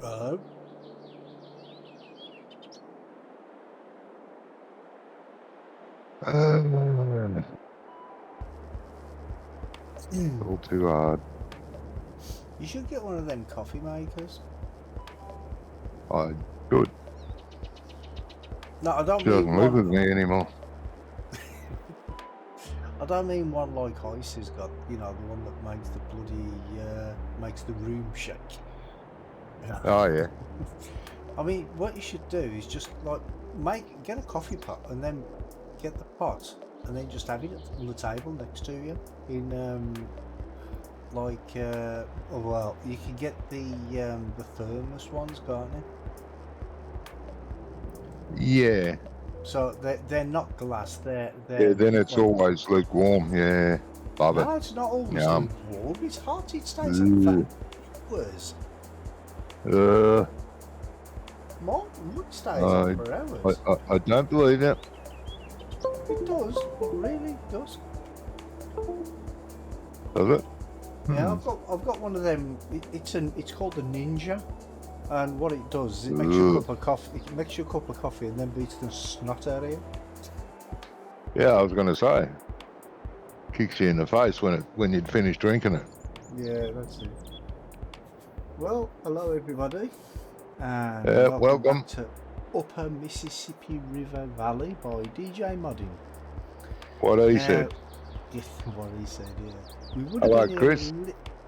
Oh. All too hard. You should get one of them coffee makers. I should. No, I don't She doesn't mean live one. with me anymore. I don't mean one like Ice has got. You know, the one that makes the bloody makes the room shake. Oh yeah. I mean, what you should do is just like get a coffee pot and then get the pot and then just have it on the table next to you in oh well, you can get the thermos ones, can't you? Yeah. So they're not glass. Yeah. They're Then it's like, always lukewarm. Yeah. Love it. no, it's not always Yum. lukewarm. It's hot. It stays on for hours. Mine stays on for hours. I don't believe it. It does. It really does. Does it? Yeah, I've got one of them. It's called the Ninja, and what it does is it makes you a cup of coffee. It makes you a cup of coffee and then beats the snot out of you. Yeah, I was going to say. Kicks you in the face when you'd finished drinking it. Yeah, that's it. Well, hello everybody, and welcome back to Upper Mississippi River Valley by DJ Modding. What he said. Yes, what he said, yeah. We would Hello, have been Chris.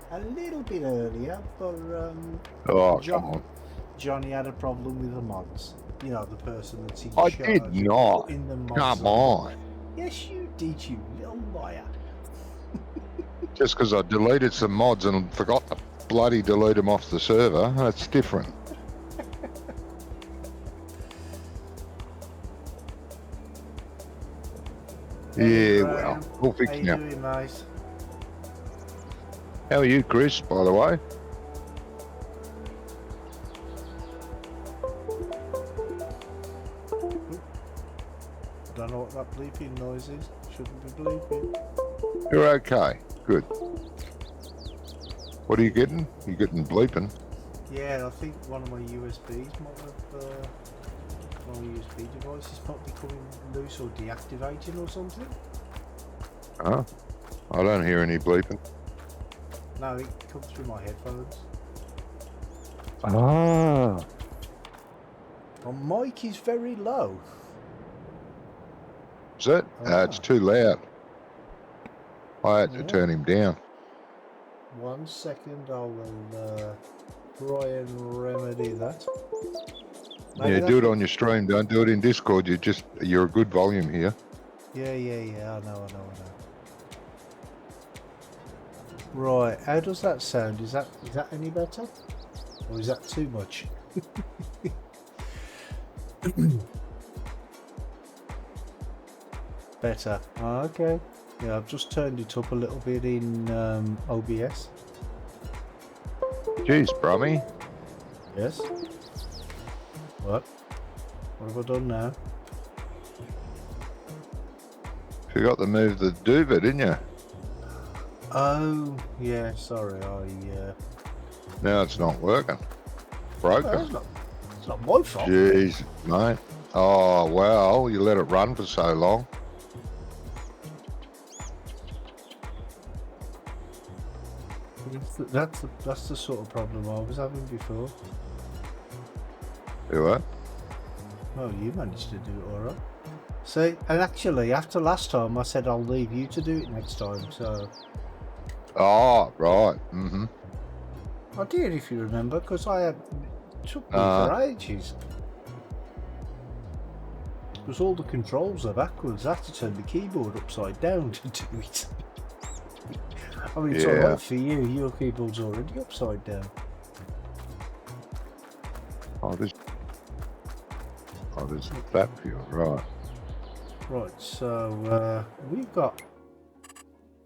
a little bit earlier, but Come on. Johnny had a problem with the mods. You know, the person that's in I charge did not. of putting the mods Come on. Yes, you did, you little liar. Just because I deleted some mods and forgot to bloody delete them off the server, that's different. Yeah, well, we'll fix it now. How you doing, mate? How are you, Chris, by the way? Don't know what that bleeping noise is. Shouldn't be bleeping. You're okay. Good. What are you getting? You getting bleeping? Yeah, I think one of my USBs might have one of my USB devices might be coming loose or deactivating or something. Huh? I don't hear any bleeping. No, it comes through my headphones. Ah. My mic is very low. Is it? It's too loud. I had to turn him down. 1 second, I will try and remedy that. Maybe Yeah, do it on your stream. Don't do it in Discord. You're a good volume here. Yeah. I know. Right, how does that sound? Is that any better? Or is that too much? Better. Oh, okay. Yeah, I've just turned it up a little bit in OBS. Jeez, Brummy. Yes. What? What have I done now? You got to move the duvet, didn't you? Oh, yeah, sorry, Now it's not working. Broken. No, it's not my fault. Jeez, mate. Oh, well, you let it run for so long. That's the sort of problem I was having before. You what? Oh, you managed to do it alright. See, and actually, after last time, I said I'll leave you to do it next time, so... Oh, right. Mm-hmm. I did, if you remember, because it took me for ages. Because all the controls are backwards. I have to turn the keyboard upside down to do it. I mean, it's alright for you. Your keyboard's already upside down. Oh, there's that for you, right. Right, so we've got...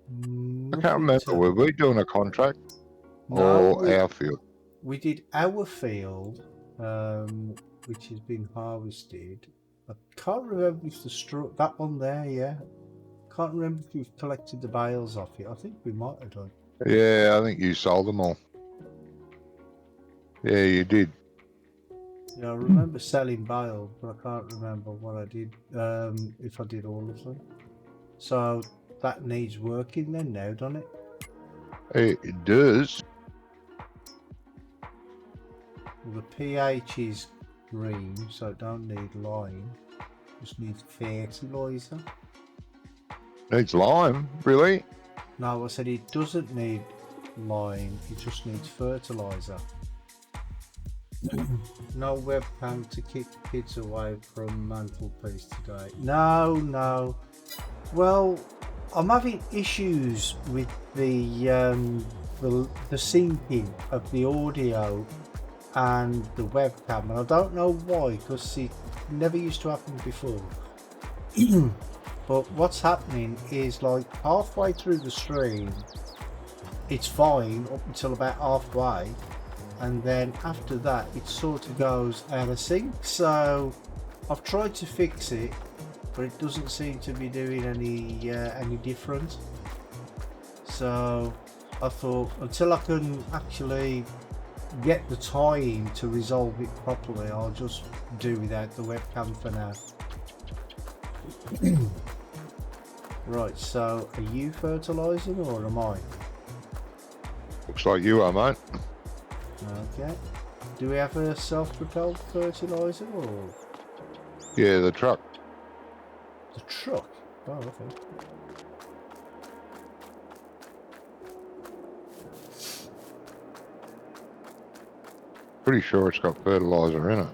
I can't remember, were we doing a contract? No, or our field? We did our field, which has been harvested. I can't remember if the straw... That one there, yeah. Can't remember if we've collected the bales off it. I think we might have done. Yeah, I think you sold them all. Yeah, you did. Yeah, I remember selling bales, but I can't remember what I did. If I did all of them. So that needs working then now, doesn't it? It does. Well, the pH is green, so it don't need lime. Just needs fertilizer. Needs lime, really? No, I said it doesn't need lime. It just needs fertilizer. No webcam to keep the kids away from mantelpiece today. No, no. Well, I'm having issues with the syncing of the audio and the webcam, and I don't know why, because it never used to happen before. But what's happening is, like, halfway through the stream, it's fine up until about halfway, and then after that it sort of goes out of sync. So I've tried to fix it, but it doesn't seem to be doing any different. So I thought, until I can actually get the time to resolve it properly, I'll just do without the webcam for now. Right, so are you fertilising or am I? Looks like you are, mate. Okay. Do we have a self-propelled fertiliser or Yeah, the truck. the truck? Oh, okay. Pretty sure it's got fertilizer in it.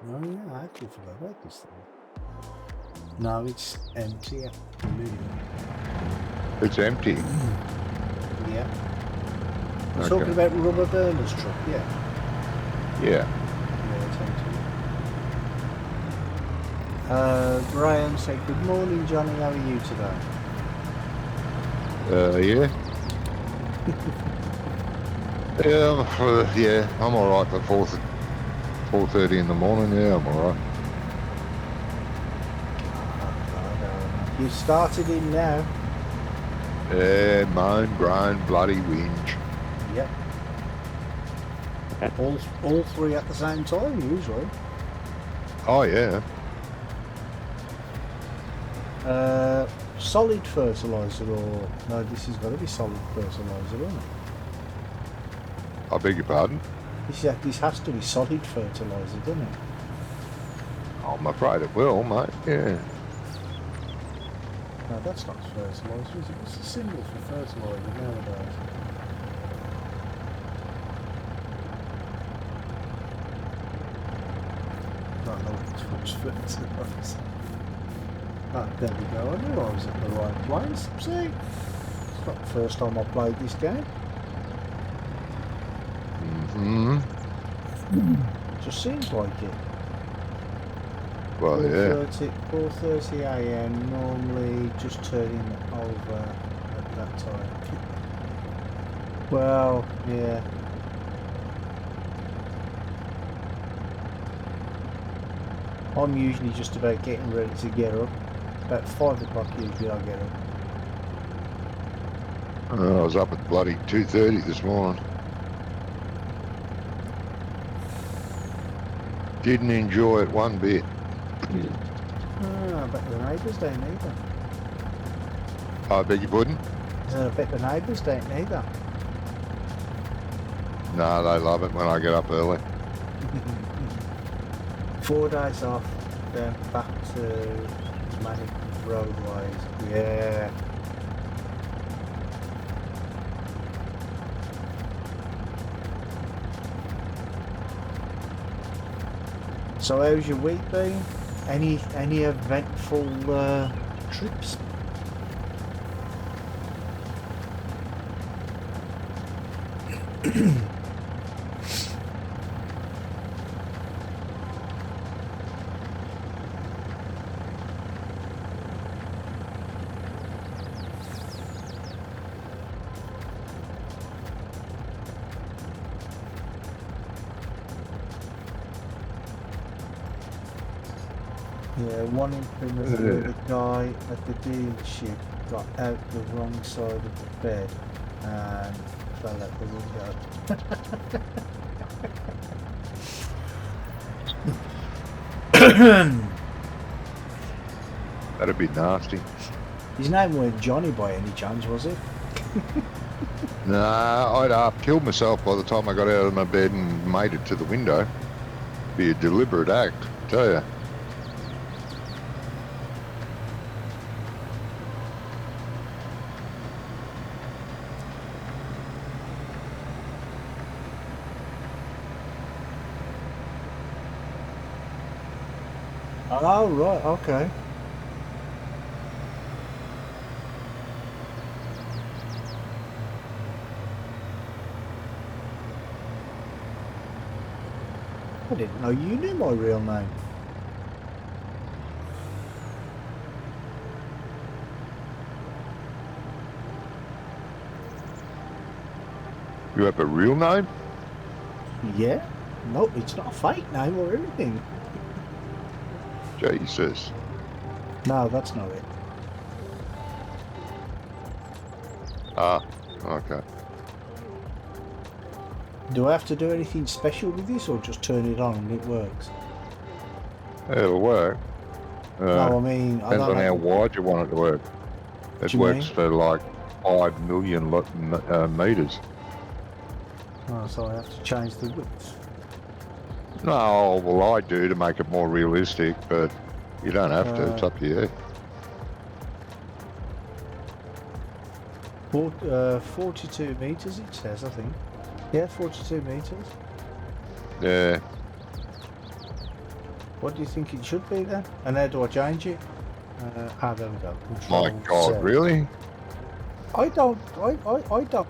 Oh yeah, I actually forgot about this thing. No, it's empty at the minute. It's empty. Yeah. We're Okay. talking about Rubber Burner's truck, yeah. Yeah. Yeah, it's empty. Graham said, good morning, Johnny, how are you today? Yeah. Yeah, I'm alright for 4:30 in the morning. Yeah, I'm alright. You started in now. Yeah, moan, groan, bloody whinge. Yep. All three at the same time, usually. Oh, yeah. Solid fertiliser or... No, this has got to be solid fertiliser, isn't it? I beg your pardon? This has to be solid fertiliser, doesn't it? I'm afraid it will, mate. Yeah. No, that's not fertiliser, is it? What's the symbol for fertiliser nowadays? I don't know what's fertiliser. Ah, there we go. I knew I was at the right place. See? It's not the first time I played this game. Mm-hmm. It just seems like it. Well, yeah. 4:30 AM, normally just turning over at that time. Well, yeah. I'm usually just about getting ready to get up. About 5 o'clock usually I get up. I was up at bloody 2:30 this morning. Didn't enjoy it one bit. Ah, I bet the neighbours don't either. I beg your pardon? I bet the neighbours don't either. No, they love it when I get up early. 4 days off, then back to manic roadways. Yeah. So how's your week been? Any eventful trips? Yeah, one in Plymouth where the guy at the dealership got out the wrong side of the bed and fell out the window. That'd be nasty. His name weren't Johnny by any chance, was it? Nah, I'd half killed myself by the time I got out of my bed and made it to the window. Be a deliberate act, I tell you. Oh, right, okay. I didn't know you knew my real name. You have a real name? Yeah? No, it's not a fake name or anything. Jesus. No, that's not it. Ah, okay. Do I have to do anything special with this or just turn it on and it works? It'll work. No, I mean, I Depends don't on how know. wide you want it to work. It you works mean? for like 5 million meters. Oh, so I have to change the width. No, well I do to make it more realistic, but you don't have to. It's up to you. 42 meters it says, I think. Yeah, 42 meters. Yeah. What do you think it should be then? And how do I change it? There we go. My Control God, Z. really? I don't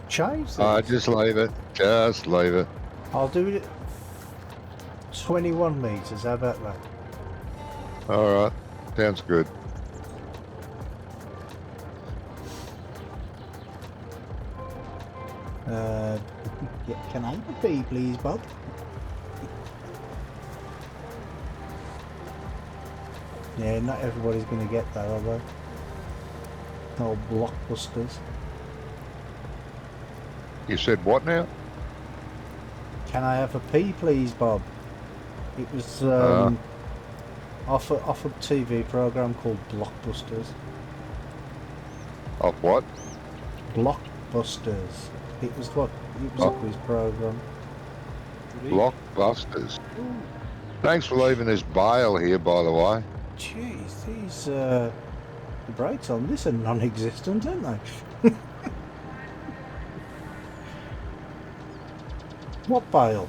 change this. Just leave it. Just leave it. I'll do it at 21 meters. How about that? All right. Sounds good. Yeah, can I have a pee, please, Bob? Yeah, not everybody's going to get that, are they? No blockbusters. You said what now? Can I have a pee, please, Bob? It was off a TV program called Blockbusters. Of what? Blockbusters. It was what? It was a quiz program. Blockbusters. Thanks for leaving this bale here, by the way. Jeez, these the brakes on this are non-existent, aren't they? What bale?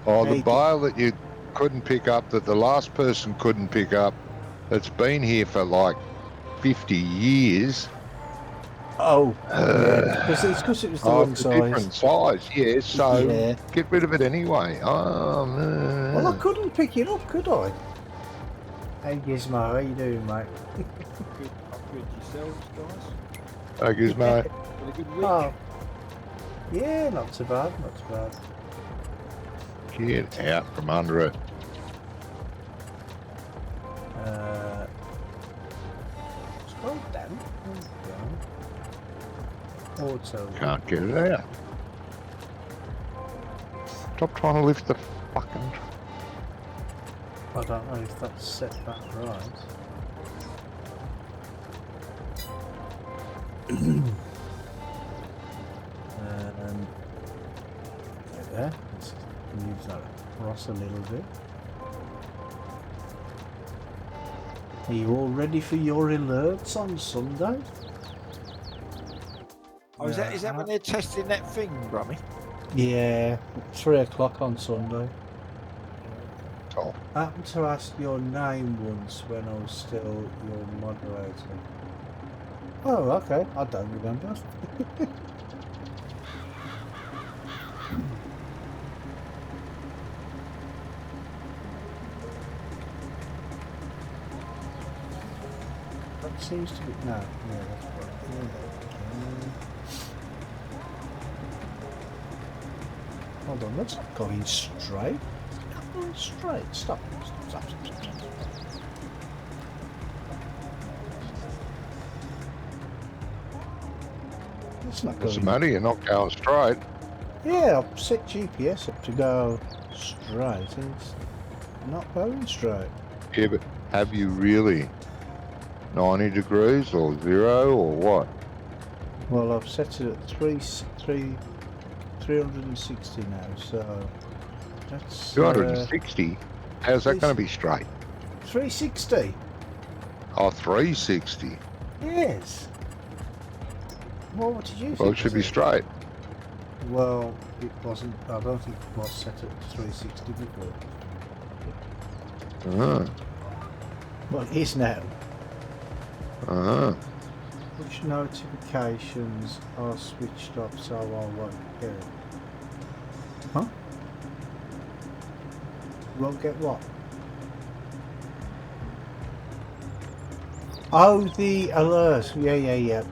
Oh, the Hey, bale that you couldn't pick up, that the last person couldn't pick up, that's been here for like 50 years. Oh, yeah, it's because it was the wrong It's a size. different size, yeah, so Yeah. get rid of it anyway. Oh, no. Well, I couldn't pick it up, could I? Hey Gizmo, how you doing, mate? Good, good yourselves, guys. Thank you, mate. Had a good week. Oh. Yeah, not too bad, not too bad. Get out from under it. Scroll down. Auto. Can't get it out. Stop trying to lift the fucking... I don't know if that's set that right. There. Let's move that across a little bit. Are you all ready for your alerts on Sunday? Oh, is that when they're testing that thing, Brummy? Yeah, 3 o'clock on Sunday. Oh, I happened to ask your name once when I was still your moderator. Oh, okay. I don't remember. That seems to be... No, yeah, that's right. Yeah. Hold on, that's not going straight. It's not going straight. Stop. Stop. It's not What's the going. matter? You're not going straight. Yeah, I've set GPS up to go straight, and it's not going straight. Yeah, but have you really? 90 degrees or 0 or what? Well, I've set it at 360 now, so that's 260? How's that going to be straight? 360. Oh, 360. Yes. Well, what did you think? Well, it should be straight. Well, it wasn't. I don't think it was set at 360 before. Well, it is now. Which notifications are switched off so I won't get it? Huh? Won't get what? Oh, the alert. Yeah.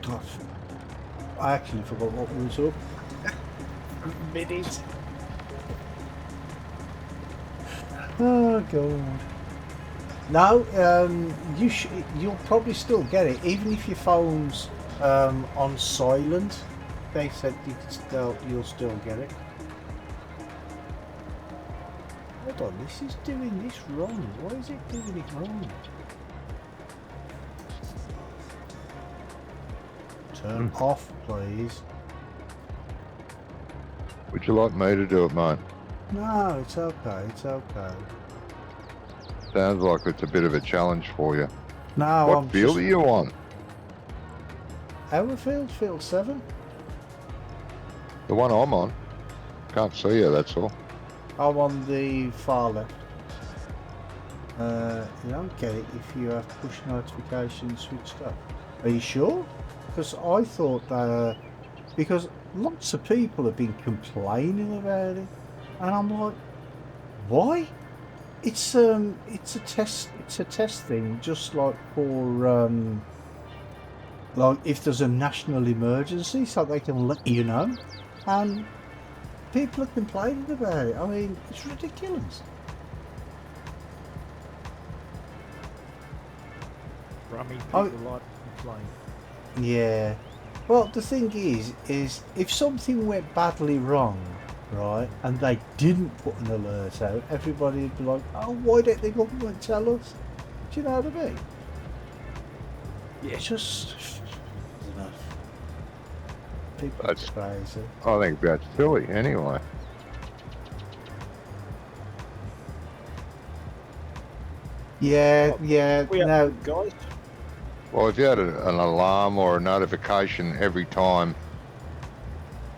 I actually forgot what was up. Minute. Oh god. No, you'll probably still get it, even if your phone's on silent. They said you'll still get it. Hold on, this is doing this wrong. Why is it doing it wrong? Turn off, please. Would you like me to do it, mate? No, it's okay. It's okay. Sounds like it's a bit of a challenge for you. No, What I'm field just... are you on? Our field 7. The one I'm on. Can't see you, that's all. I'm on the far left. You don't get it if you have push notifications switched up. Are you sure? Because I thought because lots of people have been complaining about it, and I'm like, why? It's a test. It's a test thing, just like for like if there's a national emergency, so they can let you know. And people are complaining about it. I mean, it's ridiculous. Rummy people like to complain. Yeah. Well, the thing is if something went badly wrong, right, and they didn't put an alert out, everybody would be like, oh, why don't the government tell us? Do you know what I mean? Yeah, it's just... you know, people are crazy. I think that's silly anyway. Yeah, no. Guys. Well, if you had an alarm or a notification every time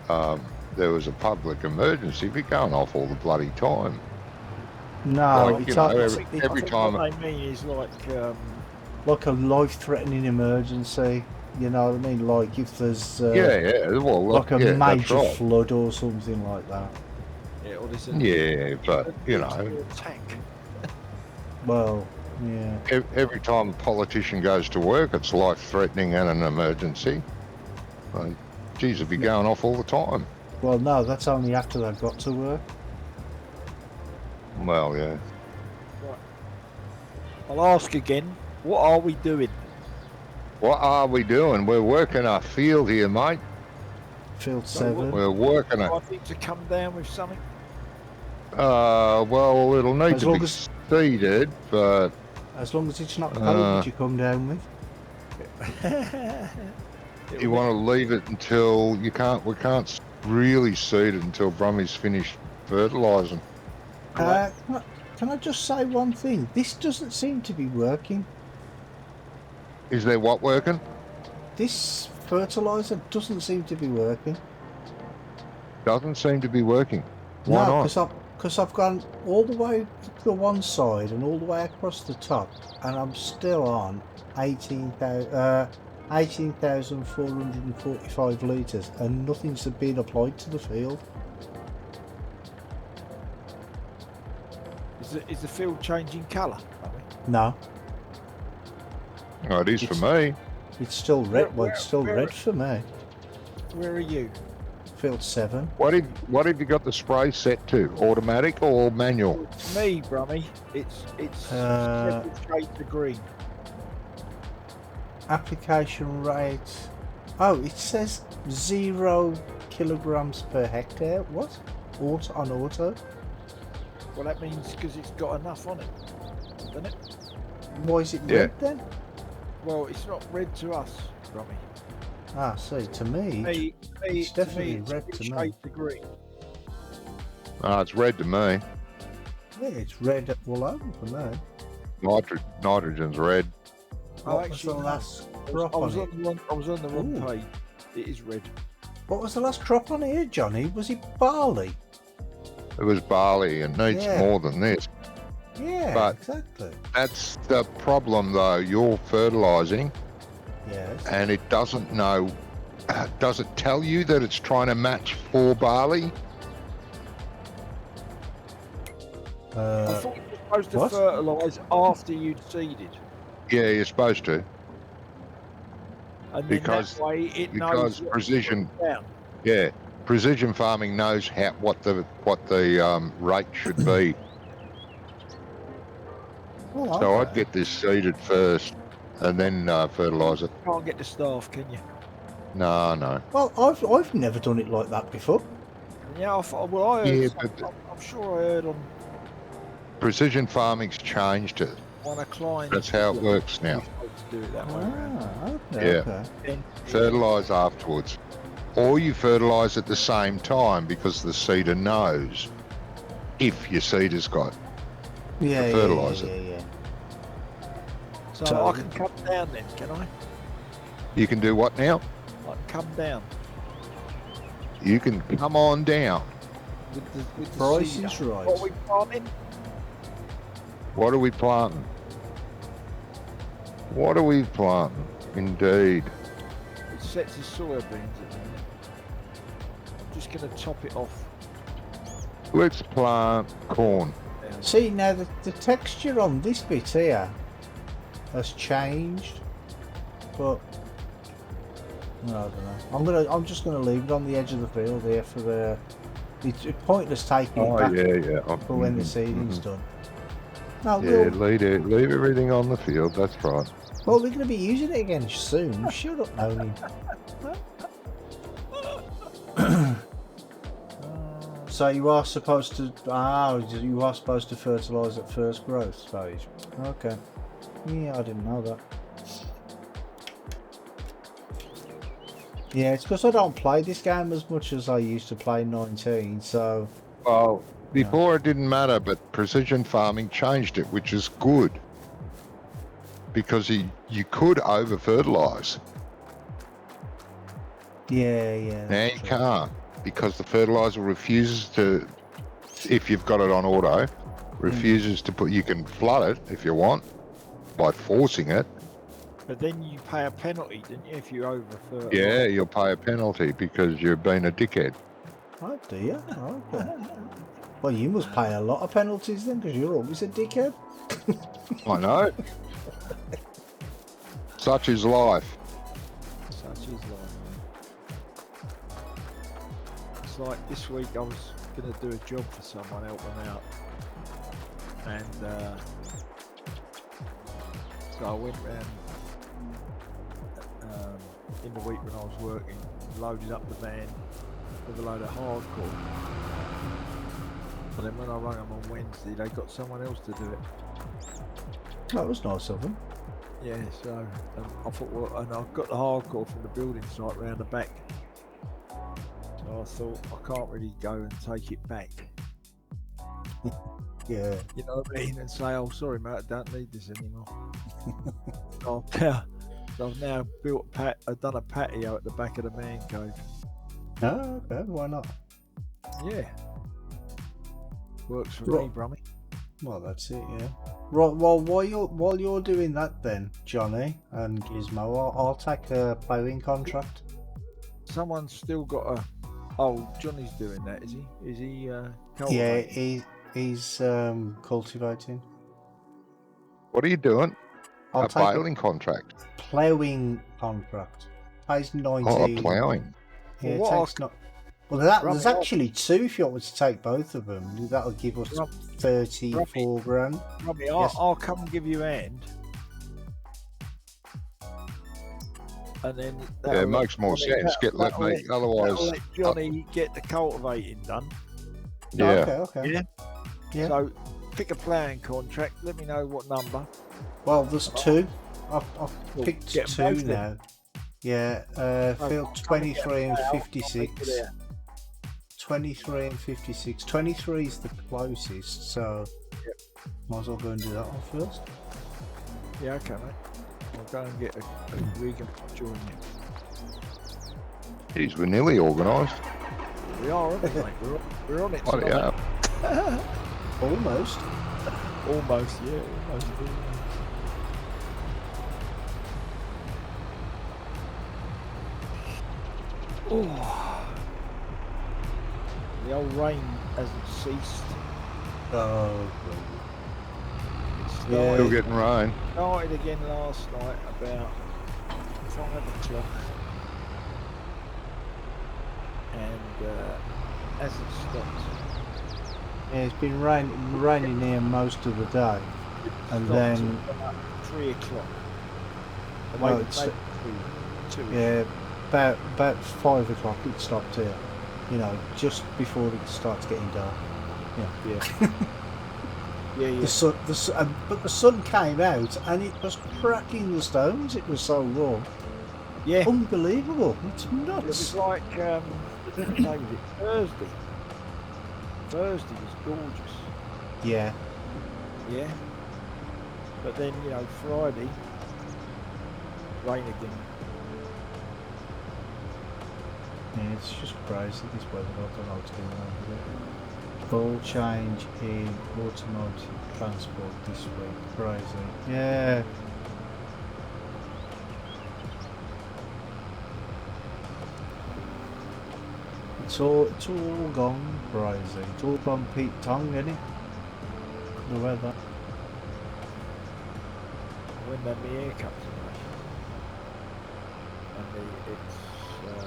there was a public emergency, it'd be going off all the bloody time. No, Like, it's every time. What I mean is like a life-threatening emergency. You know what I mean? Like if there's well, like a major right. flood or something like that. Yeah, or this but you know, attack. Well, yeah. Every time a politician goes to work, it's life-threatening and an emergency. Like, geez, it'd be going off all the time. Well, no, that's only after they've got to work. Well, yeah. Right. I'll ask again. What are we doing? What are we doing? We're working our field here, mate. Field 7. We're working it. I think to come down with something. Well, it'll need to be seeded, but as long as it's not COVID you come down with. You want to leave it until we can't really seed it until Brummy's finished fertilising. Can I just say one thing? This doesn't seem to be working. Is there what working? This fertiliser doesn't seem to be working. Doesn't seem to be working. Why not? Because I've gone all the way to the one side and all the way across the top, and I'm still on 18,445 litres, and nothing's been applied to the field. Is the field changing colour? No. Oh, it is for me. It's still red. Well, it's still red for me. Where are you? Field 7. What have you got the spray set to? Automatic or manual? It's me, Brummy. It's several shades of green. Application rate Oh, it says 0 kilograms per hectare. What? On auto? Well, that means because it's got enough on it, doesn't it? Why is it Yeah. red then? Well, it's not red to us, Rummy. Ah, see, to me, it's definitely red to me. Shades of green. Oh, it's red to me. Yeah, it's red all over for me. Nitrogen's red. Oh, What was actually, the no. last I crop was on on it? the wrong. I was on the wrong Ooh. page. It is red. What was the last crop on here, Johnny? Was it barley? It was barley and needs Yeah. more than this. Yeah, But- exactly. That's the problem, though. You're fertilising, Yes. and it doesn't know. Does it tell you that it's trying to match for barley? I thought you were supposed to what? fertilise after you'd seeded, Yeah, you're supposed to, and then Because- that way it knows because what precision. to put down. Yeah, precision farming knows what the rate should be. Oh, So okay. I'd get this seeded first, and then fertilise it. You can't get the staff, can you? No. Well, I've never done it like that before. Yeah, I thought. Well, I heard. Yeah, I'm sure I heard on Precision farming's changed it. one of Klein's. That's how it works now. You're supposed to do it that way around. Ah, okay. Yeah. Okay. Then- Fertilise afterwards, or you fertilise at the same time because the seeder knows if your seeder's got. Yeah, fertiliser. yeah. So So- I can come down then, can I? You can do what now? I can come down You can come on down. with the Price seeder. is right. What are we planting? What are we planting? What are we planting? Indeed. It sets his soya beans at the minute. I'm just going to top it off. Let's plant corn. Down. See, now the texture on this bit here has changed, but no, I don't know. I'm just gonna leave it on the edge of the field here for the. It's pointless taking it back yeah. for when the seeding's done. No, Yeah, leave everything on the field. That's right. well, we're gonna be using it again soon. Shut up, Tony. So you are supposed to. You are supposed to fertilise at first growth stage. Okay. Yeah, I didn't know that. Yeah, it's because I don't play this game as much as I used to play 19, so... Well, before it didn't matter, but precision farming changed it, which is good. Because you could over-fertilise. Yeah. Now you can't, because the fertiliser refuses to, if you've got it on auto, refuses to put, you can flood it if you want, by forcing it. But then you pay a penalty, didn't you, if you over-fertilise? Yeah, you'll pay a penalty because you've been a dickhead. Oh, do you? Okay. Well, you must pay a lot of penalties then, because you're always a dickhead. I know. Such is life. Such is life. It's like this week I was going to do a job for someone, help them out. And so I went round in the week when I was working, loaded up the van with a load of hardcore. But then when I rang them on Wednesday, they got someone else to do it. That was nice of them. Yeah, so I thought, well, and I've got the hardcore from the building site round the back. So I thought I can't really go and take it back. Yeah. You know what I mean? And say, oh, sorry, mate, I don't need this anymore. So I've now built I've done a patio at the back of the man cave. Oh, okay, why not? Yeah. Works for Right. me, Brummy. Well, that's it, yeah. Right, well, while you're doing that then, Johnny and Gizmo, I'll take a ploughing contract. Someone's still got a... Oh, Johnny's doing that, is he? Is he Yeah, cultivating? he's cultivating. What are you doing? I'll A take a baling contract. ploughing contract. Pays 19. Oh, ploughing. Yeah, it Well, takes not. Well, there's Rummy, actually two if you want me to take both of them. That'll give us Rum- 34 grand. Robbie, Yes. I'll come and give you a hand. and then Yeah, it makes more sense. Otherwise, let Johnny get the cultivating done. yeah. Okay. Yeah. Yeah. So pick a playing contract. Let me know what number. Well, there's two. I've Well, picked get 'em two both then. now. Yeah, field 23 and 56. 23 and 56. 23 is the closest, so might as well go and do that one first. Yeah, okay, mate. I'll go and get a rig and join you. Jeez, we're nearly organised. We are, aren't we, mate? We're on it. Bloody tonight. hell. Almost. Almost, yeah, almost. Oh, the old rain hasn't ceased. Oh, It Yeah. started, Still getting rain. started again last night about 5 o'clock, and hasn't stopped. yeah, it's been raining here most of the day, and Stopped then at about 3 o'clock. Oh, Maybe it's- 2. yeah, about 5 o'clock it stopped here. You know, just before it starts getting dark. Yeah. Yeah. But the sun came out and it was cracking the stones. It was so warm. Yeah. Unbelievable. It's It nuts. was like, what day was it? Thursday. Thursday was gorgeous. Yeah. Yeah. But then, Friday, rain again. Yeah, it's just crazy this weather. I don't know what's going on with it. All change in automotive transport this week. Crazy. Yeah. It's all gone crazy. It's all gone Pete Tong, isn't it? The weather. When then the air comes away. And it's there's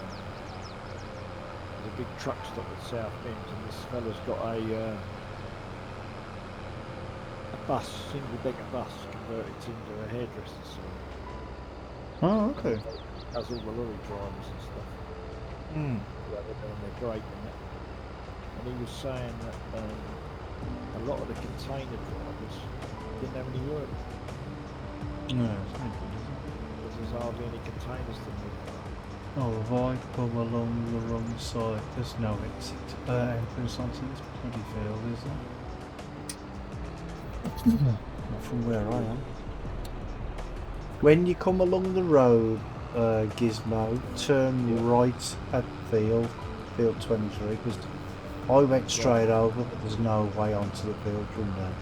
a big truck stop at South Bend, and this fella's got a bus, single-decker bus, converted into a hairdresser's salon. Oh, okay. Does all the lorry drivers and stuff. Hmm. They're doing their break and that. And he was saying that a lot of the container drivers didn't have any work No, it's not good, is it? because there's hardly any containers to move. Oh, if I come along the wrong side, there's no entrance onto this bloody field, is there? Not from where I am. When you come along the road, Gizmo, turn right at field 23, because I went straight over, but there's no way onto the field from there.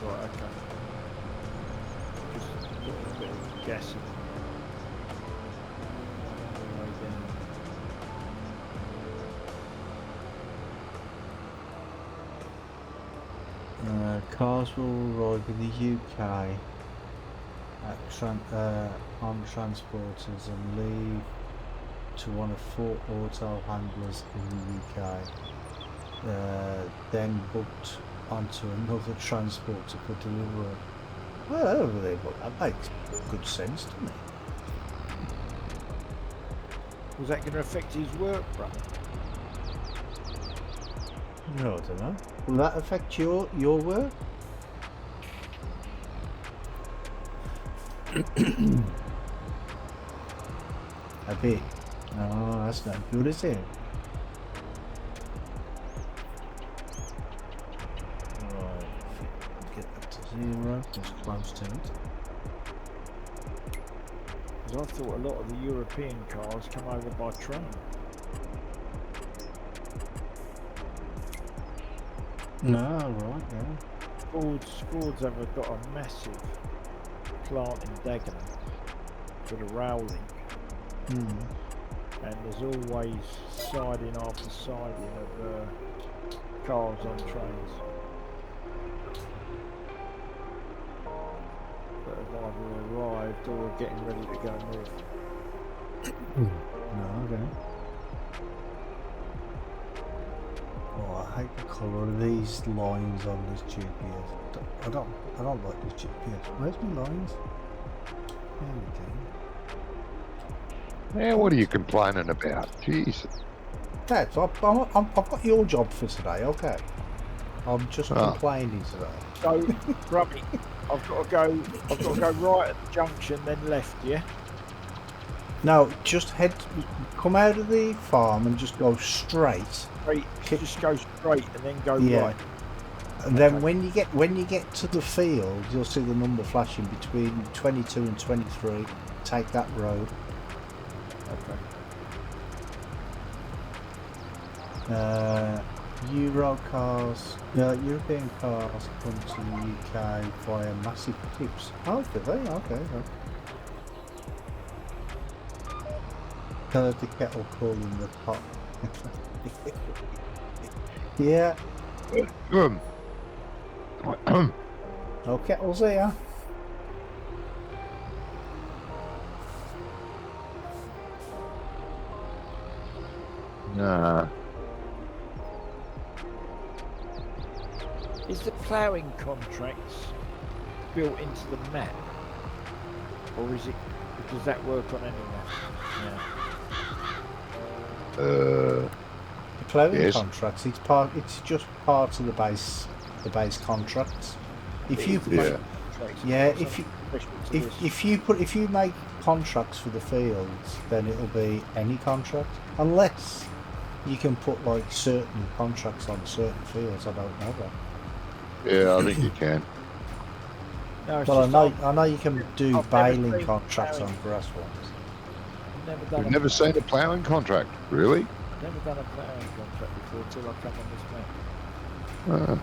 Right, okay. Just put a bit of gas in. Way down. Cars will arrive in the UK on transporters and leave to one of 4 auto handlers in the UK, then booked onto another transporter for delivery. Well, that makes good sense to me. Was that going to affect his work, bro? No, I don't know. Will that affect your work? A bit. No, that's not good, is it? Right, get that to 0, just close to it. Because I thought a lot of the European cars come over by train. No, right, yeah. Ford's have got a massive plant in Dagenham for the rail link, and there's always siding after siding of cars on trains that have either arrived or are getting ready to go north. No, okay. Oh, I hate the colour of these lines on this GPS. I don't like this GPS. Where's my lines? There we go. Yeah, what are you complaining about? Jeez. Dad, I've got your job for today, okay? I'm just Oh. complaining today. So, Rummy, I've got to go right at the junction, then left, yeah? No, just come out of the farm and just go straight. Straight, just go straight and then go Yeah. right. And then Okay. when you get to the field, you'll see the number flashing between 22 and 23. Take that road. Okay. European cars come to the UK via massive tips. Oh, do they? Okay. Heard the kettle calling the pot. Yeah. No kettles here. Nah. Is the ploughing contracts built into the map? Or does that work on any map? Yeah. The ploughing Yes. contracts. It's just part of the base contracts. If you if you make contracts for the fields, then it'll be any contract, unless you can put like certain contracts on certain fields. I don't know that. Yeah, I think you can. No, it's Well, just I know you can do I've never baling seen contracts on ploughing. grass ones. Never done You've a never plough- seen a ploughing contract, really? Never done a ploughing contract before until I come on this map.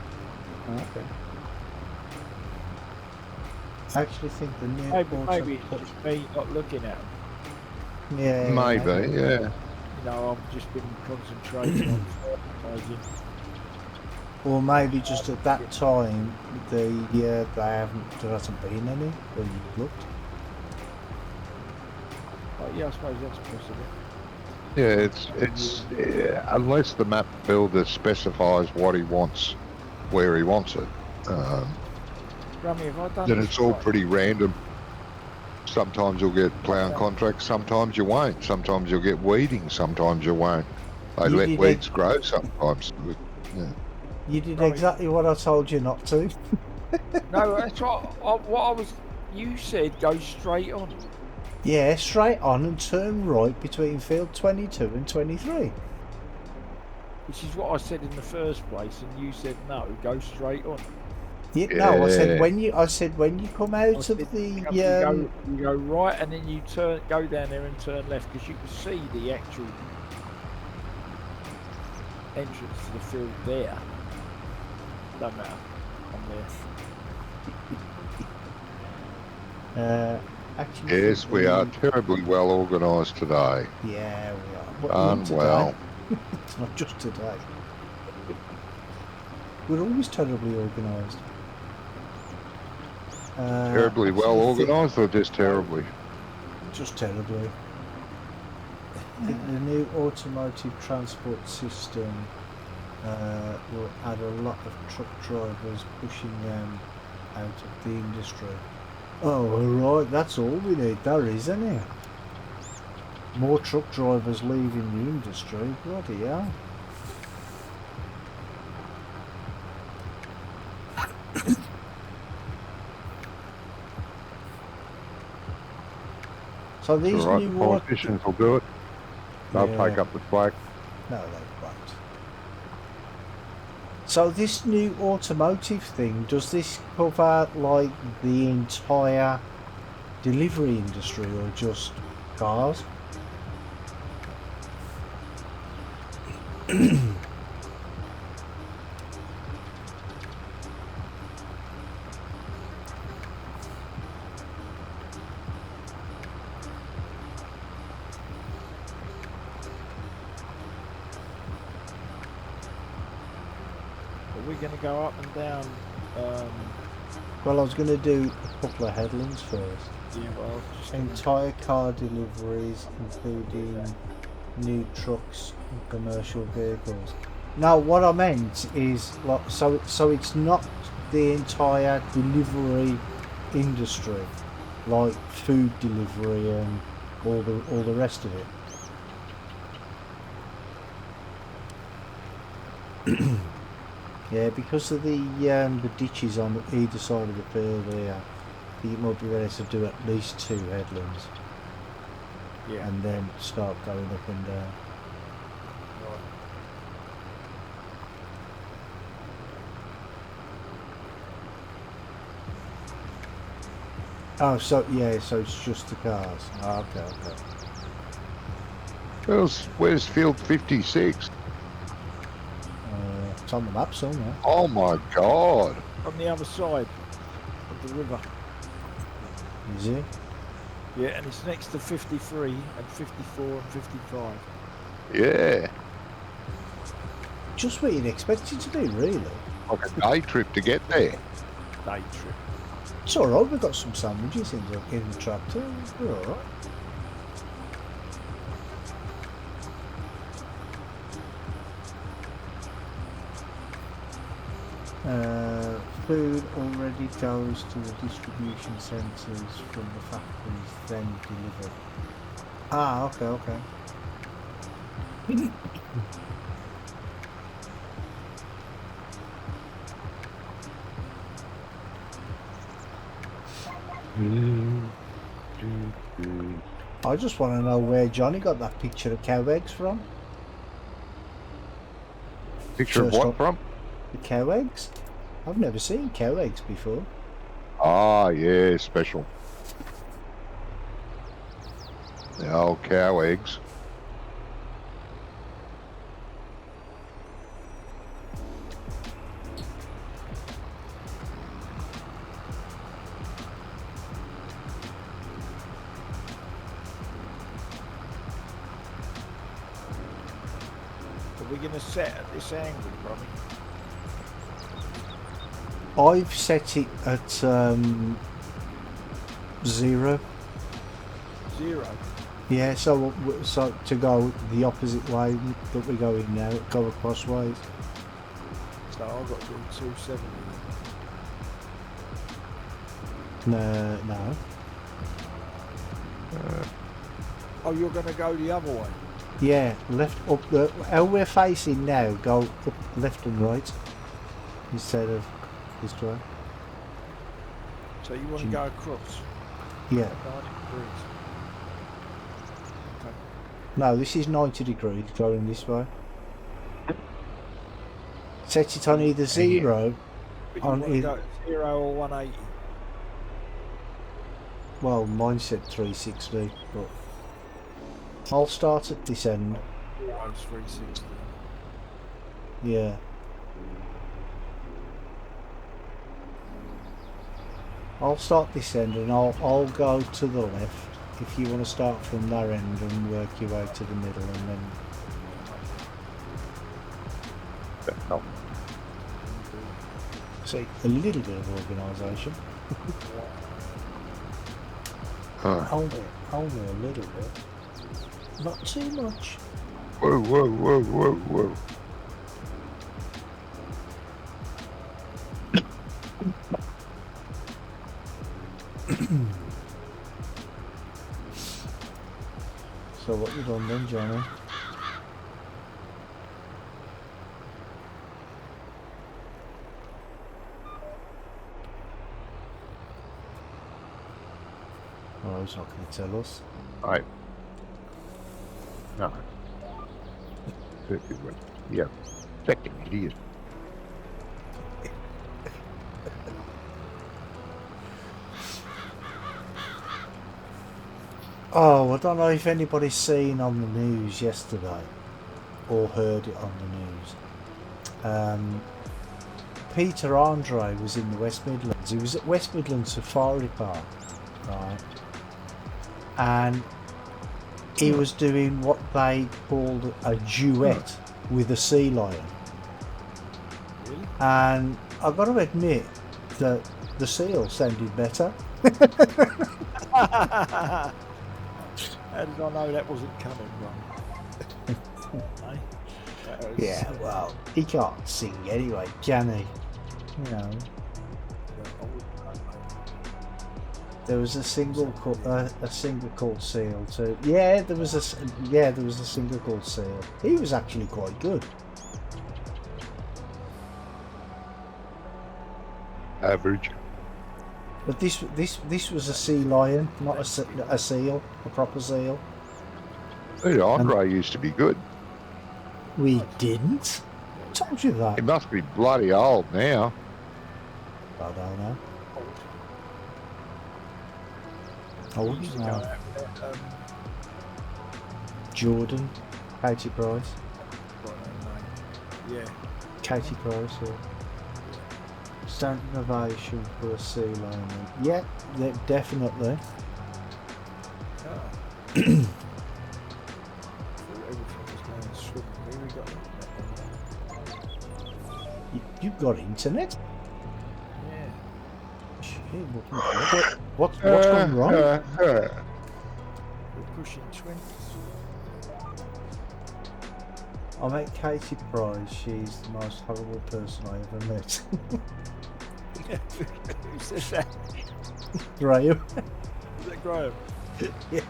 Okay. I actually think the new Maybe it's just me not looking at them. yeah, Maybe, yeah. You know, I've just been concentrating on fertilising. Or maybe just at that time there hasn't been any when you looked. But yeah, I suppose that's possible. Yeah, it's unless the map builder specifies what he wants, where he wants it, Rummy, have I done then this it's all right? pretty random. Sometimes you'll get ploughing contracts, sometimes you won't. Sometimes you'll get weeding, sometimes you won't. They You let did weeds grow sometimes. Yeah. You did Right. exactly what I told you not to. No, that's what you said go straight on. Yeah, straight on and turn right between field 22 and 23. Which is what I said in the first place, and you said no, go straight on. No, I said Yeah. when you come I out said, of the you go right, and then you go down there and turn left, because you can see the actual entrance to the field there. Don't matter. I'm there. actually, Yes, we are terribly well organised today. Yeah, we are. But even Unwell. today, it's not just today. We're always terribly organised. Terribly well organised, or just terribly? Just terribly. I think the new automotive transport system will add a lot of truck drivers, pushing them out of the industry. Oh, right, that's all we need, there isn't it? More truck drivers leaving the industry, bloody hell. So these All right, new the politicians will do it. They'll take up the slack. No, they won't. So this new automotive thing, does this cover like the entire delivery industry or just cars? Are we going to go up and down? Well, I was going to do a couple of headlands first. Yeah, well, just Entire car deliveries, including new trucks and commercial vehicles. No, what I meant is, like, so it's not the entire delivery industry, like food delivery and all the rest of it. Yeah, because of the ditches on either side of the field there, I think it might be better to do at least 2 headlands. Yeah. And then start going up and down. Right. Oh, so yeah, so it's just the cars. Oh, okay, okay. Where's field 56? It's on the map somewhere. Oh my god. On the other side of the river. Is it? Yeah, and it's next to 53 and 54 and 55. Yeah. Just what you'd expect it to do, really. Like a day trip to get there. Day trip. It's alright, we've got some sandwiches in the tractor. We're alright. Food already goes to the distribution centres from the factories, then delivered. Ah, okay, okay. I just want to know where Johnny got that picture of cow eggs from. Picture of First what up. from? The cow eggs? I've never seen cow eggs before. Ah, yeah, special. The old cow eggs. Are we going to set at this angle, Robbie? I've set it at 0. 0. Yeah, so to go the opposite way that we're going now, go across ways. So I've got to do 270. No. Oh, you're going to go the other way? Yeah, left up the how we're facing now. Go up left and right instead of this way. So you want to go across? Yeah. 90 degrees. Okay. No, this is 90 degrees going this way. Set it on either 0 But you on want to either. go 0 or 180? Well, mine said 360, but I'll start at this end. 360. Yeah. I'll start this end and I'll go to the left if you want to start from that end and work your way to the middle and then No. see a little bit of organisation. Only a little bit. Not too much. Whoa, whoa, whoa, whoa, whoa. So what you done then, Johnny? Oh, he's not going to tell us. Right. No. Yeah. Second idiot. Oh, I don't know if anybody's seen on the news yesterday or heard it on the news. Peter Andre was in the West Midlands. He was at West Midlands Safari Park, right? And he was doing what they called a duet with a sea lion. Really? And I've got to admit that the seal sounded better. How did I know that wasn't coming, Ron? No? That was- Yeah, well, he can't sing anyway, can he? You know. There was a single called Seal too. Yeah, there was a single called Seal. He was actually quite good. Average. But this was a sea lion, not a seal, a proper seal. Hey, Andre used to be good. We didn't. I told you that. He must be bloody old now. I don't know. Old Used to now. go out there, Jordan, Katie Price. got her name. Yeah. Katie Price, yeah. Standing ovation for a sea lion. Yeah, definitely. Ah. Everything was going swimmingly. We got You've got internet? yeah. Shit, what's gone wrong? We're pushing 20s. I met Katie Price. She's the most horrible person I ever met. Who says that? Graham. Is that Graham? Yeah.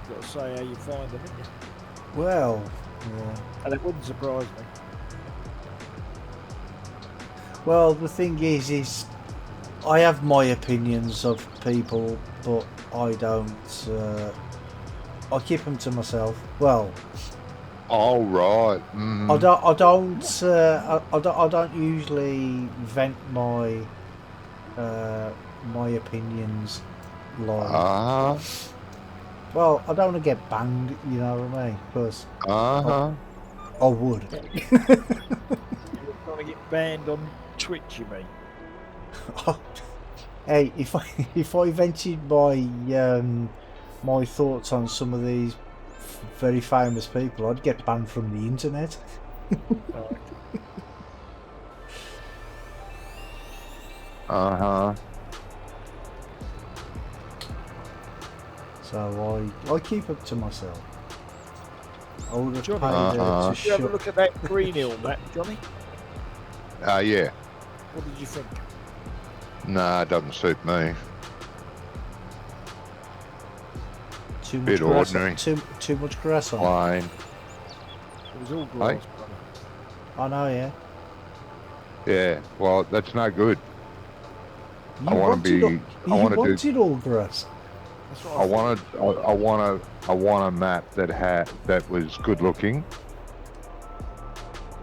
Got to say how you find them, haven't you? Well, yeah. And it wouldn't surprise me. Well, the thing is I have my opinions of people, but I don't. I keep them to myself. Well, All right. I don't usually vent my opinions like. Well, I don't want to get banged, you know what I mean? Because I would. You're trying to get banned on Twitch, you mean? Hey, if I vented my thoughts on some of these very famous people, I'd get banned from the internet. So I keep it to myself. I would have paid her to Did you have a shut. look at that Green Hill map, Johnny? Yeah. What did you think? Nah, it doesn't suit me. Too much Bit grass. ordinary. Too much grass on. Plain. It was all grass, Hey? brother. I know, yeah. Yeah. Well, that's no good. You I want to wanted be. all- I you want to do. wanted all grass. That's what I want a map that was good looking,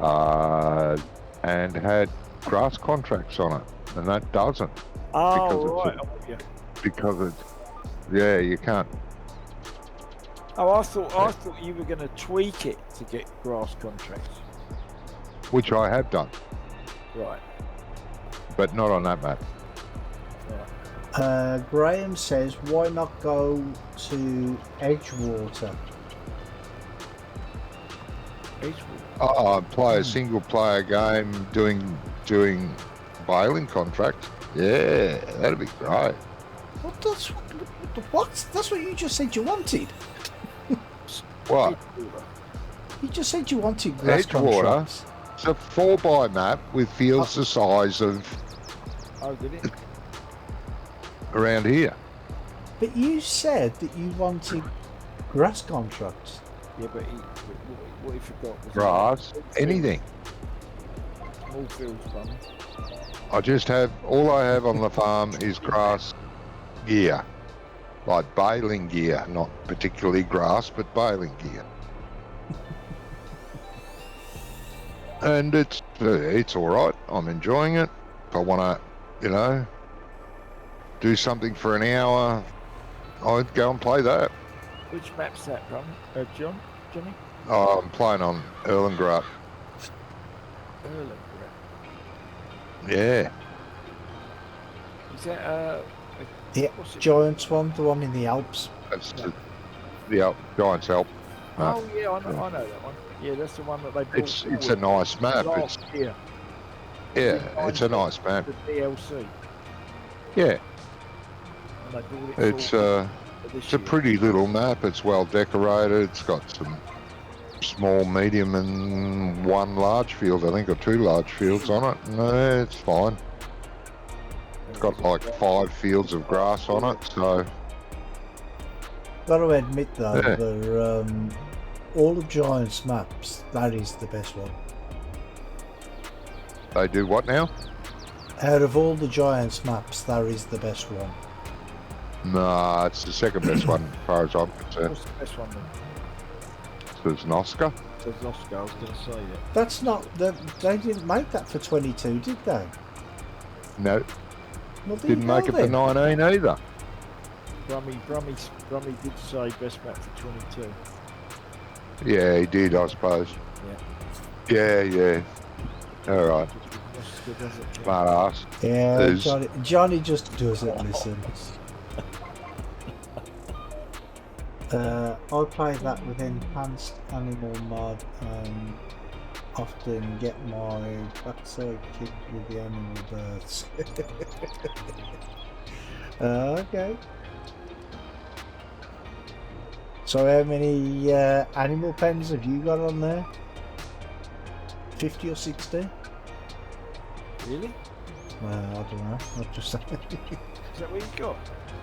and had grass contracts on it, and that doesn't Oh, because right. it's I'm with you. because it's you can't. Oh, I thought you were going to tweak it to get grass contracts. Which I have done, Right. but not on that map. Right. Graham says, why not go to Edgewater? Play a single player game doing bailing contracts. Yeah, that'd be great. What? That's what you just said you wanted. What? You just said you wanted grass Edgewater? contracts. It's a 4x map with fields the size of Oh, did it? around here. But you said that you wanted grass contracts. Yeah, but what he forgot was Grass, anything. small fields, brother. All I have on the farm is grass gear, like baling gear, not particularly grass, but baling gear. And it's all right. I'm enjoying it. If I want to, do something for an hour, I'd go and play that. Which map's that, brother? Johnny? Oh, I'm playing on Erlengrut. Erlengrut. Yeah. Is that Yeah, what's it? Giants one, the one in the Alps. That's the Giants Help. Oh yeah, I know that one. Yeah, that's the one that they brought It's a forward nice map. last year. Yeah, it's a nice map. The DLC. Yeah, And they brought it it's forward for this it's a year. pretty little map. It's well decorated. It's got some small, medium, and one large field, I think, or two large fields on it. No, it's fine. got like 5 fields of grass on it, so Got to admit though, Yeah. that all of Giant's maps, that is the best one. they do what now? Out of all the Giants maps, that is the best one. Nah, it's the second best one as far as I'm concerned. What's the best one then? There's an Oscar. Says Oscar, I was going to say that. That's not they didn't make that for 22, did they? No, Well, there didn't you make go it for then. 19 either. Brummy did say best map for 22. Yeah, he did, I suppose. Yeah. All right, Oscar doesn't count. smart ass. Yeah, There's- Johnny just doesn't listen. I play that with enhanced animal mod and often get my backside kicked with the animal birds. Okay. So how many animal pens have you got on there? 50 or 60? Really? Well, I don't know. I'll just say. Is that what you got?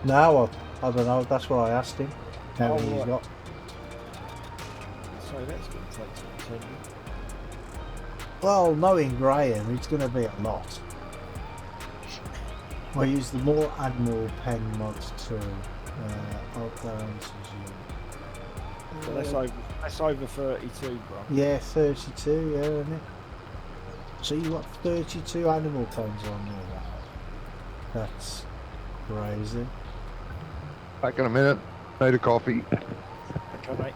No, I don't know. That's what I asked him. How many he's right. got? So that's going to take some 10. Well, knowing Graham, it's going to be a lot. I use the more animal pen mods too. So that's over 32, bro. Yeah, 32, yeah, isn't it? So you got 32 animal pens on there. That's crazy. Back in a minute. Need a coffee. Okay, mate.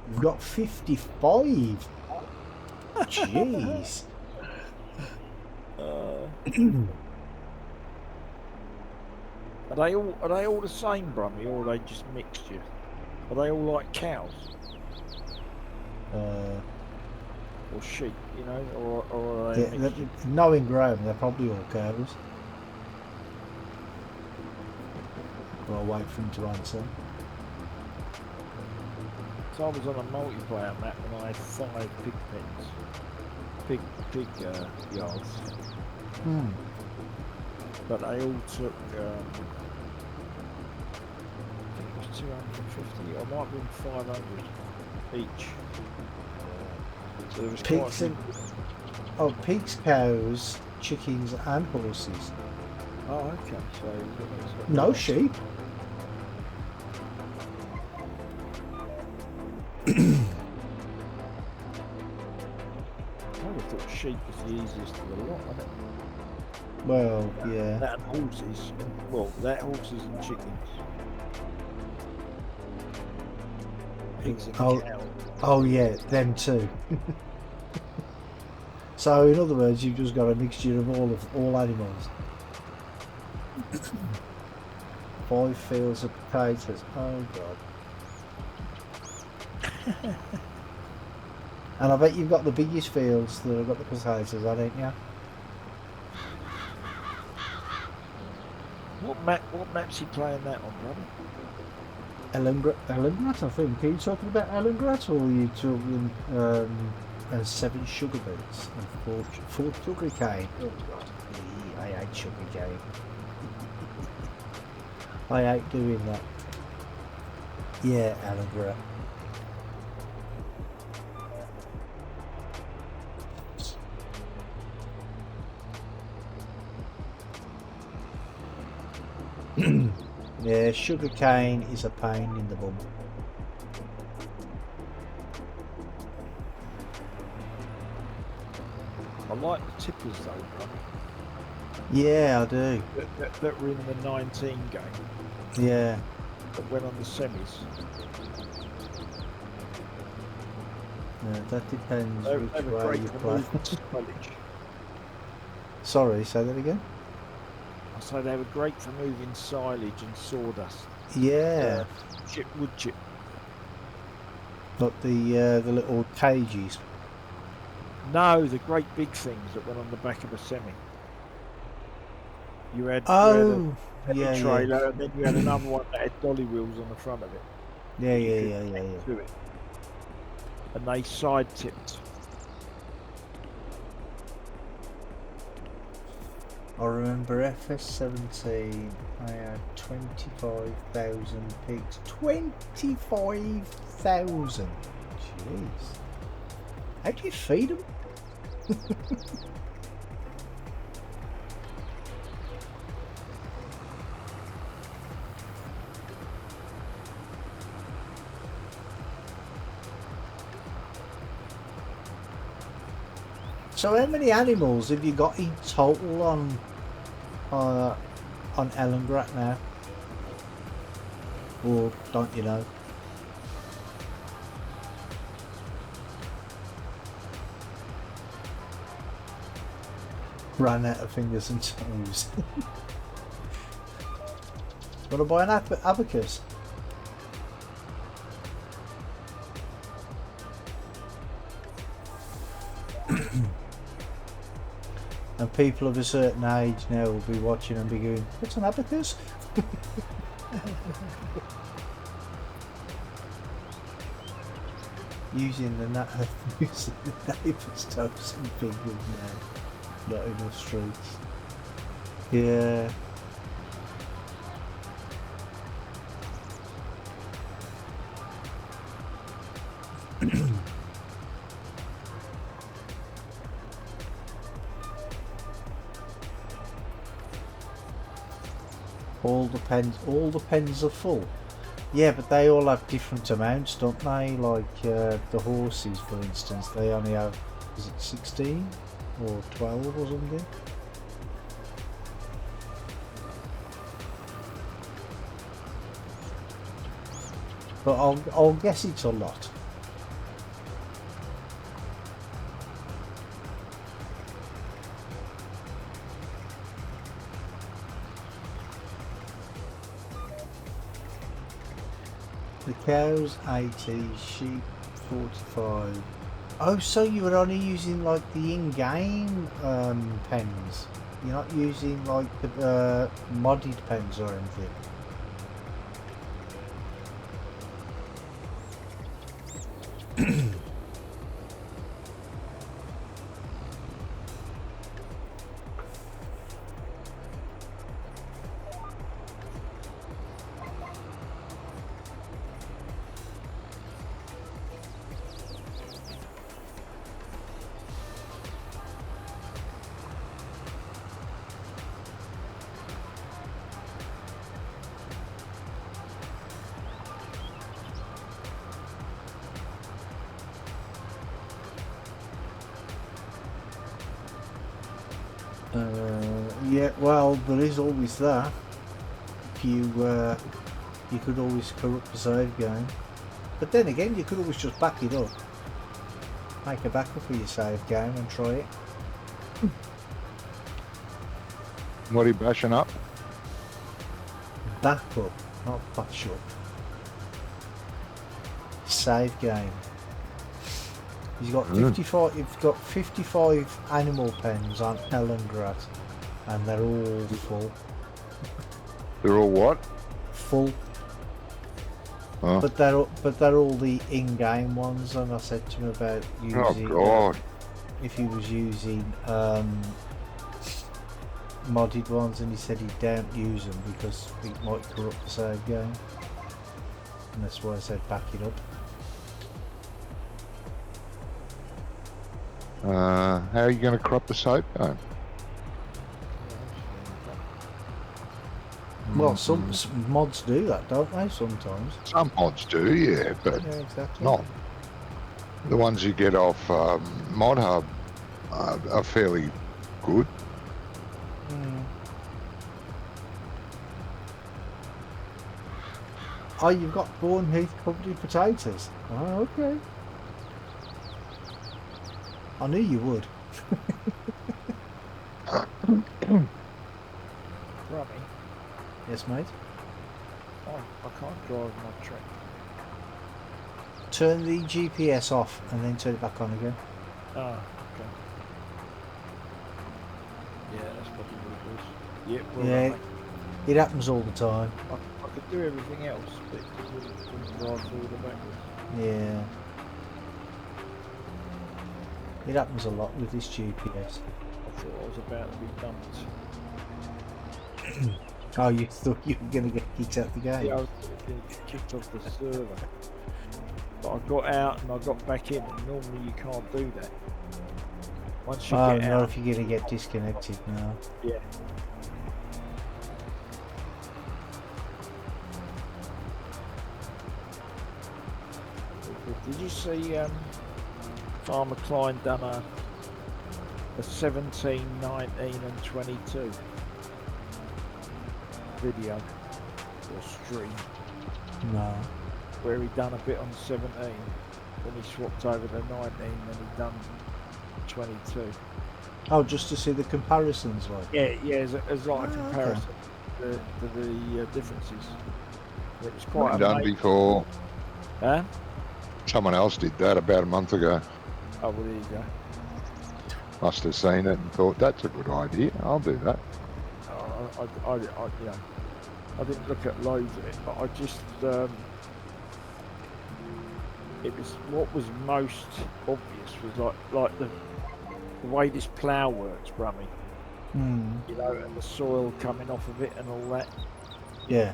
You've got 55. Jeez. Are they all the same, Brummy, or are they just mixture? Are they all like cows or sheep? You know, or are they mixture? Knowing Graham, they're probably all cows. But I'll wait for him to answer. So I was on a multiplayer map and I had 5 pig pens, pig yards, but they all took. I think it was 250, or it might have been 500 each. So there was quite a Pigs few. and pigs, cows, chickens, and horses. Oh, okay. So No sheep. I would have thought sheep was the easiest of the lot, wasn't it? Well, yeah. That and horses. Well, that horses and chickens. Pigs and Oh. cows. Oh yeah, them too. So in other words, you've just got a mixture of all animals. 5 fields of potatoes. Oh god. And I bet you've got the biggest fields that have got the potatoes, haven't you? What map's he playing that on, brother? Ellengrat, I think. Are you talking about Ellengrat, or are you talking 7 sugar beets and 4 sugar cane? Oh god, I hate sugar cane. I hate doing that. Yeah, Ellengrat. Yeah, sugar cane is a pain in the bum. I like the tippers though, brother. Yeah, I do. That were in the 19 game. Yeah. That went on the semis. Yeah, that depends They which were way great you for play. moving college. Sorry, say that again? I say they were great for moving silage and sawdust. Yeah. Wood chip. But the little cages. No, the great big things that went on the back of a semi. You had, Oh, you had a yeah, trailer, yeah. and then you had another one that had dolly wheels on the front of it. Yeah, You yeah, could yeah, yeah, connect yeah. to it. And they side tipped I remember FS17, I had 25,000 pigs. 25,000! Jeez. How do you feed them? So how many animals have you got in total on Ellengrat now? Or don't you know? Ran out of fingers and toes. Gotta buy an abacus. And people of a certain age now will be watching and be going, what's an abacus? using the neighbour's toes and fingers now. Not in the streets. Yeah. All the pens are full. Yeah, but they all have different amounts, don't they? Like the horses, for instance, they only have, is it 16 or 12 or something? But I'll guess it's a lot. The cows 80, sheep 45. Oh, so you were only using like the in-game pens. You're not using like the modded pens or anything. Yeah, well, there is always that. If you could always corrupt the save game, but then again, you could always just back it up, make a backup for your save game, and try it. What are you bashing up? Backup, not bash up. Save game. You've got 55. You've got 55 animal pens on Ellengrat, and they're all full. They're all what? Full. Huh? But they're all the in-game ones, and I said to him about using. Oh God! If he was using modded ones, and he said he don't use them because it might corrupt the save game, and that's why I said back it up. How are you going to corrupt the save game? Well, some mods do that, don't they? Sometimes. Some mods do, yeah, but Yeah, exactly. not. The ones you get off Mod Hub are fairly good. Oh, you've got Bourne Heath covered in potatoes. Oh, okay. I knew you would. Robbie, Yes, mate. I can't drive my truck. Turn the GPS off and then turn it back on again. Ah, okay. Yeah, that's probably what it was. Yep, well, Yeah, right. it happens all the time. I could do everything else, but it wouldn't drive forward or backwards. Yeah. It happens a lot with this GPS. I thought I was about to be dumped. Oh, you thought you were going to get kicked out the game? Yeah, I was going to get kicked off the server. But I got out and I got back in, and normally you can't do that. Once you Oh, get not out. if you're going to get disconnected now. Yeah. Did you see Farmer Klein done a 17, 19 and 22 video or stream No. where he done a bit on 17, then he swapped over to 19, then he done 22. Oh, just to see the comparisons, like. Yeah, as like a Oh, comparison to the differences. It was Been quite done amazing. before. Huh? Someone else did that about a month ago. Oh, well, there you go. Must have seen it and thought, that's a good idea. I'll do that. I you know, I didn't look at loads of it, but I just it was what was most obvious was like the way this plough works, Brummy. You know, and the soil coming off of it and all that, Yeah.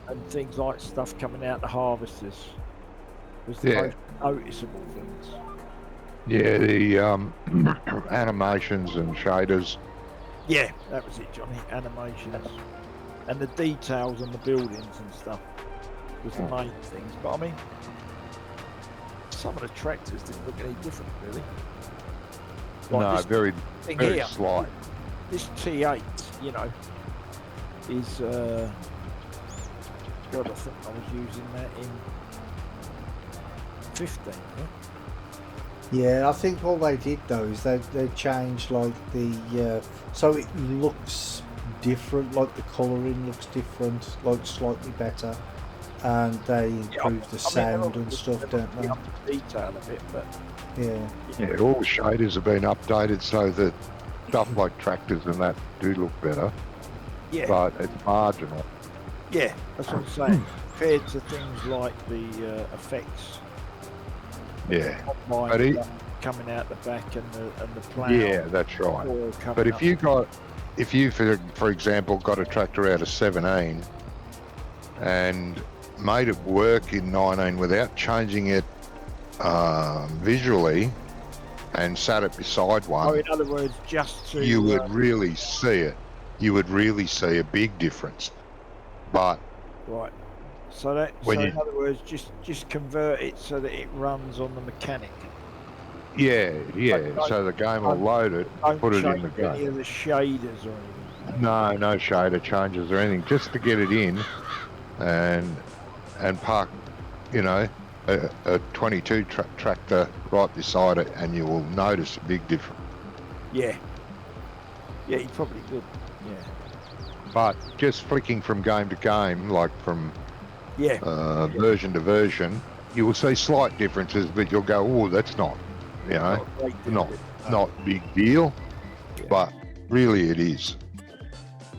and things like stuff coming out the harvesters was the Yeah. most noticeable things. Yeah, the animations and shaders. Yeah, that was it, Johnny. Animations and the details on the buildings and stuff was the main things. But I mean, some of the tractors didn't look any different, really. Like No, this very, thing very here, slight. this T8, you know, is God, I think I was using that in 15. Yeah? Yeah, I think all they did though is they changed like the so it looks different, like the colouring looks different, like slightly better, and they improved the sound and stuff, don't they? Up the detail of it, but Yeah. Yeah, all the shaders have been updated so that stuff like tractors and that do look better, yeah, but it's marginal. yeah, that's what I'm saying. Compared to things like the effects. Yeah, Combine but stuff coming out the back and the plough. yeah, that's right. oil coming But up. if you for example got a tractor out of 17 and made it work in 19 without changing it visually and sat it beside Oh, one, in other words, just to you would really see it. You would really see a big difference. But right. So that When in other words, just convert it so that it runs on the mechanic. yeah, Like, so the game will load it, Don't put it in change the any game. of the shaders or anything. No shader changes or anything, just to get it in and park, you know, a 22 tractor right beside it, and you will notice a big difference. Yeah. Yeah, you probably would. Yeah. But just flicking from game to game, like from Yeah. version to version, you will see slight differences, but you'll go, oh, that's not, you know, Not a great deal not of it. not big deal, Yeah. but really it is.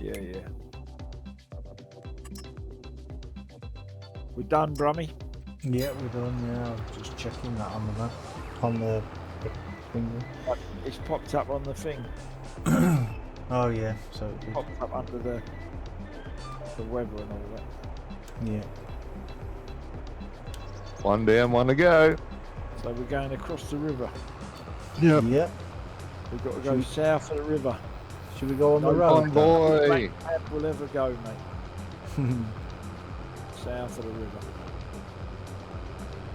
Yeah. We're done, Brummy. Yeah, we're done. Yeah, I'm just checking that on the map, on the thing. It's popped up on the thing. Oh yeah, so it did. Popped up under the weather and all that. Yeah. One down, one to go. So we're going across the river. Yep. Yep. We've got to go south of the river. Should we go on the No road? One boy. Black Cab will ever go, mate. then? South of the river.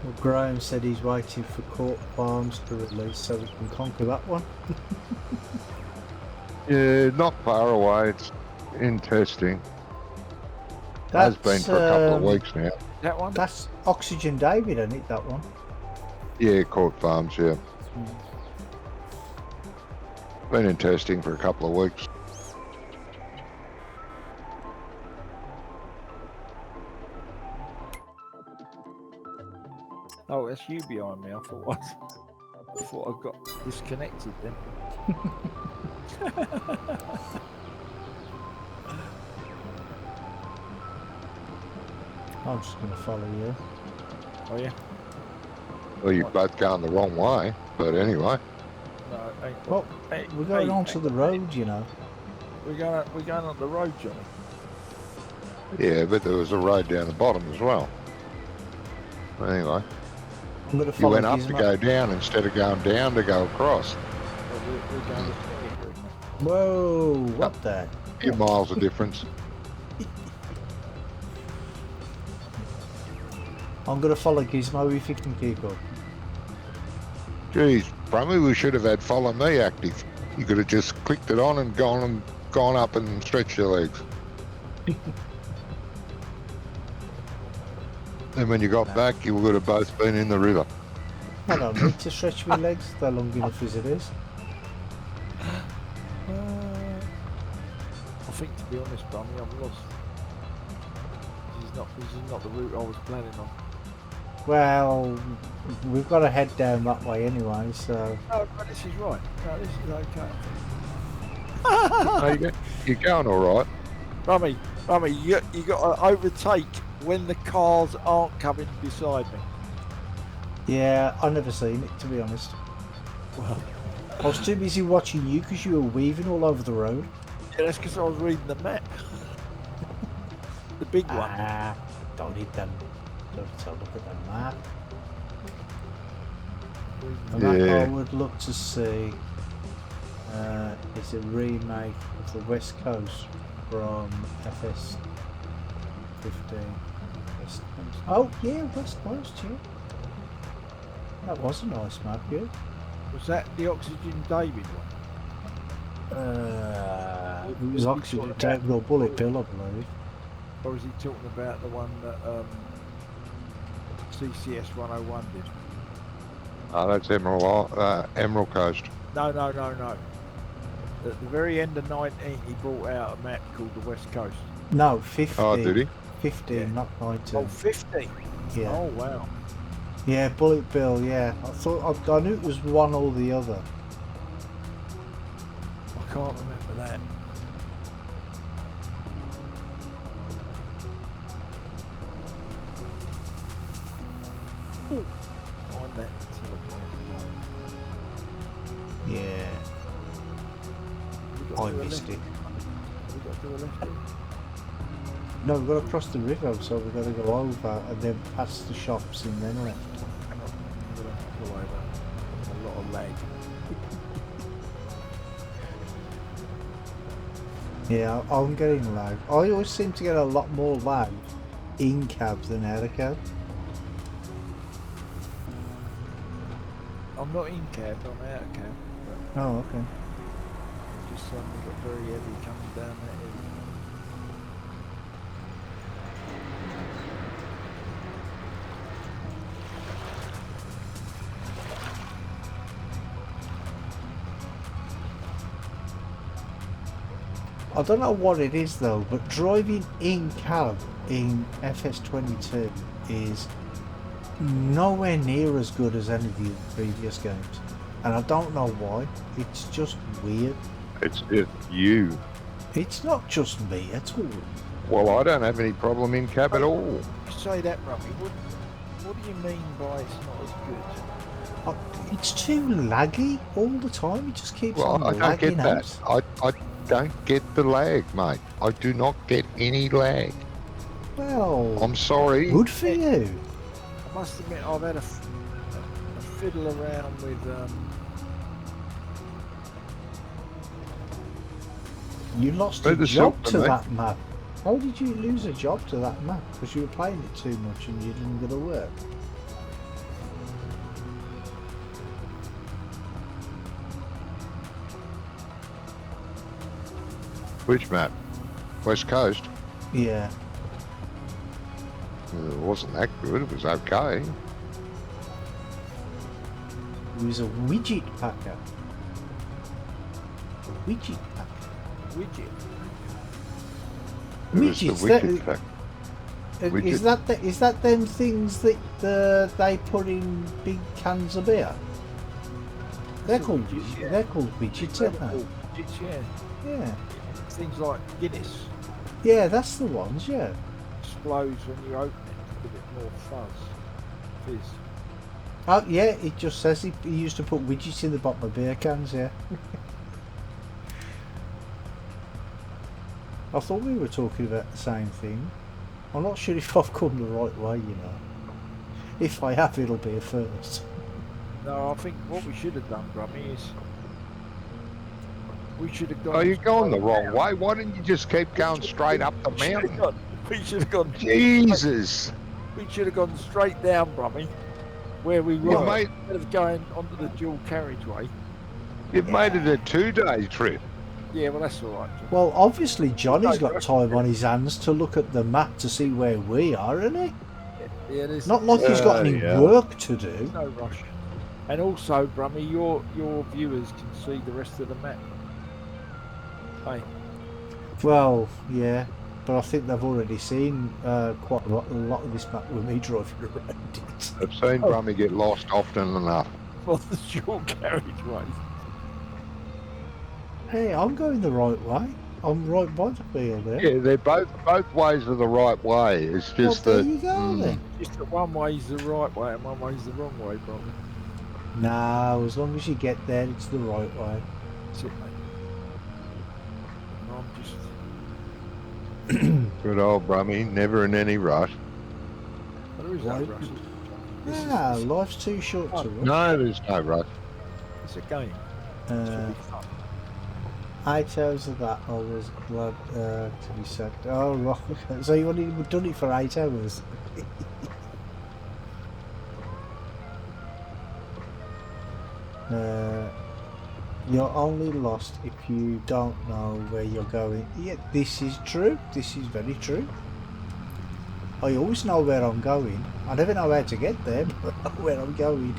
Well, Graham said he's waiting for Court Farms to release so we can conquer that one. Yeah, not far away. It's in testing. Has been for a couple of weeks now. That one? That's Oxygen David, isn't it, that one? Yeah, Court Farms, yeah. Been in testing for a couple of weeks. Oh, that's you behind me. I thought I got disconnected then. I'm just going to follow you. Oh yeah. Well, you're both going the wrong way, but anyway. No, Well, we're going onto the road, you know. We're going on the road, Johnny. Yeah, but there was a road down the bottom as well. Anyway, I'm going to you follow went up to Gizmo. go down instead of going down to go across. Well, we're going to see it, Whoa, what the? A few miles of difference. I'm going to follow Gizmo if you can keep up. Geez, probably we should have had follow me active. You could have just clicked it on and gone up and stretched your legs. And when you got back, you would have both been in the river. I don't need to stretch my legs, they're long enough as it is. I think, to be honest, Barney, I'm lost. This is not the route I was planning on. Well, we've got to head down that way anyway, so... No, but this is right. No, this is okay. No, you're going all right. Rummy, you got to overtake when the cars aren't coming beside me. Yeah, I've never seen it, to be honest. Well, I was too busy watching you because you were weaving all over the road. yeah, that's because I was reading the map. The big one. Ah, don't need them. Don't look at the map. The map I Yeah. would look to see is a remake of the West Coast from FS22. West Coast. Oh yeah, West Coast, yeah. That was a nice map, yeah. Was that the Oxygen David one? It was Oxygen David or Bullet Bill, I believe. Or is he talking about the one that CCS 101 did? Oh, that's Emerald Coast. No. At the very end of 19, he brought out a map called the West Coast. No, 15. Oh, did he? 15, Yeah. not 19. Oh, 50? Yeah. Oh, wow. Yeah, Bullet Bill, yeah. I knew it was one or the other. I can't remember that. Ooh. On that Yeah, I missed it. We got to do a left here. No, we've got to cross the river, so we've got to go over and then past the shops and then left. Hang on, I'm going to go over. A lot of lag. Yeah, I'm getting lag. I always seem to get a lot more lag in cab than out of cab. I'm not in cab, I'm out of cab. Oh, okay. It just suddenly got very heavy coming down that hill. I don't know what it is though, but driving in cab in FS22 is nowhere near as good as any of the previous games. And I don't know why. It's just weird. It's just you. It's not just me at all. Well, I don't have any problem in cab at all. You say that, Rumpy. What do you mean by it's not as good? It's too laggy all the time. It just keeps on Well, I don't get lagging that. out. I don't get the lag, mate. I do not get any lag. Well, I'm sorry. good for you. I must admit, I've had a fiddle around with You lost But a the job silver, to mate. that map. How did you lose a job to that map? Because you were playing it too much and you didn't go to work. Which map? West Coast? Yeah. It wasn't that good. It was okay. It was a widget packer. A widget packer. widget. It was the Widgets, widget fact. Widget. Is that them things that they put in big cans of beer? They're called widgets, yeah. they're called widgets, aren't they? Widgets, yeah. Yeah. Things like Guinness Yeah, that's the ones, yeah. explodes when you open it, give it more fuzz. Fizz. Oh yeah, it just says he used to put widgets in the bottom of beer cans, yeah. I thought we were talking about the same thing. I'm not sure if I've come the right way, you know. If I have, it'll be a first. No, I think what we should have done, Brummy, is we should have gone. Oh, you're going the wrong down. way. Why didn't you just keep going straight up the mountain? We should have gone. Jesus. We should have gone straight down, Brummy, where we You were, made, instead of going onto the dual carriageway. you've made it a 2-day trip. Yeah, well, that's all right. John. Well, obviously Johnny's got time on his hands to look at the map to see where we are, isn't he? Yeah, there's Not like he's got any yeah. work to do. no rush. And also, Brummy, your viewers can see the rest of the map. Hey, Well, yeah, but I think they've already seen quite a lot of this map with me driving around it. I've seen Brummy get lost often enough. for the dual carriageway. Hey, I'm going the right way. I'm right by the field there. Yeah, they're both ways are the right way. It's just well, there that. you go then. Just that one way's the right way and one way's the wrong way, Brummy. No, as long as you get there, it's the right way. That's it, mate. And I'm just. Good old Brummy, never in any rush. Well, there is no Right. rush. This is- Yeah, life's too short to rush. No, there's no rush. It's a game. It should Uh, be fun. 8 hours of that I was glad to be said. Oh, right. So you only done it for 8 hours? You're only lost if you don't know where you're going. Yeah, this is true. This is very true. I always know where I'm going. I never know how to get there, but I know where I'm going.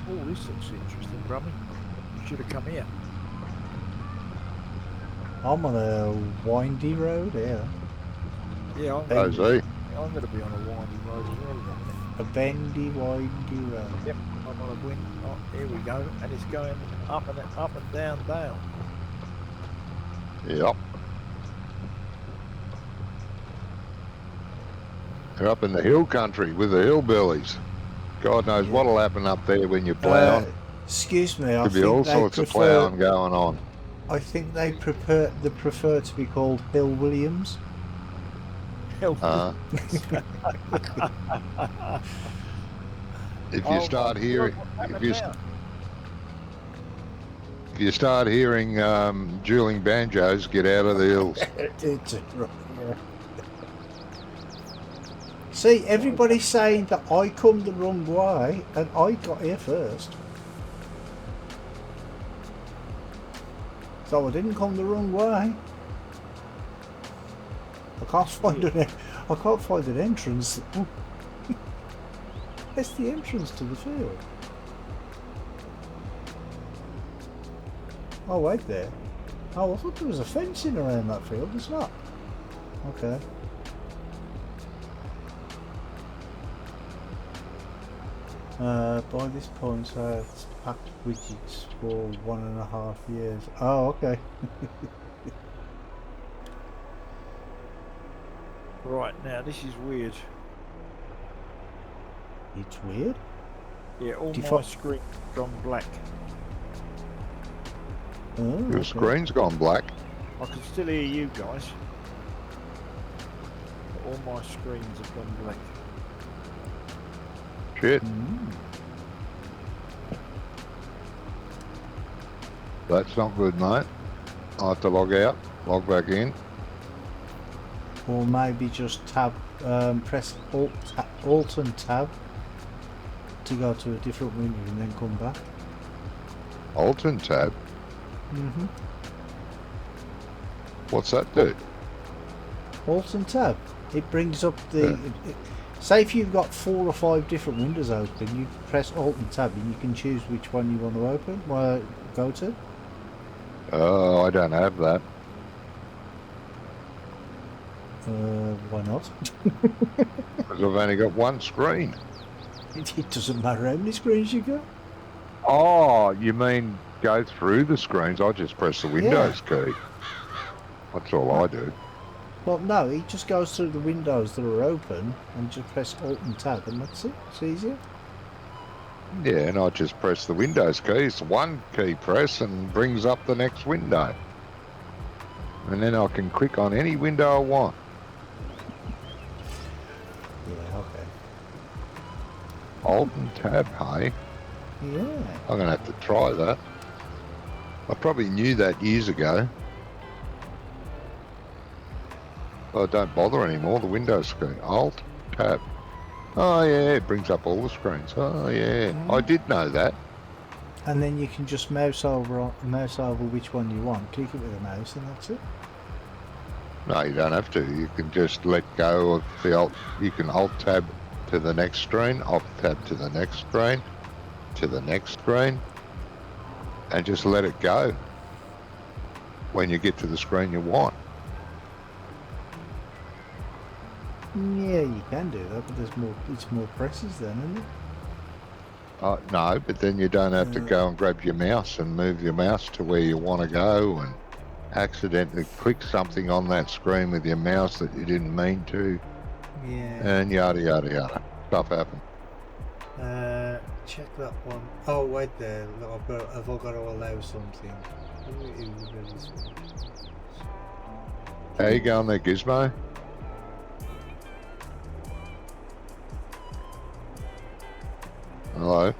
Oh, this looks interesting, Brummy. You should have come here. I'm on a windy road here. Yeah, I'm Oh, see? going to be on a windy road as well. Then. A bendy, windy road. Yep, I'm on a wind. Oh, here we go, and it's going up and down, down. Yep. They're up in the hill country with the hillbillies. God knows what'll happen up there when you're plowing. Excuse me, I Could be think all they sorts of prefer. plowing going on. I think they prefer to be called Hill Williams. Hell, If Oh, you start my hearing, God, what if you, happened if you start hearing dueling banjos, get out of the hills. See, everybody's saying that I come the wrong way, and I got here first. So I didn't come the wrong way. I can't find an entrance. It's the entrance to the field. Oh wait there. Oh, I thought there was a fencing around that field. It's not. Okay. By this point, it's packed widgets for 1.5 years. Oh, okay. Right, now this is weird. It's weird. Yeah, all Do you my fi- screen's gone black. Oh, Your okay. screen's gone black. I can still hear you guys. But all my screens have gone black. Shit, Mm. that's not good, mate. I'll have to log out, log back in. Or maybe just press Alt and Tab to go to a different window and then come back. Alt and tab. Mm-hmm. What's that do? Alt and Tab. It brings up the. Say if you've got 4 or 5 different windows open, you press Alt and Tab and you can choose which one you want to open. Go to. Oh, I don't have that. Why not? Because I've only got one screen. It doesn't matter how many screens you got. Oh, you mean go through the screens? I just press the Windows key. That's all I do. Well, no, it just goes through the windows that are open and just press Alt and Tab and that's it. It's easier. Yeah, and I just press the Windows key. It's one key press and brings up the next window. And then I can click on any window I want. Alt and tab, hey? Yeah. I'm going to have to try that. I probably knew that years ago. Well, I don't bother anymore. The Windows screen. Alt, tab. Oh, yeah, it brings up all the screens. Oh, yeah. I did know that. And then you can just mouse over which one you want. Click it with a mouse, and that's it. No, you don't have to. You can just let go of the Alt. You can Alt tab to the next screen, Alt tab to the next screen, to the next screen, and just let it go when you get to the screen you want. Yeah, you can do that, but it's more presses then, isn't it? No, but then you don't have to go and grab your mouse and move your mouse to where you want to go and accidentally click something on that screen with your mouse that you didn't mean to. Yeah. And yada, yada, yada. Stuff happens. Check that one. Oh, wait there. Have I got to allow something? How you going there, Gizmo? Hello?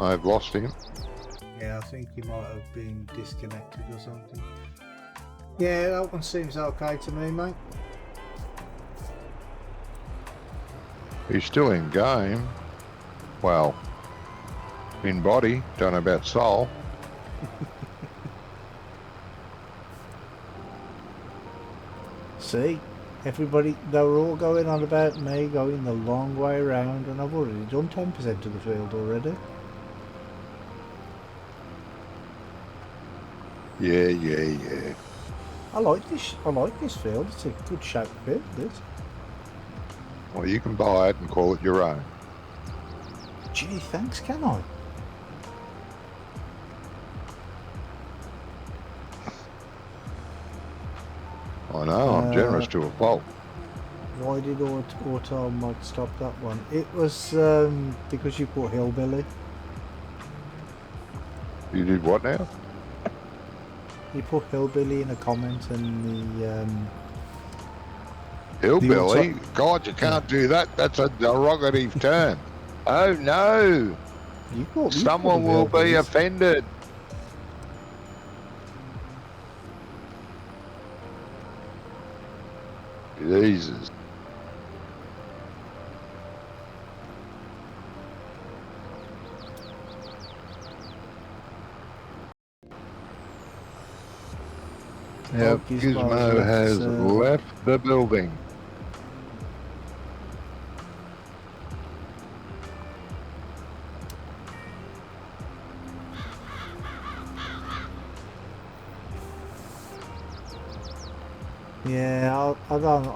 I've lost him. Yeah, I think he might have been disconnected or something. Yeah, that one seems okay to me, mate. He's still in game. Well, in body. Don't know about soul. See? Everybody, they were all going on about me going the long way around, and I've already done 10% of the field already. Yeah. I like this field. It's a good shaped field, this. Well, you can buy it and call it your own. Gee, thanks, can I? I know, I'm generous to a fault. Why did Auto Mod stop that one? It was because you put Hillbilly. You did what now? You put Hillbilly in a comment, and the Hillbilly? God, you can't do that. That's a derogative term. Oh no! Someone will be offended. Jesus. Yep, Gizmo has left the building. Yeah, I don't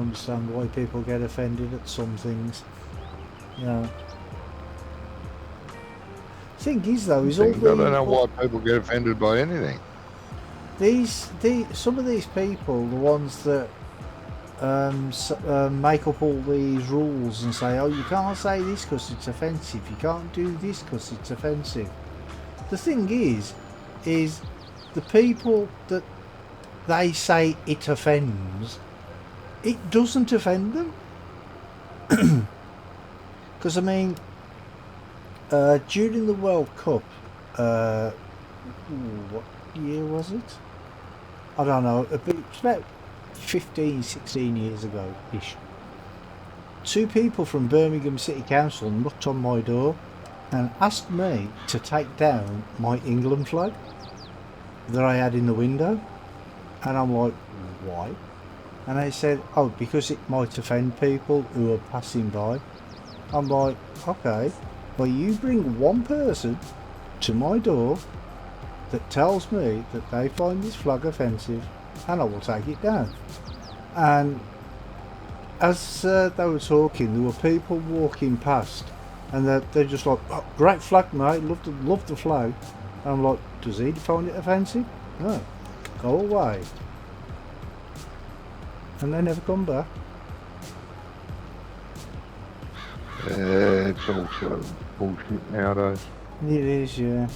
understand why people get offended at some things. You know. Thing is though, is all the I don't know why people get offended by anything. Some of these people, the ones that make up all these rules and say, oh, you can't say this because it's offensive, you can't do this because it's offensive. The thing is the people that they say it offends, it doesn't offend them. Because I mean, during the World Cup, what year was it? I don't know, it's about 15, 16 years ago-ish. Two people from Birmingham City Council knocked on my door and asked me to take down my England flag that I had in the window. And I'm like, why? And they said, oh, because it might offend people who are passing by. I'm like, okay, well, you bring one person to my door that tells me that they find this flag offensive, and I will take it down. And as they were talking, there were people walking past, and they're just like, oh, great flag, mate, love the flag. And I'm like, does he find it offensive? No. Go away. And they never come back. It's also bullshit nowadays. It is, yeah.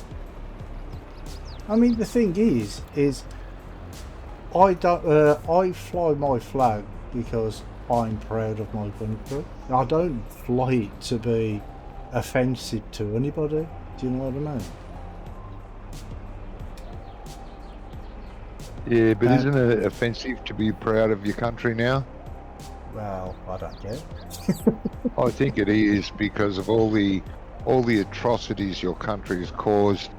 I mean, the thing is I fly my flag because I'm proud of my country. I don't fly it to be offensive to anybody. Do you know what I mean? Yeah, but isn't it offensive to be proud of your country now? Well, I don't care. I think it is because of all the atrocities your country has caused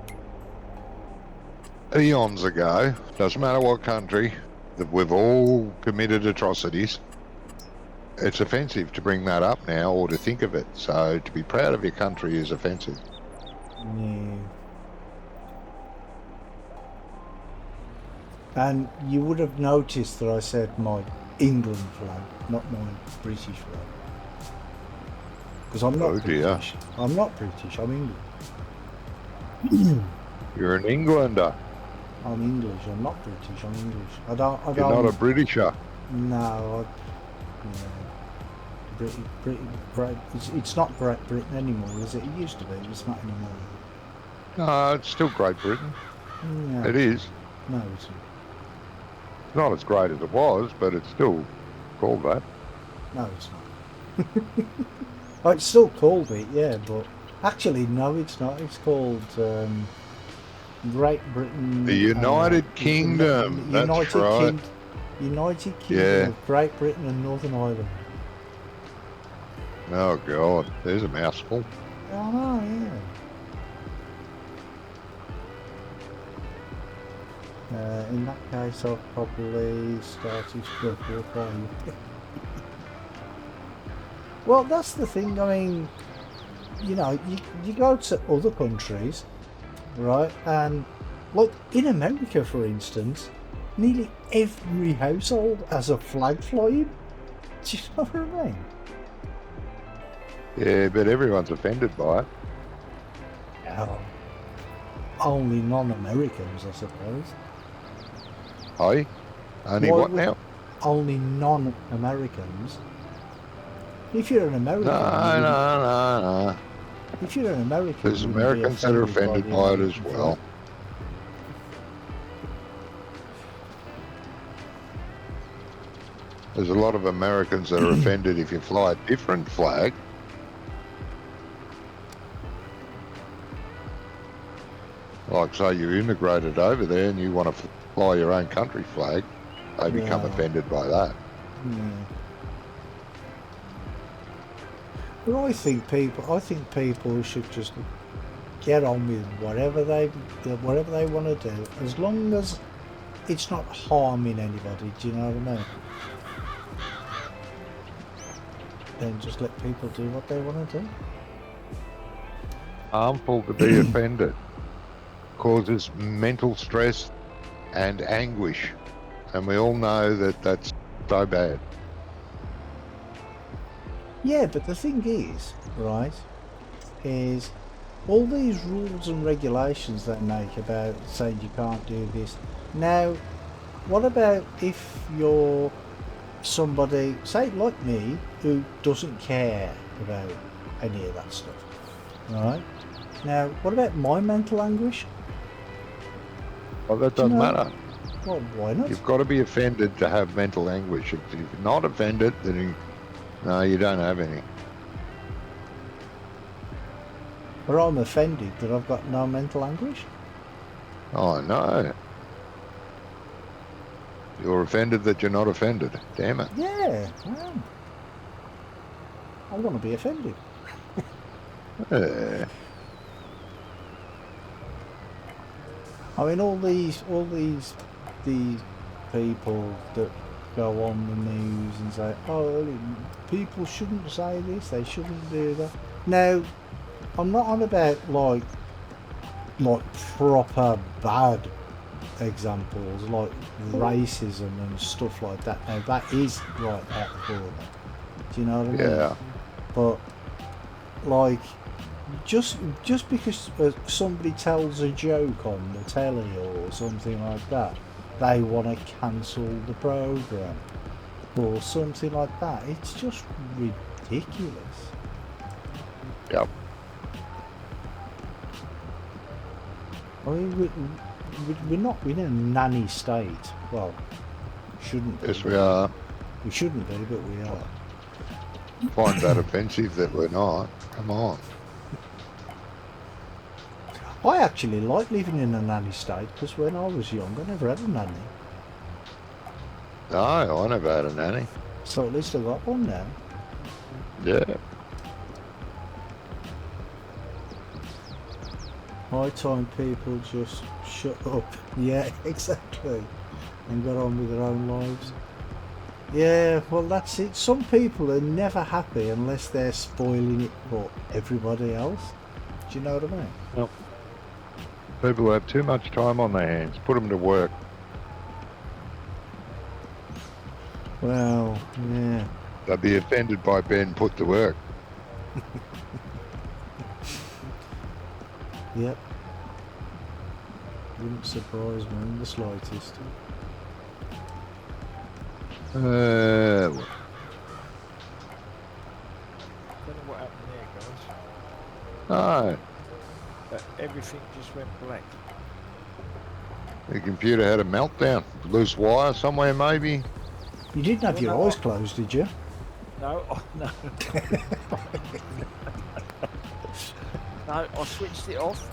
eons ago. Doesn't matter what country, that we've all committed atrocities. It's offensive to bring that up now or to think of it. So to be proud of your country is offensive. Yeah. And you would have noticed that I said my England flag, not my British flag. Because I'm not British. I'm not British, I'm English. You're an Englander. I'm English, I'm not British, I'm English. You're not a Britisher. No, it's not Great Britain anymore, is it? It used to be, it's not anymore. No, it's still Great Britain. No, it is. No, it's not. It's not as great as it was, but it's still called that. No, it's not. Oh, it's still called it, yeah, but actually, no, it's not. It's called Great Britain. The United Kingdom. That's right. United Kingdom of Great Britain and Northern Ireland. Oh God, there's a mouthful. I know, yeah. In that case, I've probably started to go. Well, that's the thing. I mean, you know, you go to other countries, right? And like in America, for instance, nearly every household has a flag flying. Do you know what I mean? Yeah, but everyone's offended by it. Oh, only non-Americans, I suppose. Hey? Only what now? Only non-Americans. If you're an American... No. If you're an American... There's Americans that are offended by it as well. There's a lot of Americans that are offended if you fly a different flag. Like, say you immigrated over there and you want to fly your own country flag, they become offended by that. Yeah. But I think people should just get on with whatever they want to do, as long as it's not harming anybody. Do you know what I mean? Then just let people do what they want to do. Harmful to be offended. Causes mental stress and anguish, and we all know that that's so bad. Yeah, but the thing is, right, is all these rules and regulations they make about saying you can't do this. Now, what about if you're somebody, say like me, who doesn't care about any of that stuff, right? Now, what about my mental anguish? Well, that doesn't matter. Well, why not? You've got to be offended to have mental anguish. If you're not offended, then no, you don't have any. But I'm offended that I've got no mental anguish. Oh, no. You're offended that you're not offended. Damn it. Yeah, I am. I want to be offended. I mean, all these people that go on the news and say, oh, people shouldn't say this, they shouldn't do that. Now, I'm not on about like proper bad examples like racism and stuff like that. Now, that is right out the border. Do you know what I mean? Yeah. But like, just because somebody tells a joke on the telly or something like that, they want to cancel the programme or something like that. It's just ridiculous. Yep. I mean, we're not in a nanny state. Well, shouldn't be. Yes, we are. We shouldn't be, but we are. Find that offensive that we're not. Come on. I actually like living in a nanny state because when I was young, I never had a nanny. No, I never had a nanny. So at least I got one now. Yeah. High time people just shut up. Yeah, exactly. And got on with their own lives. Yeah, well that's it. Some people are never happy unless they're spoiling it for everybody else. Do you know what I mean? Well, People have too much time on their hands. Put them to work. Well, yeah. They'll be offended by being put to work. Yep. Wouldn't surprise me in the slightest. don't know what happened there, guys. No, But everything just went black. the computer had a meltdown. Loose wire somewhere, maybe. You didn't have Well, your no, eyes closed, did you? No, oh, no. No, I switched it off,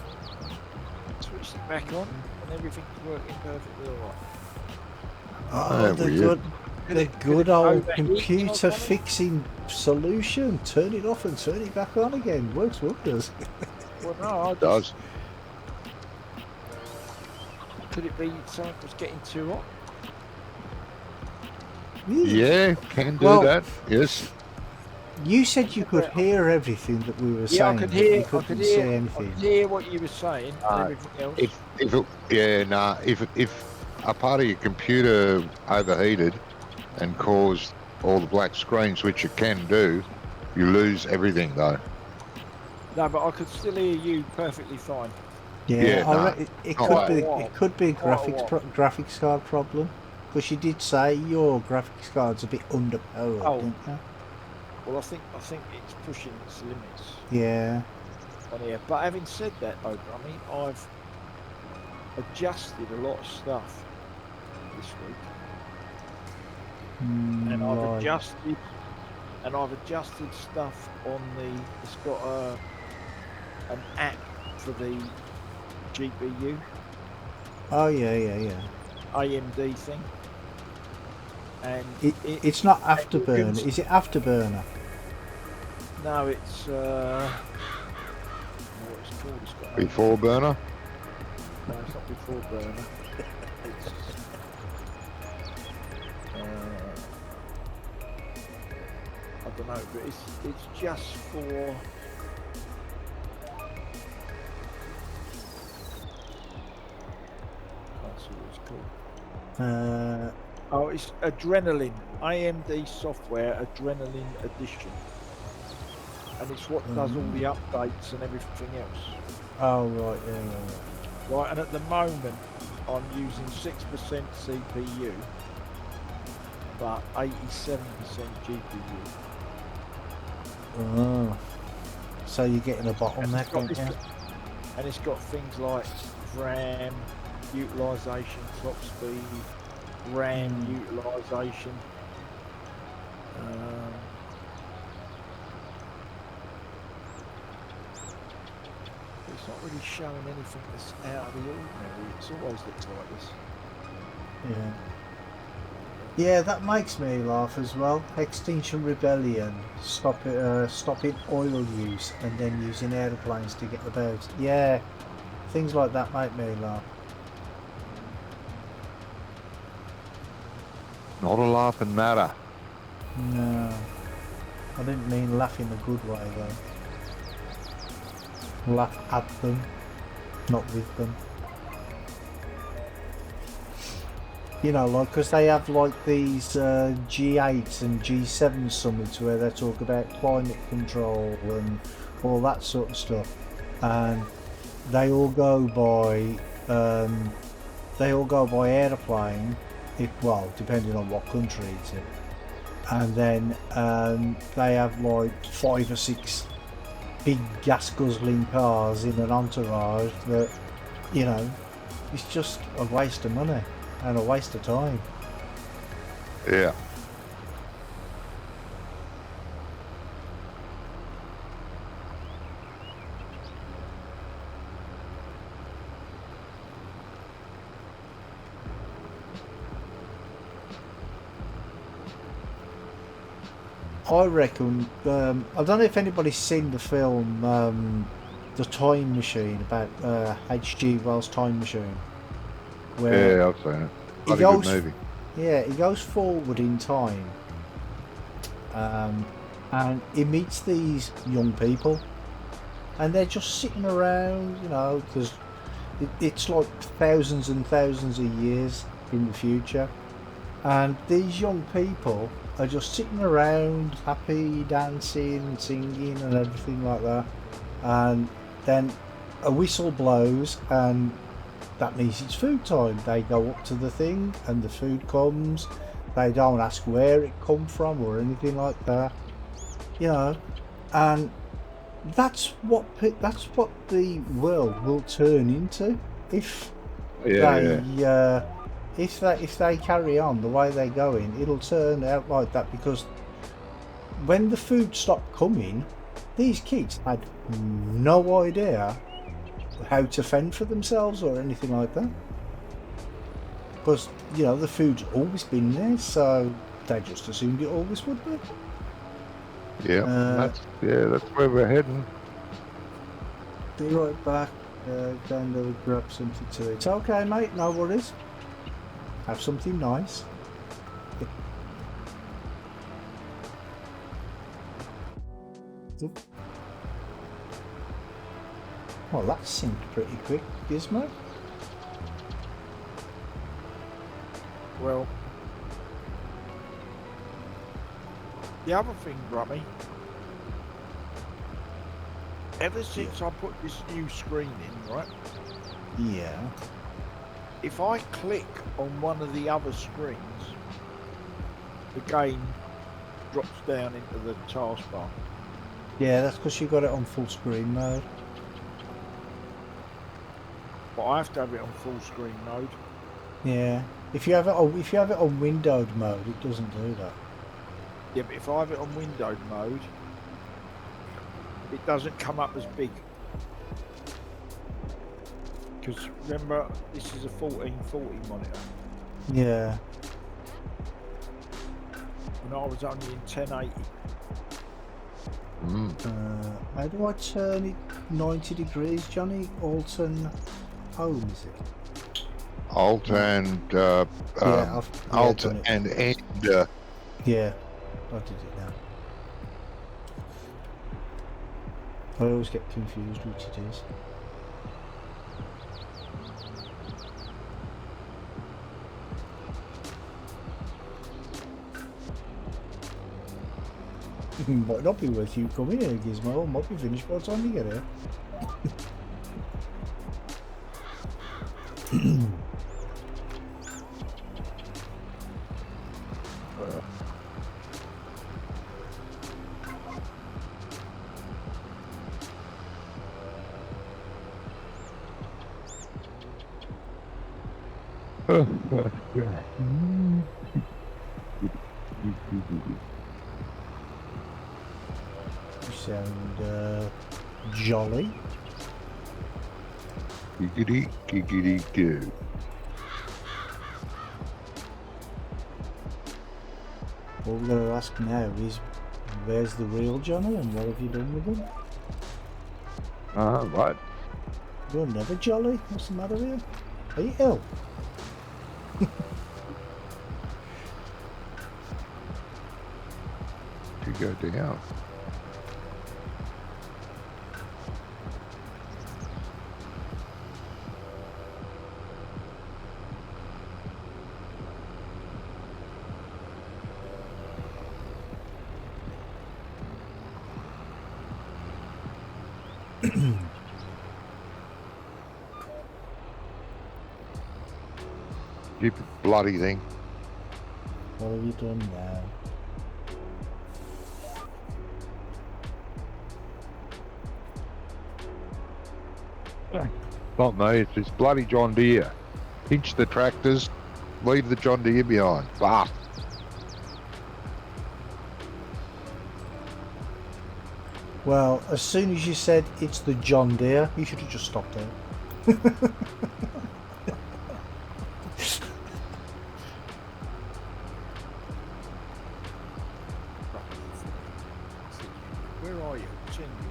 switched it back on, and everything's working perfectly alright. Oh, the weird. good, the good it old overheat when I computer was on it? fixing solution. Turn it off and turn it back on again. Works wonders. Well, no, I It does. could it be something was getting too hot? Yeah, can do Well, that. Yes. You said you could hear everything that we were Yeah, saying. I could but hear. You I couldn't could say hear. I anything. could hear what you were saying and everything else. If a part of your computer overheated and caused all the black screens, which it can do, you lose everything though. No, but I could still hear you perfectly fine. Yeah, nah, it not could like- be. It could be a Quite a graphics card problem. Because you did say your graphics card's a bit underpowered, Oh. didn't you? Well, I think it's pushing its limits Yeah. on here. But having said that, though, I mean, I've adjusted a lot of stuff this week, and I've adjusted stuff on the. It's got an app for the GPU Oh yeah. AMD thing, and It's not Afterburner. Is it Afterburner? No, it's what it's called. It's got Before burner. No, it's not before burner. It's, I don't know, but it's just for. Can't see what it's called. Oh, it's Adrenaline. AMD software Adrenaline Edition. And it's what does all the updates and everything else. Oh right, yeah. Right, and at the moment I'm using 6% CPU, but 87% GPU. Oh. So you're getting a bottleneck, aren't you? And it's got things like RAM utilization, clock speed, RAM utilization. It's not really showing anything that's out of the ordinary. It's always looked like this. Yeah. Yeah, that makes me laugh as well. Extinction Rebellion, stopping oil use and then using aeroplanes to get about. Yeah, things like that make me laugh. Not a laughing matter. No, I didn't mean laugh in a good way though. Laugh at them, not with them. You know, like, because they have like these G8 and G7 summits where they talk about climate control and all that sort of stuff, and they all go by aeroplane. Well, depending on what country it's in, and then they have like 5 or 6 big gas guzzling cars in an entourage that, you know, it's just a waste of money and a waste of time. Yeah. I reckon. I don't know if anybody's seen the film, The Time Machine, about H.G. Wells' Time Machine, where Yeah, I've seen it. he Bloody good goes, movie. yeah, he goes forward in time, and he meets these young people, and they're just sitting around, you know, because it's like thousands and thousands of years in the future, and these young people are just sitting around, happy, dancing, singing, and everything like that. And then a whistle blows, and that means it's food time. They go up to the thing, and the food comes. They don't ask where it come from or anything like that, you know. And that's what the world will turn into if Yeah, yeah. if they carry on the way they're going. It'll turn out like that, because when the food stopped coming, these kids had no idea how to fend for themselves or anything like that, because you know the food's always been there, so they just assumed it always would be. Yeah, that's where we're heading. Be right back. Going to grab something to eat. Okay, mate, no worries. Have something nice. Well, that seemed pretty quick, Gizmo. Well, the other thing, Grummy, ever since I put this new screen in, right? Yeah. If I click on one of the other screens, the game drops down into the taskbar. Yeah, that's because you got it on full screen mode. But I have to have it on full screen mode. Yeah. If you have it on windowed mode, it doesn't do that. Yeah, but if I have it on windowed mode, it doesn't come up as big. Because remember, this is a 1440 monitor. Yeah. And I was only in 1080. How do I turn it 90 degrees, Johnny? Alton home, is it? Alt and Alt done it. and Yeah, I did it now. I always get confused which it is. Might not be worth you coming here, Gizmo. Might be finished by the time you get here. You sound jolly. giggity giggity goo. What we're going to ask now is, where's the real Johnny and what have you done with him? Right. You're never jolly. What's the matter with you? Are you ill? To go down. Stupid bloody thing. What have you done now? Not me, it's this bloody John Deere. Pinch the tractors, leave the John Deere behind. Bah. Well, as soon as you said it's the John Deere, you should have just stopped there. Where are you? Which end you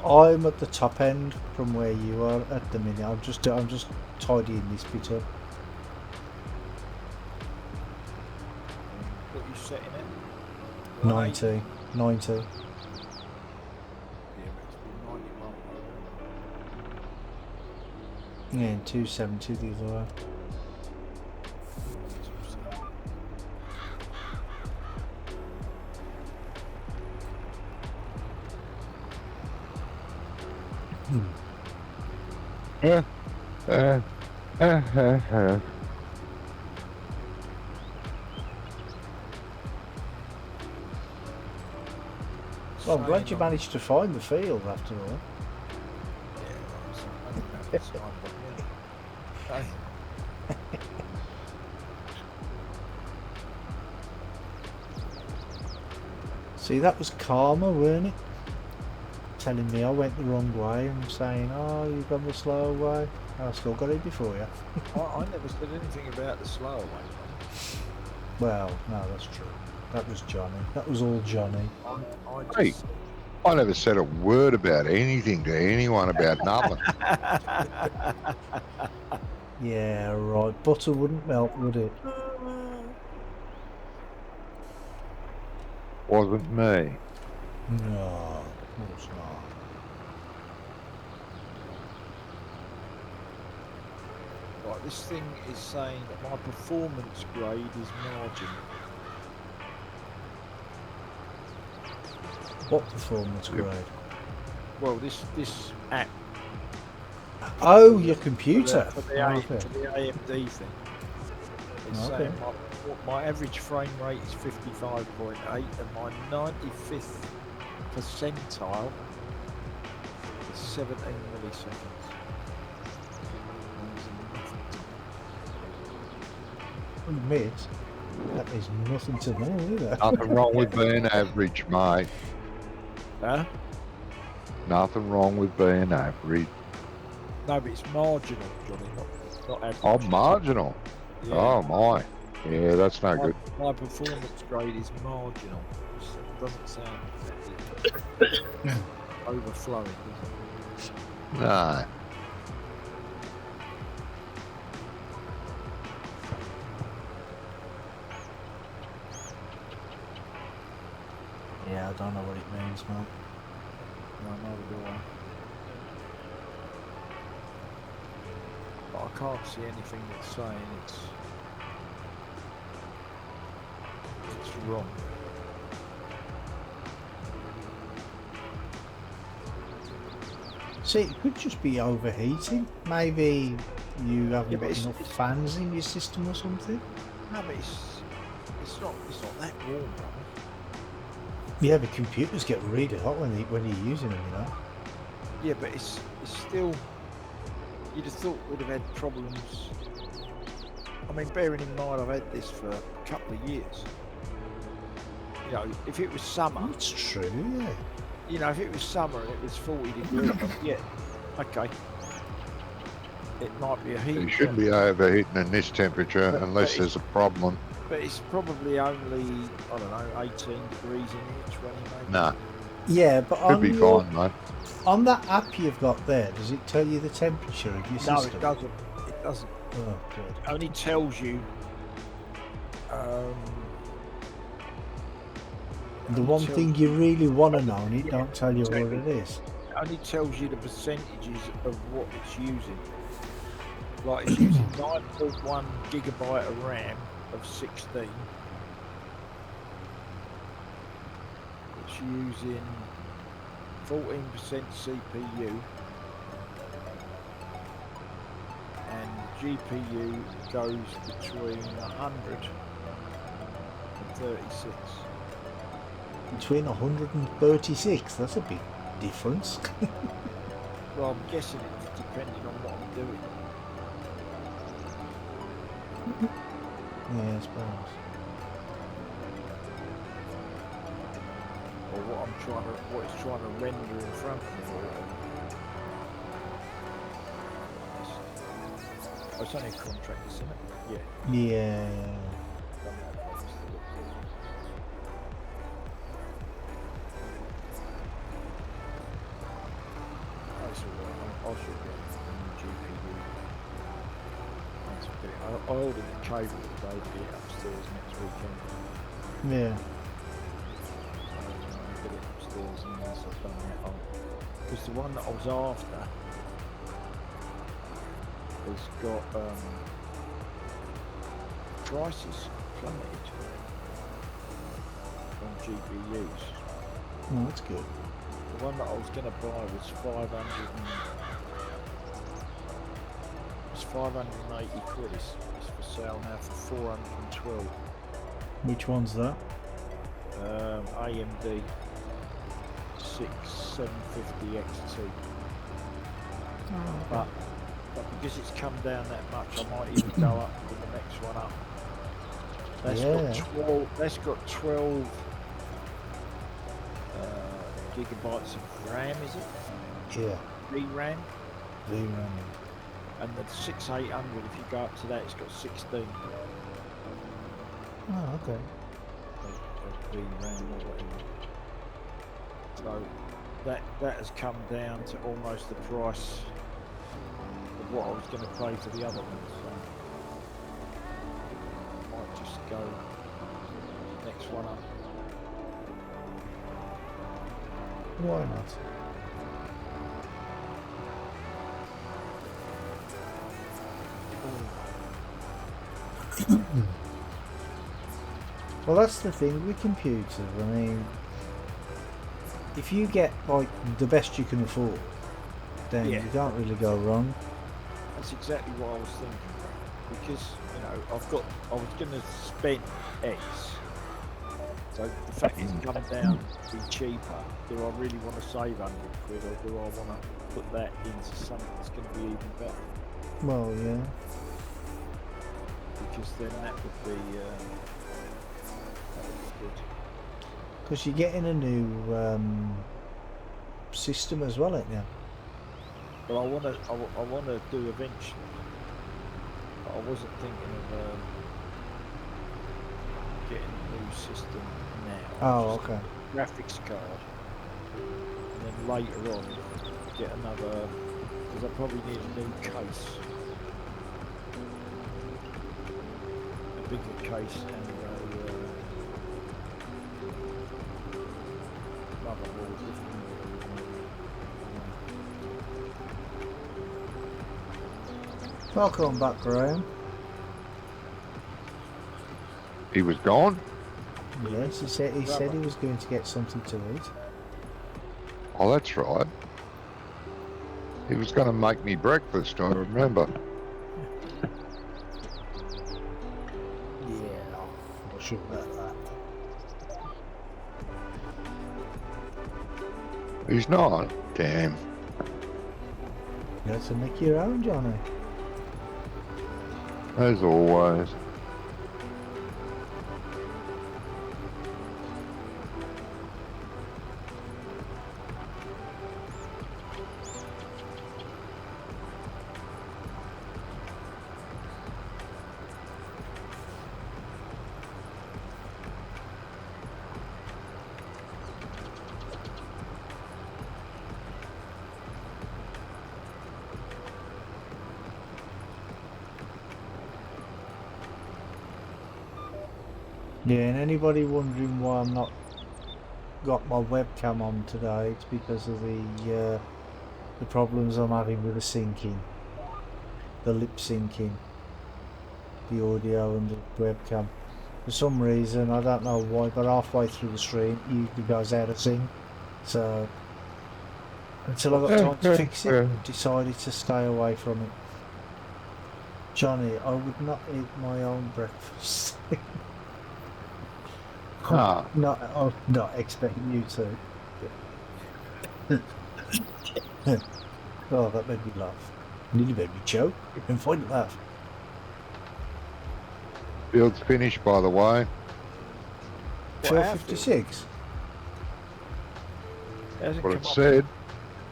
are? I'm at the top end from where you are at the minute. I'm just tidying this bit up. What are you setting it? 90. 90. Yeah, but it's been 91. Yeah, and 270 the other way. Well, I'm glad you managed to find the field after all. See, that was karma, weren't it? Telling me I went the wrong way and saying, oh, you've gone the slow way. I still got it before you. I never said anything about the slow way. Well, no, that's true. That was Johnny. That was all Johnny. Hey, I never said a word about anything to anyone about nothing. Yeah, right. Butter wouldn't melt, would it? Wasn't me. No, of course not. Right, this thing is saying that my performance grade is marginal. What performance grade? Well, this app. Oh, your computer. For the AMD thing. It's saying my average frame rate is 55.8 and my 95th percentile is 17 milliseconds. Admit, that is nothing to me either. Nothing wrong with being average, mate. Huh? Nothing wrong with being average. No, but it's marginal, Johnny, not average. Oh, marginal. Yeah. Oh, my. Yeah, that's no good. My performance grade is marginal. It doesn't sound overflowing, does it? No. Yeah, I don't know what it means, man. No, neither do I. But I can't see anything that's saying it's wrong. See, it could just be overheating. Maybe you haven't Yeah, but got enough fans in your system or something. No, but it's not that warm, right? Yeah, but computers get really hot when you're using them, you know. Yeah, but it's still. You'd have thought we'd have had problems. I mean, bearing in mind I've had this for a couple of years. You know, if it was summer. That's true, yeah. You know, if it was summer and it was 40 degrees, yeah, okay. It might be a heat. You shouldn't be overheating in this temperature unless there's a problem. But it's probably only, I don't know, 18 degrees in here, 20 maybe. Nah. Yeah, but Could be fine, mate. On that app you've got there, does it tell you the temperature of your system? No, it doesn't. It doesn't. Oh, good. It only tells you. The one thing you really want to know, and it don't tell you what it is. It only tells you the percentages of what it's using. Like it's using 9.1 gigabyte of RAM of 16. It's using 14% CPU. And GPU goes between 100 and 36. Between 136, that's a big difference. Well, I'm guessing it's depending on what I'm doing. Yeah, I suppose. Or what it's trying to render in front of me. Oh, it's only a contract, isn't it? Yeah. Yeah. cable today to get it upstairs next weekend. Yeah. So I'll get it upstairs and once I've done that, because the one that I was after has got prices plummeted on GPUs. Oh, that's good. The one that I was going to buy was 580 quid. It's for sale now for 412. Which one's that? AMD 750 XT. Oh, But because it's come down that much, I might even go up with the next one up. That's got 12 gigabytes of RAM, is it? yeah. VRAM. VRAM. And the 6800, if you go up to that, it's got 16. Oh, okay. Of VRAM or whatever. So that has come down to almost the price of what I was going to pay for the other one. So I might just go next one up. Why not? Well, that's the thing with computers. I mean, if you get like the best you can afford, then Yeah. you can't really go wrong. That's exactly what I was thinking. Because, you know, I was going to spend X. So the fact it's come down to be cheaper, do I really want to save 100 quid or do I want to put that into something that's going to be even better? Well, yeah. Because then that would be good. Because you're getting a new system as well, ain't you? But I want to do eventually. But I wasn't thinking of getting a new system now. Oh, Just okay. graphics card, and then later on get another, because I probably need a new case, a bigger case, and motherboard. Welcome back, Graham. He was gone? Yes, he said he was going to get something to eat. Oh, that's right. He was going to make me breakfast, I remember. Yeah, I should bet that. He's not. Damn. You have to make your own, Johnny. As always. Yeah, and anybody wondering why I'm not got my webcam on today, it's because of the problems I'm having with the syncing, the lip syncing, the audio and the webcam. For some reason, I don't know why, but halfway through the stream, it usually goes out of sync. So until I got time to fix it, I decided to stay away from it. Johnny, I would not eat my own breakfast. Ah. I'm not expecting you to. Oh, that made me laugh. Nearly made me choke. And find it laugh. Field's finished, by the way. 12:56. Hasn't What come it up. said.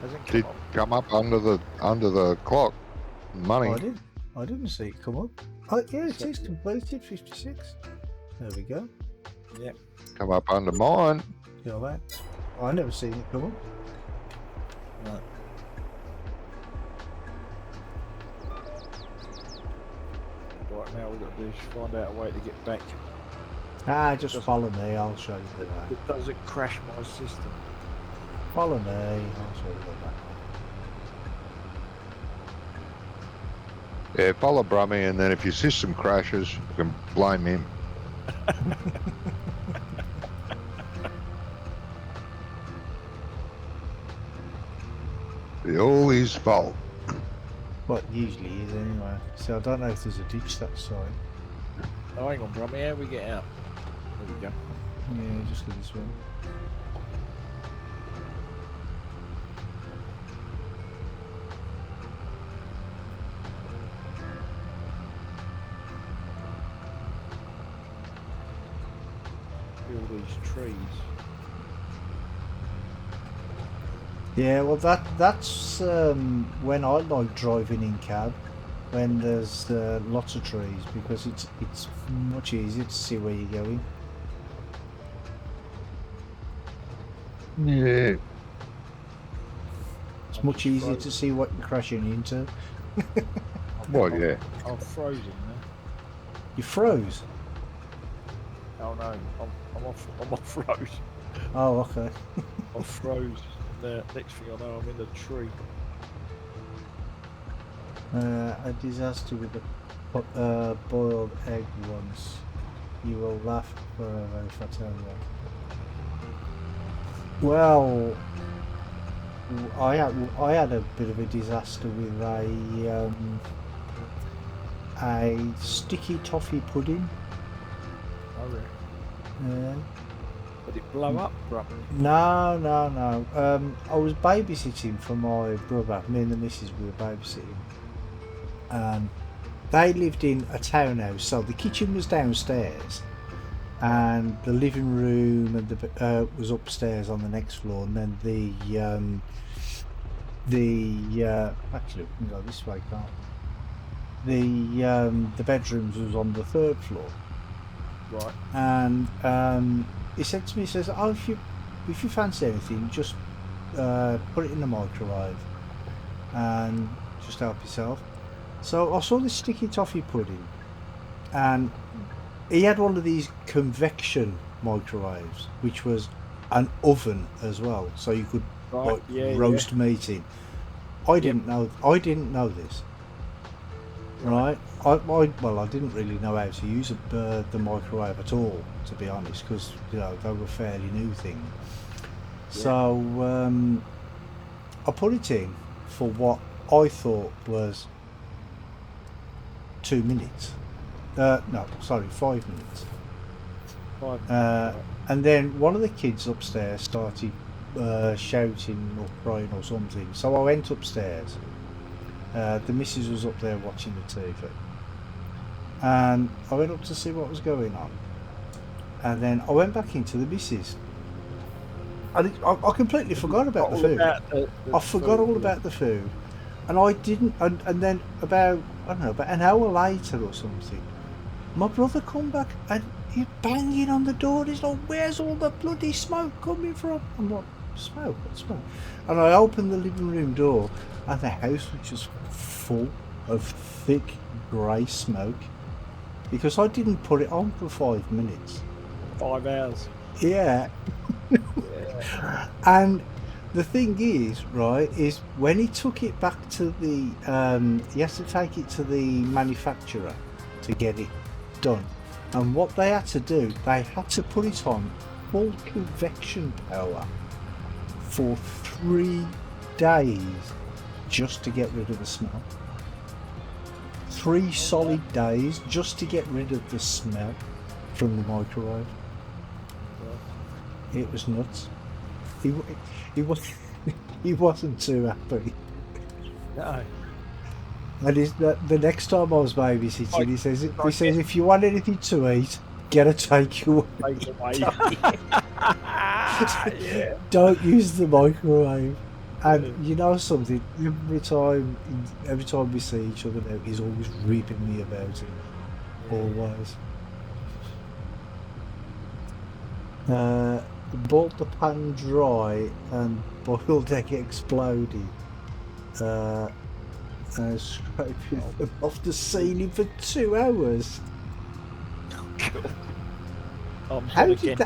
Hasn't Did come up. come up under the clock. Money. Oh, I didn't see it come up. Oh yeah, it is completed. 56. There we go. Yep. Come up under mine. You know that? I never seen it come up. Right. Right, now I've got to do is find out a way to get back. Just follow me, I'll show you the way. It doesn't crash my system. Follow me, I'll show you the way. Yeah, follow Brummy, and then if your system crashes, you can blame him. It's all his fault. Well, it usually is anyway. So I don't know if there's a ditch that side. Oh, hang on, Brummy, how we get out? There we go. Yeah, just go this way. All these trees. Yeah, well that's when I like driving in cab, when there's lots of trees, because it's much easier to see where you're going. Yeah. It's much easier to see what you're crashing into. Well, yeah. I'm frozen now. You froze. Oh no, I'm off road. Oh, okay. I froze. The next thing I know, I'm in a tree. A disaster with a boiled egg once. You will laugh forever if I tell you. Well, I had a bit of a disaster with a sticky toffee pudding. Oh, really? Yeah. Did it blow up, bro? No. I was babysitting for my brother. Me and the missus were babysitting. They lived in a townhouse, so the kitchen was downstairs, and the living room and the was upstairs on the next floor, and then actually we can go this way, can't we? The bedrooms was on the third floor. Right. And he said to me, he says, "Oh, if you fancy anything, just put it in the microwave and just help yourself." So I saw this sticky toffee pudding, and he had one of these convection microwaves, which was an oven as well, so you could roast meat in. I didn't know this. Right, I didn't really know how to use the microwave at all, to be honest, because they were fairly new things. Yeah. So I put it in for what I thought was 2 minutes. 5 minutes. 5 minutes. And then one of the kids upstairs started shouting or crying or something. So I went upstairs. The missus was up there watching the TV, and I went up to see what was going on, and then I went back into the missus, and I completely forgot about the food. I forgot all about the food, and I didn't. And then about an hour later or something, my brother come back and he's banging on the door. He's like, "Where's all the bloody smoke coming from?" I'm like, "Smoke? What smoke?" And I opened the living room door, and the house was just full of thick grey smoke, because I didn't put it on for 5 minutes. 5 hours. Yeah. And the thing is, right, is when he took it back to the he has to take it to the manufacturer to get it done, and what they had to do, they had to put it on full convection power for 3 days just to get rid of the smell. 3 solid days just to get rid of the smell from the microwave. It was nuts. He wasn't too happy. No. And the next time I was babysitting, he says if you want anything to eat, get a takeaway. Don't use the microwave. And you know something, every time we see each other now, he's always ripping me about it. Always. Boiled the pan dry and boiled egg exploded. Scraping them off the ceiling for 2 hours. How did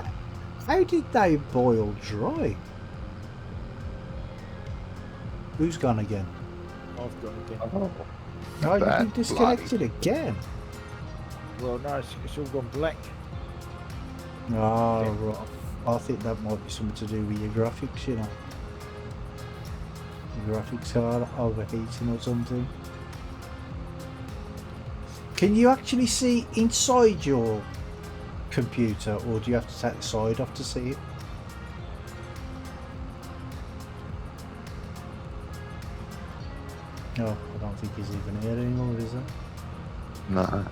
they boil dry? Who's gone again? I've gone again. Oh, you've been disconnected again. Well, no, it's all gone black. Oh, right. I think that might be something to do with your graphics, you know. Your graphics card overheating or something. Can you actually see inside your computer, or do you have to take the side off to see it? No, I don't think he's even here anymore, is he? No.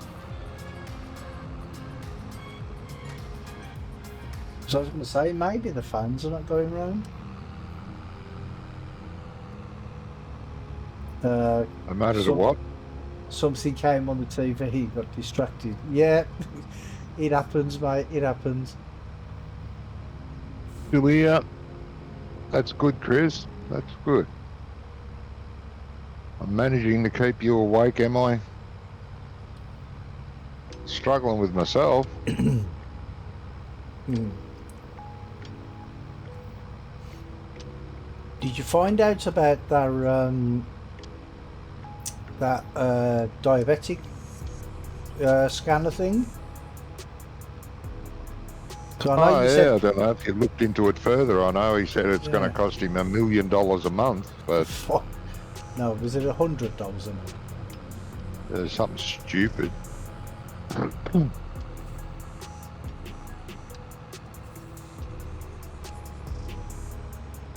So I was going to say, maybe the fans are not going round. I might have what? Something came on the TV, he got distracted. Yeah, it happens, mate, it happens. Do we, that's good, Chris. That's good. I'm managing to keep you awake, am I? Struggling with myself. Did you find out about that diabetic scanner thing? So I know Oh you yeah, said, I don't know if you looked into it further. I know he said it's going to cost him $1 million a month, but no, was it $100 a month? there's something stupid.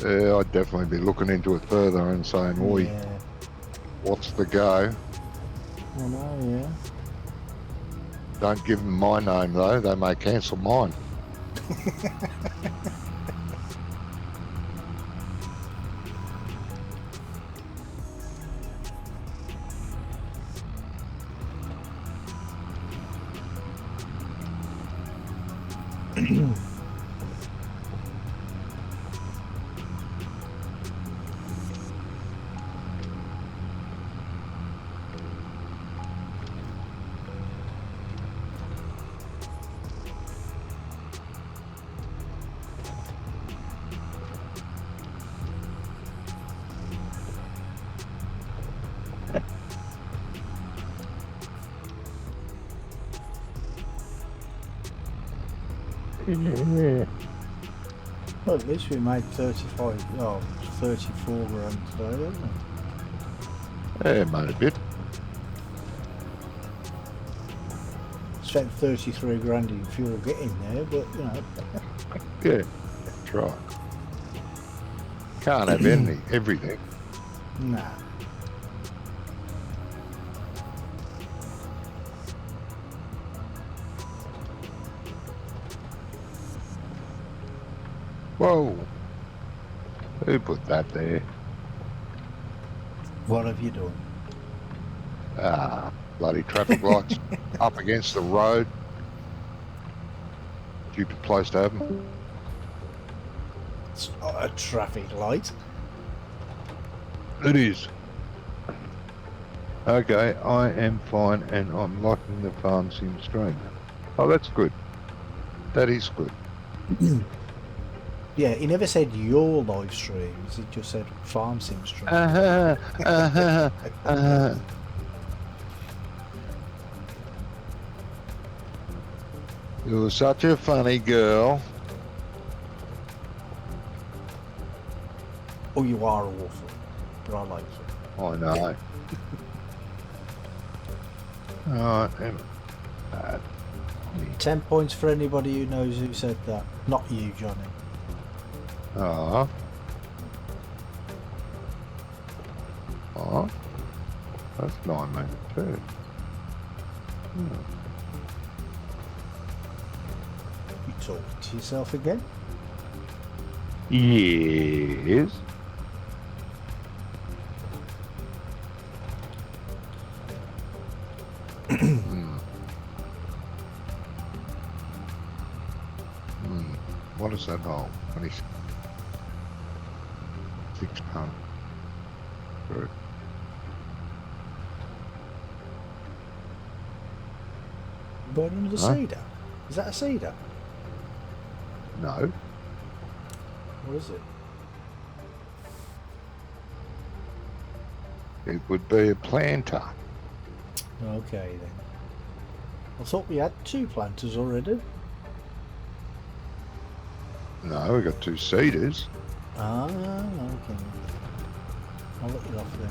Yeah, I'd definitely be looking into it further and saying, oi, what's the go? I know, yeah. Don't give them my name though, they may cancel mine. Well, at least we made 34 grand today, didn't we? Yeah, made a bit. Spent 33 grand in fuel getting there, but you know. Yeah, that's right. Can't have everything. Nah. Whoa. Who put that there? What have you done? Ah, bloody traffic lights up against the road. Stupid place to have them. It's not a traffic light. It is. Okay, I am fine and I'm liking the farm sim stream. Oh, that's good. That is good. Yeah, he never said your live streams, he just said farm sim stream. You're such a funny girl. Oh, you are awful, but I like you. I know. I am bad. 10 points for anybody who knows who said that. Not you, Johnny. Ah. Oh. That's 992. You talking to yourself again? Yes. What is that hole? 26 ton. Good. Burning the Huh? cedar? Is that a cedar? No. What is it? It would be a planter. Okay then. I thought we had 2 planters already. No, we got 2 cedars. Ah, okay. I'll let you off then.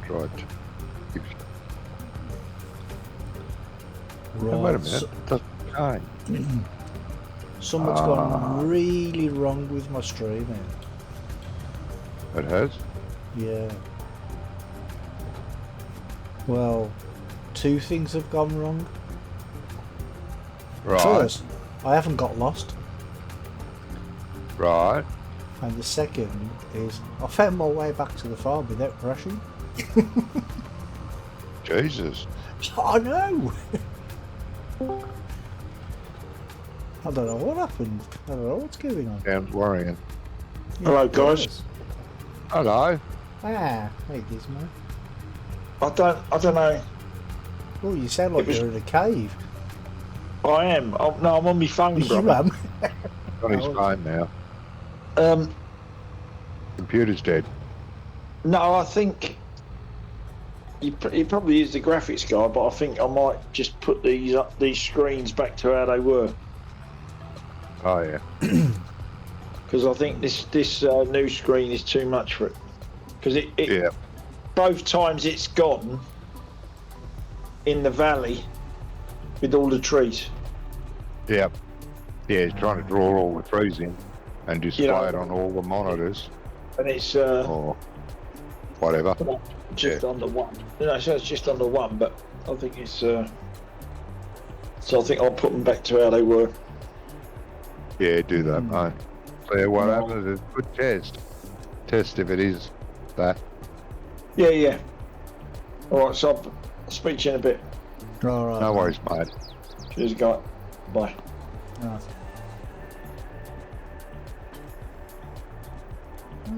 Tried to give you... Right. Oh, wait a minute. It doesn't change. Something's gone really wrong with my streaming. It has? Yeah. Well, 2 things have gone wrong. Right. First, I haven't got lost. Right. And the second is I found my way back to the farm without crashing. Jesus. I know! I don't know what happened. I don't know what's going on. Sounds worrying. Yeah, Hello, it guys. does. Hello. Ah, hey Gizmo. I don't know. Oh, you sound like It was- you're in a cave. I am. Oh, no, I'm on my phone, You brother. am? On his Oh. phone now. Um, Computer's dead. no, I think he probably is the graphics guy, but I think I might just put these screens back to how they were, Oh, yeah. because I think this new screen is too much for it. Because it Yeah. both times it's gone in the valley with all the trees. Yeah. Yeah, he's trying to draw all the trees in and display Yeah. it on all the monitors And it's or whatever. just on the one. No, so it's just on the one, but I think it's so I think I'll put them back to how they were. Yeah, do that, mate. So what happens is a good test. Test if it is that. Yeah. All right, so I'll speak to you in a bit. All right. No worries, mate. Cheers, guy. Bye. Oh.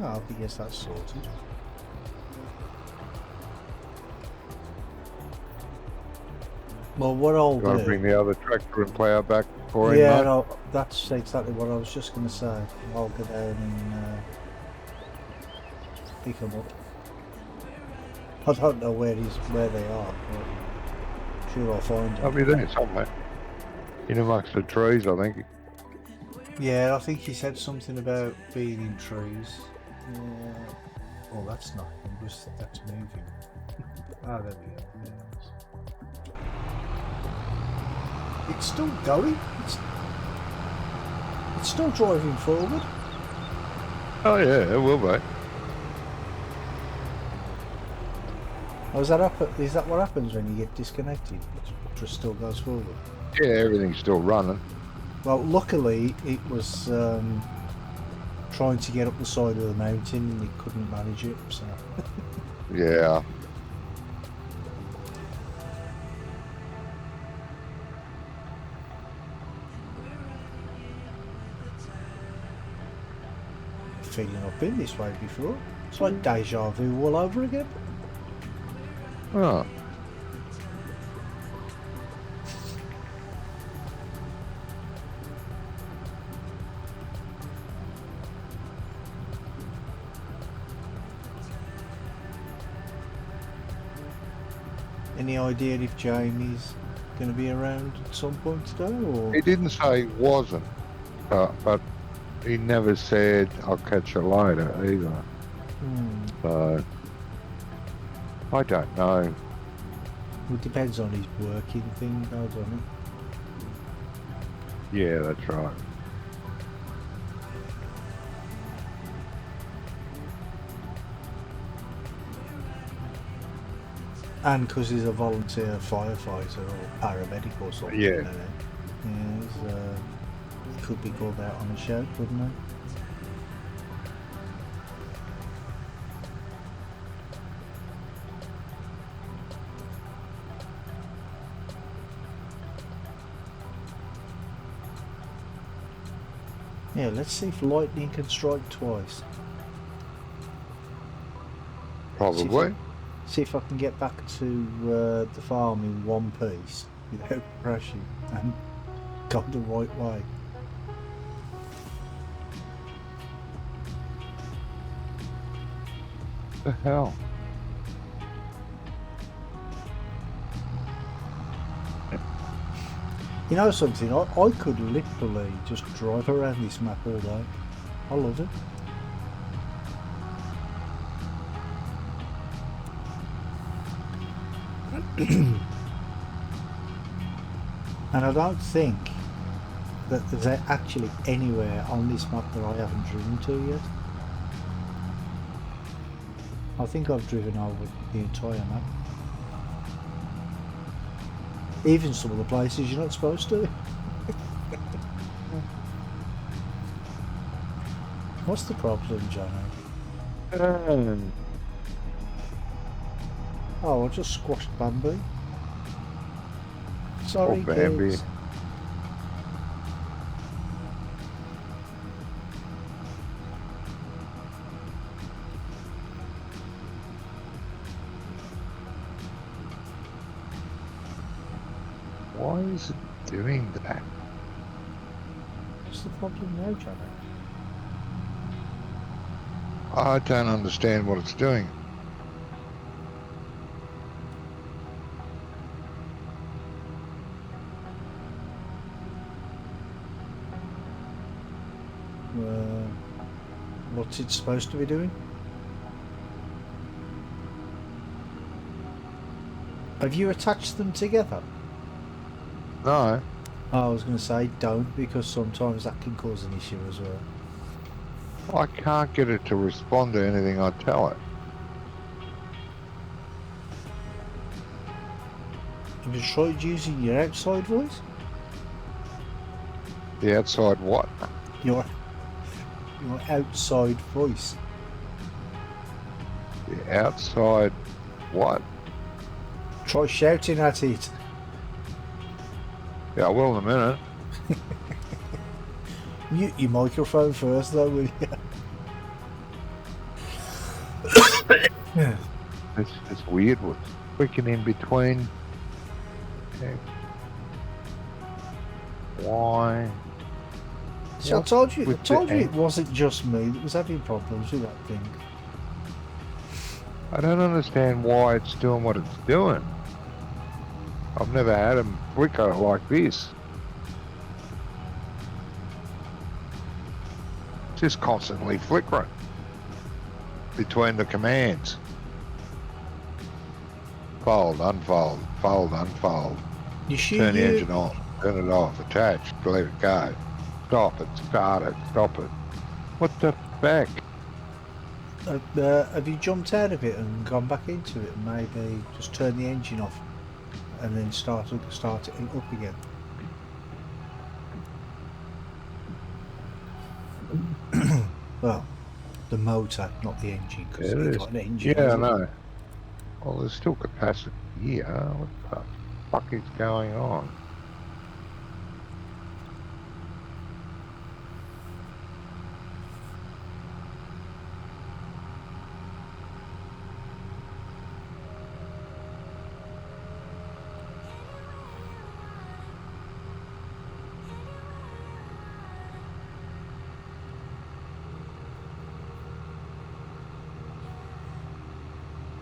Oh, I guess that's sorted. Well, what I'll Gotta do... bring the other tractor and plough back for him, Yeah, mate? no, that's exactly what I was just going to say. I'll go down and pick them up. I don't know where they are, but sure I'll find I'll them. be there somewhere. In amongst the trees, I think. Yeah, I think he said something about being in trees. Oh, that's not him, that's moving. Ah, there we go. Yes. It's still going. It's still driving forward. Oh, yeah, it will be. Oh, is that what happens when you get disconnected? It just still goes forward. Yeah, everything's still running. Well, luckily it was trying to get up the side of the mountain and it couldn't manage it, so... Yeah. Feeling I've been this way before. It's like deja vu all over again. Oh. Any idea if Jamie's going to be around at some point today, or...? He didn't say he wasn't, but he never said, I'll catch you later, either. So, I don't know. It depends on his working thing, though, doesn't it? Yeah, that's right. And because he's a volunteer firefighter or paramedic or something. Yeah. Isn't it? Yeah, he could be called out on a show, couldn't he? Yeah, let's see if lightning can strike twice. Probably. See if I can get back to the farm in one piece without crashing and go the right way. The hell? You know something? I could literally just drive around this map all day. I love it. And I don't think that there's actually anywhere on this map that I haven't driven to yet. I think I've driven over the entire map. Even some of the places you're not supposed to. What's the problem, Johnny? Oh, I just squashed Bambi. Sorry, Bambi. kids. Why is it doing that? What's the problem now, Johnny? I don't understand what it's doing. What's it supposed to be doing? Have you attached them together? No. I was going to say don't, because sometimes that can cause an issue as well. I can't get it to respond to anything I tell it. Have you tried using your outside voice? The outside what? Your outside voice. The outside what? Try shouting at it. Yeah, I will in a minute. Mute your microphone first though, will you? Yeah. It's weird what's freaking in between. Okay. Why? See, I told you With the it wasn't just me that was having problems with that thing. I don't understand why it's doing what it's doing. I've never had them flicker like this. Just constantly flickering between the commands. Fold, unfold, fold, unfold. You sure Turn the engine on, turn it off, attach, let it go. Stop it, start it, stop it. What the fuck? Have you jumped out of it and gone back into it and maybe just turn the engine off and then start it up again? Well, the motor, not the engine, because It it's is. got an engine. Yeah, I know. Well, there's still capacity here. What the fuck is going on?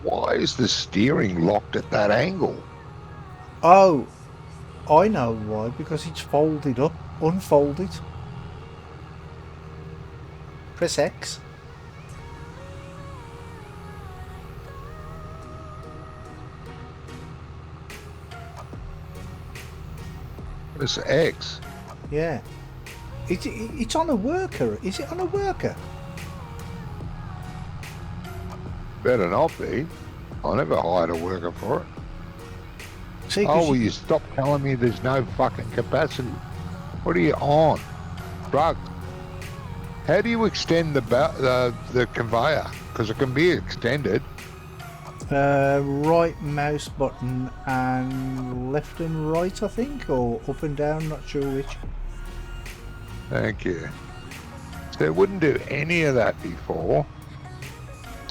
Why is the steering locked at that angle? Oh, I know why, because it's folded up. Unfold it. Press X. It's X. Yeah. It's on a worker. Is it on a worker? Better not be. I never hired a worker for it. See, Oh, will you stop telling me there's no fucking capacity? What are you on? Drugs. How do you extend the conveyor? Because it can be extended. Right mouse button and left and right, I think, or up and down, not sure which. Thank you. So it wouldn't do any of that before.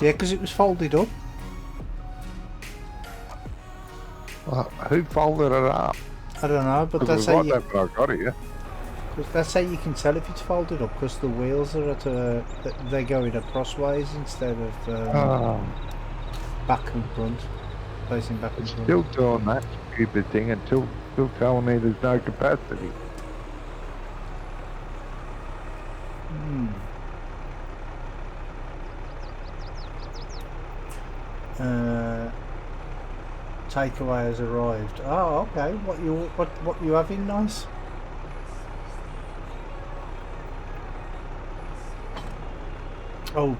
Yeah, because it was folded up. Who folded it up? I don't know, but Because that's it how was like that when I got here. that's how you can tell if it's folded up, because the wheels are at they're going crossways instead of back and front, facing back and It's front. still doing that stupid thing and still telling me there's no capacity. Takeaway has arrived. Oh, okay. What you having, nice? Oh,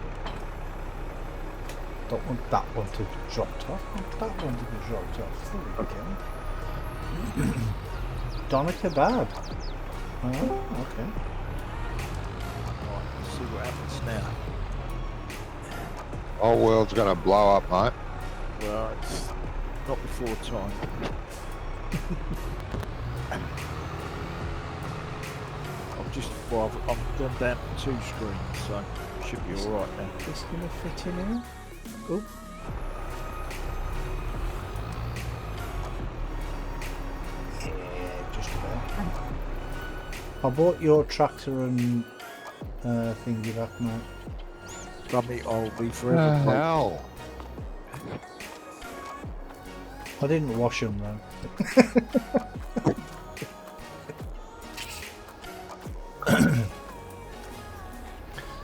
don't want that one to be dropped off. I want that one to be dropped off. There we go. Doner kebab. Oh, okay. Right, let's see what happens now. Whole world's going to blow up, mate. Well, it's not before time. I've gone down to 2 screens, so should be all right now. This gonna fit in here? Oh. Yeah, just about. I bought your tractor and thingy back, mate. Dummy, I'll be forever grateful. Hell. I didn't wash them though.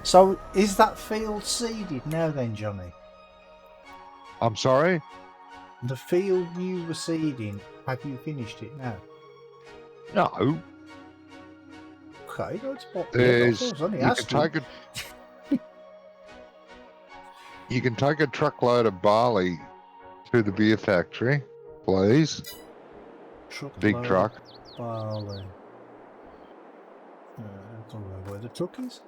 So, is that field seeded now then, Johnny? I'm sorry? The field you were seeding, have you finished it now? No. Okay, that's what There's, I was only you can asking. take you can take a truckload of barley to the beer factory, please. Big truck. Barley. I don't know where the truck is.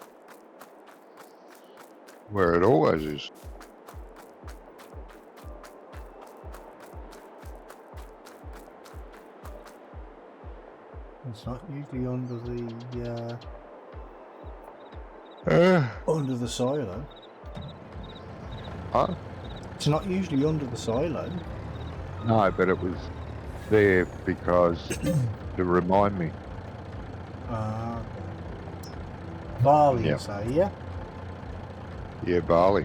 Where it always is. It's not usually under the silo. Huh? It's not usually under the silo. No, but it was there because to remind me. Barley, Yep. you say, yeah? Yeah, barley.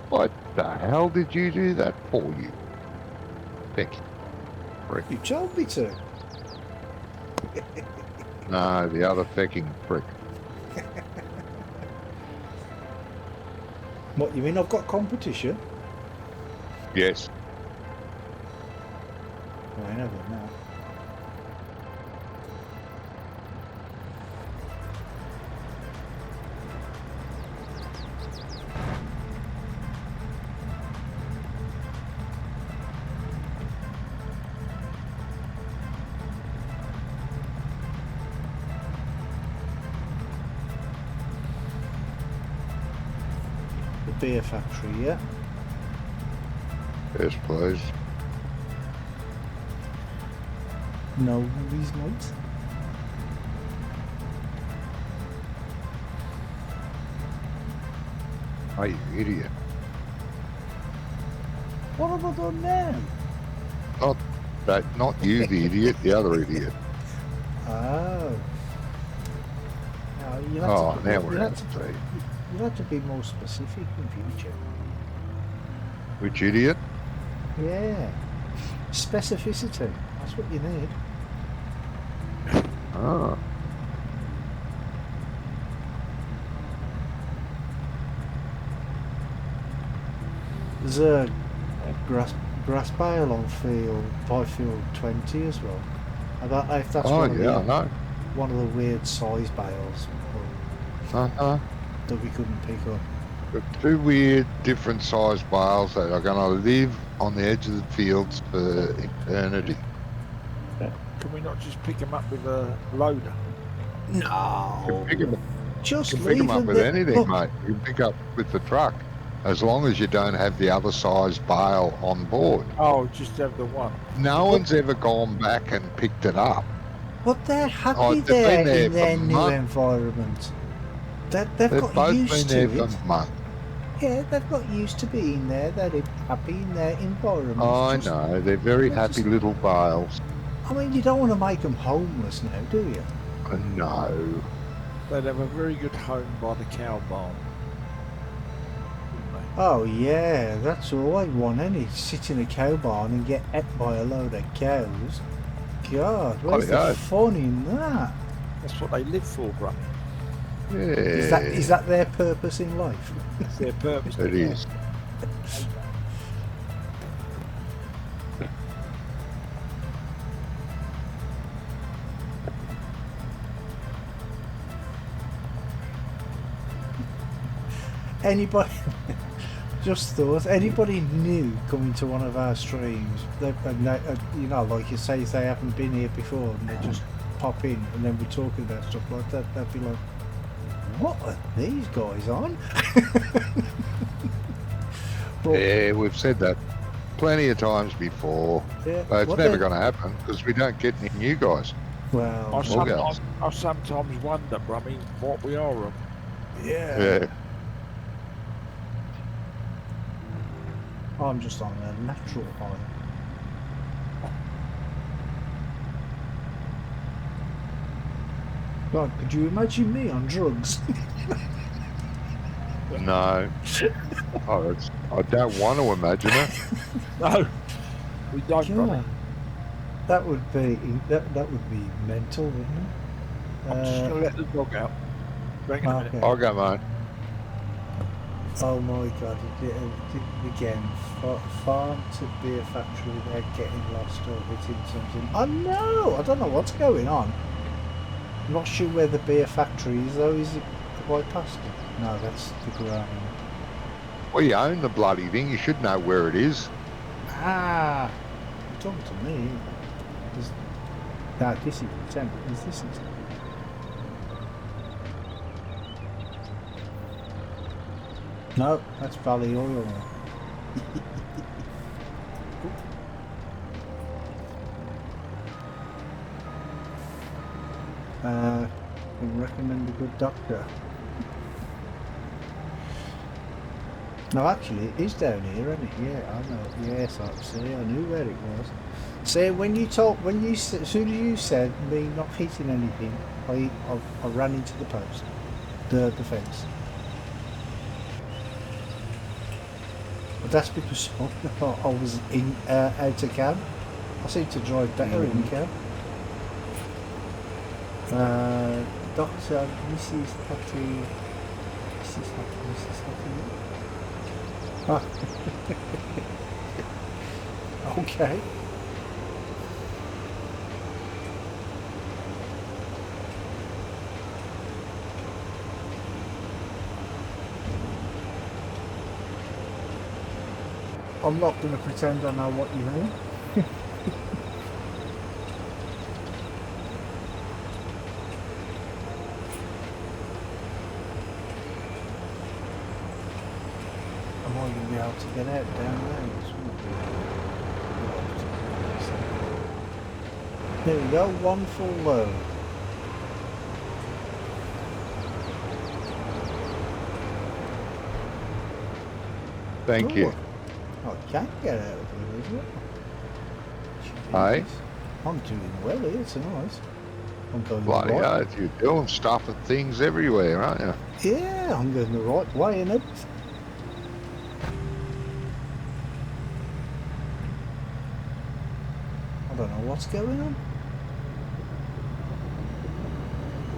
What the hell did you do that for, you pick? Prick. You told me to. No, the other fecking prick. What, you mean I've got competition? Yes. Well, I know that now. The beer factory, yeah? Yes, please. No, he's not. Oh, you idiot. What have I done now? Not you, the idiot, the other idiot. Oh. No, Oh, now we're at the tea. You have to be more specific in future. Which idiot? Yeah. Specificity. That's what you need. Ah. There's a grass bale on by field 20 as well. I don't know if that's Oh, yeah, I know. one of the weird size bales Uh-huh. that we couldn't pick up. Got two weird, different sized bales that are going to live on the edge of the fields for eternity. Can we not just pick them up with a loader? No, Pick 'em just You can pick them leave up them with there. anything, Look, mate. You can pick up with the truck, as long as you don't have the other size bale on board. Oh, just have the one. No one's ever gone back and picked it up. but they're Oh, happy they've been there there in for their new months. environment. They've They've got both used been to there it. for months. Yeah, they've got used to being there. They're happy in their environment. I Just- know. They're very they're happy just- little bales. I mean, you don't want to make them homeless now, do you? No. They'd have a very good home by the cow barn. Wouldn't Oh yeah, that's all I want, any sit in a cow barn and get ate by a load of cows. God, where's yeah. the fun in that? they? That's what they live for, Grumpy. Yeah. Is that their purpose in life? It's their purpose. It is. Anybody, just thought, anybody new coming to one of our streams, you know, like you say, if they haven't been here before and they just pop in and then we're talking about stuff like that, they'd be like, what are these guys on? But, Yeah, we've said that plenty of times before. yeah, But it's what never they- going to happen because we don't get any new guys. Well, I sometimes wonder, Brummy, what we are of. Yeah. I'm just on a natural high. God, could you imagine me on drugs? No. I don't want to imagine it. No, we don't, Brummy. God, that would be mental, wouldn't it? I'm just going to let the dog out. Hang on a minute. Okay. I'll go, mate. Oh my God! Again, farm to beer factory. They're getting lost or hitting something. I know. I don't know what's going on. I'm not sure where the beer factory is though. Is it right past it? No, that's the ground. Well, you own the bloody thing. You should know where it is. Ah, you're talking to me. No, this is Sam. Is this it? No, that's Valley Oil. Can recommend a good doctor. No, actually, it is down here, isn't it? Yeah, I know. Yes, I see. I knew where it was. See, as soon as you said me not hitting anything, I ran into the post, the fence. But that's because I was in out of cab. I seem to drive better in cab. Doctor, Mrs. Hattie, Mrs. Hattie, Mrs. Hattie. Ah. Okay. I'm not going to pretend I know what you mean. Am I going to be able to get out down there? Here we go, one full load. Thank you. I can't get out of here, is it? Aye. Jesus. I'm doing well here tonight. I'm going Bloody the right. oath, you're doing stuff and things everywhere, aren't you? Yeah, I'm going the right way in it. I don't know what's going on.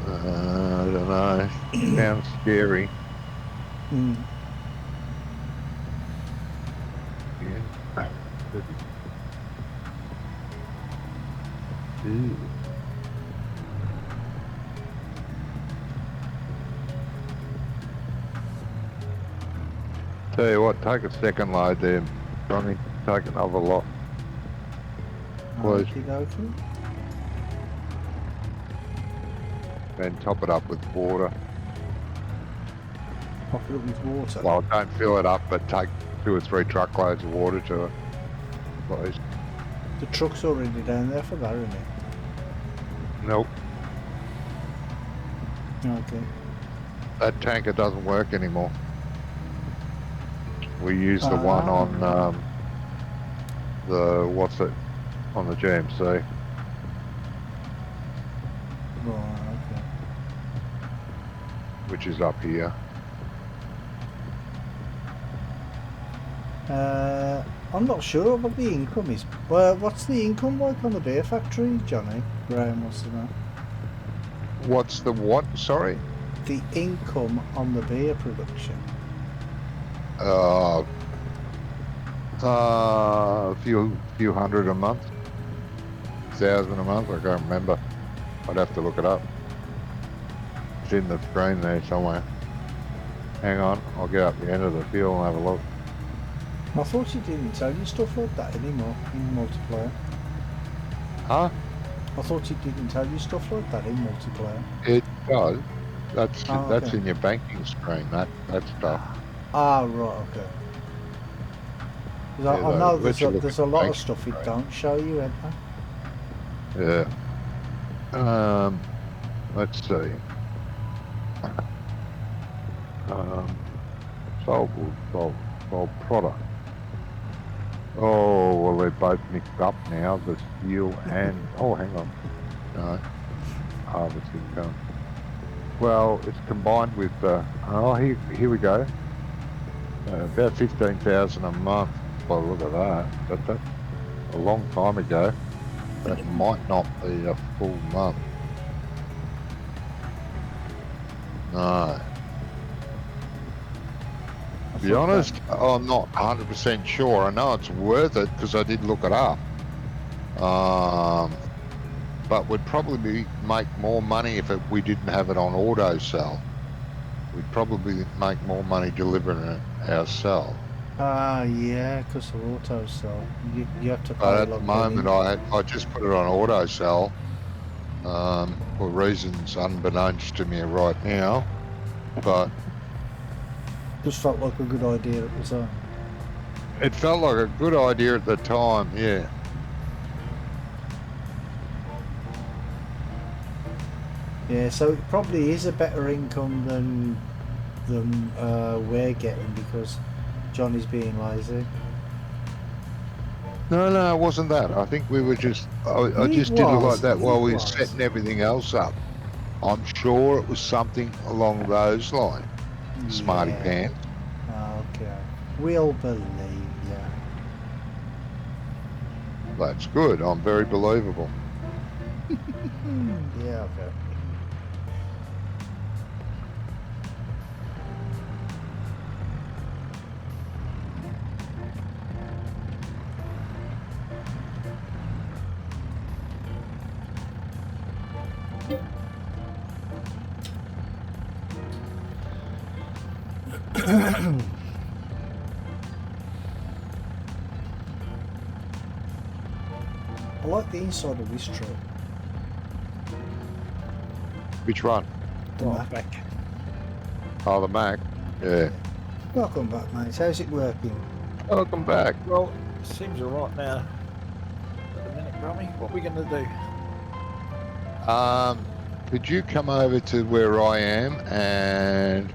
I don't know. Sounds scary. Hmm. Yeah. Ooh. Tell you what, take a second load there, Johnny. Take another lot. Please. Okey-dokey. Then top it up with water. Pop it up with water. Well, don't fill it up, but take 2 or 3 truckloads of water to it, please. The truck's already down there for that, isn't it? Nope, Okay. that tanker doesn't work anymore. We use the one on on the GMC. Right, okay. Which is up here. I'm not sure what the income is. Well, what's the income like on the beer factory, Johnny? Graham wants to know. What's the what? Sorry? The income on the beer production. A few hundred a month. 1,000 a month, I can't remember. I'd have to look it up. It's in the screen there somewhere. Hang on, I'll get up the end of the field and have a look. I thought he didn't tell you stuff like that anymore in multiplayer. Huh? I thought he didn't tell you stuff like that in multiplayer. It does. That's okay. in your banking screen, that stuff. Ah, right, okay. 'Cause I know there's a lot of stuff it don't show you, isn't there? Yeah. Let's see. Sold product. Oh, well, they're both mixed up now, the steel and... Oh, hang on. No. Harvest income. Well, it's combined with... oh, here we go. About 15,000 a month. By the look at that. But that's a long time ago. That might not be a full month. No. To be honest, I'm not 100% sure. I know it's worth it because I did look it up. But we'd probably make more money if we didn't have it on auto sell. We'd probably make more money delivering it ourselves. Yeah, because of auto sell. You have to pay. But at the moment, I just put it on auto sell for reasons unbeknownst to me right now. But just felt like a good idea at the time. It felt like a good idea at the time, yeah. Yeah, so it probably is a better income than we're getting because Johnny's being lazy. No, it wasn't that. I think we were just... I just did it like that while we were setting everything else up. I'm sure it was something along those lines. Yeah. Smarty pants. Okay. We'll believe you. That's good. I'm very believable. Yeah, okay. I like the inside of this truck. Which one? The Mac. Oh, the Mac. Yeah. Welcome back, mate. How's it working? Welcome back. Well, it seems alright now. At the minute, Brummy, what are we going to do? Could you come over to where I am and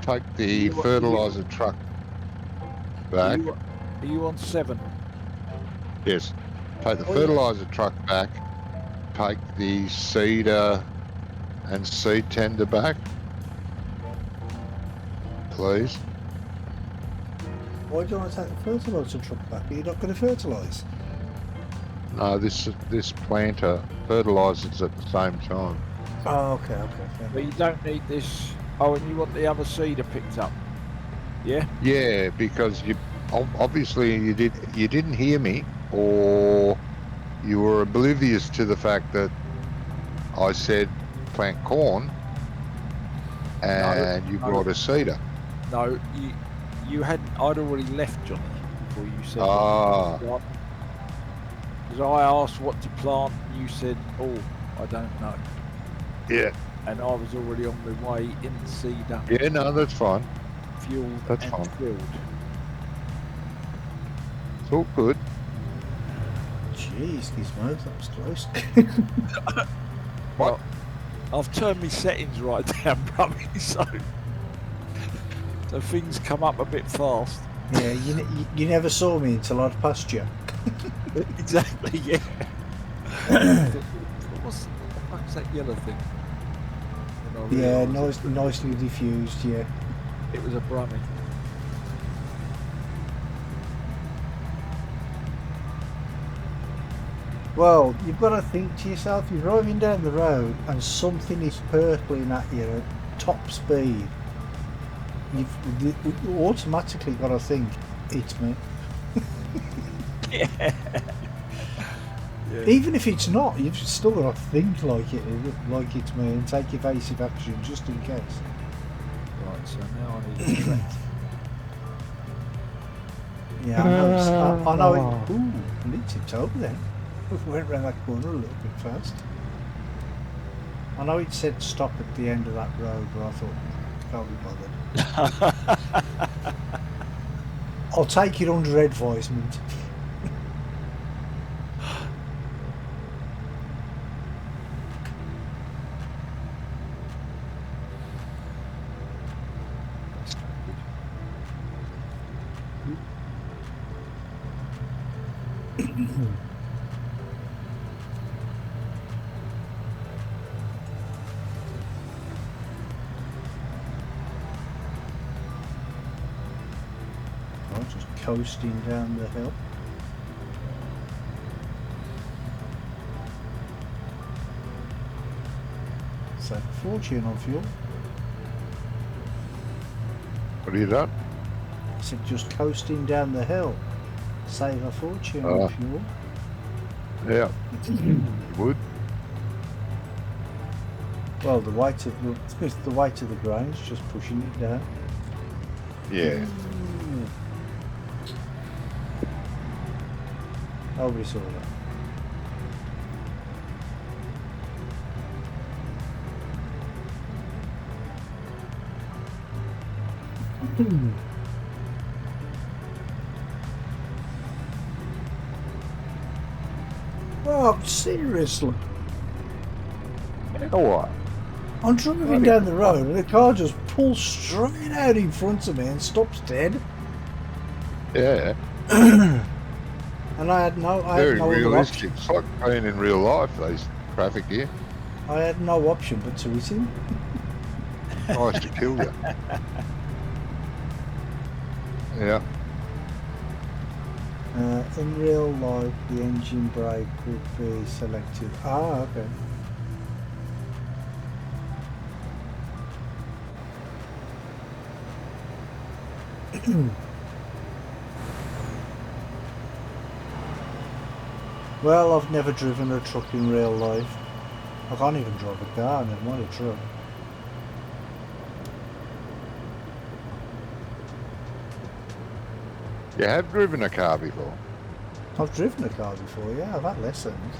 take the fertilizer truck back? Are you on 7? Yes. Take the fertilizer truck back. Take the seeder and seed tender back, please. Why do you want to take the fertiliser truck back? Are you not going to fertilise? No, this planter fertilises at the same time. Oh, okay. But you don't need this. Oh, and you want the other seeder picked up? Yeah. Yeah, because you obviously you didn't hear me, or you were oblivious to the fact that I said plant corn, and you brought a seeder. No, you hadn't. I'd already left, Johnny, before you said. Ah. Because I asked what to plant, and you said, "Oh, I don't know." Yeah. And I was already on my way in the seeder, Yeah, no, that's fine. fueled That's and fine. filled. It's all good. Jeez, Gizmo, that was close. Well, I've turned my settings right down, Brummy, so things come up a bit fast. Yeah, you never saw me until I'd passed you. Exactly, yeah. What was that yellow thing? And I Yeah, realised nicely diffused, yeah. it was a Brummy. Well, you've got to think to yourself, you're driving down the road and something is purpling at you at top speed. You've automatically got to think, it's me. Yeah. Yeah. Even if it's not, you've still got to think like it's me and take evasive action just in case. Right, so now I need a tract. Yeah, I know it. Ooh, and it tipped over then. Went round that corner a little bit fast. I know it said stop at the end of that road, but I thought, can't be bothered. I'll take it under advisement. Just coasting down the hill. Save a fortune on fuel. What have you done? I said just coasting down the hill. Save a fortune on fuel. Yeah. You would. Well, the weight of the grain's just pushing it down. Yeah. Nobody saw that. Oh, seriously. You know what? I'm driving down the road and the car just pulls straight out in front of me and stops dead. Yeah. And I had no Very other realistic. option. It's like being in real life, these traffic here. I had no option but to hit him. Tries to kill you. Yeah. In real life, the engine brake would be selected. Ah, okay. Well, I've never driven a truck in real life. I can't even drive a car, never mind a truck. You have driven a car before? I've driven a car before, yeah, I've had lessons.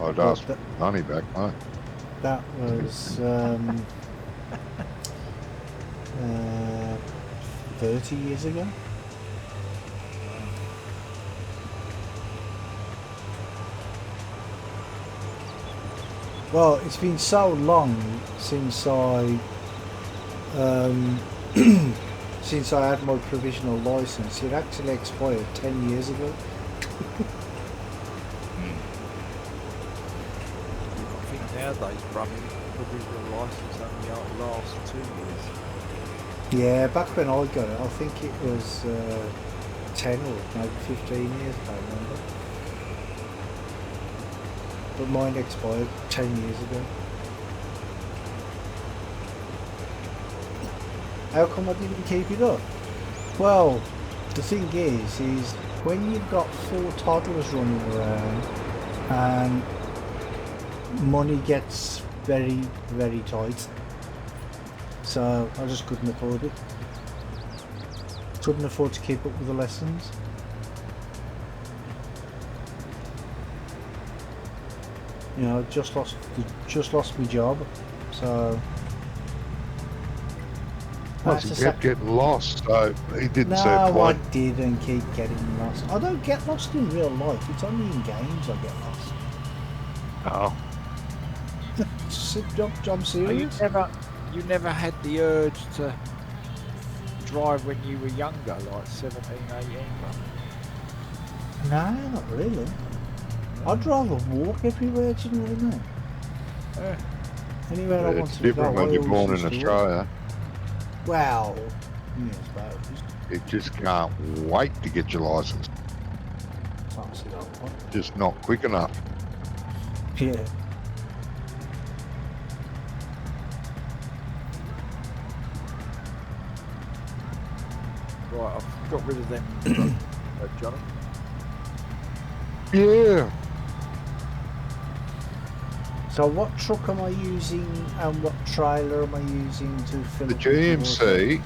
I'd ask money back, mate. That was 30 years ago. Well, it's been so long since I since I had my provisional license. It actually expired 10 years ago. I think nowadays running provisional license only lasts 2 years. Yeah, back when I got it, I think it was 10 or maybe 15 years, I don't remember. But mine expired 10 years ago. How come I didn't keep it up? Well, the thing is when you've got 4 toddlers running around and money gets very, very tight, So I just couldn't afford it. Couldn't afford to keep up with the lessons. You know, just lost my job, so. Plus, he kept getting lost, so he didn't see a No, I point. didn't keep getting lost. I don't get lost in real life. It's only in games I get lost. Oh, I'm serious. You never had the urge to drive when you were younger, like 17, 18? No, not really. I'd rather walk everywhere, do you know what I mean? Yeah. Anywhere I it's wanted to go, different when I you're always born in used to walk. Australia. Well, yeah, I suppose. You just can't wait to get your license. Can't see that one. Just not quick enough. Yeah. Right, I've got rid of them, Johnny. Yeah. So what truck am I using and what trailer am I using to fill The up with water? GMC,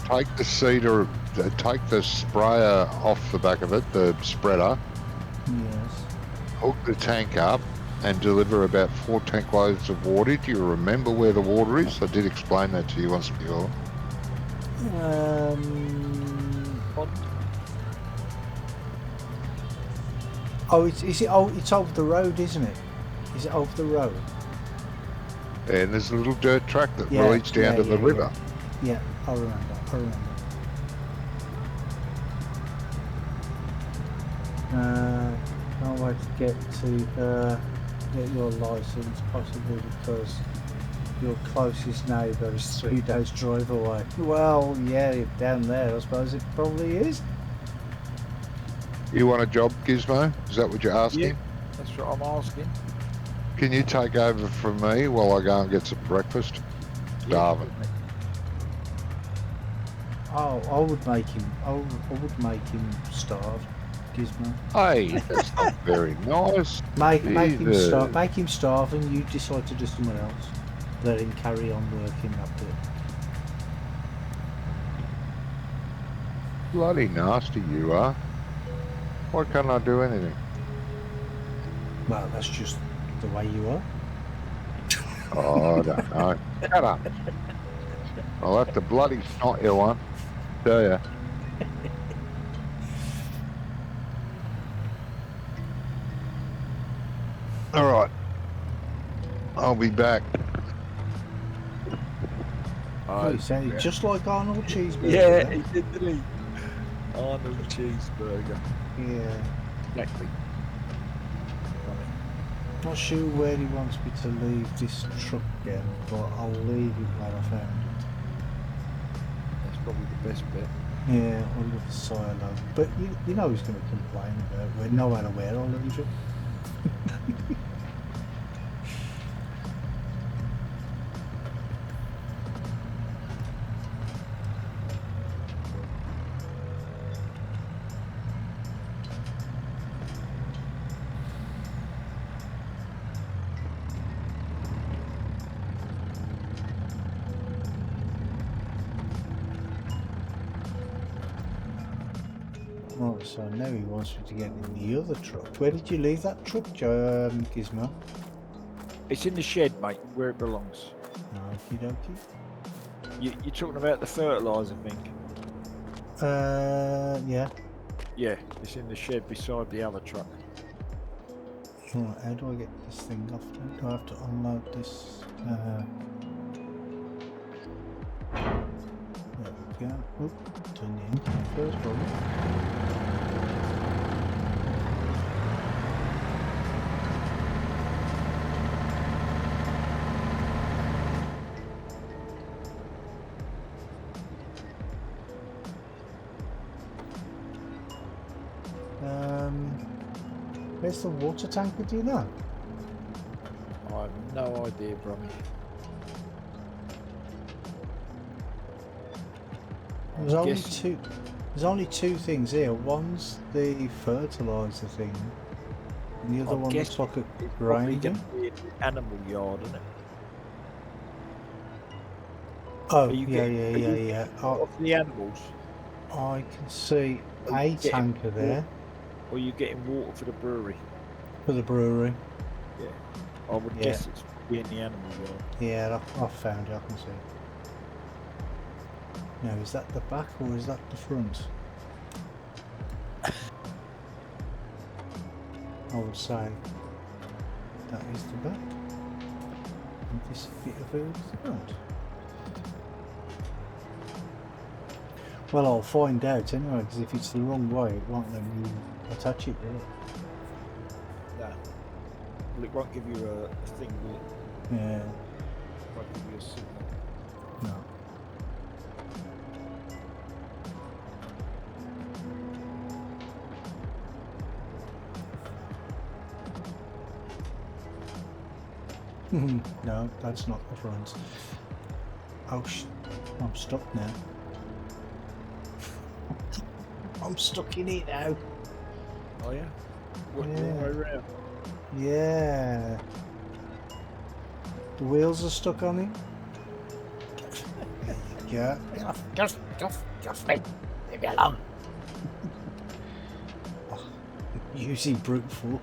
take the cedar, take the sprayer off the back of it, the spreader, Yes. hook the tank up and deliver about 4 tank loads of water. Do you remember where the water is? I did explain that to you once before. Oh, it's over the road, isn't it? Is it over the road? And there's a little dirt track that Yeah, leads down to the river. Yeah, I remember. Can't wait to get your license, possibly because your closest neighbour is 3 days drive away. Well, yeah, down there, I suppose it probably is. You want a job, Gizmo? Is that what you're asking? Yeah, that's what I'm asking. Can you take over from me while I go and get some breakfast? Starving. Oh, I would make him starve, Gizmo. Hey, that's not very nice. Make him Jesus. starve. Make him starve, and you decide to do somewhere else. Let him carry on working up there. Bloody nasty you are. Why can't I do anything? Well, that's just the way you are. Oh, I don't know. Shut up. I'll have to bloody snot you one. Tell ya. All right. I'll be back. Oh, he sounded just like Arnold Cheeseburger. Yeah, he did, didn't he? Arnold Cheeseburger. Yeah. Exactly. Not sure where he wants me to leave this truck again, but I'll leave it where I found it. That's probably the best bit. Yeah, under the silo. But you know he's going to complain about we're nowhere to wear all of it. Oh, so now he wants me to get in the other truck. Where did you leave that truck, Gizmo? It's in the shed, mate, where it belongs. Okie dokie. You're talking about the fertiliser thing? Yeah. Yeah, it's in the shed beside the other truck. Right, how do I get this thing off? Do I have to unload this? There we go. Oop, turn the engine first, probably. Where's the water tanker, do you know? I have no idea, Brummy. There's only two things here. One's the fertilizer thing, and the other one looks like a grinding. Animal yard, isn't it? Oh, Are you yeah, getting? yeah, Are yeah, you yeah. getting Oh, water for the animals? I can see Are you a getting tanker there Or are you getting water for the brewery? for the brewery. Yeah. I would Yeah, guess it's in the animal yard. yeah, I've found it. I can see it. Now, is that the back or is that the front? I would say that is the back. And this bit of it is the front. Well, I'll find out anyway, because if it's the wrong way, it won't let me attach it, will it? No. Well, it won't give you a thing, will it? Yeah, It won't give you a signal. no. No, that's not the front. Oh, I'm stuck now. I'm stuck in it now. Oh yeah? What, Yeah. wrong way around? Yeah. The wheels are stuck on it. There you go. Just leave me alone. Using brute force.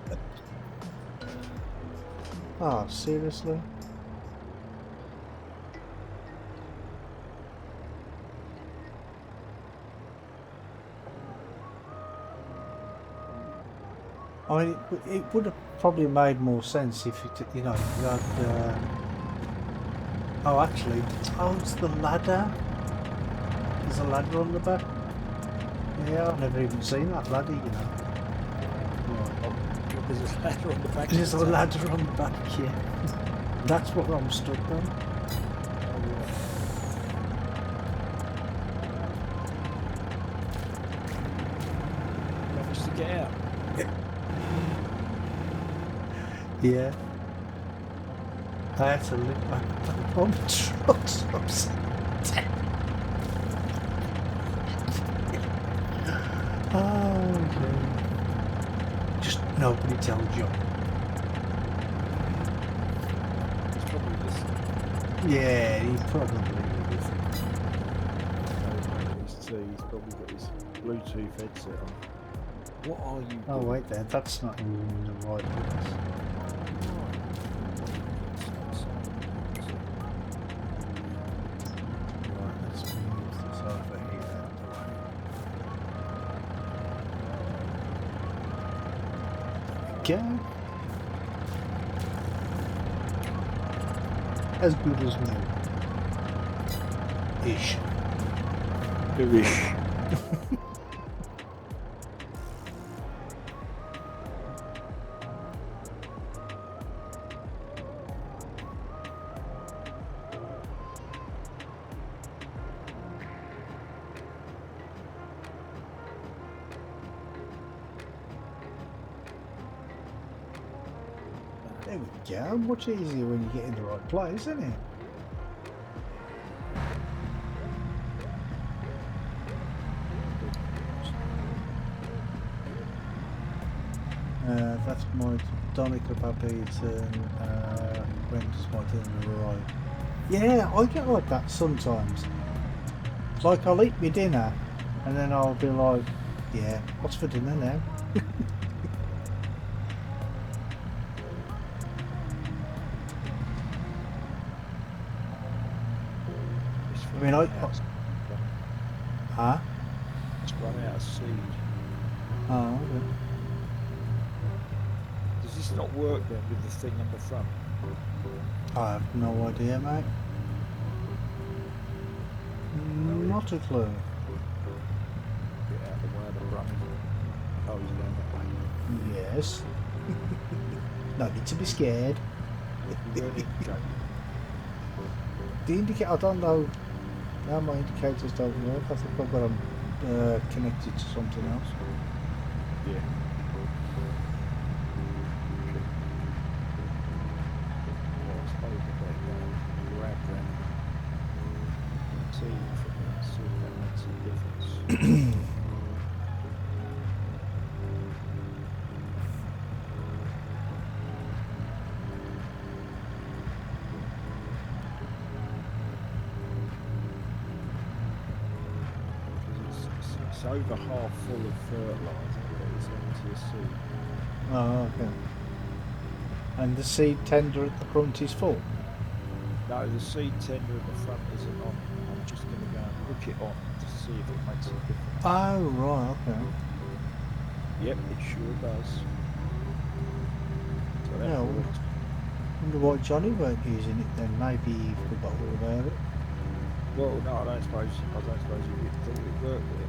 Oh, seriously? I mean, it would have probably made more sense if it, you know, you had. Oh, actually, oh, it's the ladder. There's a ladder on the back. Yeah, I've never even seen that ladder, you know. Oh, there's a ladder on the back. There's a of the tank. ladder on the back, yeah. That's what I'm stuck on. Oh, right. Managed to get out. Yeah. I had to lift my on the trucks upside down. Oh, okay. Just nobody tell John. It's probably listening. Yeah, he probably is. He's probably got his Bluetooth headset on. What are you Oh, doing? wait there, that's not even in the right place. Right, let's move this over here out the way. There we go. As good as new. Ish. Newish. There we go. Much easier when you get in the right place, isn't it? That's my Donica puppies and Brent's my dinner arrived. Yeah, I get like that sometimes. Like I'll eat my dinner and then I'll be like, yeah, what's for dinner now? I mean, huh? It's run out of seed. Oh, okay. Does this not work then with the thing on the front? I have no idea, mate. Not a clue. Get out of the way of the brummy. Oh, he's going that way. Yes. No need to be scared. You ready? Go. The indicator, I don't know. Now my indicators don't work. I think I've got them connected to something else. Yeah. Well, I suppose I better grab them. See if that makes a difference. it's over half full of fertiliser, but it's empty of seed. Oh, okay. And the seed tender at the front is full? No, the seed tender at the front isn't on. I'm just going to go and hook it on to see if it makes a difference. Oh, right, okay. Yep, it sure does. So that Yeah, works. wonder why Johnny weren't using it then. Maybe he forgot all about it. Well, no, I don't suppose you thought it worked with it.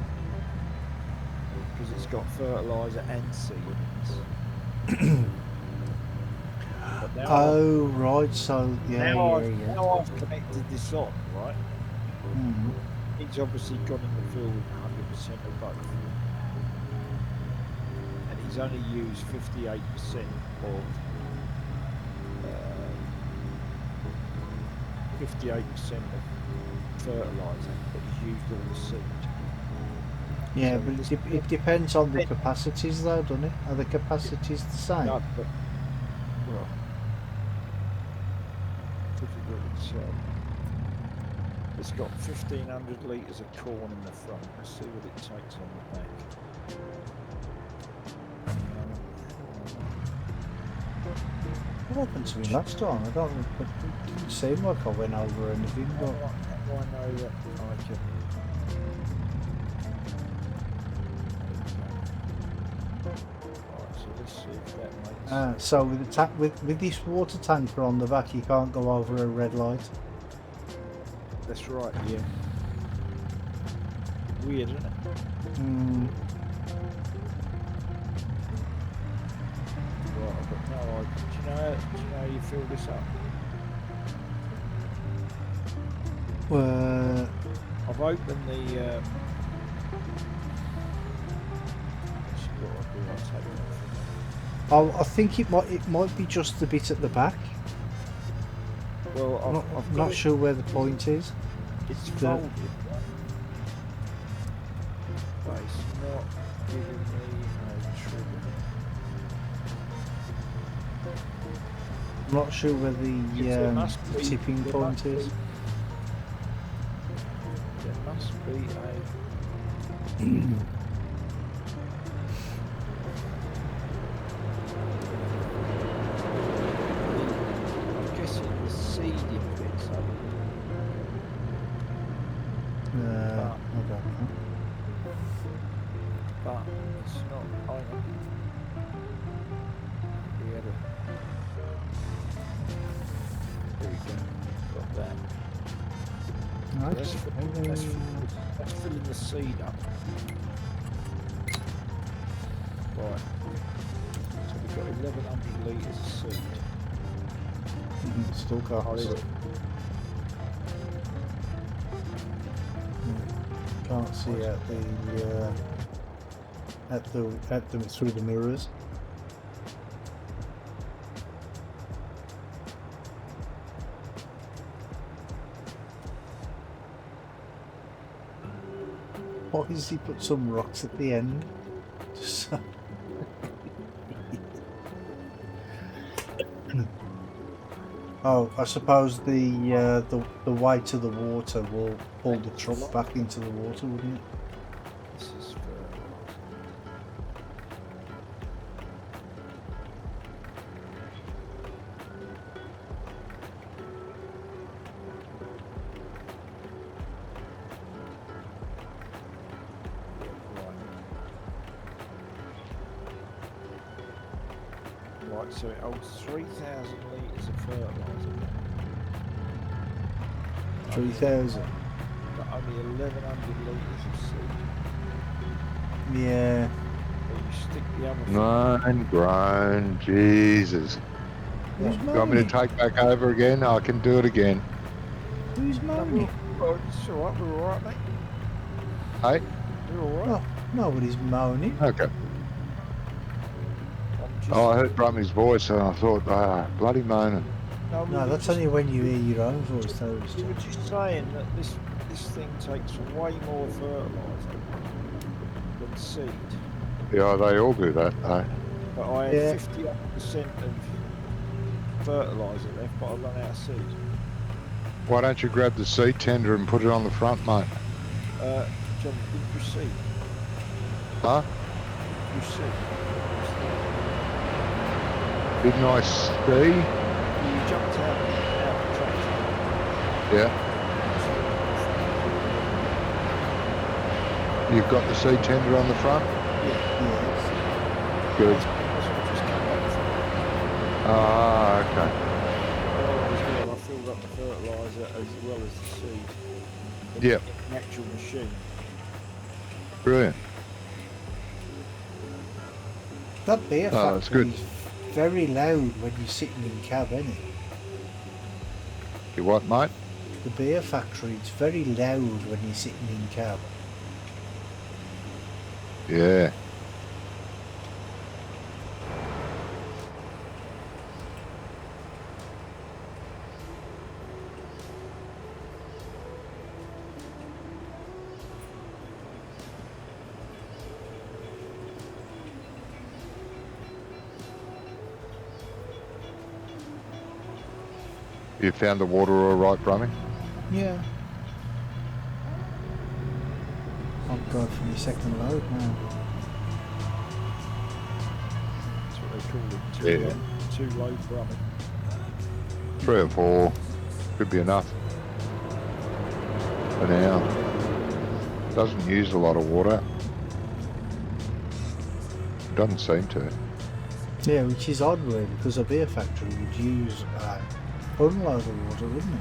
Because it's got fertiliser and seeds. But now Oh, right, so, yeah, now yeah. now I've connected this on, right? Mm. He's obviously gone in the field with 100% of both. And he's only used 58% of 58% of fertiliser, but he's used all the seed. Yeah, So but this- it depends on the capacities though, doesn't it? Are the capacities the same? No, but, well, difficult to say. It's got 1,500 litres of corn in the front. Let's see what it takes on the back. What happened to me last time? I don't. It didn't seem like I went over anything, How but do I know that I can? Alright, so let's see if that makes so with the with this water tanker on the back, you can't go over a red light. That's right, yeah. Weird, isn't it? Mm. Right, I've got no idea. Do you know how you fill this up? Well, I've opened the actually, what I'll do, I'll take that from I think it might be just the bit at the back. there. Well, I'm I've got not it. sure where the point is. It's folded, but it's not giving me a trigger. I'm not sure where the There must be- tipping there point must is. be- There must be a. I'm guessing the seeding bits up. I don't know. But it's not. Hang on. We had a. There we go. Got that. Nice. That's filling the seed up. Right. So we've got 1,100 litres of seed. Still can't Oh, see. is it? Can't see at the through the mirrors. Why does he put some rocks at the end? Just so... Oh, I suppose the weight of the water will pull the truck back into the water, wouldn't it? This is for. Right, so it holds 3,000 litres of fertiliser, 3,000. but only 1,100 litres of seed. Yeah. But you stick the other Nine grown, Jesus. Who's You want me to moaning? take back over again? I can do it again. Who's moaning? Oh, it's alright, we're alright, mate. Hey? We're alright. Oh, nobody's moaning. Okay. I'm just, Oh, I heard Brummy's voice and I thought, bloody moaning. we No, were that's just- only when you hear your own voice, though. We were just saying that this thing takes way more fertiliser than seed. Yeah, they all do that, though. But I Yeah. had 58% of fertiliser left, but I run out of seed. Why don't you grab the seed tender and put it on the front, mate? John, did you see? Huh? You see? Didn't I see? You jumped out the tractor. Yeah. You've got the seed tender on the front? Yeah. Yes. Good. That's what I just come back from. Ah, okay. I filled up the fertiliser as well as the seed. Yep. In the actual machine. Brilliant. That beer Oh, that's factory good. is very loud when you're sitting in cab, isn't it? You what, mate? The beer factory, it's very loud when you're sitting in cab. Yeah. You found the water all right, Brummy? Yeah. I'm going for my second load now. That's what they call it. Yeah. Too low brumming. 3 or 4 could be enough for now. Doesn't use a lot of water. Doesn't seem to. Yeah, which is odd really, because a beer factory would use a unload of water, wouldn't it?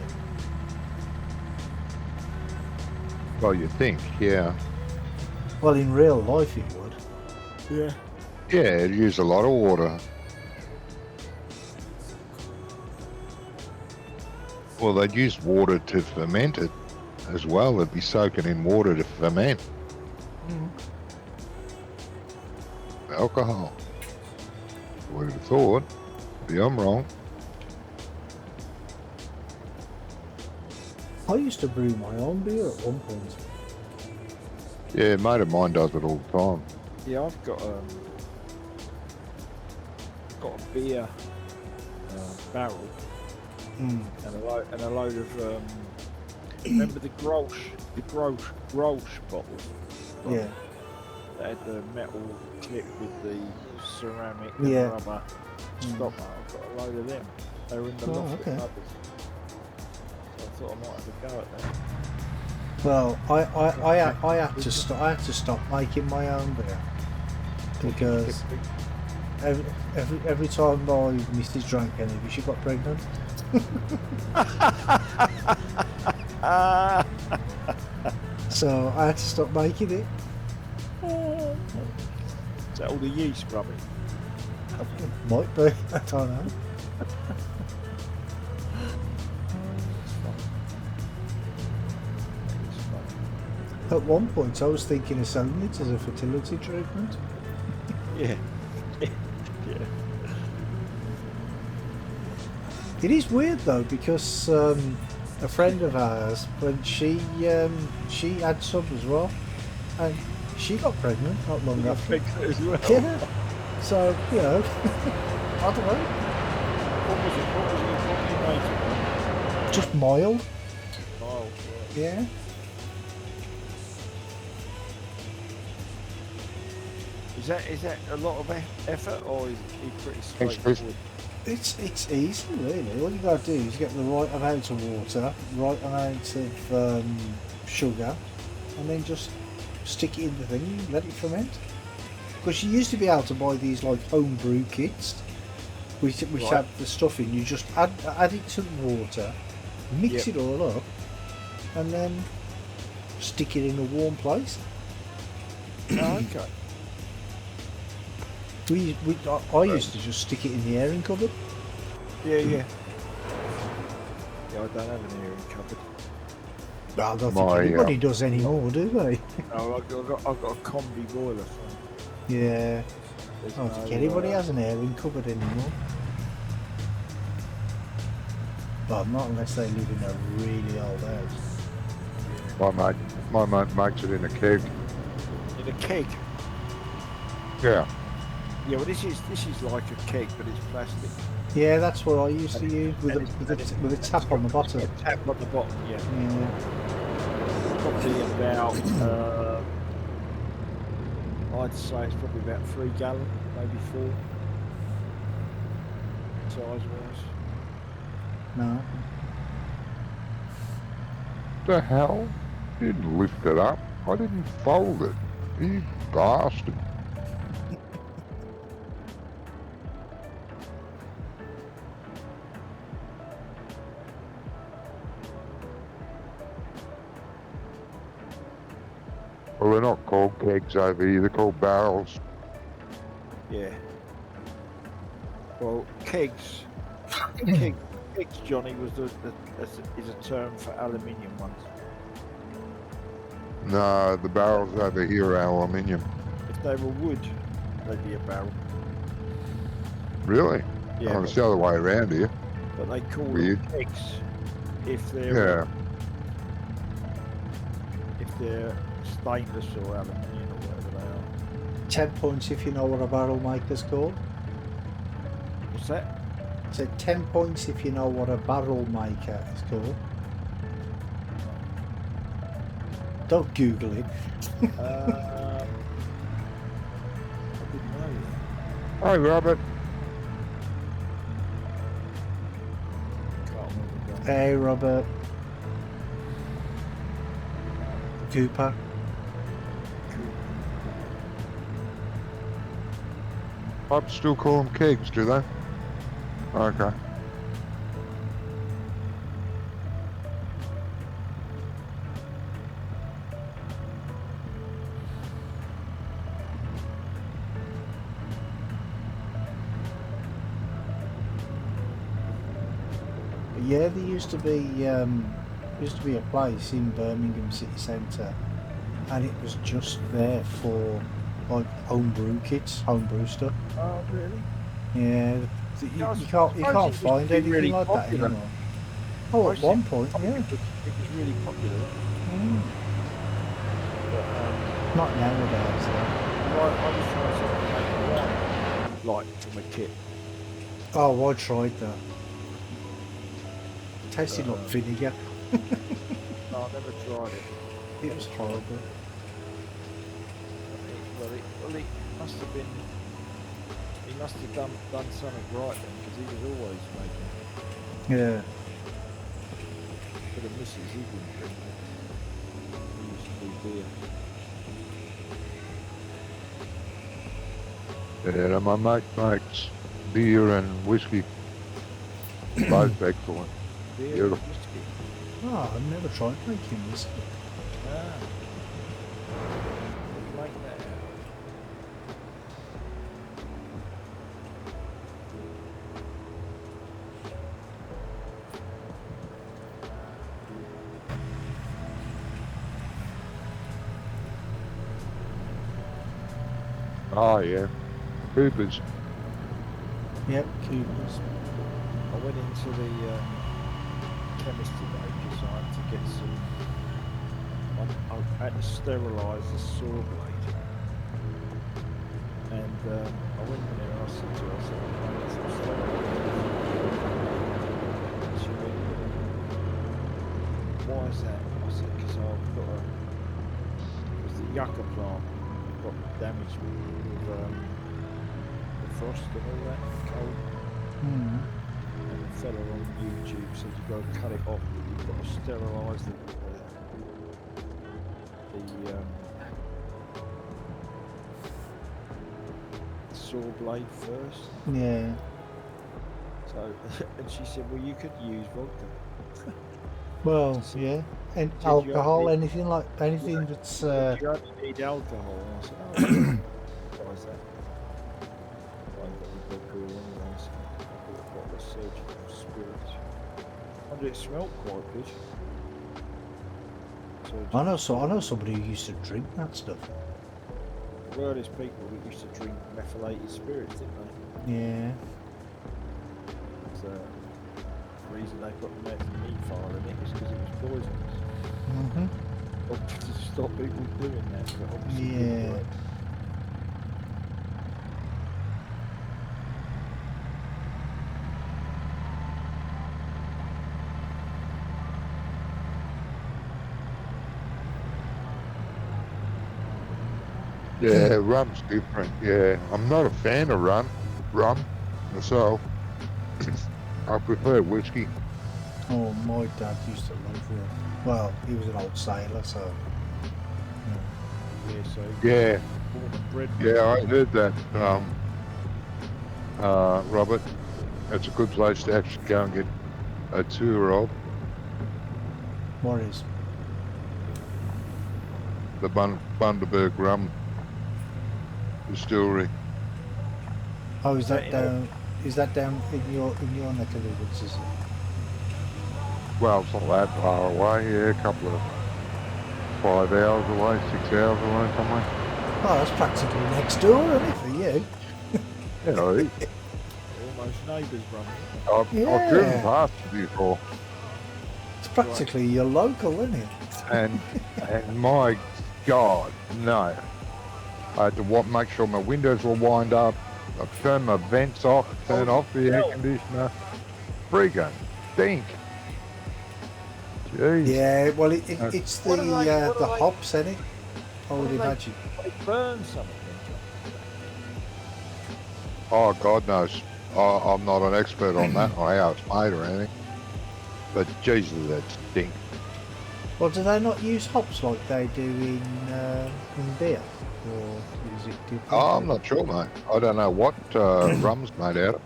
Well, you think, yeah. Well, in real life it would. Yeah. Yeah, it'd use a lot of water. Well, they'd use water to ferment it as well. They'd be soaking in water to ferment. Alcohol. I would have thought. Maybe I'm wrong. I used to brew my own beer at one point. Yeah, a mate of mine does it all the time. Yeah, I've got a beer barrel and a load of remember the Grolsch bottles? Yeah. They had the metal clip with the ceramic Yeah. and rubber stopper. I've got a load of them. They were in the Oh, loft okay. at Mothers. So I thought I might have a go at them. Well, I had to stop making my own beer because every time my missus drank any of it, she got pregnant. So I had to stop making it. Is that all the yeast, Robbie? Might be, I don't know. At one point I was thinking of selling it as a fertility treatment. Yeah. Yeah. It is weird though, because a friend of ours, when she had some as well, and she got pregnant not long after. As well. Yeah. So, you know, I don't know. What was you made it? Just mild. Oh, Yeah. Is that a lot of effort, or is he pretty Thanks, Chris. straightforward? It's easy really. All you gotta do is get the right amount of water, right amount of sugar, and then just stick it in the thing and let it ferment. Because you used to be able to buy these like home brew kits, which Right. have the stuff in. You just add it to the water, mix Yep. it all up, and then stick it in a warm place. Oh, okay. I used to just stick it in the airing cupboard. Yeah. Yeah, I don't have an airing cupboard. I don't think My, anybody does anymore, do they? No, I've got a combi boiler. So Yeah. there's I don't think no, anybody has an airing cupboard anymore. Well, not unless they live in a really old house. My mate makes it in a keg. in a keg. Yeah. Yeah, well, this is like a keg, but it's plastic. Yeah, that's what I used to use with a tap on the bottom. A tap on the bottom, yeah. Yeah. Probably about I'd say it's probably about 3 gallon, maybe 4. Size-wise. No. The hell? Didn't lift it up. I didn't fold it. You bastard. Well, they're not called kegs over here. They're called barrels. Yeah. Well, kegs, kegs, Johnny, was is a term for aluminium ones. No, the barrels over here are aluminium. If they were wood, they'd be a barrel. Really? Yeah, Oh, it's the other way around here. but they call Weird. them kegs if they're Yeah. stainless or aluminium or whatever they are. 10 points if you know what a barrel maker's called. What's that? So 10 points if you know what a barrel maker is called. Don't Google it. I didn't know that. Hi, Robert. Can't remember. Hey, Robert. Cooper. Pubs still call them kegs, do they? Okay. Yeah, there used to be a place in Birmingham city centre, and it was just there for like homebrew kits, homebrew stuff. Oh, really? Yeah, you can't find anything really like popular. that anymore. Oh, at one point, yeah. It was really popular. Mm. But, Not nowadays, though. I was trying to make wine, like from a kit. Oh, I tried that. Tasted like vinegar. No, I never tried it. It was horrible. Well, he must have been. He must have done something right then, because he was always making. Yeah. For the missus, he didn't drink it. He used to do beer. Yeah, my mate makes beer and whiskey. Both excellent. Beer and Beautiful. whiskey. Oh, I've never tried making whiskey. Ah. Like that. Oh, yeah. Coopers. Yep, Coopers. I went into the chemist today because I had to get some. I had to sterilise the saw blade, and I went in there and I said to her, I need some steriliser. She went, "Why is that?" I said, "Because I've got a." Because the yucca plant got damaged with the frost and all that, the cold. Mm. And the fella on YouTube said you've got to cut it off, but you've got to sterilise the saw blade first. Yeah. So, and she said, well, you could use vodka. Well, yeah. And Did you alcohol, only- anything that's You only need alcohol. And I said, oh, why is that? I got the vodka anyway, so I bought a bottle of surgical spirits. And it smelled quite good. I know somebody who used to drink that stuff. Well, there's people that used to drink methylated spirits, didn't they? Yeah. So, the reason they put methyl in it is because it was poisonous. Mhm. To stop people doing that, but obviously it didn't Yeah. work. Yeah, rum's different. Yeah, I'm not a fan of rum myself. I prefer whiskey. Oh, my dad used to love rum. Well, he was an old sailor, so. Yeah, so Yeah, born and bred. yeah, I heard that. Robert, that's a good place to actually go and get a tour of What is? the Bundaberg Rum Distillery. Oh, is that Yeah. down? Is that down in your neck of the woods? Is it? Well, it's not that far away. Yeah, a couple of 5 hours away, 6 hours away, somewhere. Oh, that's practically next door, isn't it, for you? You know, Almost neighbours, brother. I've driven past it before, It's practically your local, isn't it? and my God, no! I had to make sure my windows were wind up. I turned my vents off, turn off the air conditioner. Freaking stink. Jeez. Yeah, well, it's the What are they- what the are they- hops, isn't it? I would What do they- imagine. They burn something. Oh, God knows. I'm not an expert on that or how it's made or anything. But Jesus, that stink. Well, do they not use hops like they do in beer, or is it different? Oh, I'm not sure, mate. I don't know what rum's made out of.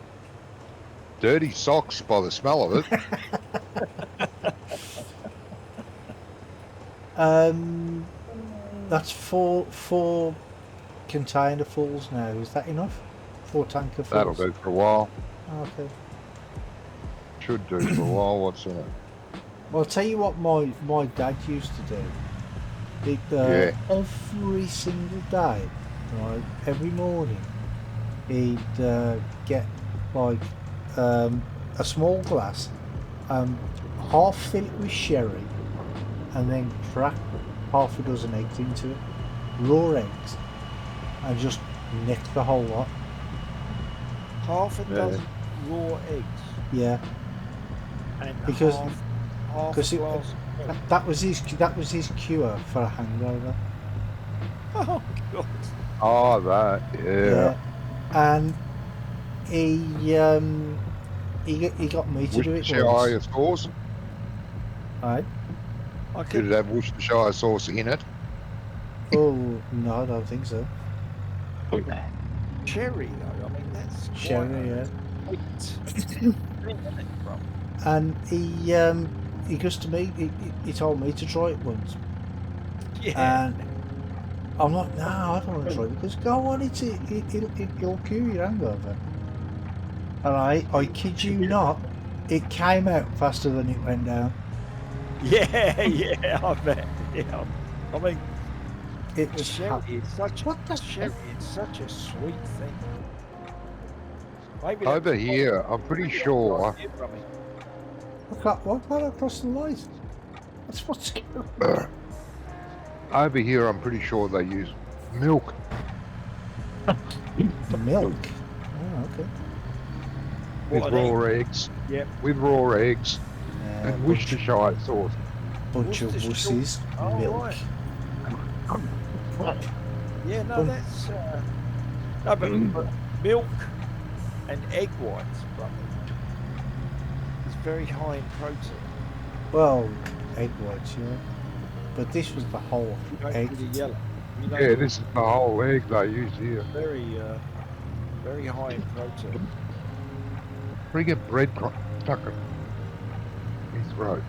Dirty socks by the smell of it. That's four container fulls now. Is that enough? 4 tanker fulls. That'll do for a while. Okay. Should do for a while. What's in it? Well, I'll tell you what my dad used to do. Every single day, right, every morning, he'd get like a small glass, half fill it with sherry, and then crack half a dozen eggs into it, raw eggs, and just nick the whole lot. Half a dozen raw eggs Yeah, and Because- half a because glass. that was his cure for a hangover. Oh God! Oh, that. Yeah. And he got me to do it Worcestershire once. sauce. Right? I Did could it have Worcestershire sauce in it? Oh no, I don't think so. cherry though. I mean, that's quite Sherry, yeah. sweet. And he goes to me. He told me to try it once, Yeah. and I'm like, no, I don't want to try it. Because go on, it'll cure your hangover. And I kid you not, it came out faster than it went down. Yeah, yeah, I bet. Yeah. I mean, It the was sherry is such What the sherry is such a sweet thing. Maybe Over that's here, I'm pretty maybe that's sure. what I did, Rummy. What across the light? That's what's going. Over here, I'm pretty sure they use milk. Milk. Oh, okay. With What an raw eggs. Yep. With raw eggs and Bunch Worcestershire sauce. of Worcestershire. wussies. Oh, Milk. right. Yeah, no, Bun- that's no, but milk and egg whites, Rummy, is very high in protein. Well, egg whites, yeah. But this was the whole You don't egg. really yellow. You don't Yeah, really- this is the whole egg they use here. very high in protein. Bring a bread stuck in his throat.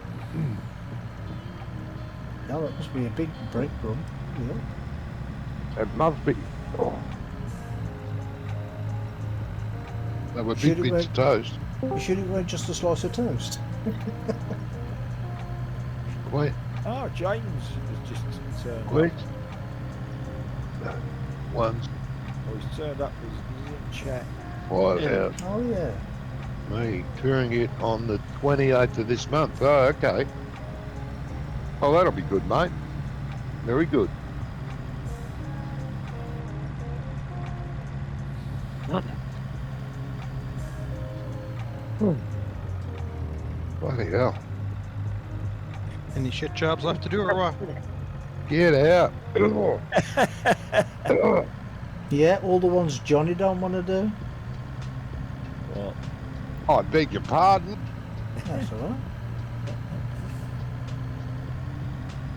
No, that must be a big breadcrumb. Yeah. It must be. Oh. They were Should big it bits of toast. You should have went just a slice of toast. Wait, Oh, James has just turned wait. up. One's Oh, he's turned up. He's in chat. five out. Oh yeah. Me touring it on the 28th of this month. Oh, okay. Oh, that'll be good, mate. Very good. Bloody hell. Any shit jobs left to do or what? Get out. Yeah, all the ones Johnny don't want to do. Well, I beg your pardon. That's all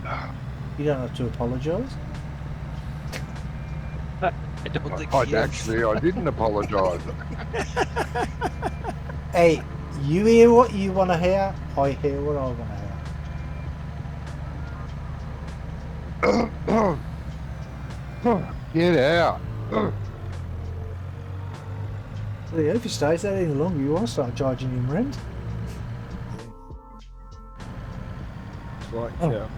right. You don't have to apologise. I don't think he is. Actually, I didn't apologise. Hey, you hear what you want to hear. I hear what I want to hear. Get out. Well, yeah, if he stays there any longer, you want to start charging him rent. it's like, Oh.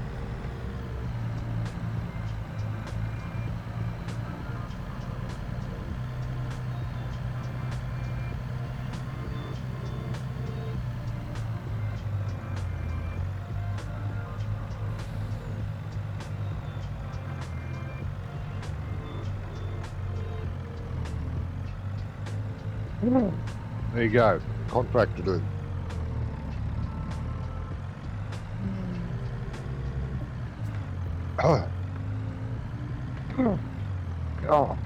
There you go. Contract to do. Oh. Oh.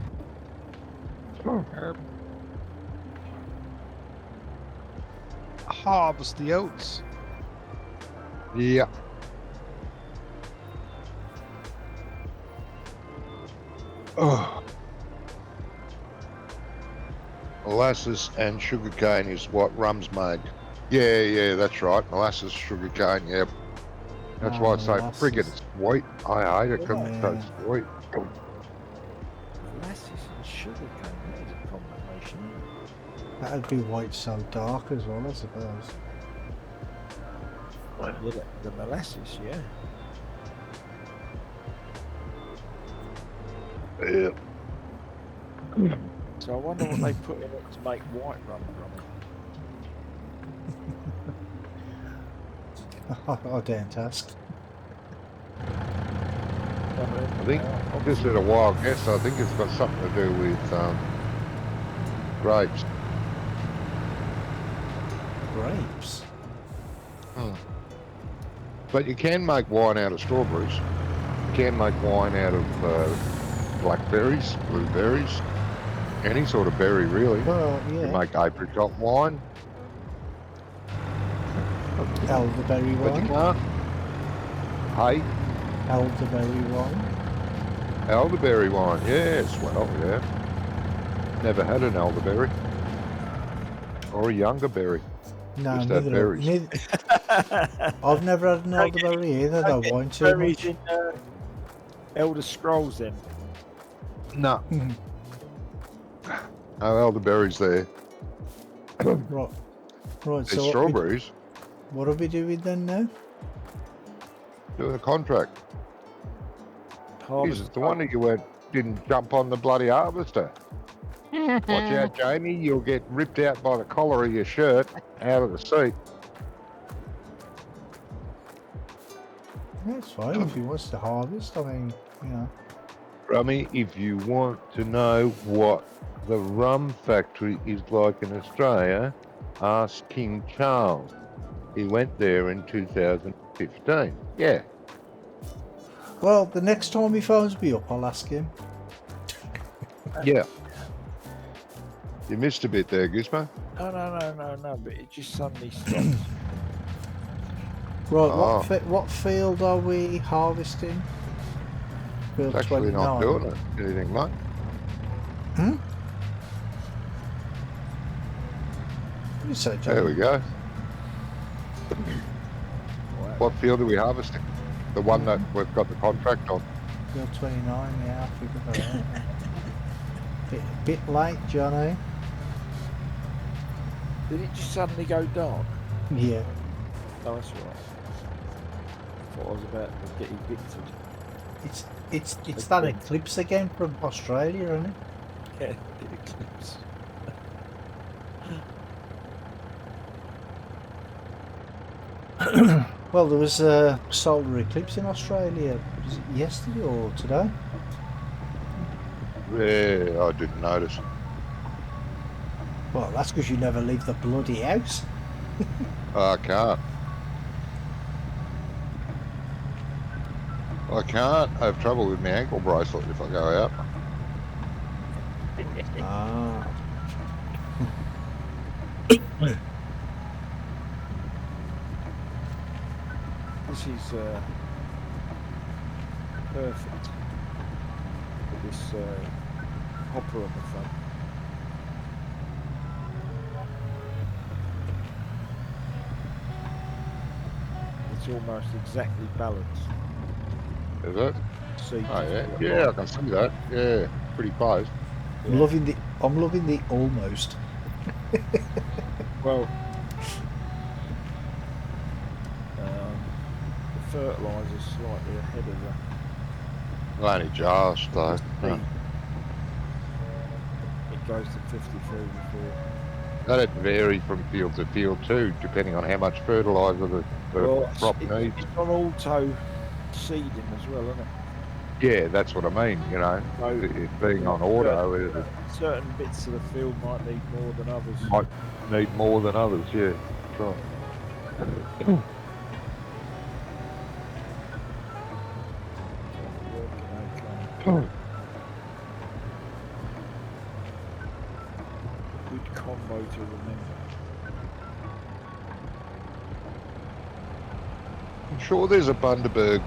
Harvest the oats. Yeah. Oh. Molasses and sugarcane is what rum's made. Yeah, that's right. Molasses, sugarcane, yep. That's why I say Molasses. friggin' it's sweet. I hate it because it's so Yeah. sweet. molasses and sugar cane. That is a combination. That'd be why it's so dark as well, I suppose. Yeah, the molasses, yeah. Yeah. So I wonder what they put in it to make white rum from it. I daren't ask. I think just at a wild guess, I think it's got something to do with grapes. Grapes. But you can make wine out of strawberries. You can make wine out of blackberries, blueberries, any sort of berry really. Well, You yeah. make apricot wine, Elderberry but you wine. can't. Hey, Elderberry wine. elderberry wine, yes, well, yeah. Never had an elderberry. Or a younger berry. No, Just have neither, berries. I've never had an elderberry either. They wine too Berries much. in Elder Scrolls then. No. No elderberries there. Right. Right, There's so strawberries. what are we doing then now? Doing a contract. Harvest Jesus, the wonder you didn't jump on the bloody harvester. Watch out, Jamie. You'll get ripped out by the collar of your shirt out of the seat. That's fine if he wants to harvest. I mean, you know. Rummy, if you want to know what the rum factory is like in Australia, ask King Charles. He went there in 2015. Yeah. Well, the next time he phones me up, I'll ask him. Yeah. You missed a bit there, Gizmo. No, but it just suddenly stopped. Right, Oh. what field are we harvesting? Field It's actually 29. not doing it. Anything, mate. You say, John. There we go. What field are we harvesting? The one that we've got the contract on. Field 29, yeah, I figured that out. Bit late, Johnny. Did it just suddenly go dark? Yeah. Oh, that's right. I thought I was about to get evicted. It's that eclipse again from Australia, isn't it? Yeah, the eclipse. Well, there was a solar eclipse in Australia. Was it yesterday or today? Yeah, I didn't notice. Well, that's because you never leave the bloody house. I can't. I can't. I have trouble with my ankle bracelet if I go out. Ah. This is perfect with this hopper on the front. It's almost exactly balanced. Is it? Seat Oh is yeah, quite yeah, I light. can see that. Yeah, pretty close. Yeah. I'm loving the almost. Well, the fertiliser's slightly ahead of the Only just though. speed. It goes to 53 before. That'd vary from field to field too, depending on how much fertiliser the Well, crop needs. it's on auto seeding as well, isn't it? Yeah, that's what I mean. You know, So it being on auto, it certain bits of the field might need more than others. might need more than others. Yeah, that's right. Okay. Good combo to remember. I'm sure there's a Bundaberg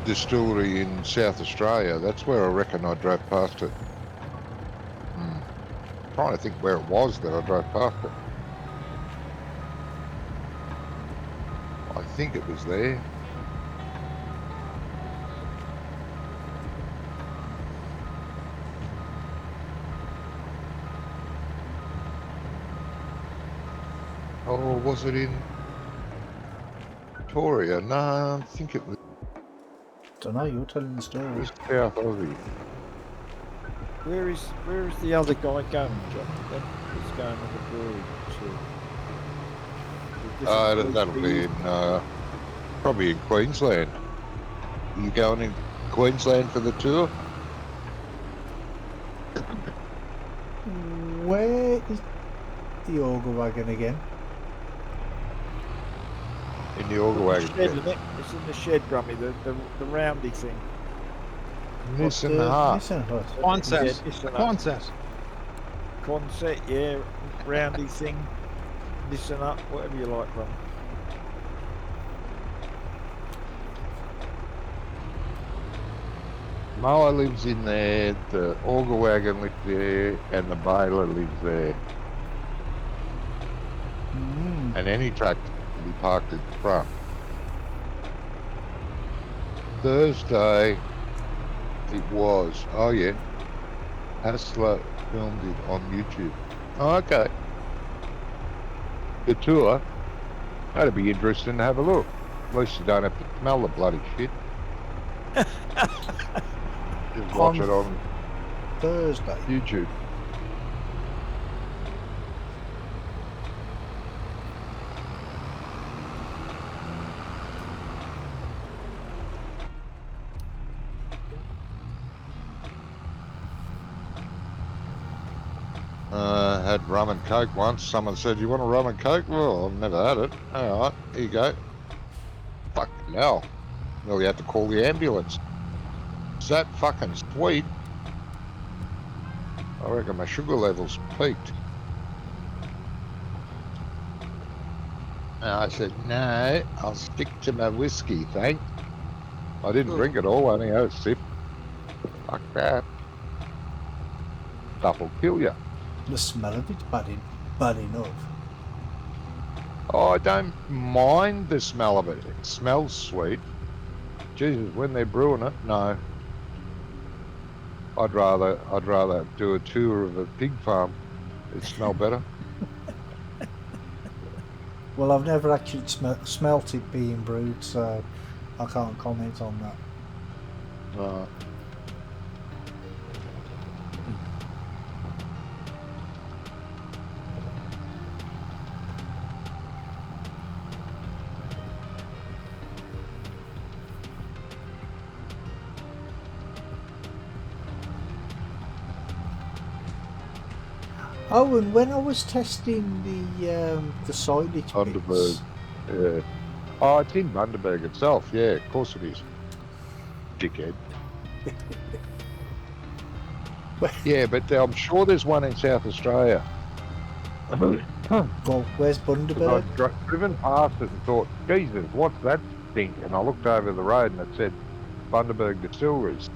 distillery in South Australia. That's where I reckon I drove past it. Trying to think where it was that I drove past it. I think it was there. Oh, was it in Victoria? No, I think it was Don't know. You're telling the story. South Aussie. Where is the other guy going, John? Then he's going on the brewery too. That'll be in probably in Queensland. Are you going in Queensland for the tour? Where is the auger wagon again? In the auger wagon. Shed, isn't it? It's in the shed, Grummy, the roundy thing. Nissan Hut. Nissan Hut. Concept. Nissan Hut. Concept. Concept, yeah, roundy thing. Listen up, whatever you like, Grummy. Mower lives in there, the auger wagon lives there, and the baler lives there. And any truck can be parked in front. Thursday, it was. Oh yeah, Hassler filmed it on YouTube. Oh, okay. The tour. That'd be interesting to have a look. At least you don't have to smell the bloody shit. Just watch it on Thursday. YouTube. Had rum and coke once. Someone said, "You want a rum and coke?" Well, I've never had it. All right, here you go. Fucking hell. Nearly had to call the ambulance. Is that fucking sweet? I reckon my sugar level's peaked. And I said, no, I'll stick to my whiskey, thanks. I didn't drink it all, I only had a sip. Fuck that. Stuff will kill you. The smell of it's bad enough. Oh, I don't mind the smell of it. It smells sweet. Jesus, when they're brewing it, no. I'd rather do a tour of a pig farm. It'd smell better. Well, I've never actually smelt it being brewed, so I can't comment on that. Oh, and when I was testing the silage Bundaberg. bits, Yeah. Oh, it's in Bundaberg itself. Yeah, of course it is. dickhead. Yeah, but I'm sure there's one in South Australia. Well, where's Because Bundaberg? I'd driven past it and thought, Jesus, what's that stink? And I looked over the road and it said Bundaberg Distilleries.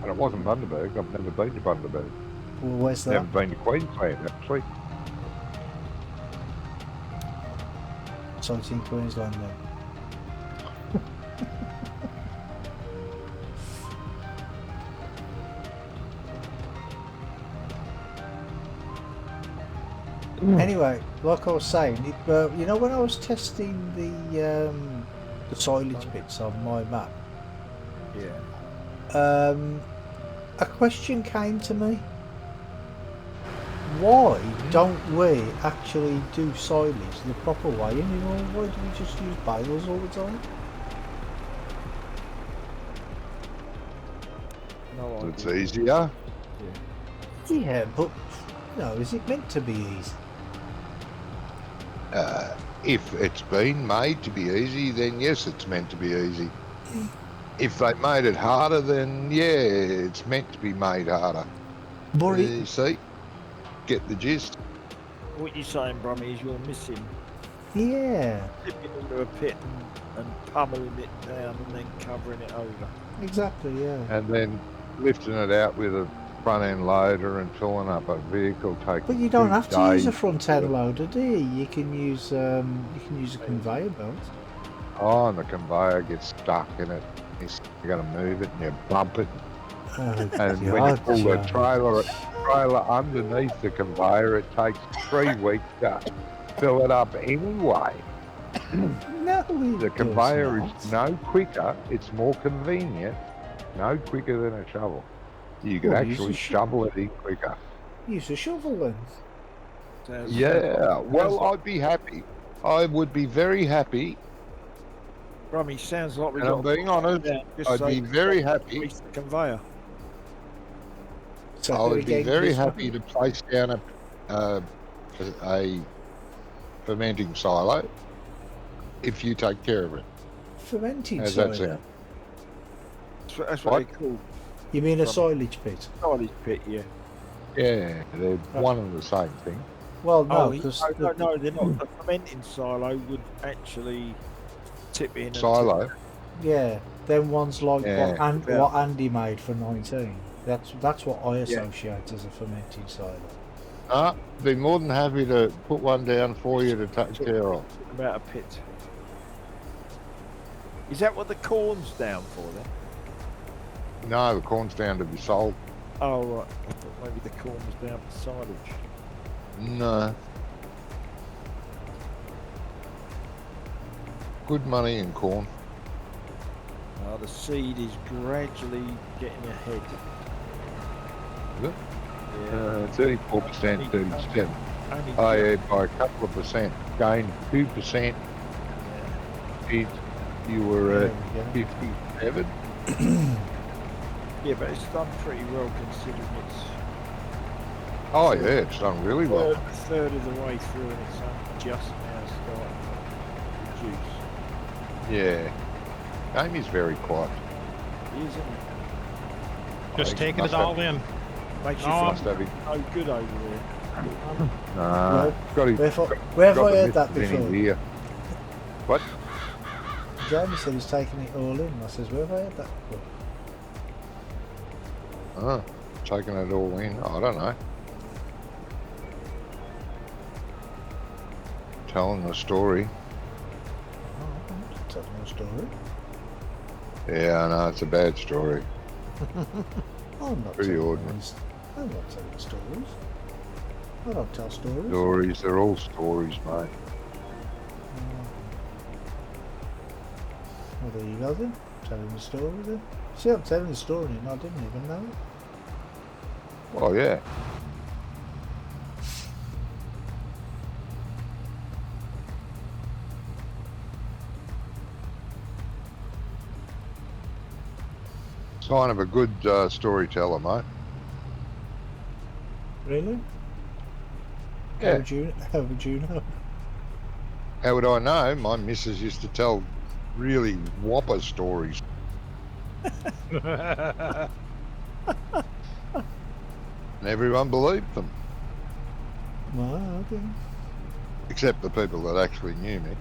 And it wasn't Bundaberg. I've never been to Bundaberg. Well, where's that? Never been to Queensland, actually. So it's in Queensland then. Anyway, like I was saying, you know when I was testing the silage bits on my map, Yeah. a question came to me. Why don't we actually do silage the proper way anymore? Why do we just use bales all the time? No idea. It's easier. Yeah, but you know, is it meant to be easy? If it's been made to be easy, then yes, it's meant to be easy. If they made it harder, then yeah, it's meant to be made harder. But You see? Get the gist? What you're saying, Brummy, is you're missing yeah, dipping into a pit and pummeling it down and then covering it over. exactly, yeah. And then lifting it out with a front end loader and filling up a vehicle taking But you don't 2 have to use a days front to do end it. loader, do you? You can use a conveyor belt. Oh, and the conveyor gets stuck in it. You got to move it and you bump it. Oh, And when you God, pull the Joe. trailer underneath the conveyor, it takes 3 weeks to fill it up anyway. No, it The does conveyor not. is no quicker. It's more convenient. No quicker than a shovel. You can Well, use actually a shovel it in quicker. Use a shovel then. Sounds- Yeah, well, I'd be happy. I would be very happy, Brummy, sounds like we and got. I'm being honest, I'd be very happy. Increase the conveyor. So I would be again, very Chris, happy to place down a fermenting silo if you take care of it. fermenting How's that silo. sound? That's what they call You mean a From- silage pit? silage pit, yeah. Yeah, they're one and the same thing. Well, no, Oh, because no, they're not. The fermenting silo would actually tip in. and Silo. tip- yeah, them ones like Yeah. what Andy made for 19. That's what I associate as a fermenting silo. Be more than happy to put one down for you to take care of. About a pit. Is that what the corn's down for then? No, the corn's down to be sold. Oh right. I thought maybe the corn was down for silage. No. Good money in corn. The seed is gradually getting ahead. Is it? Yeah. 34%, 30%. Only Oh, yeah, by a couple of percent. Gained 2%. yeah. You were at There we go. 57. Yeah, but it's done pretty well considering it's Oh, yeah, it's done really well. a third of the way through and it's only just now starting to produce. Yeah. Amy's very quiet. It is, isn't it? Just think taking must it all have- in. Makes you No, feel Must have it. so good over there. Nah, got his, Where have got I the heard that missus in his before? ear. What? Jamie said he's taking it all in. I says, where have I heard that before? Taking it all in. I don't know. Telling the story. Oh, I'm not telling a story. Yeah, I know, it's a bad story. I'm not Pretty telling ordinary. I'm not telling stories. I don't tell stories. Stories, they're all stories, mate. Well, there you go then. Telling the story then. See, I'm telling the story and I didn't even know it. Oh, yeah. Sign of a good storyteller, mate. Really? Yeah. How would you know? How would I know? My missus used to tell really whopper stories. And everyone believed them, Well, okay. except the people that actually knew me.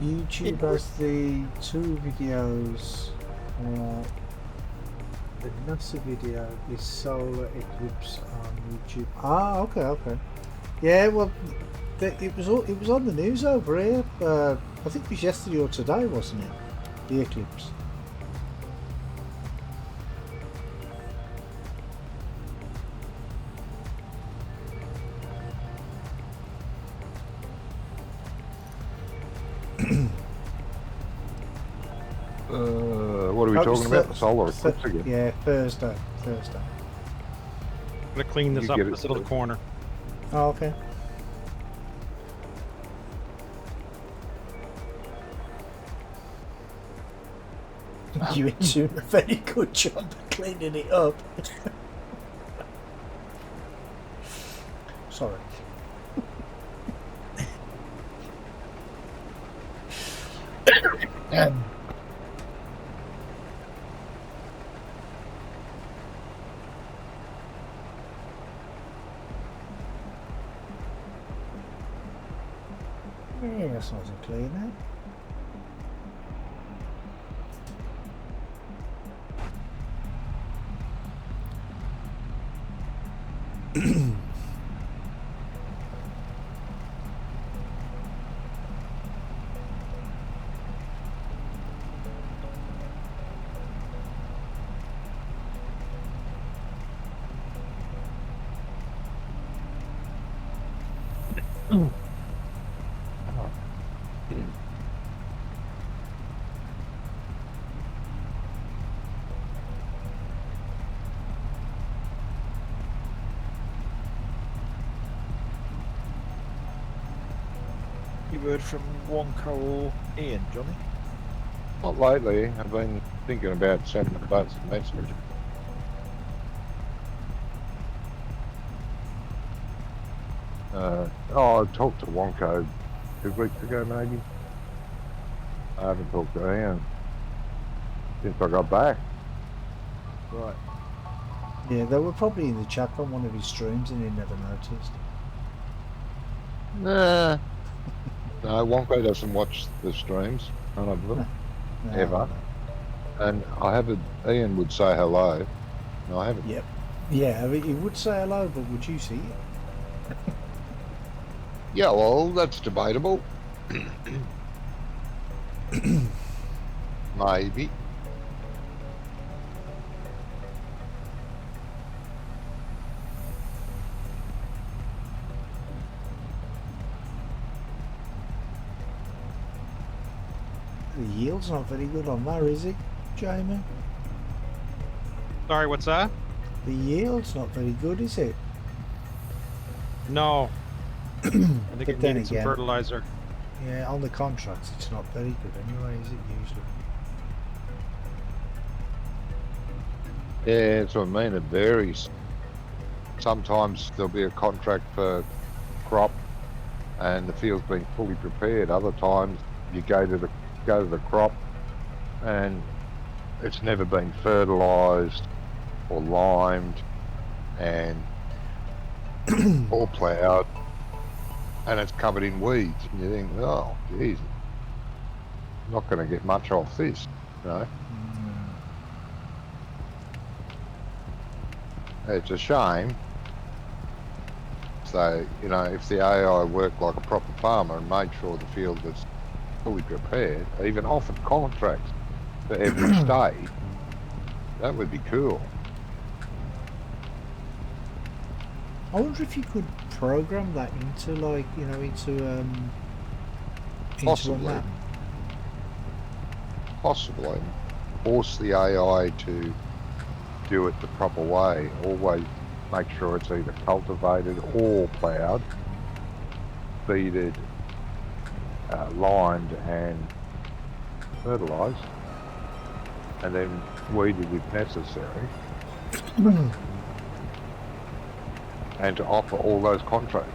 YouTube has the 2 videos. The NASA video is solar eclipse on YouTube. Ah, okay, okay. Yeah, well, it was on the news over here. I think it was yesterday or today, wasn't it? The eclipse. What are we talking about? The solar eclipse again? Yeah, Thursday. I'm gonna clean this You up get it, this little Steve. corner. Oh, okay. You ain't doing a very good job of cleaning it up. Sorry. Yeah, that's nice and clean now. You heard from Wonko or Ian, Johnny? Not lately. I've been thinking about sending the boats a message. I talked to Wonko 2 weeks ago, maybe. I haven't talked to Ian since I got back. Right. Yeah, they were probably in the chat on one of his streams and he never noticed. Nah. No, Wonko doesn't watch the streams, none of them, No, ever. And I haven't. Ian would say hello. No, I haven't. Yep. Yeah, I mean, he would say hello, but would you see it? Yeah, well, that's debatable. Maybe. The yield's not very good on that, is it, Jamie? Sorry, what's that? The yield's not very good, is it? No. I think But it then needed some again- fertilizer. Yeah, on the contracts it's not very good anyway, is it, usually? Yeah, that's what I mean. It varies. Sometimes there'll be a contract for crop, and the field's been fully prepared. Other times you go to the crop, and it's never been fertilised or limed, and or ploughed, and it's covered in weeds. And you think, oh, geez, I'm not going to get much off this, you know. It's a shame. So, you know, if the AI worked like a proper farmer and made sure the field was fully prepared, even offered contracts for every stage, that would be cool. I wonder if you could program that into, like, you know, into a Possibly. map. Possibly. Force the AI to do it the proper way. Always make sure it's either cultivated or ploughed, seeded, limed and fertilised. and then weeded if necessary, and to offer all those contracts.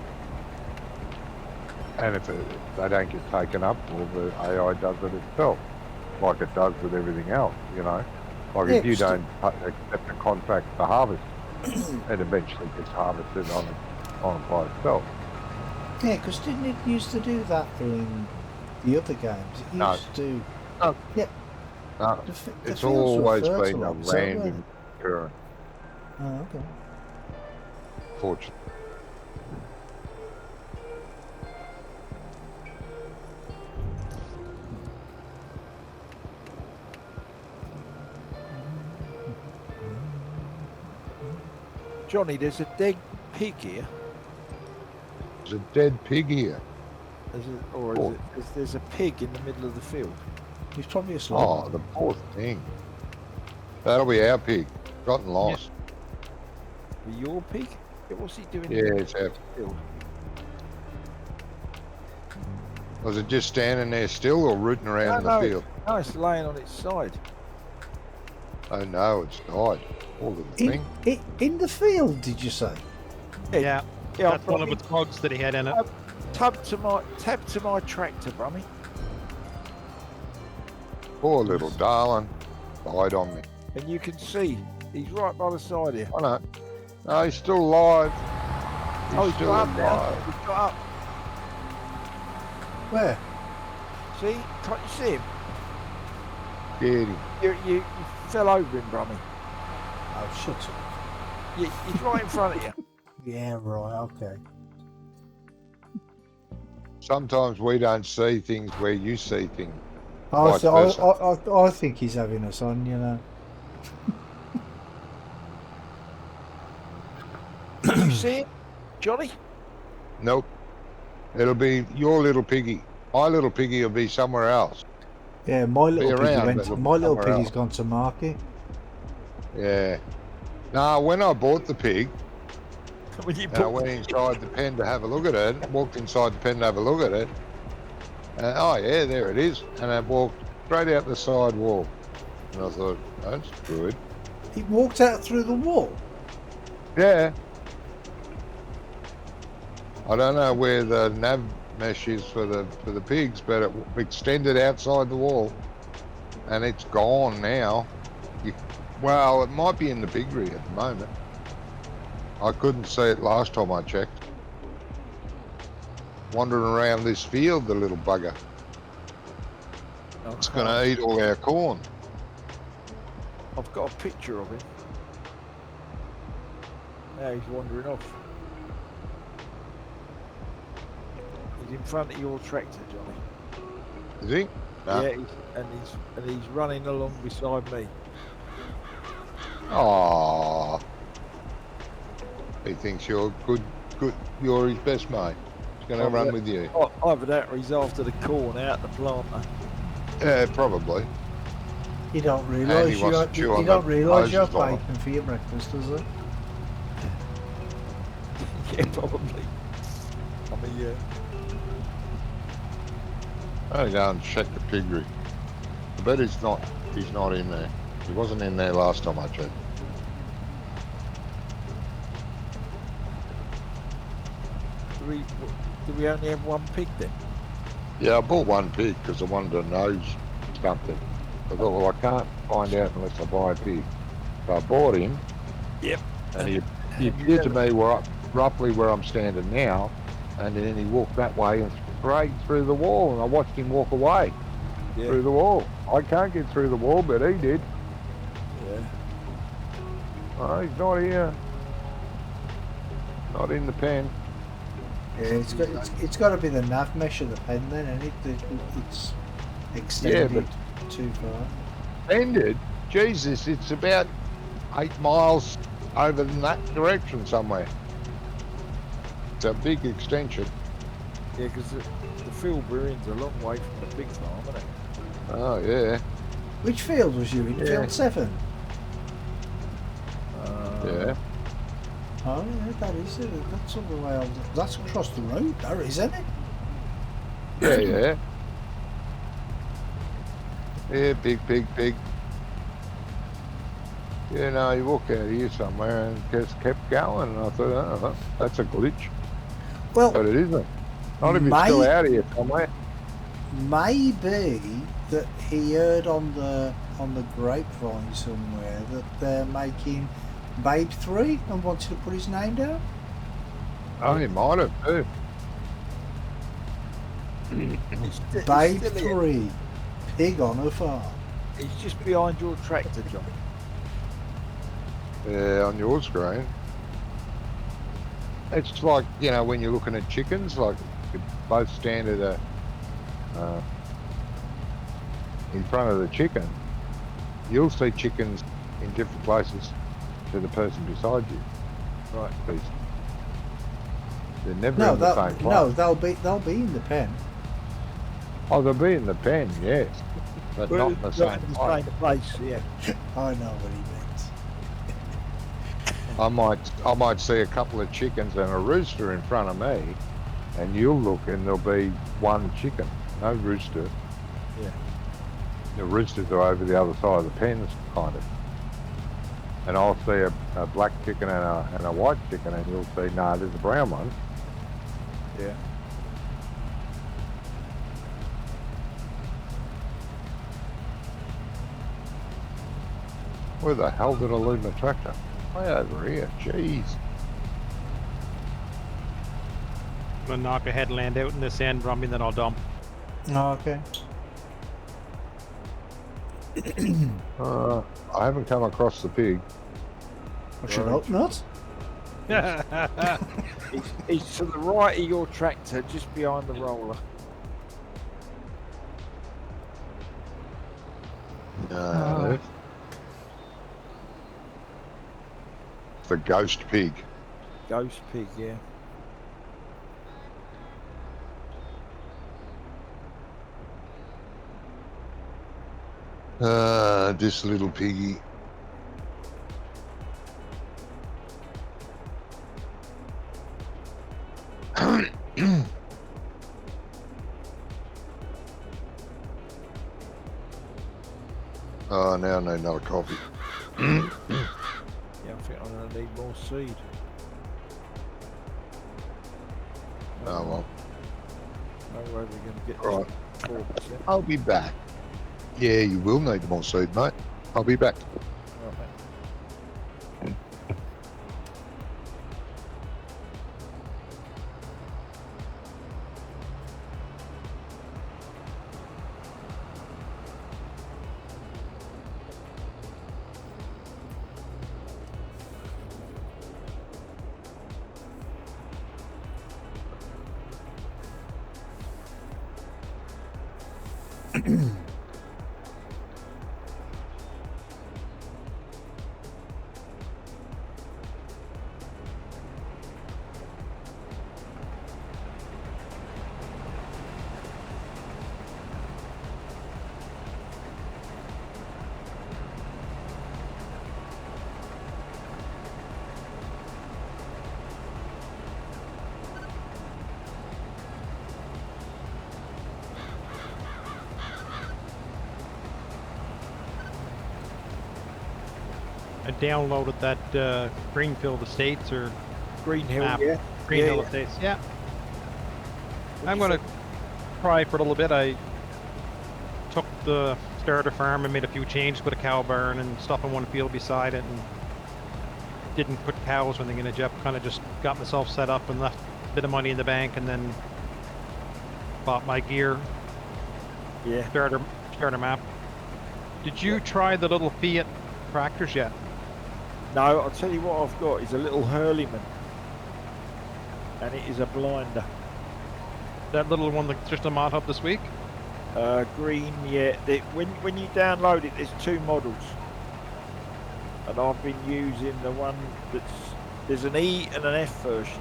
And if they don't get taken up, well, the AI does it itself, like it does with everything else, you know. Like if you don't accept a contract to harvest, it eventually gets harvested on by itself. Yeah, because didn't it used to do that in the other games? It used to. No. Yeah. No. The It's fields were always been a fertilised, weren't random occurrence, they? Oh, okay. fortunately. Johnny, there's a dead pig here. There's a dead pig here. There's a pig in the middle of the field? He's probably a slug. Oh, the poor thing. That'll be our pig. Gotten lost. Your pig? Yeah, what's he doing? Yeah, it's our field. Was it just standing there still or rooting around in the field? No, it's laying on its side. Oh no, it's died. Poor little thing. In the field, did you say? Yeah. Yeah, That's one of its hogs that he had in it. Tab to my tractor, Brummy. Poor little darling. Died on me. And you can see he's right by the side here. I know. No, he's still alive. He's still got up now. alive. He's got up. Where? See? Can't you see him? Scared him. You fell over him, Brummy. Oh, shut up. He's right in front of you. Yeah, right, okay. Sometimes we don't see things where you see things. I think he's having us on, you know. You see it, Johnny? Nope. It'll be your little piggy. My little piggy will be somewhere else. Yeah, my little piggy's else. gone to market. Yeah. No, when I bought the pig, When you I went inside the pen to have a look at it, walked inside the pen to have a look at it. Oh yeah, there it is. And I walked straight out the side wall. And I thought, that's good. He walked out through the wall? Yeah. I don't know where the nav mesh is for the pigs, but it extended outside the wall. And it's gone now. Well, it might be in the piggery at the moment. I couldn't see it last time I checked. Wandering around this field, the little bugger. It's going to eat all our corn. I've got a picture of him. Now he's wandering off. He's in front of your tractor, Johnny. Is he? No. Yeah, he's running along beside me. Aww. He thinks you're good. You're his best mate. He's going to run with you. Either that or he's after the corn out the planter. Yeah, probably. You don't realise you're bacon for your breakfast, does it? Yeah, probably. I mean, yeah. I'll go and check the piggery. I bet he's not in there. He wasn't in there last time I checked. Do we only have one pig then? Yeah, I bought one pig because I wanted to know something. I thought, well, I can't find out unless I buy a pig. So I bought him. Yep. And he appeared to me roughly where I'm standing now, and then he walked that way and straight through the wall, and I watched him walk away through the wall. I can't get through the wall, but he did. Yeah. Oh, he's not here. Not in the pen. Yeah, it's got to be the nav mesh of the pen then, and it's extended too far. Extended? Jesus, it's about 8 miles over in that direction somewhere. It's a big extension. Yeah, because the field we're in's a long way from the big farm, isn't it? Oh, yeah. Which field was you in? Field 7? Yeah. Oh, yeah, that is it. That's all the way on. That's across the road, there, isn't it? Yeah, yeah. Yeah, big. You know, you walk out here somewhere and just kept going. And I thought, oh, that's a glitch. Well, But it isn't. Not if you're still out here somewhere. maybe that he heard on the grapevine somewhere that they're making Babe 3 and wanted to put his name down. Oh, you might have too. Babe 3, Pig on a Farm. It's just behind your tractor, John. Yeah, on your screen. It's like, you know, when you're looking at chickens, like you both stand at in front of the chicken. You'll see chickens in different places to the person beside you. Right, please. They're never in the same place. No, they'll be in the pen. Oh, they'll be in the pen, yes, but not in the same place. Yeah. I know what he means. I might see a couple of chickens and a rooster in front of me, and you'll look and there'll be one chicken, no rooster. Yeah. The roosters are over the other side of the pens, kind of. And I'll see a black chicken and a white chicken, and you'll see, no, there's a brown one. Yeah. Where the hell did I leave my tractor? Way over here, jeez. I'm gonna knock a headland out in this end, Rummy, then I'll dump. Oh, okay. I haven't come across the pig. I should hope not. He's to the right of your tractor, just behind the roller. No. The ghost pig. Ghost pig, yeah. This little piggy. Oh, now I need another coffee. Yeah, I think I'm going to need more seed. Oh, well. No way we're going to get Right. this 4%. I'll be back. Yeah, you will need more seed, mate. I'll be back. Right, mate. I downloaded that Greenfield Estates or Green Hill, map. yeah. Green Hill yeah. Estates. Yeah. I'm gonna try for a little bit. I took the starter farm and made a few changes, put a cow barn and stuff in one field beside it, and didn't put cows or anything in it. Jeff kind of just got myself set up and left a bit of money in the bank, and then bought my gear. Yeah. Starter map. Did you try the little Fiat tractors yet? No, I'll tell you what I've got is a little Hurleyman. And it is a blinder. That little one that's just a mod hub this week? Green, yeah. When you download it, there's two models. And I've been using the one there's an E and an F version.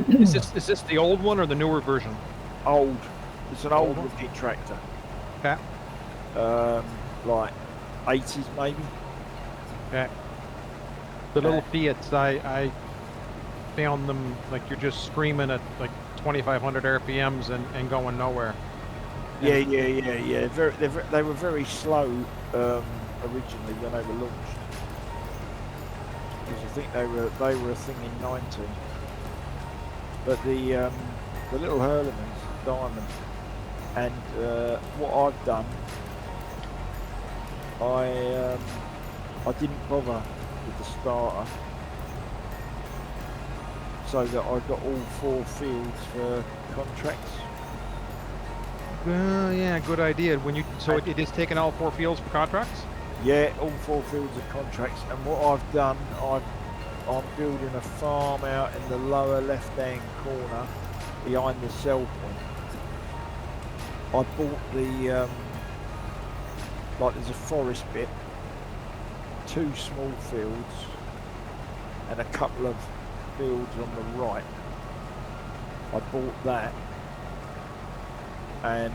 Is this the old one or the newer version? Old. It's an old one? looking tractor. Okay. Like 80s maybe. Okay. The little Fiats, I found them like you're just screaming at like 2,500 RPMs and going nowhere. Yeah. They were very slow originally when they were launched. I think they were a thing in 90. But the little Hurlemans, diamond, and what I've done, I didn't bother with the starter, so that I got all 4 fields for contracts. Well, yeah, good idea. It is taking all 4 fields for contracts? Yeah, all 4 fields of contracts. And what I've done, I'm building a farm out in the lower left-hand corner behind the sell point. I bought the like there's a forest bit, 2 small fields, and a couple of fields on the right. I bought that, and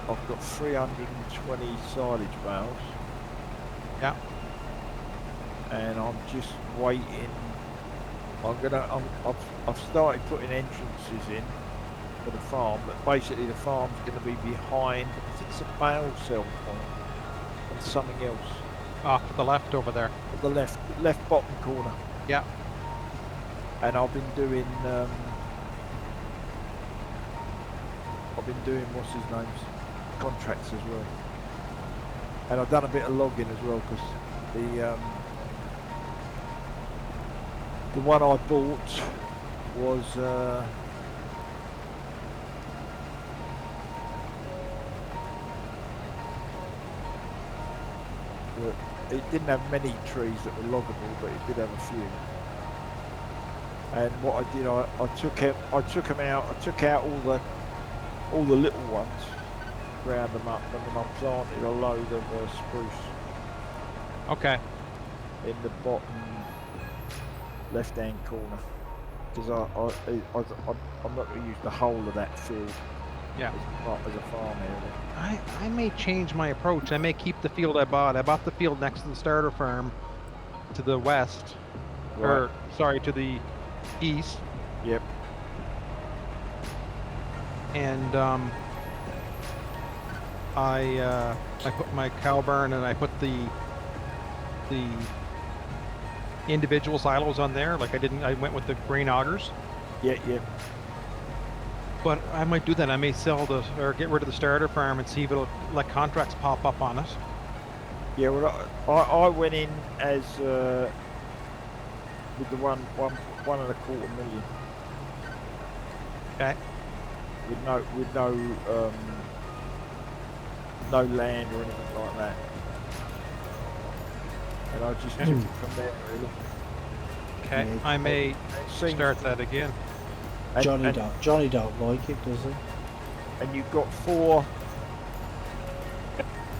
I've got 320 silage bales. Yeah. And I'm just waiting. I've started putting entrances in for the farm, but basically the farm's going to be behind. It's a bale sell point and something else. Off to the left over there. At the left bottom corner. Yeah. And I've been doing what's his name's contracts as well. And I've done a bit of logging as well, because the one I bought was it didn't have many trees that were loggable, but it did have a few. And what I did, I took them out. I took out all the little ones, ground them up, and then I planted a load of spruce. Okay. In the bottom left-hand corner, because I'm not going to use the whole of that field. Yeah. As a farm area. I may change my approach. I may keep the field I bought. I bought the field next to the starter farm to the west, Right. or sorry, to the east. Yep. And I put my cow barn, and I put the individual silos on there. Like I went with the grain augers. Yeah. But I might do that. I may or get rid of the starter farm and see if it'll let contracts pop up on it. Yeah, well, I went in as with the 1.25 million. Okay. With no land or anything like that. And I just took it from there, really. Okay. Yeah, I may start that again. Johnny don't like it, does he? And you've got 4.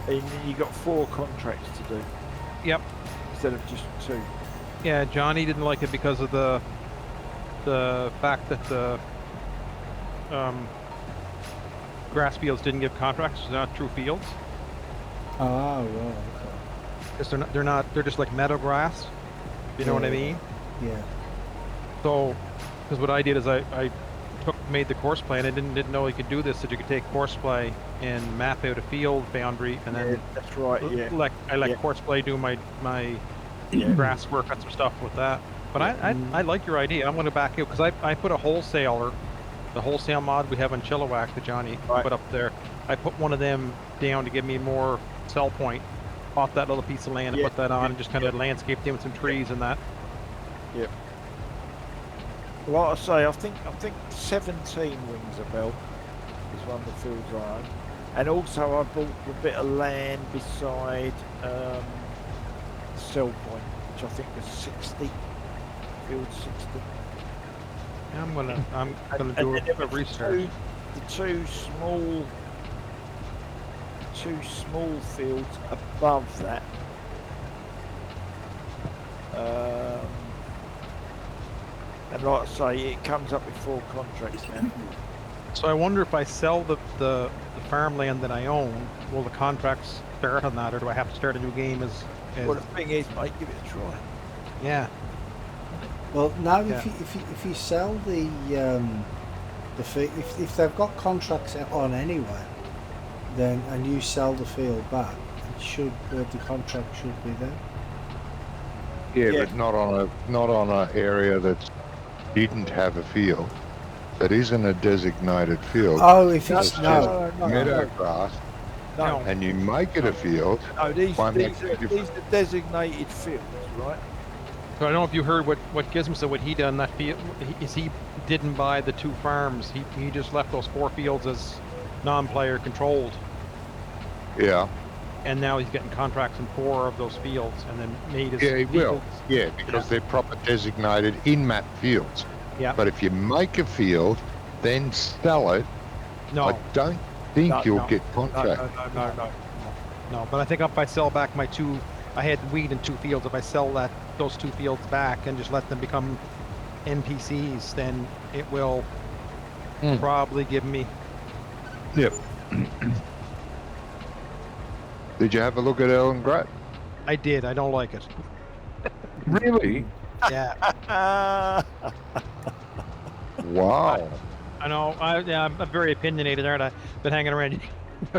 And you got 4 contracts to do. Yep. Instead of just 2. Yeah, Johnny didn't like it because of the fact that the grass fields didn't give contracts. They're not true fields. Ah, right. Okay. Because they're just like meadow grass. You know what I mean? Yeah. So, because what I did is I made the course play, and I didn't know you could do this. That you could take course play and map out a field boundary, and then that's right. Yeah. I let course play do my grass work on some stuff with that. But I like your idea. I'm going to back out, because I put a wholesaler, the wholesale mod we have on Chilliwack that Johnny put up there. I put one of them down to give me more sell point. Bought that little piece of land and put that on, and just kind of landscaped in with some trees and that. Yep. Like I say, I think 17 rings a bell is one of the fields I own. And also I bought a bit of land beside Sell Point, which I think was 60. Field 60. I'm gonna do a research. The two small fields above that. And like I say, it comes up with 4 contracts now. So I wonder if I sell the farmland that I own, will the contracts start on that, or do I have to start a new game as Well, the thing is, mate, give it a try. Yeah. Well, now if you sell the if they've got contracts on anyway, then and you sell the field back, the contract should be there. Yeah, Yeah. but not on a area that didn't have a field. That isn't a designated field. Oh, if No, it's It's no, just meadow grass, no, and you make it a field. no. These Won't make these any are difference. these are designated fields, right? So I don't know if you heard what Gizmo said. What he done that field is he didn't buy the 2 farms. He just left those 4 fields as non-player controlled, Yeah, and now he's getting contracts in 4 of those fields, and then made his yeah, he will. fields. Yeah, because they're proper designated in-map fields. Yeah. But if you make a field, then sell it, No, I don't think No, you'll no. get No, contract. no. no. But I think if I sell back my 2, I had wheat in 2 fields. If I sell those 2 fields back and just let them become NPCs, then it will probably give me. Yep. Did you have a look at Ellen Grat? I did. I don't like it. Really? Yeah. Wow. I know. I'm very opinionated, aren't I? Been hanging around.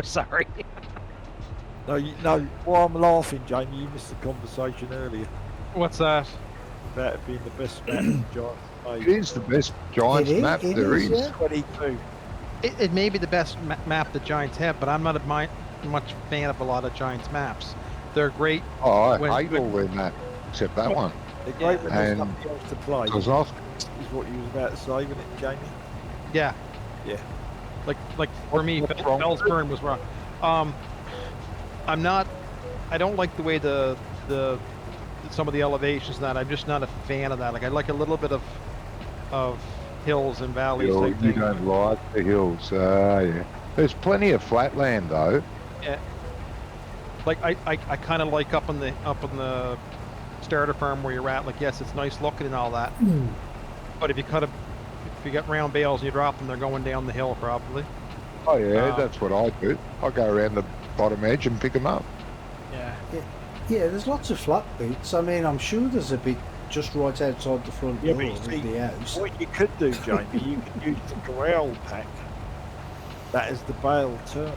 Sorry. No. While I'm laughing, Jamie, you missed the conversation earlier What's that? about it being the best map Giants It made. is the best Giants It is, map it there is, is. yeah. 22. It may be the best map the Giants have, but I'm not much fan of a lot of Giants maps. They're great. Oh, I When- hate all their maps, except that one. They're great when there's And- nothing else to play, It was off. is what you was about to say, wasn't it, Jamie? Yeah. Yeah. Like for me, What's wrong? Fellsburn was wrong. I don't like the way the some of the elevations and that. I'm just not a fan of that. Like I like a little bit of hills and valleys. You Type thing. don't like the hills. Yeah. There's plenty of flatland though. Like I kind of like up on the starter farm where you're at. Like yes, it's nice looking and all that. But if you get round bales and you drop them, they're going down the hill probably. Oh yeah, that's what I do. I go around the bottom edge and pick them up. Yeah. yeah, there's lots of flat bits. I mean, I'm sure there's a bit just right outside the front Yeah, door but you of see, the house. what you could do, Jamie, you could use the corral pack. That is the bale turner.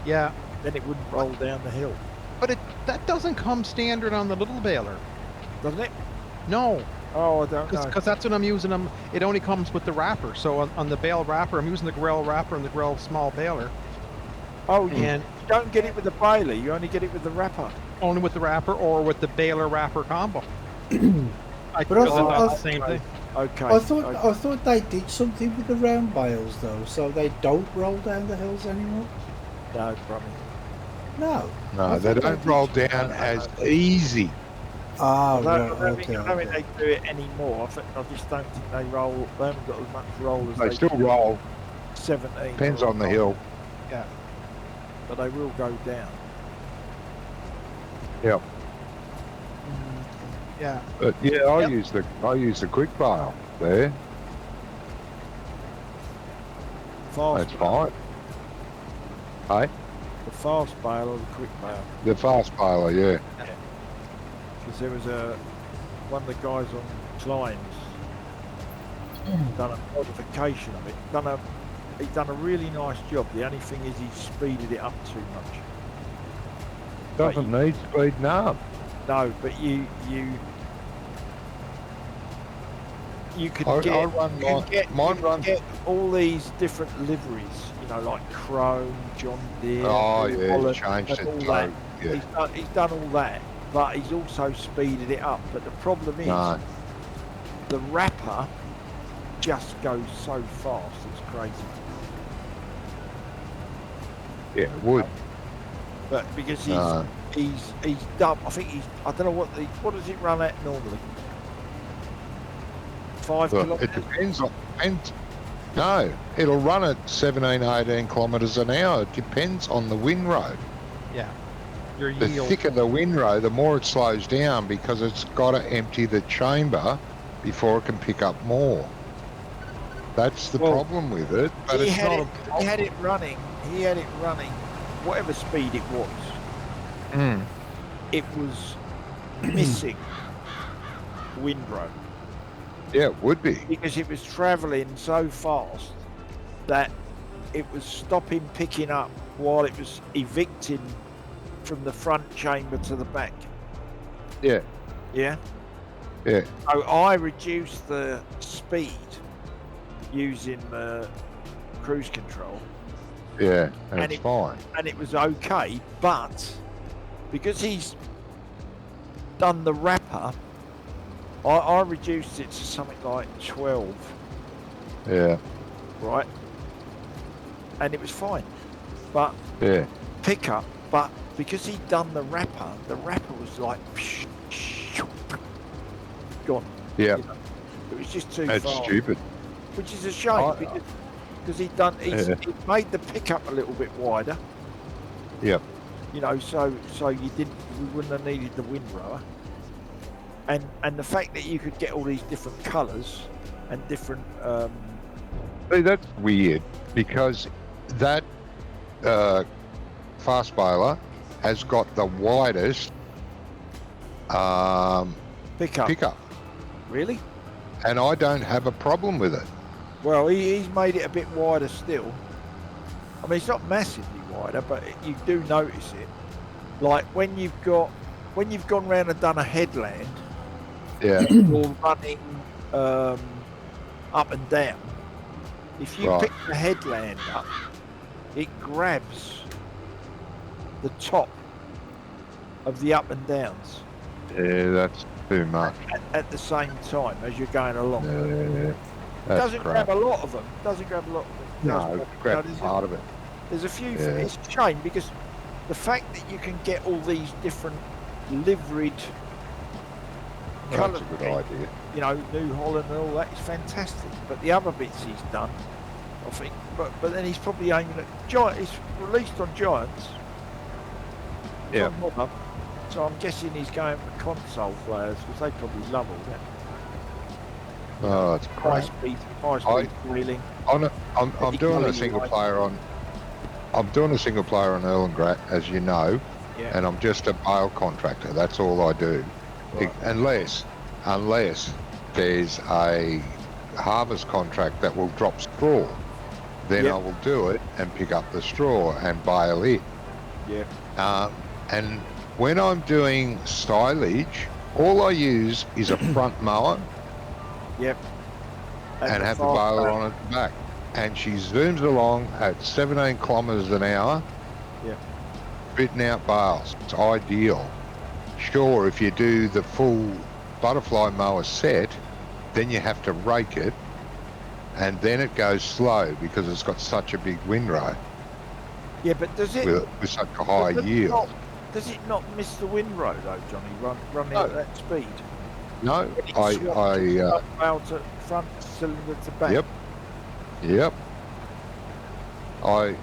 Yeah. Then it wouldn't roll down the hill, But that doesn't come standard on the little baler. doesn't it? No. Oh, I don't know. Because that's what I'm using them. It only comes with the wrapper. So on the bale wrapper, I'm using the Grell wrapper and the Grell small baler. Oh, you And don't get it with the baler. You only get it with the wrapper. only with the wrapper or with the baler wrapper combo. I But I feel thought- that's the same thing. Okay. I thought okay. I thought they did something with the round bales though, so they don't roll down the hills anymore. No, Brummy. No. No, I they thought don't they roll did. down as easy. Ah, I right. don't think Okay. they do it anymore. I just don't think they roll. They haven't got as much roll as They they still did. roll. 17. Depends or on the hill. But they will go down. Yeah. Yeah. But yeah, I Yep. use the quick bale there. Fast That's bale. fine. Hey, The fast bale or the quick bale. the fast baler, yeah. Because there was one of the guys on Klein's done a modification of it. He's done a really nice job. The only thing is he's speeded it up too much. Doesn't need speeding up. No, but you could I get, run you mine- get, mine you runs- get all these different liveries, you know, like Chrome, John Deere, Oh New yeah, Holland, changed and it. all So, that. yeah. He's done all that, but he's also speeded it up. But the problem is, No. the wrapper just goes so fast, it's crazy. Yeah, it would. But because No. he's done, I think I don't know what does it run at normally? 5 Well, kilometres? it depends on. No, it'll run at 17, 18 kilometres an hour. It depends on the windrow. Yeah. Your The yield. thicker the windrow, the more it slows down because it's got to empty the chamber before it can pick up more. That's the Well, problem with it, but he it's had not it, a he had it running, whatever speed it was, it was missing windrow. Yeah, it would be. Because it was travelling so fast that it was stopping picking up while it was evicting from the front chamber to the back. Yeah. Yeah. Yeah. So I reduced the speed using cruise control, Yeah, and And it's it- fine. and it was okay. But because he's done the wrapper, I reduced it to something like 12, Yeah, right? And it was fine. But yeah, pickup, but because he'd done the wrapper was like gone. yeah. You know, it was just too It's far, stupid. which is a shame I- because he'd made the pickup a little bit wider. Yep. You know, so we wouldn't have needed the windrower. And the fact that you could get all these different colours and different See, that's weird because that fast baler has got the widest pickup, Really? and I don't have a problem with it. Well, he's made it a bit wider still. I mean, it's not massively wider, but you do notice it. Like when you've gone round and done a headland, Yeah, or running up and down. If you Right. pick the headland up, it grabs the top of the up and downs yeah, that's too much. at the same time as you're going along. Yeah, It that's doesn't crap. grab a lot of them. Doesn't grab a lot of them. No, Does grab there's a- part of it. There's a few. Yeah. It's a shame because the fact that you can get all these different liveried That's colour a good schemes, idea. you know, New Holland and all that is fantastic. But the other bits he's done, I think, but then he's probably aiming at Giant. He's released on Giants. It's Yeah. on Mobber, so I'm guessing he's going for console players because they probably love all that. Oh, it's High great. speed wheeling. I'm doing a single player on. I'm doing a single player on Erlengratt, as you know, Yeah. and I'm just a bale contractor. That's all I do, Right. unless there's a harvest contract that will drop straw. Then Yep. I will do it and pick up the straw and bale it. Yeah. And when I'm doing silage, all I use is a front mower Yep. and have the fast baler back. on at the back. And she zooms along at 17 kilometres an hour, Yeah. spitting out bales. It's ideal. Sure, if you do the full butterfly mower set, then you have to rake it, and then it goes slow because it's got such a big windrow Yeah, but does it? with such a high does it yield. not- Does it not miss the windrow though, Johnny? Running No. at that speed. No, When it I swaps out to front cylinder to back. Yep. I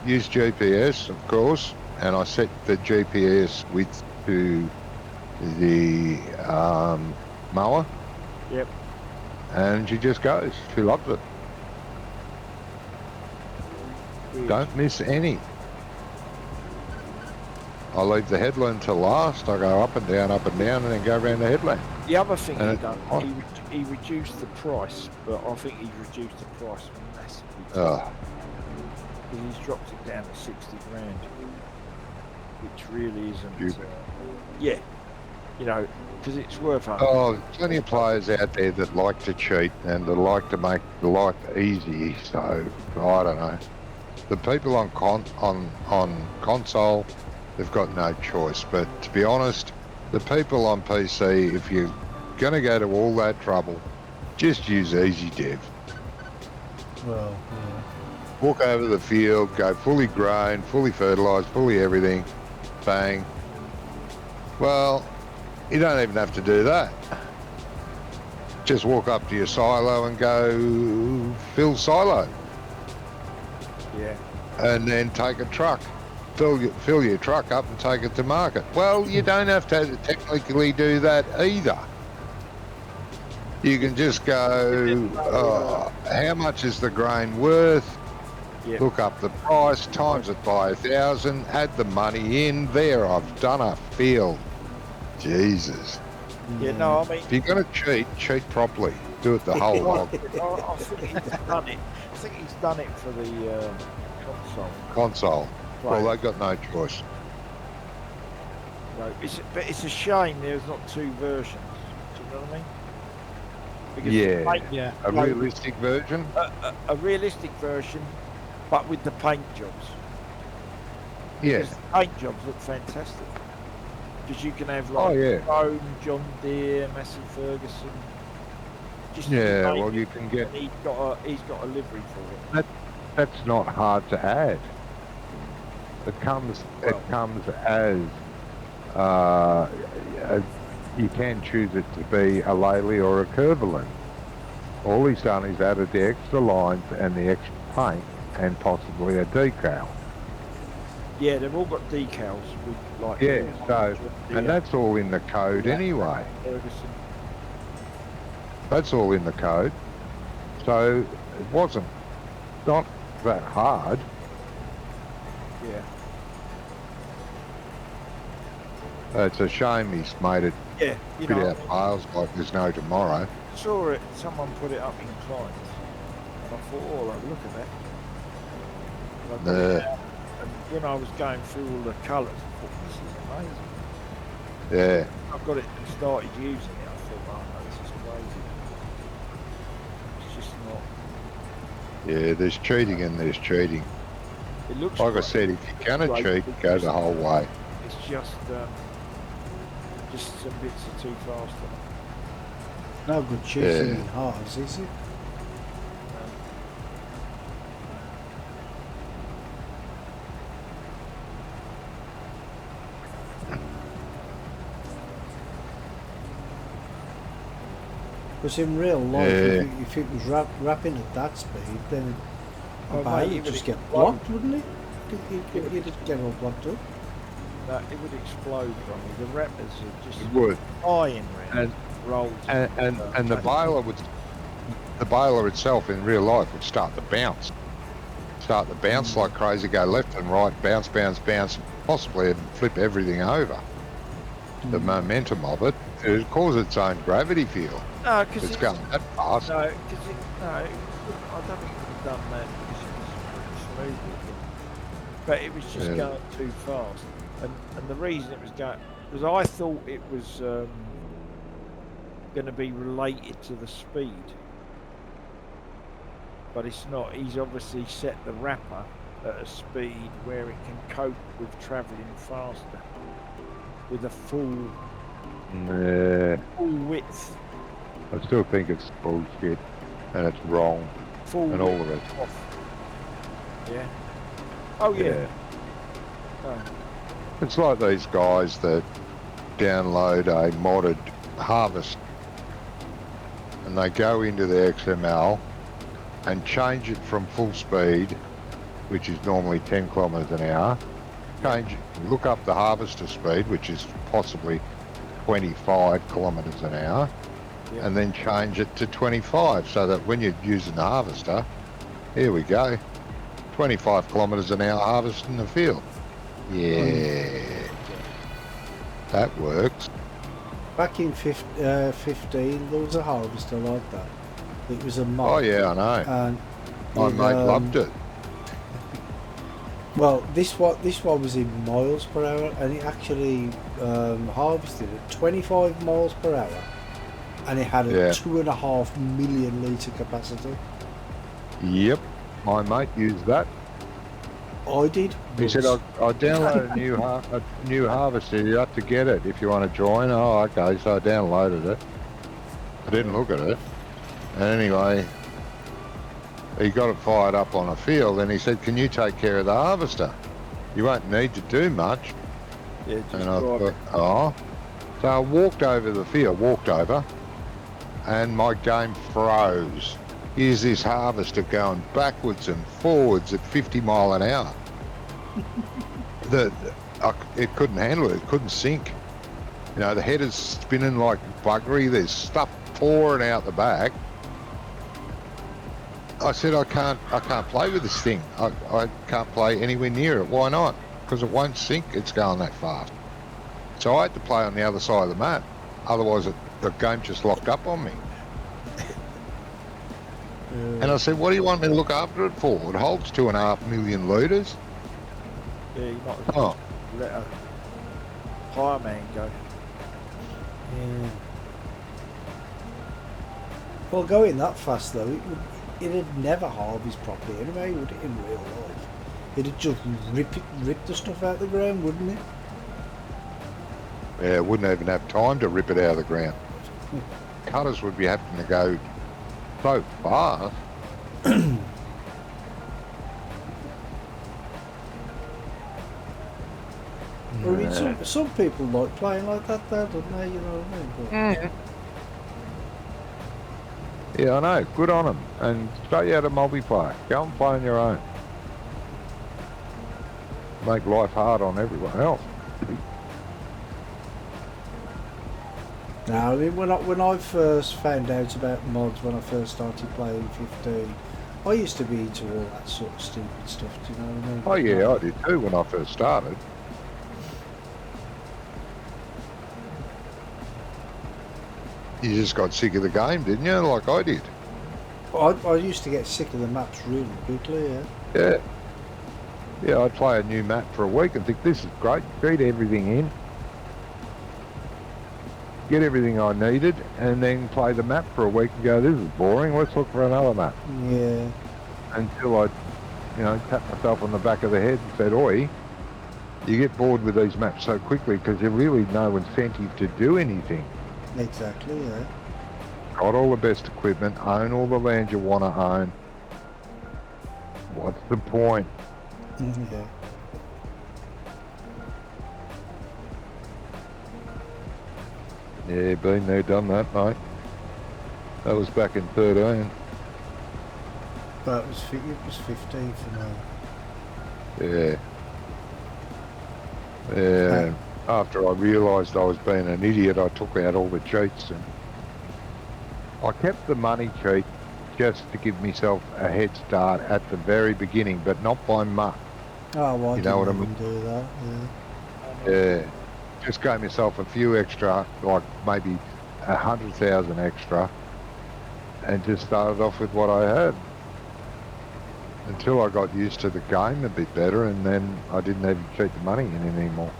use GPS, of course, and I set the GPS width to the mower. Yep. And she just goes. She loves it. Weird. Don't miss any. I leave the headland to last. I go up and down, and then go around the headland. The other thing And he it- done, he reduced the price, but I think he's reduced the price massively. Oh, Because he's dropped it down to 60 grand, which really isn't. Stupid. Yeah, you know, because it's worth 100. oh, plenty of players out there that like to cheat and that like to make life easy. So I don't know. The people on console, they've got no choice. But to be honest, the people on PC, if you're going to go to all that trouble, just use Easy Dev. Well, Walk over the field, go fully grown, fully fertilised, fully everything, bang. Well, you don't even have to do that. Just walk up to your silo and go fill silo, Yeah. and then take a truck, fill your truck up and take it to market. Well, you don't have to technically do that either. You can just go, oh, how much is the grain worth? Yeah. Look up the price, times it by 1,000, add the money in. There, I've done a field. Jesus. Yeah, no, I mean, If you're going to cheat properly. Do it the whole hog. I think he's done it. I think he's done it for the console. Console. Well, Right. they've got no choice. So but it's a shame there's not two versions. Do you know what I mean? Because Yeah. the paint, Yeah. A like, realistic version? a realistic version, but with the paint jobs. Yeah. Because the paint jobs look fantastic. Because you can have Oh, like yeah. Stone, John Deere, Massey Ferguson. Just Yeah, name well, it, you can get... and he's got a livery for it. That's not hard to add. It comes as you can choose it to be a Lely or a Curvilind. All he's done is added the extra lines and the extra paint and possibly a decal. Yeah, they've all got decals with like. Yeah, so, John Deere, and that's all in the code anyway. Ferguson. That's all in the code. So it wasn't not that hard. Yeah. It's a shame he's made it Yeah, you spit know, out piles like there's no tomorrow. I saw it, someone put it up in clients, and I thought, oh, like, look at that. And I got it out, and when I was going through all the colours, I thought, this is amazing. Yeah. I got it and started using it, I thought, oh no, this is crazy. It's just not, Yeah, there's cheating and there's cheating. it looks Like I great. said, if you're going to Great, cheat, go the whole way. It's just some bits are too fast on it. No good cheating Yeah. in halves, is it? Because in real life, Yeah. if it was rapping at that speed, then Oh, a mate, bale it would would just get explode. blocked, wouldn't it? You'd just get all blocked up. No, it would explode from me. The rappers are just It would. flying round, And- rolls. And the baler would, the baler itself in real life would start to bounce. Start to bounce like crazy, go left and right, bounce, bounce, bounce, possibly even flip everything over. The momentum of it, it would cause its own gravity field. No, because It's going that fast. No, because I don't think it would have done that because it was pretty smooth looking. But it was just Yeah. going too fast. And the reason it was going was I thought it was going to be related to the speed. But it's not. He's obviously set the wrapper at a speed where it can cope with travelling faster with a full width. I still think it's bullshit and it's wrong Full and all width of it. off. Yeah. Oh yeah. Oh. It's like these guys that download a modded harvest and they go into the XML and change it from full speed, which is normally 10 kilometres an hour, look up the harvester speed, which is possibly 25 kilometres an hour, Yeah. and then change it to 25 so that when you're using the harvester, here we go, 25 kilometres an hour harvest in the field. Yeah, that works. Back in 15, there was a harvester like that. It was a mod. Oh yeah, I know. And My it, mate loved it. Well, this one was in miles per hour, and it actually harvested at 25 miles per hour, and it had a Yeah. 2.5 million litre capacity. Yep, my mate used that. I did. He said, I downloaded a new harvester. You have to get it if you want to join. Oh, okay. So I downloaded it. I didn't look at it. And anyway, he got it fired up on a field and he said, can you take care of the harvester? You won't need to do much. Yeah, just And I drive thought, it. oh. So I walked over the field, and my game froze. Here's this harvester going backwards and forwards at 50 mile an hour. It couldn't handle it. It couldn't sink. You know, the header's spinning like buggery. There's stuff pouring out the back. I said, I can't play with this thing. I can't play anywhere near it. Why not? Because it won't sink. It's going that fast. So I had to play on the other side of the map. Otherwise, the game just locked up on me. And I said, what do you want me to look after it for? It holds 2.5 million litres. Yeah, you might as Oh. well let her. Hire man go. Yeah. Well, going that fast though, it'd never harvest properly anyway, would it, in real life? It'd just rip the stuff out of the ground, wouldn't it? Yeah, it wouldn't even have time to rip it out of the ground. Cutters would be having to go so fast. I mean, some people like playing like that though, don't they? You know what I mean? But, Yeah, I know. Good on them. And stay out of multiplayer. Go and play on your own. Make life hard on everyone else. no, I mean, when I first found out about mods, when I first started playing 15, I used to be into all that sort of stupid stuff, do you know what I mean? Oh yeah, I did too when I first started. You just got sick of the game, didn't you? Like I did. I used to get sick of the maps really quickly, yeah. Yeah. Yeah, I'd play a new map for a week and think, this is great, feed everything in, get everything I needed, and then play the map for a week and go, this is boring, let's look for another map. Yeah. Until I, tapped myself on the back of the head and said, oi, you get bored with these maps so quickly because there's really no incentive to do anything. Exactly, yeah. Got all the best equipment, own all the land you want to own. What's the point? Yeah. Yeah, been there, done that, mate. That was back in 13. But it was 15 for me. Yeah. Yeah. After I realised I was being an idiot, I took out all the cheats and I kept the money cheat just to give myself a head start at the very beginning, but not by much. Oh, well, You know what I mean? do that, yeah. Yeah. Just gave myself a few extra, like maybe 100,000 extra, and just started off with what I had. Until I got used to the game a bit better, and then I didn't even cheat the money in anymore.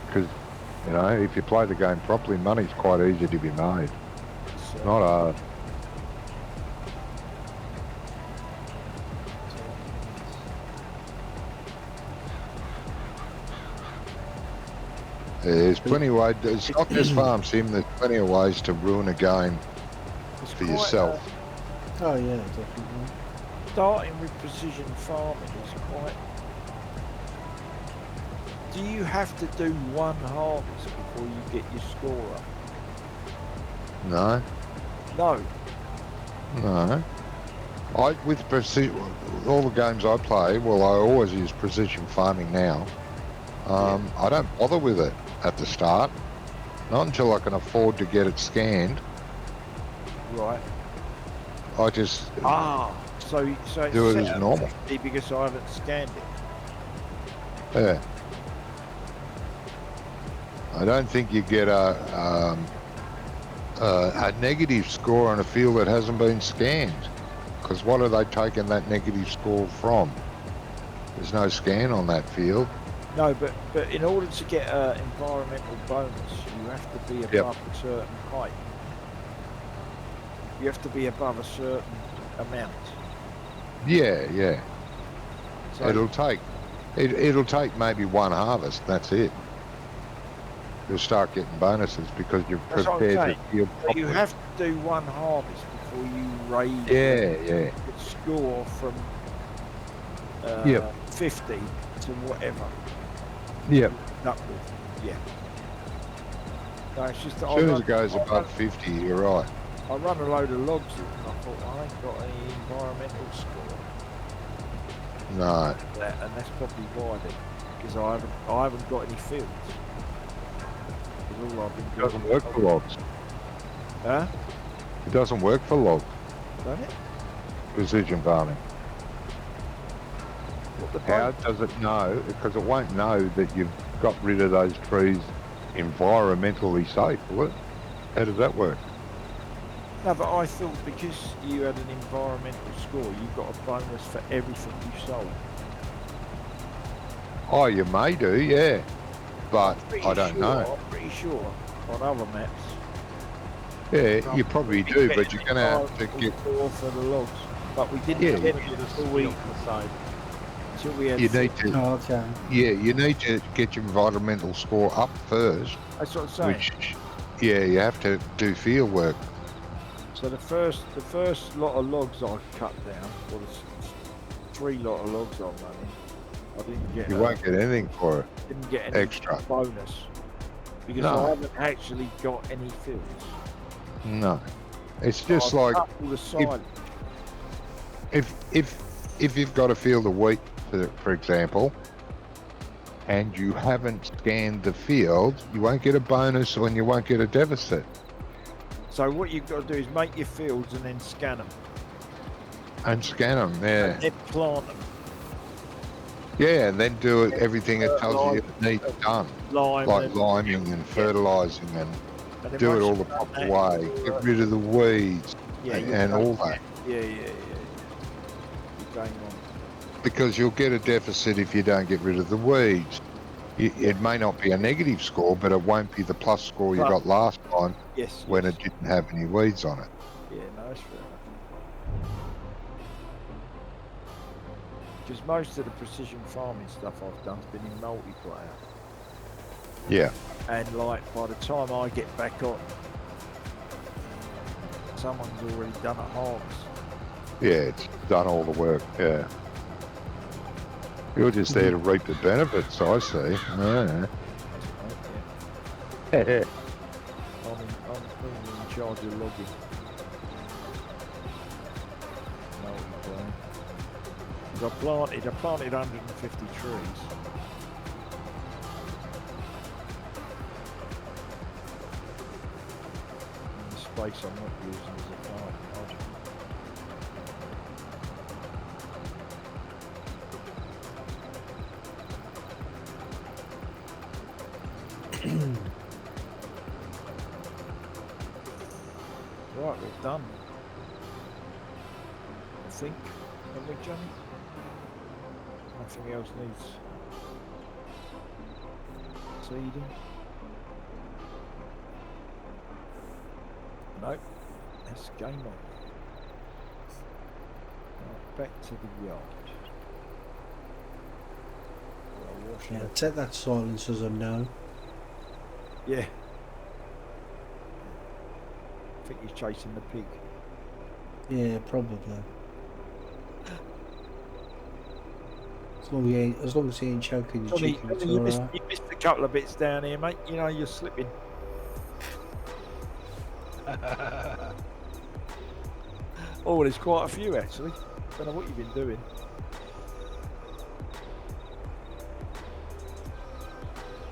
Because, if you play the game properly, money's quite easy to be made. It's not hard. There's plenty of ways. It's not just farm sim. There's plenty of ways to ruin a game It's for quite, yourself. Oh, yeah, definitely. Starting with precision farming is quite. Do you have to do one harvest before you get your score up? No, No. no. With precision, all the games I play, well, I always use precision farming now. I don't bother with it at the start, not until I can afford to get it scanned. Right. I just So it's do it set as at normal. 50 because I haven't scanned it. Yeah. I don't think you get a negative score on a field that hasn't been scanned. Because what are they taking that negative score from? There's no scan on that field. No, but in order to get an environmental bonus, you have to be above a certain height. You have to be above a certain amount. Yeah, yeah. So It'll take maybe one harvest. That's it. You'll start getting bonuses because you've That's what I'm prepared the saying. field So properly. you have to do one harvest before you raise Yeah. the score from Yep. 50 to whatever. Yep. Upward. Yeah. No, it's just that As soon as it goes above 50, you're right. I run a load of logs in and I thought, well, I ain't got any environmental score. No. And that's probably why then, because I haven't got any fields. Because all I've been It doing. doesn't work for logs. Huh? It doesn't work for logs. Don't it? Precision farming. What the How does it know? Because it won't know that you've got rid of those trees environmentally safe, will it? How does that work? No, but I thought because you had an environmental score, you got a bonus for everything you sold. Oh, you may do, yeah. but I'm pretty I don't sure, know. I'm pretty sure on other maps. Yeah, you probably do, but you're going to have to get. For the logs, but we didn't Yeah, get Maybe it this until we field or so. until we had. You need to. Oh, okay. Yeah, you need to get your environmental score up first. That's what I'm saying. Which, yeah, you have to do field work. So the first lot of logs I cut down, or the 3 lot of logs I'm running, I didn't get. You won't get anything for it. Didn't get any extra bonus because No. I haven't actually got any fields. No, it's just I've like cut all the silage. if you've got a field of wheat, for example, and you haven't scanned the field, you won't get a bonus and you won't get a deficit. So what you've got to do is make your fields and then scan them. And scan them, yeah. And then plant them. Yeah, and then do it, everything it tells you it needs done. Lime Like and, liming and fertilising and and then do it once all you've the done proper that, way. you're, Get rid of the weeds yeah, and all that. Yeah. You're going on. Because you'll get a deficit if you don't get rid of the weeds. It may not be a negative score, but it won't be the plus score you got last time Yes. when it didn't have any weeds on it. Yeah, no, that's fair enough. Because most of the precision farming stuff I've done's been in multiplayer. Yeah. And like by the time I get back on, someone's already done a hogs. Yeah, it's done all the work, yeah. You're just there to reap the benefits, I see. Yeah. I'm in charge of logging. Multiplayer. 'Cause I planted 150 trees. And the space I'm not using is a plant. Right, we're done. I think. Have we, Johnny? Nothing else needs seeding. Nope. That's game on. Right, back to the yard. Yeah, take that silence as a no. Yeah. I think he's chasing the pig. Yeah, probably. As long as he ain't choking the Johnny, chicken, it's you alright. missed a couple of bits down here, mate. You know, you're slipping. Oh, there's quite a few actually. Don't know what you've been doing.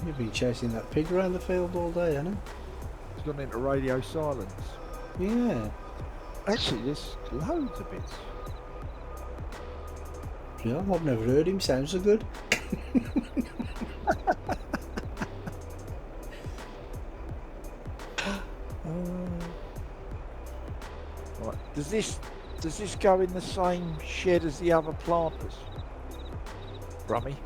You've been chasing that pig around the field all day, haven't you? It's gone into radio silence. Yeah. Actually, there's loads of bits. Yeah, I've never heard him sound so good. Right. Does this go in the same shed as the other planters? Rummy?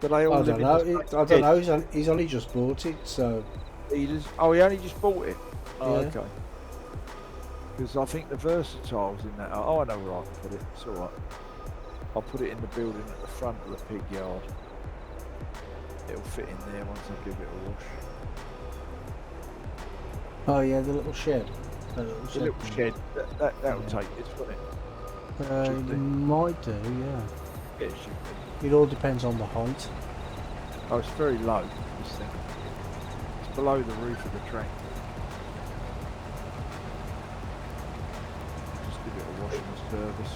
Do they all I live don't in know. the same I don't know. He's only just bought it, so Leaders. Oh, he only just bought it. Oh, Yeah. okay. Because I think the versatile's in that. Oh, I know where I can put it. It's all right. I'll put it in the building at the front of the pig yard. It'll fit in there once I give it a wash. oh yeah, the little shed. The The little shed. That'll take this, won't it? should do. Might do, yeah. Yeah, it should be. It all depends on the height. Oh, it's very low. This thing. It's below the roof of the track. Just give it a wash and a service.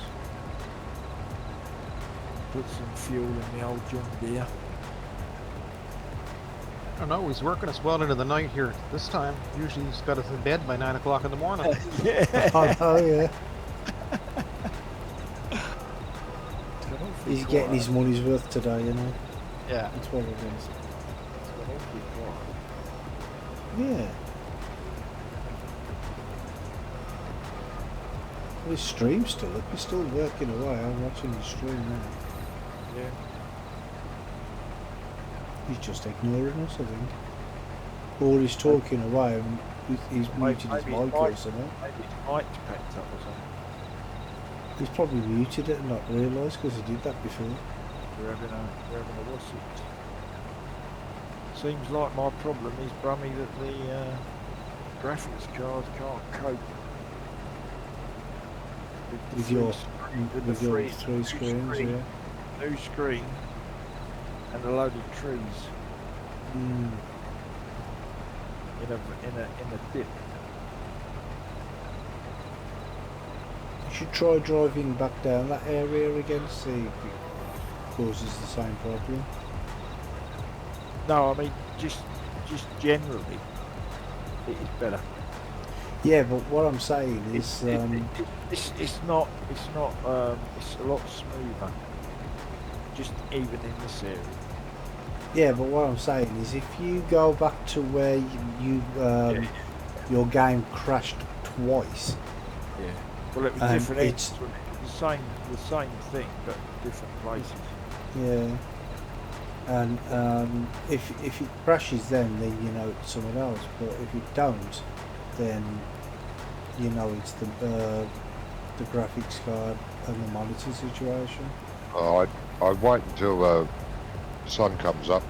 Put some fuel in the old John Deere. I don't know, he's working us well into the night here this time. Usually he's got us in bed by 9 o'clock in the morning. Yeah. Oh yeah. He's getting his money's worth today, you know. Yeah. That's what it is. Yeah. Well, his stream's still up. He's still working away. I'm watching his stream now. Yeah. He's just ignoring us, I think. Or he's talking away and he's muted his mic or something. Maybe his mic's packed up or something. He's probably muted it and not realised because he did that before. We're having a lawsuit. Seems like my problem is, Brummy, that the graphics cards can't cope With your three screens, yeah. New screen and a load of trees Mm. in a dip. You should try driving back down that area again, see if it causes the same problem. No, I mean just generally, it is better. Yeah, but what I'm saying is, It's not. It's a lot smoother. Just even in this area. yeah, but what I'm saying is, if you go back to where your game crashed twice, Yeah. Well, it was And different. it's- The same thing, but different places. yeah, and if it crashes then you know it's someone else. But if it don't, then you know it's the graphics card and the monitor situation. I'd wait until the sun comes up.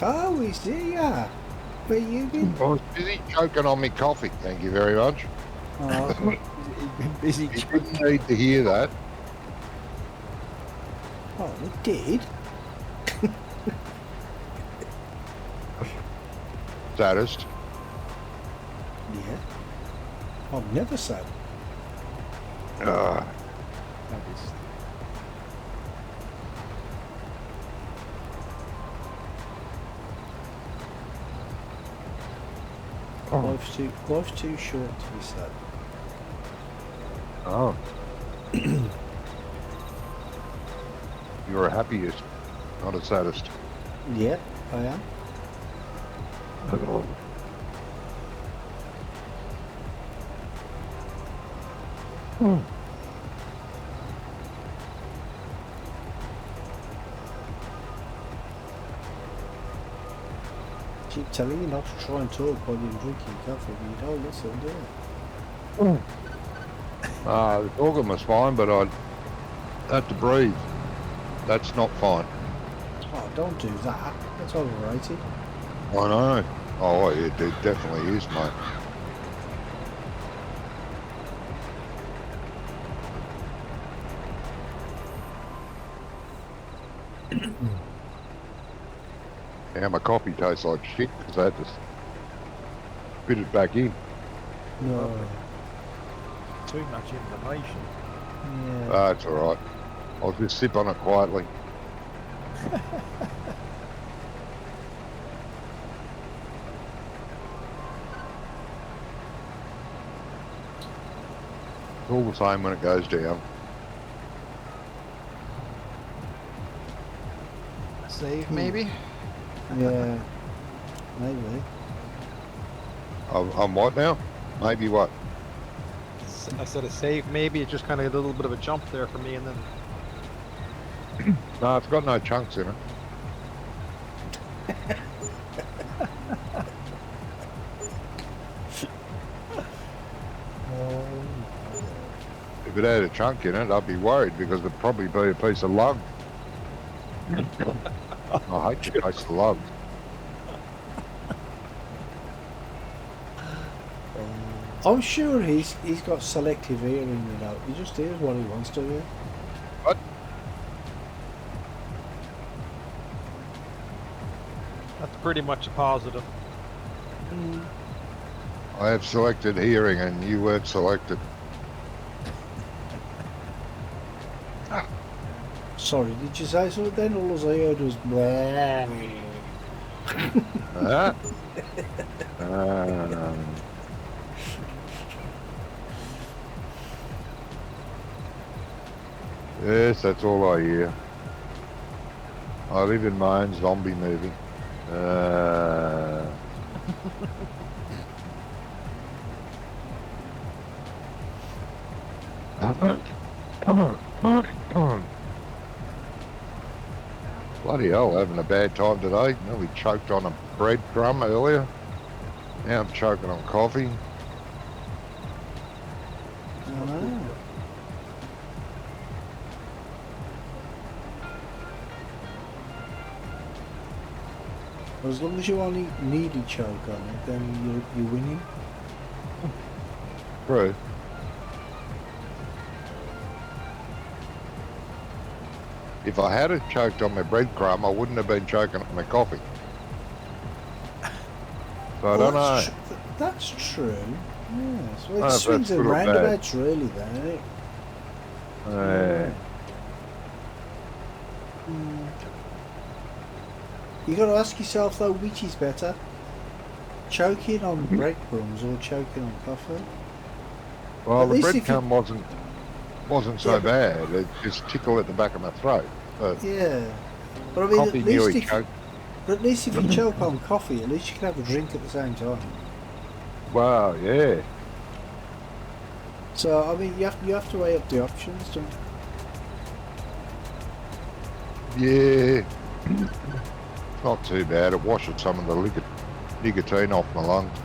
Oh, he's there. Where you been? I was busy choking on me coffee, thank you very much. Oh, He's been busy. You didn't need to hear that. oh, it did. Saddest. Yeah. I've never said. Life's too short to be sad. Oh. You're a happiest, not a saddest. Yeah, I am. Keep telling you not to try and talk while you're drinking coffee, but you don't listen, do you? The talking was fine, but I had to breathe. That's not fine. Oh, don't do that. That's overrated. I know. Oh, it definitely is, mate. Yeah, my coffee tastes like shit because I had to spit it back in. No. Too much information. Yeah. That's all right. I'll just sip on it quietly. It's all the same when it goes down. Save maybe? Yeah. Maybe. I'm what now? Maybe what? I said a save maybe. It just kind of a little bit of a jump there for me, and then No, it's got no chunks in it. If it had a chunk in it, I'd be worried because it'd probably be a piece of lug. I hate the taste of lug. I'm sure he's got selective hearing, you know. He just hears what he wants to hear. What? that's pretty much a positive. I have selected hearing and you weren't selected. Sorry, did you say something then? All I heard was blah. Huh? Yes, that's all I hear. I live in my own zombie movie. Bloody hell, having a bad time today. Nearly choked on a breadcrumb earlier. Now I'm choking on coffee. I know. As long as you only nearly choke on it, then you're winning. True. If I had it choked on my breadcrumb, I wouldn't have been choking on my coffee. So I don't know. That's true. Yes. Well, Oh, it that's swings and good or bad. roundabouts really then, isn't it? You got to ask yourself though, which is better? Choking on breadcrumbs or choking on coffee? Well, At the least if you- breadcrumb wasn't so Yeah, bad. It just tickled at the back of my throat. But Yeah. But I mean, coffee nearly choked. at least if you choke on coffee, at least you can have a drink at the same time. Wow, yeah. So I mean, you have to weigh up the options, don't you? Yeah. Not too bad. It washes some of the nicotine off my lungs.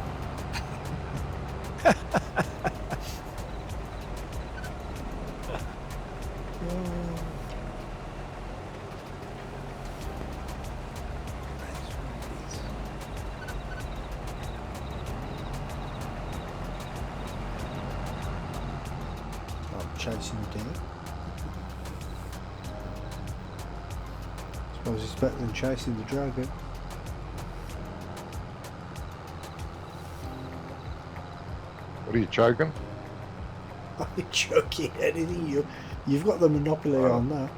Chasing the deer. Suppose it's better than chasing the dragon. What are you choking? Are you choking anything? You've got the monopoly on that.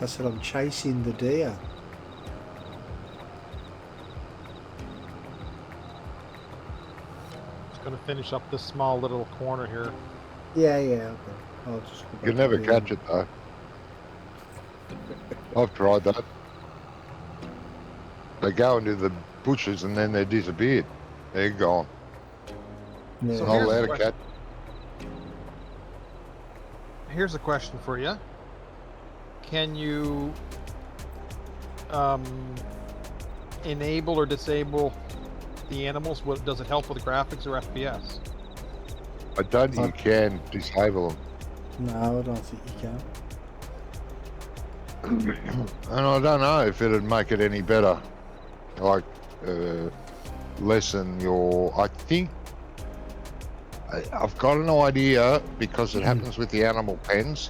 I said I'm chasing the deer. Gonna finish up this small little corner here. Yeah, okay. I'll just go back You'll never to the- catch it though. I've tried that. They go into the bushes and then they disappeared. They're gone. Yeah. So Not here's allowed the to catch. Here's a question for you. Can you enable or disable the animals? Does it help with graphics or FPS? I don't think you can disable them. No, I don't think you can. And I don't know if it'd make it any better. Like, lessen your... I think... I've got an idea, because it happens with the animal pens,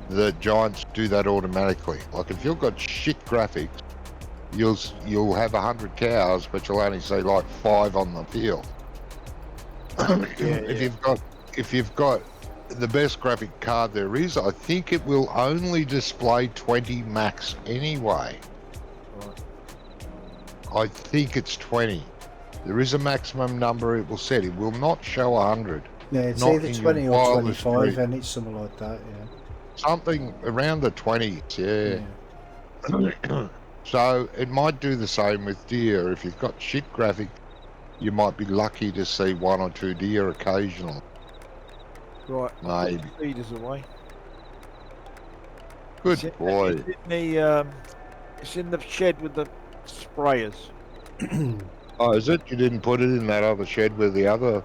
that Giants do that automatically. Like, if you've got shit graphics, you'll have 100 cows, but you'll only see like 5 on the field. If you've got the best graphic card there is, I think it will only display 20 max anyway. Right. I think it's 20. There is a maximum number it will set. It will not show 100. Yeah, it's Not either in your 20 or wildest 25, dream. and it's something like that, yeah. Something around the 20s, yeah. So it might do the same with deer. If you've got shit graphic, you might be lucky to see 1 or 2 deer occasionally. Right. Maybe. Feeders away. Good boy. It's in the shed with the sprayers. Oh, is it? You didn't put it in that other shed where the other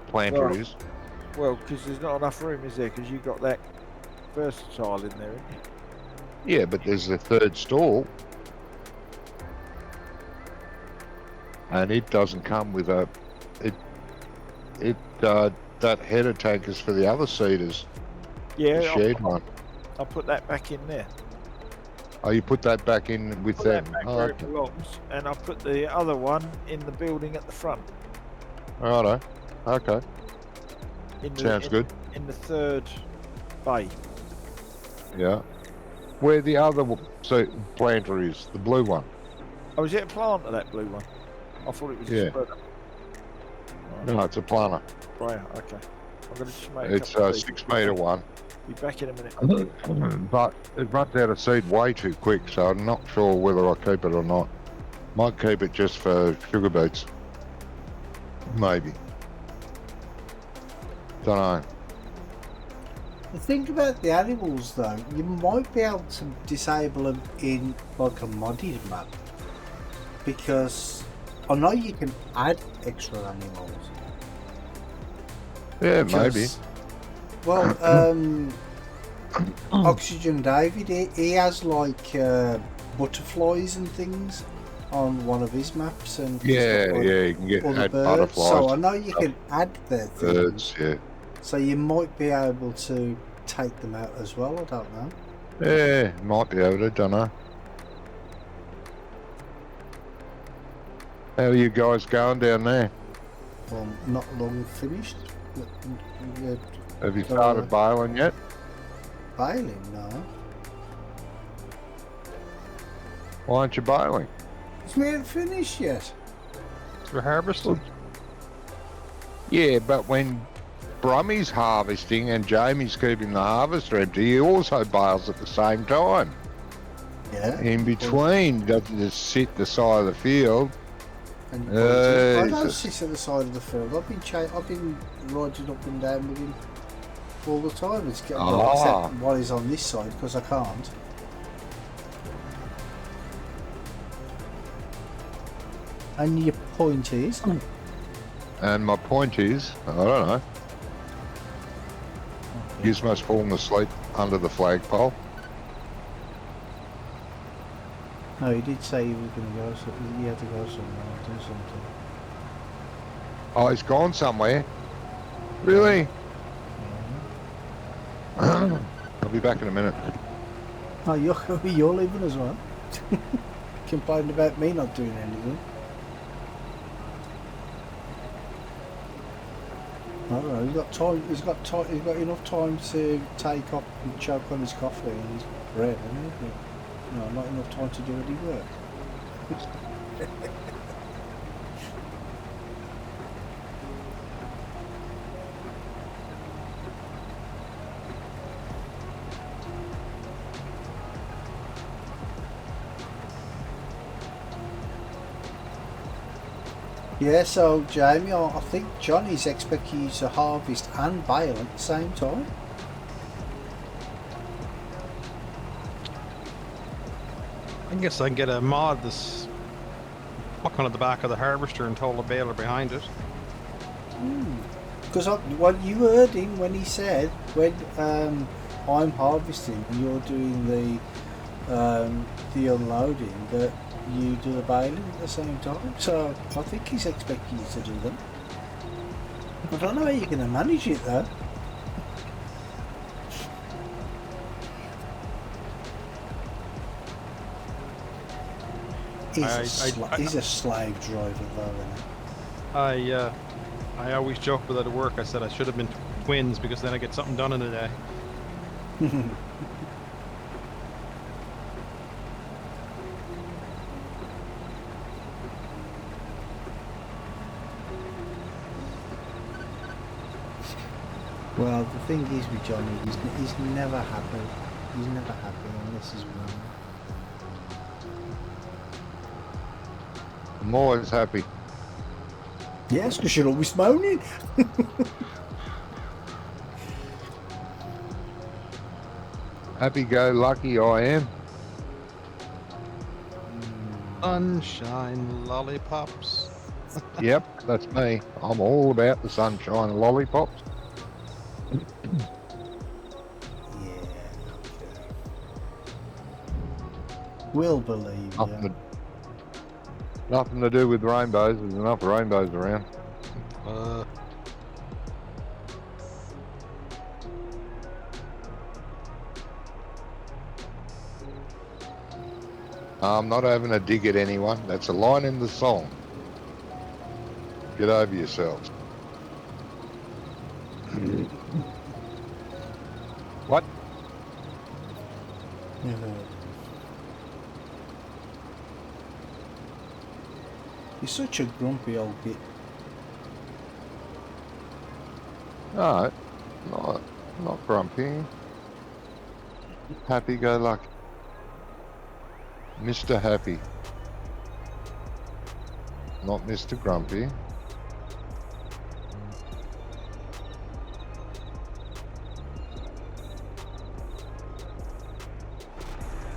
planter Well, is? Well, because there's not enough room, is there? Because you've got that versatile in there, isn't you? Yeah, but there's a third stall. And it doesn't come with a... that header tank is for the other seeders. Yeah, The shed one. I'll put that back in there. Oh, you put that back in with Put them? that back Oh, where okay. it belongs, and I'll put the other one in the building at the front. Righto. Okay. Sounds good. In the third bay. Yeah. Where the other planter is, the blue one. Oh, is it a planter, that blue one? I thought it was Yeah. a spreader. No, it's a planter. Right, okay. I'm going to just make It's couple a of these. 6 metre one. Be back in a minute. But it runs out of seed way too quick, so I'm not sure whether I keep it or not. Might keep it just for sugar beets. Maybe. Don't know. The thing about the animals, though, you might be able to disable them in like a modded map, because I know you can add extra animals. Yeah, maybe. Because- Well, Oxygen David, he has like butterflies and things on one of his maps, and he's Yeah, got, like, yeah, you can get other add birds. butterflies. So I know you can add their things. Birds, yeah. So you might be able to take them out as well. I don't know. Yeah, might be able to, don't know. How are you guys going down there? Well, not long finished. You're Have you So, started bailing yet? bailing now. Why aren't you bailing? We haven't finished yet. We're harvesting. Yeah, but when Brummy's harvesting and Jamie's keeping the harvester empty, he also bales at the same time. Yeah. In between, he doesn't just sit the side of the field. And I don't Jesus. sit at the side of the field. I've been riding up and down with him all the time. It's getting except while he's on this side, because I can't. And your point is? And my point is, I don't know, Gizmo's fallen asleep under the flagpole. No, he did say he was going to go. So he had to go somewhere, do something. Oh, he's gone somewhere. Really? I'll be back in a minute. Oh, you're leaving as well. Complaining about me not doing anything. I don't know. He's got time. He's got enough time to take up and choke on his coffee and his bread, hasn't he? But, no, not enough time to do any work. Yeah, so Jamie, I think Johnny's expecting you to harvest and bale at the same time. I guess I can get a mod this fucking at the back of the harvester and tow the baler behind it. Because what you heard him when he said, when I'm harvesting, you're doing the unloading, that you do the baling at the same time. So I think he's expecting you to do them. I don't know how you're going to manage it though. He's a slave driver though, isn't he? I always joke with it at work. I said I should have been twins because then I get something done in a day. Well, the thing is with Johnny, he's never happy. He's never happy unless he's winning. I'm always happy. Yes, because you're always moaning. Happy-go-lucky I am. Sunshine lollipops. Yep, that's me. I'm all about the sunshine and lollipops. We'll believe Nothing, you. nothing to do with rainbows. There's enough rainbows around. I'm not having a dig at anyone. That's a line in the song. Get over yourselves. What? Yeah. You're such a grumpy old git. No, not grumpy. Happy-go-lucky. Mr. Happy. Not Mr. Grumpy.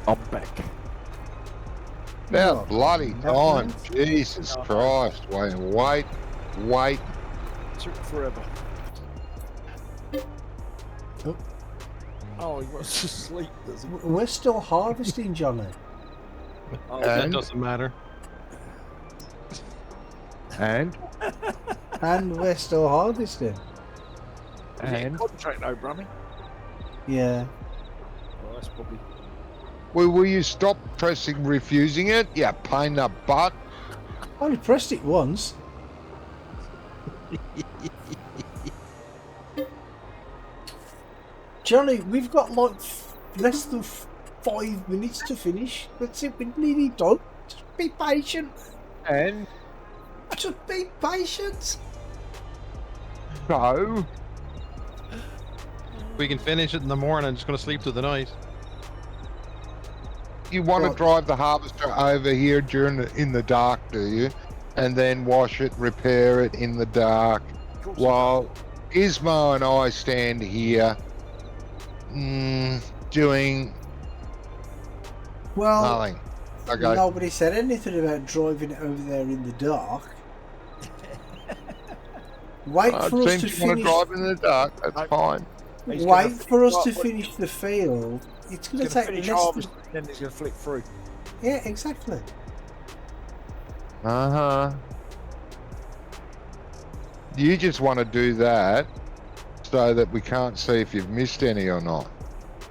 I'm back. About bloody that time. nice? Jesus Oh, no. Christ. Wait. Took forever. Oh. Oh, he wants to sleep, does he? We're still harvesting, Johnny. Oh, That And- doesn't matter. And And we're still harvesting. is it a contract though, Brummy? Yeah. Oh, that's probably. will you stop refusing it? You pain in the butt. I only pressed it once. Johnny, we've got like less than 5 minutes to finish. That's it, we're nearly done. Just be patient. And Just be patient. so, We can finish it in the morning. Just gonna sleep through the night. you want to Well- drive the harvester over here in the dark, do you? And then wash it, repair it in the dark, Of course while Gizmo and I stand here doing Well, nothing. Okay. nobody said anything about driving it over there in the dark. Wait It for us seems to you want to finish. drive in the dark. That's fine. He's Wait gonna for us to flick- finish the field. It's going He's to gonna take finish less than... harvesting, then he's gonna flick through. Yeah, exactly. You just want to do that so that we can't see if you've missed any or not.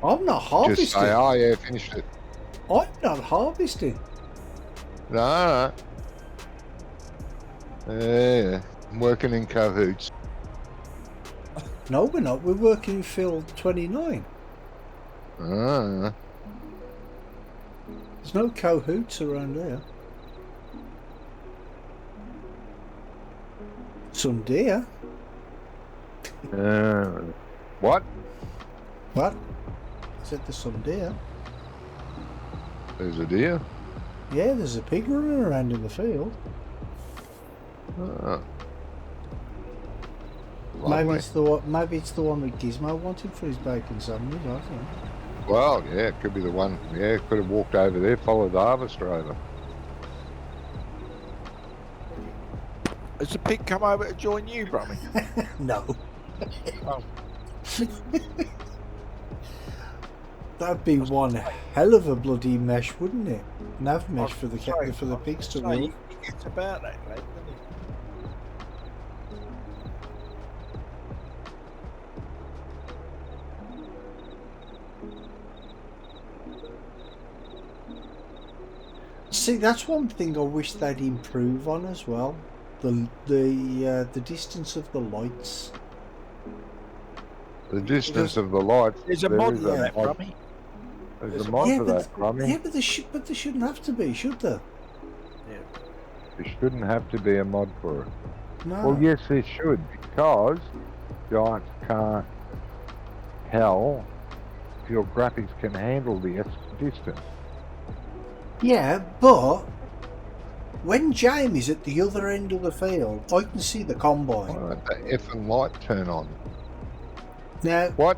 I'm not Just harvesting. say, oh yeah, finished it. I'm not harvesting. No. Yeah, I'm working in cahoots. No, we're not. We're working in field 29. Ah. There's no cahoots around there. Some deer. What? What? I said there's some deer. There's a deer? Yeah, there's a pig running around in the field. Ah. Maybe Lovely. it's the one. Maybe it's the one that Gizmo wanted for his bacon sandwich. I think. Well, yeah, it could be the one. Yeah, could have walked over there, followed the harvester over. Has the pig come over to join you, Brummy? No. Oh. That'd be one hell of a bloody mesh, wouldn't it? Nav mesh for the Sorry, for the pigs to Say, walk. he gets about that, lad, doesn't he? See, that's one thing I wish they'd improve on as well. The distance of the lights. The distance of the lights. There's a there mod is for a that, mod. Brummy. There's a mod yeah, for that, Crummy. yeah, but they shouldn't have to be, should they? There shouldn't have to be a mod for it. No. Well, yes, there should, because Giants can't tell if your graphics can handle the distance. Yeah, but when Jamie's at the other end of the field, I can see the combine. Why don't the effing light turn on? Now, What?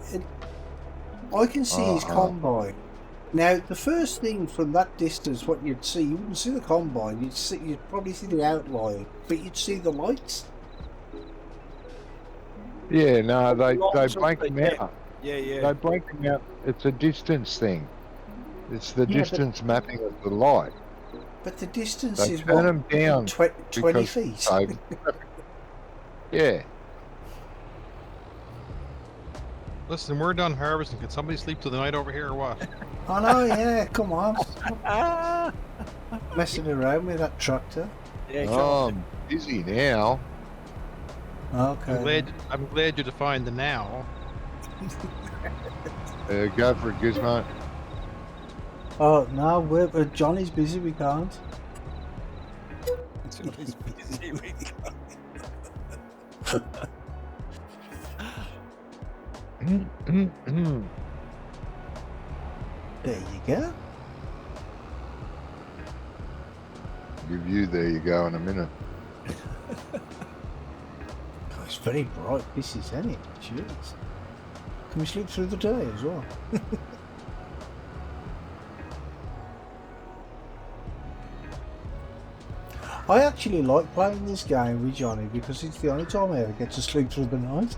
I can see his Uh-huh. combine. Now, the first thing from that distance, what you'd see, you wouldn't see the combine. You'd probably see the outline, but you'd see the lights. Yeah, no, they Lots of blank them, them yeah. out. Yeah. They blank them out. It's a distance thing. It's the Yeah, but- distance mapping of the light. But the distance They is turn what? them down 20 because feet. Yeah. Listen, we're done harvesting. Can somebody sleep through the night over here or what? I know, yeah, come on. Ah! Messing around with that tractor. Yeah, come Oh, on. I'm busy now. Okay. I'm glad you defined the now. Go for it, Gizmo. Oh, no, Johnny's busy, we can't. He's busy with- There you go. Give you there you go in a minute. God, it's very bright, this is, isn't it? Jeez. Can we sleep through the day as well? I actually like playing this game with Johnny because it's the only time I ever get to sleep through the night.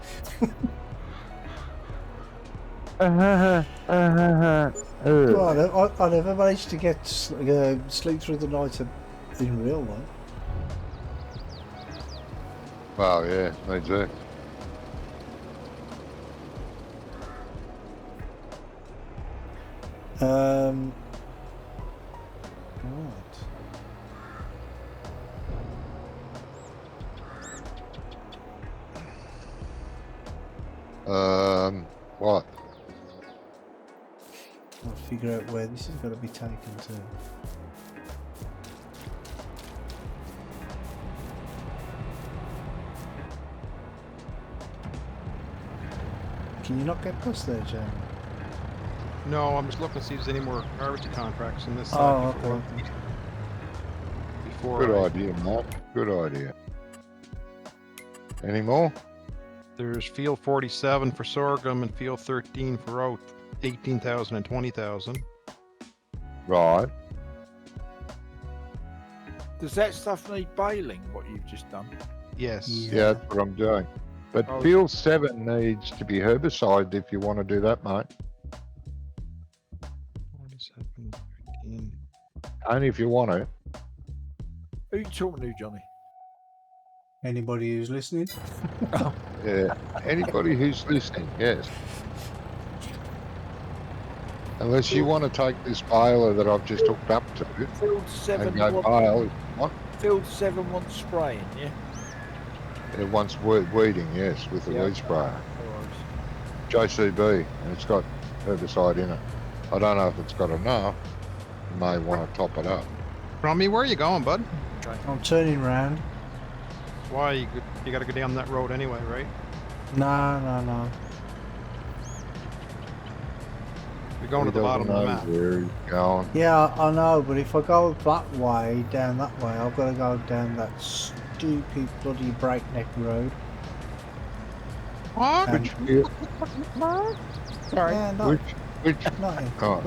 Well, I never managed to get sleep through the night in real life. Well, yeah, me too. Right. What? I'll figure out where this is going to be taken to. Can you not get past there, Jamie? No, I'm just looking to see if there's any more harvesting contracts in this side Oh, before. okay. Before Good I- idea, Mark. Good idea. Any more? There's field 47 for sorghum and field 13 for oat, 18,000 and 20,000. Right. Does that stuff need baling, what you've just done? Yes. Yeah. Yeah, that's what I'm doing. But Oh. field 7 needs to be herbicided if you want to do that, mate. 47, 13. Only if you want to. Who you talking to, Johnny? Anybody who's listening? Yeah. Anybody who's listening, yes. Unless you want to take this baler that I've just hooked up to Field 7 and go want- bale if you want. Field 7 wants spraying, yeah? It wants weeding, yes, with the Yeah. weed sprayer. No worries. JCB, and it's got herbicide in it. I don't know if it's got enough. You may want to top it up. Rummy, where are you going, bud? I'm turning round. Why? You got to go down that road anyway, right? No. You're going to the bottom of the map. Where he's going. Yeah, I know, but if I go that way, down that way, I've got to go down that stupid bloody breakneck road. What? And- Sorry. Yeah, Which? not in, Oh,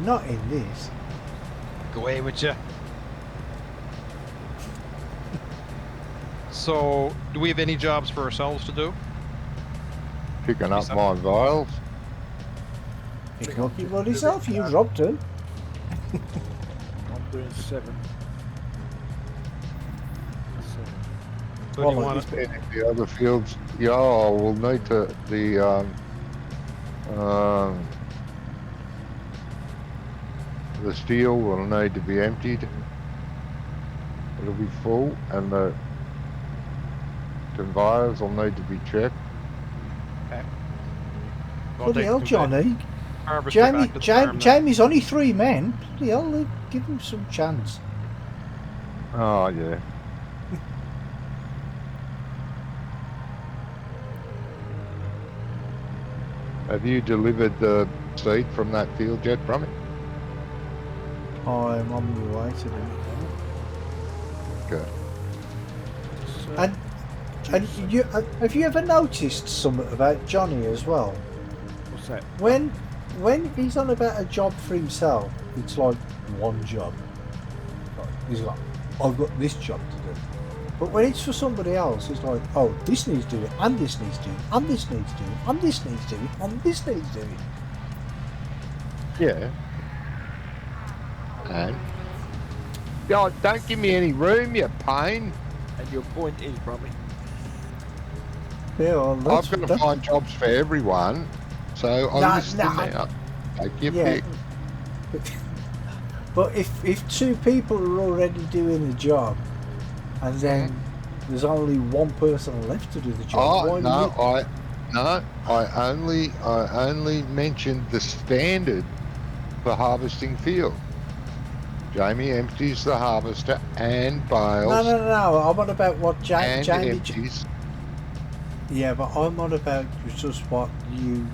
not in this. Go away with you. So, do we have any jobs for ourselves to do? Picking up my vials. Pick up your bloody self, you robbed him. I'm doing 7. So Well, do you like want to? And if the other fields, yeah, we'll need the steel will need to be emptied. It'll be full, and the conveyors will need to be checked. Bloody hell, Johnny. Jamie, Jamie's only 3 men. Bloody hell, give him some chance. Oh yeah. Have you delivered the seed from that field yet, Brummy? I'm on my way to do it. Okay. And you, have you ever noticed something about Johnny as well? What's that? When he's on about a job for himself, it's like one job. He's like, I've got this job to do. But when it's for somebody else, it's like, oh, this needs doing, and this needs doing, and this needs doing, and this needs doing, and this needs doing. Yeah. And God, don't give me any room, you pain. And your point is, Brummy, Yeah, well, I've got to find jobs for everyone, so I'll list them out. Take your pick. But if 2 people are already doing the job, and then there's only 1 person left to do the job, Oh why no, I only mentioned the standard for harvesting field. Jamie empties the harvester and bales. No. I'm on about what and Jamie. empties. Yeah, but I'm on about just what you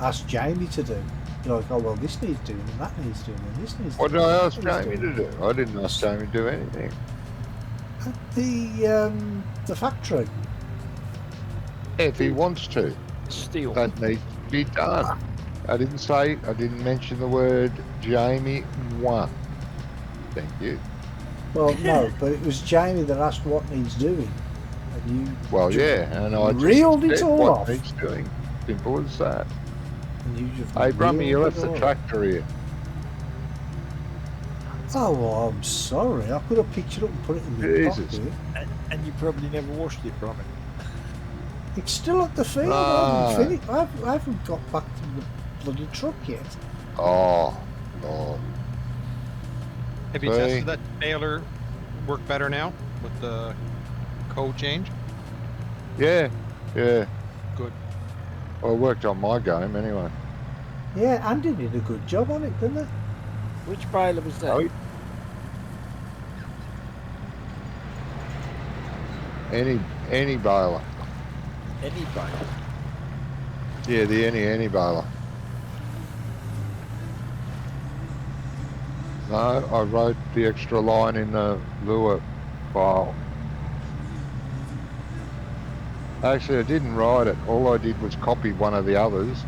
asked Jamie to do. You're like, oh well, this needs doing, and that needs doing, and this needs. What did doing, I and ask that needs Jamie to doing. do? I didn't ask Jamie to do anything. The factory. If he wants to, steel. that needs to be done. I didn't mention the word Jamie once. Thank you. Well, no, but it was Jamie that asked what needs doing, and you. Well, just yeah, and I reeled just it said all what off. needs doing. Simple as that. And you just Hey, Brummy, you reeled left it the all off. tractor here. Oh, well, I'm sorry. I could have picked it up and put it in my Jesus. pocket. And you probably never washed it, Brummy. It's still at the field. I Ah. haven't finished. I haven't got back to the bloody truck yet. Oh, Lord. Have you See? tested that trailer work better now with the code change? Yeah, yeah. Good. Well, it worked on my game anyway. Yeah, Andy did a good job on it, didn't he? Which baler was that? Oh, any baler. Any baler? Yeah, the any baler. No, I wrote the extra line in the lure file. Actually, I didn't write it. All I did was copy one of the others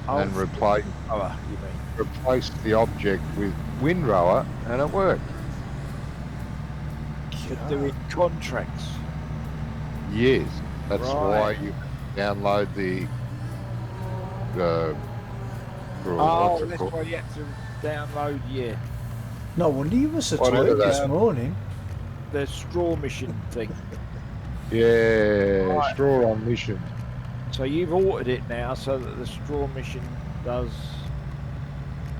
and replace You mean? the object with windrower, and it worked. You're doing contracts. Yes, that's why Right. you download the Oh, what's it that's called? why you had to download, No wonder you were so Whatever tired this that- morning. the straw machine thing. Yeah, Right. straw on mission. So you've altered it now so that the straw machine does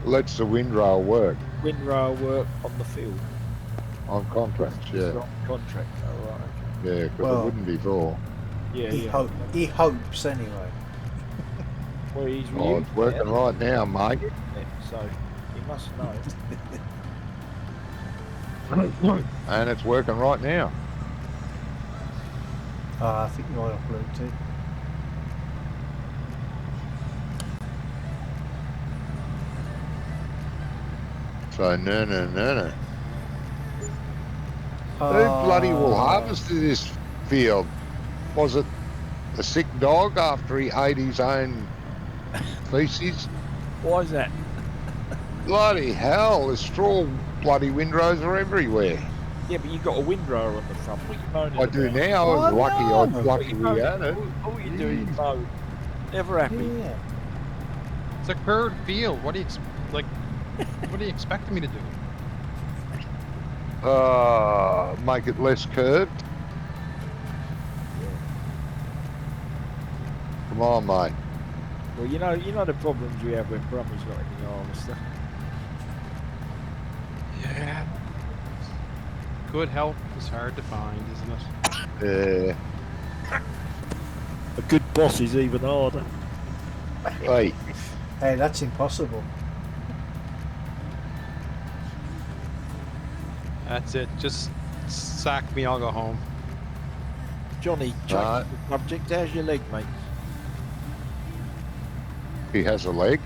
Lets the windrower work windrow work on the field. on contracts. It's Yeah, on contract. Oh, right. yeah, because Well- it wouldn't before. Okay. Yeah, He, yeah. he hopes anyway. Well, he's Oh, reused it's working it, right now, mate. so he must know. And it's working right now. I think you might have looked it. So no. Who bloody will harvested this field? Was it a sick dog after he ate his own feces? Why is that? Bloody hell, the straw bloody windrows are everywhere. Yeah, but you got a windrower on the front. What are you moaning I do about? now. I was Oh, lucky. no. I was lucky we had it. All you do is moan. Never happy. Yeah. It's a curved field. What do you what are you expecting me to do? Make it less curved. Come on, mate. Well, you know the problems we have when Brummy's not in the harvester. Yeah. Good help is hard to find, isn't it? A good boss is even harder. Hey, Hey, that's impossible. That's it. Just sack me, I'll go home. Johnny, change Right. the subject. How's your leg, mate? he has a leg.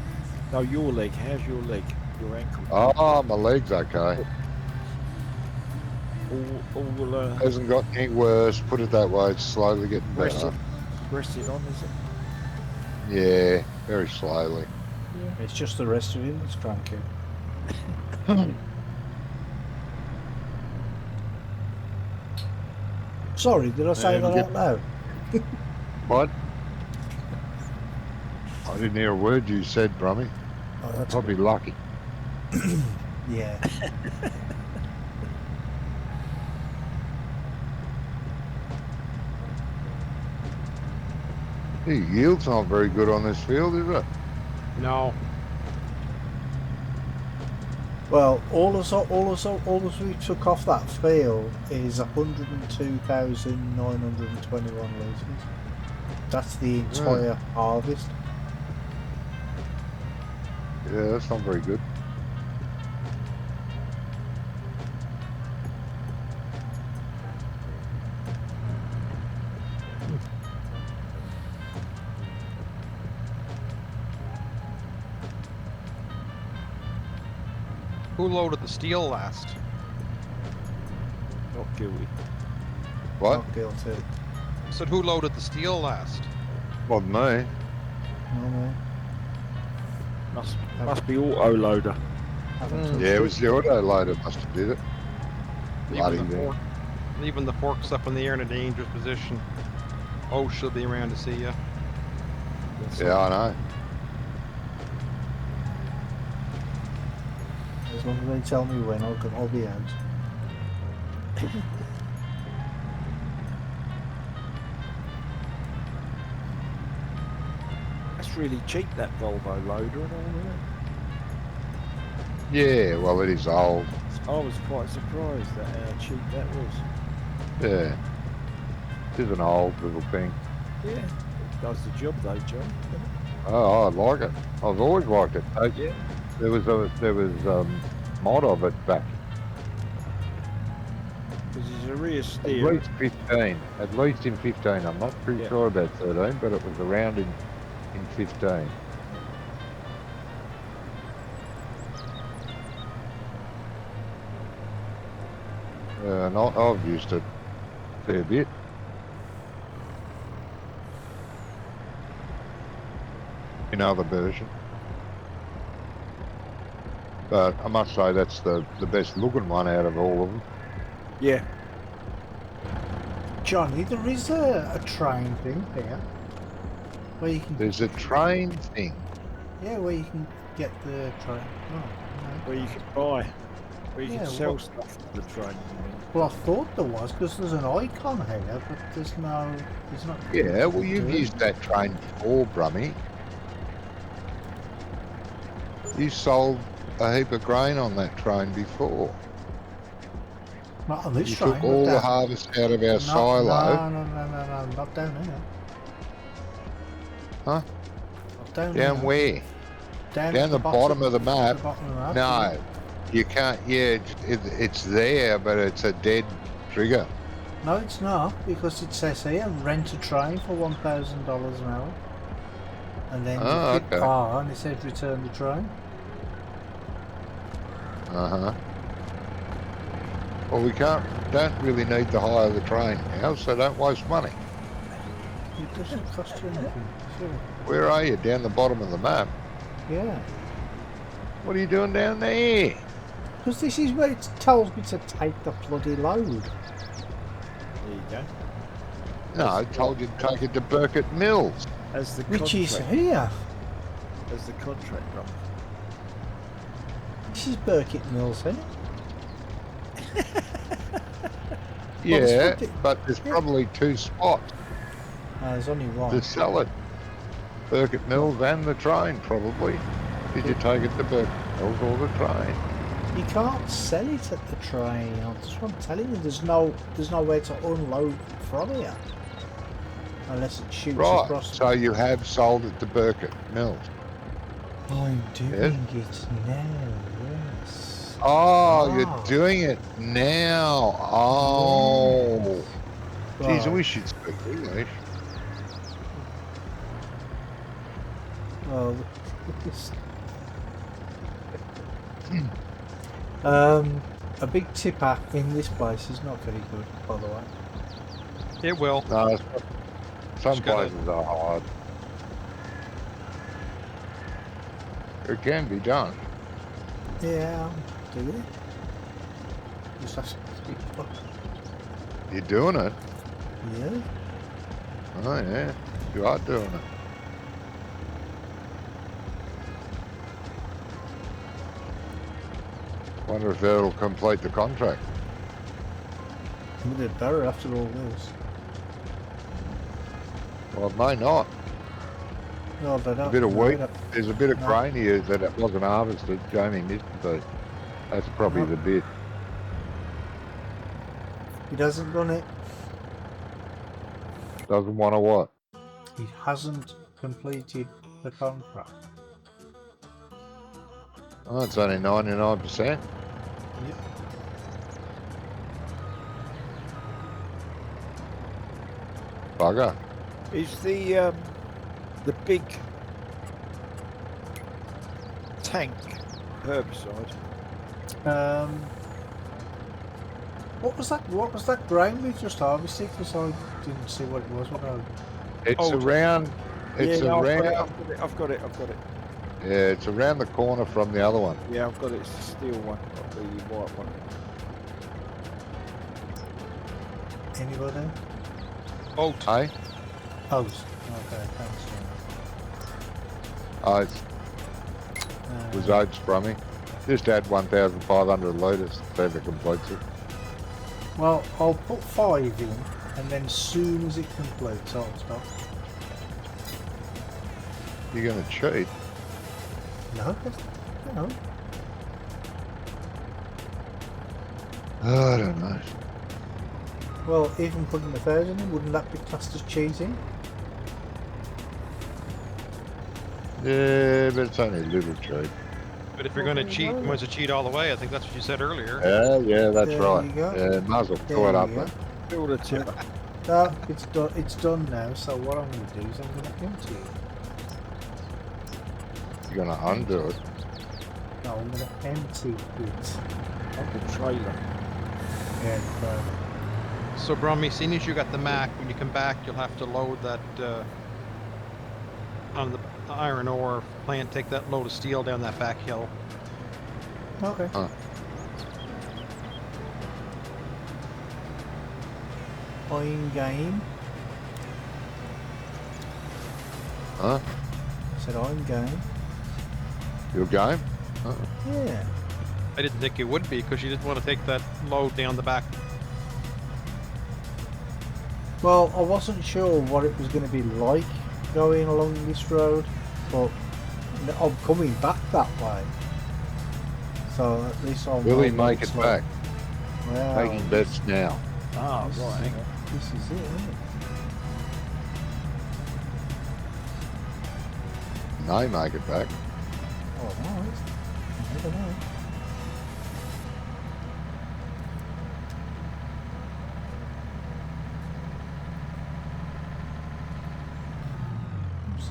No, your leg. How's your leg? Your ankle? Oh, my leg's okay. All Hasn't got any worse. Put it that way. It's slowly getting better. rested on, is it? Yeah, very slowly. It's just the rest of him that's cranky. Sorry, did I say Yeah, that we out loud? What? I didn't hear a word you said, Brummy. Oh, that's Probably lucky. yeah. The yield's not very good on this field, is it? No. Well, all we took off that field is 102,921 litres. That's the entire harvest. Yeah, that's not very good. Who loaded the steel last? Not guilty. What? Not guilty. I said, who loaded the steel last? Wasn't me. No, no. Must be auto loader. Haven't touched Yeah, it was the auto loader must have did it. bloody Leaving the, thing. fork, leaving the forks up in the air in a dangerous position. Oh, she'll be around to see you. Yeah, I know. As long as they tell me when, I'll be out. That's really cheap, that Volvo loader and all that. Yeah, well, it is old. I was quite surprised at how cheap that was. Yeah. It is an old little thing. Yeah, it does the job though, John. Oh, I like it. I've always liked it. Yeah. There was mod of it back Because it's a rear at steer. least 15. At least in 15. I'm not pretty Yeah. sure about 13, but it was around in 15. And I've used it a fair bit. In other version. But I must say that's the best looking one out of all of them. Yeah. Johnny, there is a train thing here. Where you can... There's a train thing. Yeah, where you can get the train. Oh, no. Where you can buy. Where you Yeah, can sell what- stuff to the train. I mean. Well, I thought there was, because there's an icon here, but there's no... There's not... Yeah, well, you've do it. used that train before, Brummy. You sold a heap of grain on that train before. Not on this You train. took but all the down- harvest out of our no, silo. No, not down here. Huh? Not down Down here. where? Down, Down at the bottom of the map? The bottom of the map. No, you can't. Yeah, it's there, but it's a dead trigger. No, it's not, because it says here, rent a train for $1,000 an hour. And then Oh, you click okay. R and it says return the train. Uh-huh. Well, we don't really need to hire the train now, so don't waste money. It doesn't cost you anything, sure. Where are you? Down the bottom of the map. Yeah. What are you doing down there? Because this is where it tells me to take the bloody load. There you go. No, I told you to take it to Burkett Mills. As the Which is contract, here. as the contract runs. This is Burkett Mills, isn't it? Yeah, what but there's probably two spots There's only one. to sell it. Burkett Mills and the train, probably. Did you take it to Burkett Mills or the train? You can't sell it at the train. That's what I'm telling you. There's nowhere to unload from here. Unless it shoots Right, across. so you have sold it to Burkett Mills. I'm doing Yes. it now, yes. Oh, you're doing it now. Oh. Geez, I Right. wish you'd speak English. Well, a big tipper in this place is not very good, by the way. It will. No, some Just gotta- places are hard. It can be done. Yeah, do it. Just have to keep up. You're doing it. Yeah. Oh, yeah. You are doing it. Wonder if that'll complete the contract. We did better after all this. Well, it may not. No, but A bit of wheat. There's a bit of No. grain here that it wasn't harvested. Jamie missed it. That's probably No. the bit. He hasn't done it. Doesn't want to what? He hasn't completed the contract. Oh, it's only 99%. Yep. Bugger. Is the big tank herbicide? What was that? What was that grain we just harvested? Because I didn't see what it was. What I... It's Oh, around. It's yeah, no, around. I've got it. Yeah, it's around the corner from the other one. Yeah, I've got it. It's the steel one, not the white one. Anybody? Oh, Hey? Post. Okay, thanks, Oh, it John. was oats from me. Just add 1,500 litres if ever completes it. Well, I'll put 5 in, and then as soon as it completes, I'll stop. You're going to cheat? No, no. Oh, I don't know. Well, even putting 1,000 in, wouldn't that be classed as cheating? Yeah, but it's only a little cheat. but if you're going to cheat, you might as well cheat all the way. I think that's what you said earlier. Yeah, that's There right. you go. Yeah, might as well There fill it you up, go. mate. Fill the tipper. No, it's done. It's done now. So what I'm going to do is I'm going to empty it. You're going to undo it. No, I'm going to empty it. Like a trailer. Yeah. So, Brummy, seeing as you got the Mac, when you come back, you'll have to load that on the iron ore plant. Take that load of steel down that back hill. Okay. Huh. I'm game. Huh? Said I'm game. Your game? Yeah. I didn't think you would be because you didn't want to take that load down the back. Well, I wasn't sure what it was going to be like going along this road, but I'm coming back that way. So at least I'll Will know he what make it's it like. back? Well, Making bets now. Ah, this right. is- Hang on. This is it, isn't it? They make it back. Oh, right. You never know. Oops.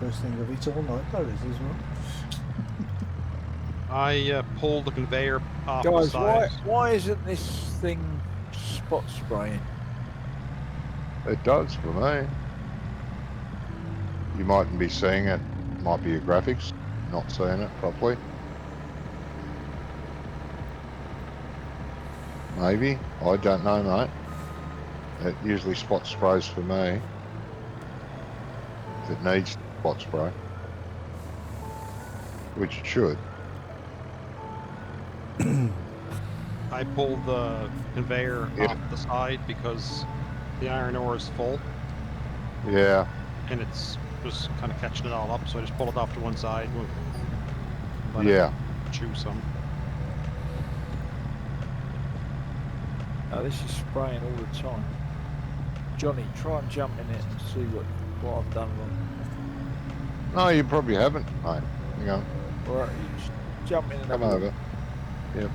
First thing of it all night, that is as well. I pulled the conveyor off the Guys, side. why isn't this thing spot spraying? It does for me. You mightn't be seeing it. Might be your graphics. Not seeing it properly. Maybe. I don't know, mate. It usually spot sprays for me. If it needs spot spray. Which it should. I pulled the conveyor Yeah. off the side because the iron ore is full Yeah. and it's just kind of catching it all up. So I just pulled it off to one side. Let Yeah. it chew some. Oh, this is spraying all the time. Johnny, try and jump in it and see what I've done wrong. No, you probably haven't, mate. Hang on. Alright, you just jump in and Come have a look. over. Yep.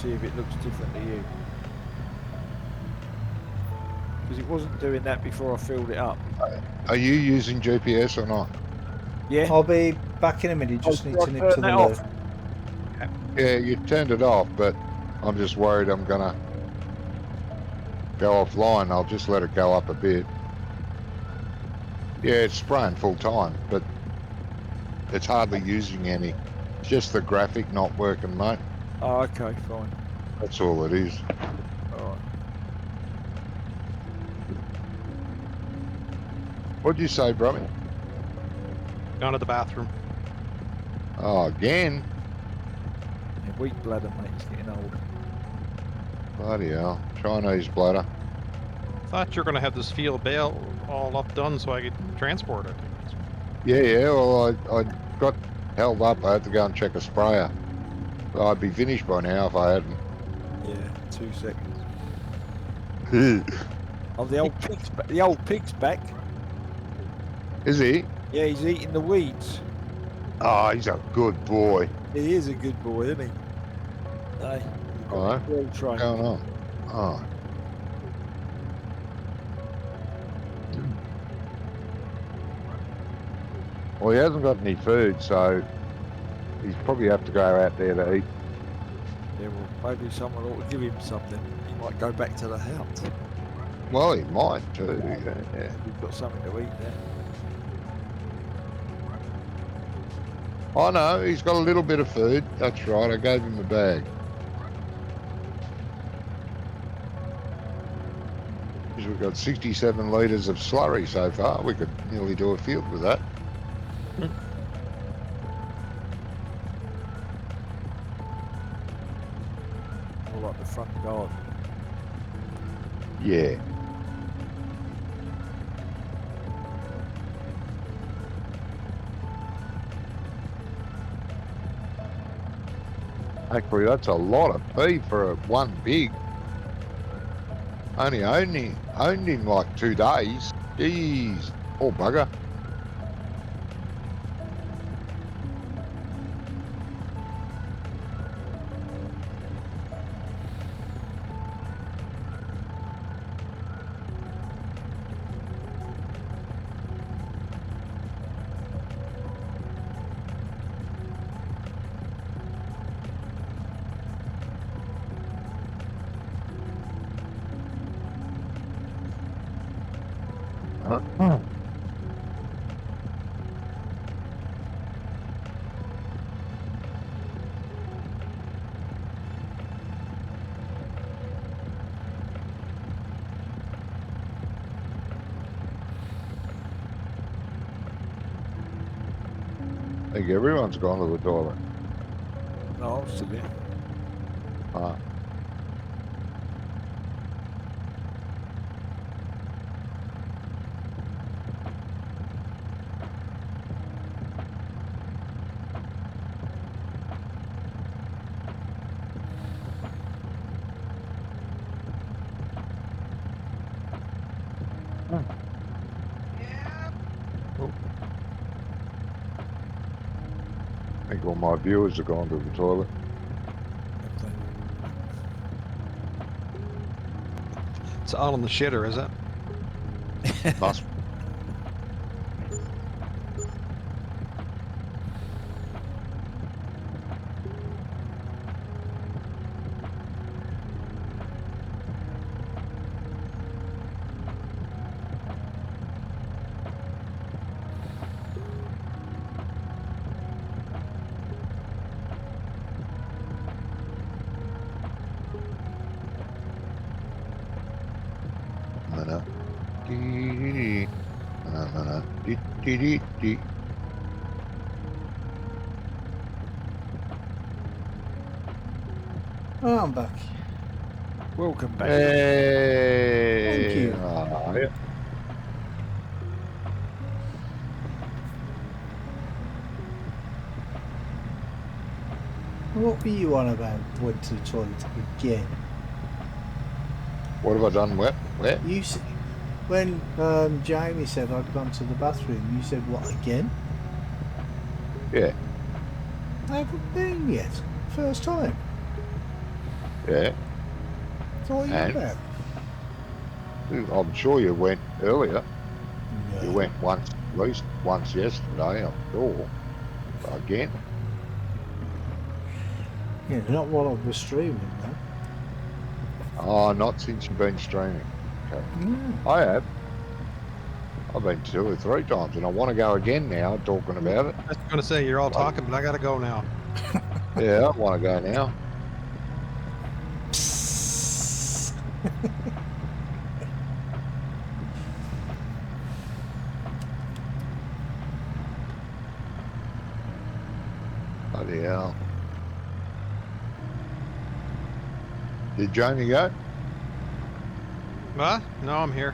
See if it looks different to you. Because it wasn't doing that before I filled it up. Are you using GPS or not? Yeah? I'll be back in a minute. Just Oh, need to nip turn to the that loo. off. Yeah, you turned it off, but I'm just worried I'm gonna go offline. I'll just let it go up a bit. Yeah, it's spraying full time, but it's hardly using any. It's just the graphic not working, mate. Oh, okay, fine. That's all it is. Alright. What'd you say, Brummy? Gone to the bathroom. Oh, again? Yeah, weak bladder, mate. It's getting old. Bloody hell. Chinese bladder. Thought you were going to have this field bale all up done so I could transport it. Yeah, well, I got held up. I had to go and check a sprayer. So I'd be finished by now if I hadn't. Yeah, 2 seconds. Oh, the old pig's back. The old pig's back. Is he? Yeah, he's eating the weeds. Oh, he's a good boy. He is a good boy, isn't he? Hey, Right. well What's trained. going on? Oh. Well, he hasn't got any food, so he's probably have to go out there to eat. Yeah, well, maybe someone ought to give him something. He might go back to the house. Well, he might too. Yeah. We've got something to eat there. I know, he's got a little bit of food. That's right, I gave him a bag. Because we've got 67 litres of slurry so far. We could nearly do a field with that. More like the front garden. Yeah. Actually, that's a lot of pee for one pig. Only owned him like 2 days. Jeez. Poor bugger. I think everyone's gone to the toilet. No, I'm still here. Ah. I think all my viewers have gone to the toilet. It's all on the shitter, is it? Must. Oh, I'm back. Welcome back. Hey. Thank you. Yeah. What were you on about? Went to the toilet again? What have I done? Wet? You s- when Jamie said I'd gone to the bathroom, you said what again? Yeah. I haven't been yet. First time. Yeah. So what are you And? about? I'm sure you went earlier. No. You went once, at least once yesterday, I'm sure. Again. Yeah, not while I was streaming though. Oh, not since you've been streaming. Okay. Mm. I have. I've been 2 or 3 times, and I want to go again now, talking about it. I was going to say, you're all talking, but I got to go now. Yeah, I want to go now. Bloody hell. Did Jamie go? What? No, I'm here.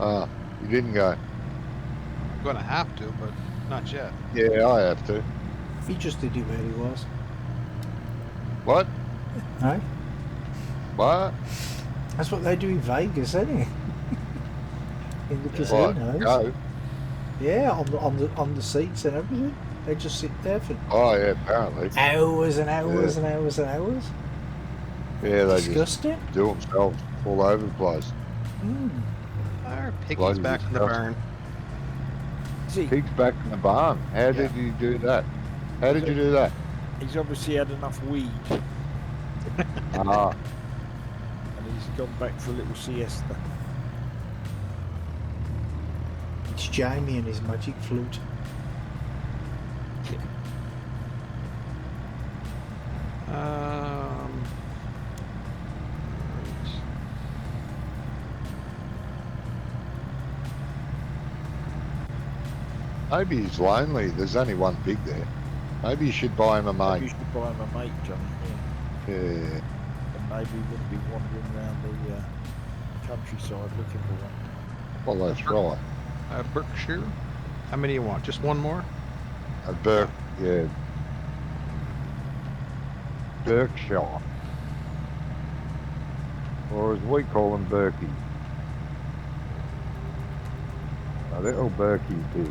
You didn't go. I'm going to have to, but not yet. Yeah, I have to. He just did it where he was. What? Hey? What? That's what they do in Vegas, isn't it? In the What? casinos. Go? Yeah, on the seats and everything. They just sit there for Oh, yeah, apparently. hours and hours and hours and hours. Yeah, they Disgusting. just do themselves all over the place. Mm. Our piggy's Bloody back in the disgusting. barn. See, Pig's back in the barn. How did you do that? How did you do that? he's obviously had enough weed Ah, and he's gone back for a little siesta. It's Jamie and his magic flute. Maybe he's lonely. There's only one pig there. Maybe you should buy him a Maybe you mate. should buy him a mate, Johnny. Yeah. Yeah. And maybe he wouldn't be wandering around the countryside looking for one. Well, that's right. Berkshire. How many you want? Just one more? A yeah. Berkshire. Or as we call them, Berkey. A little Berkey pig.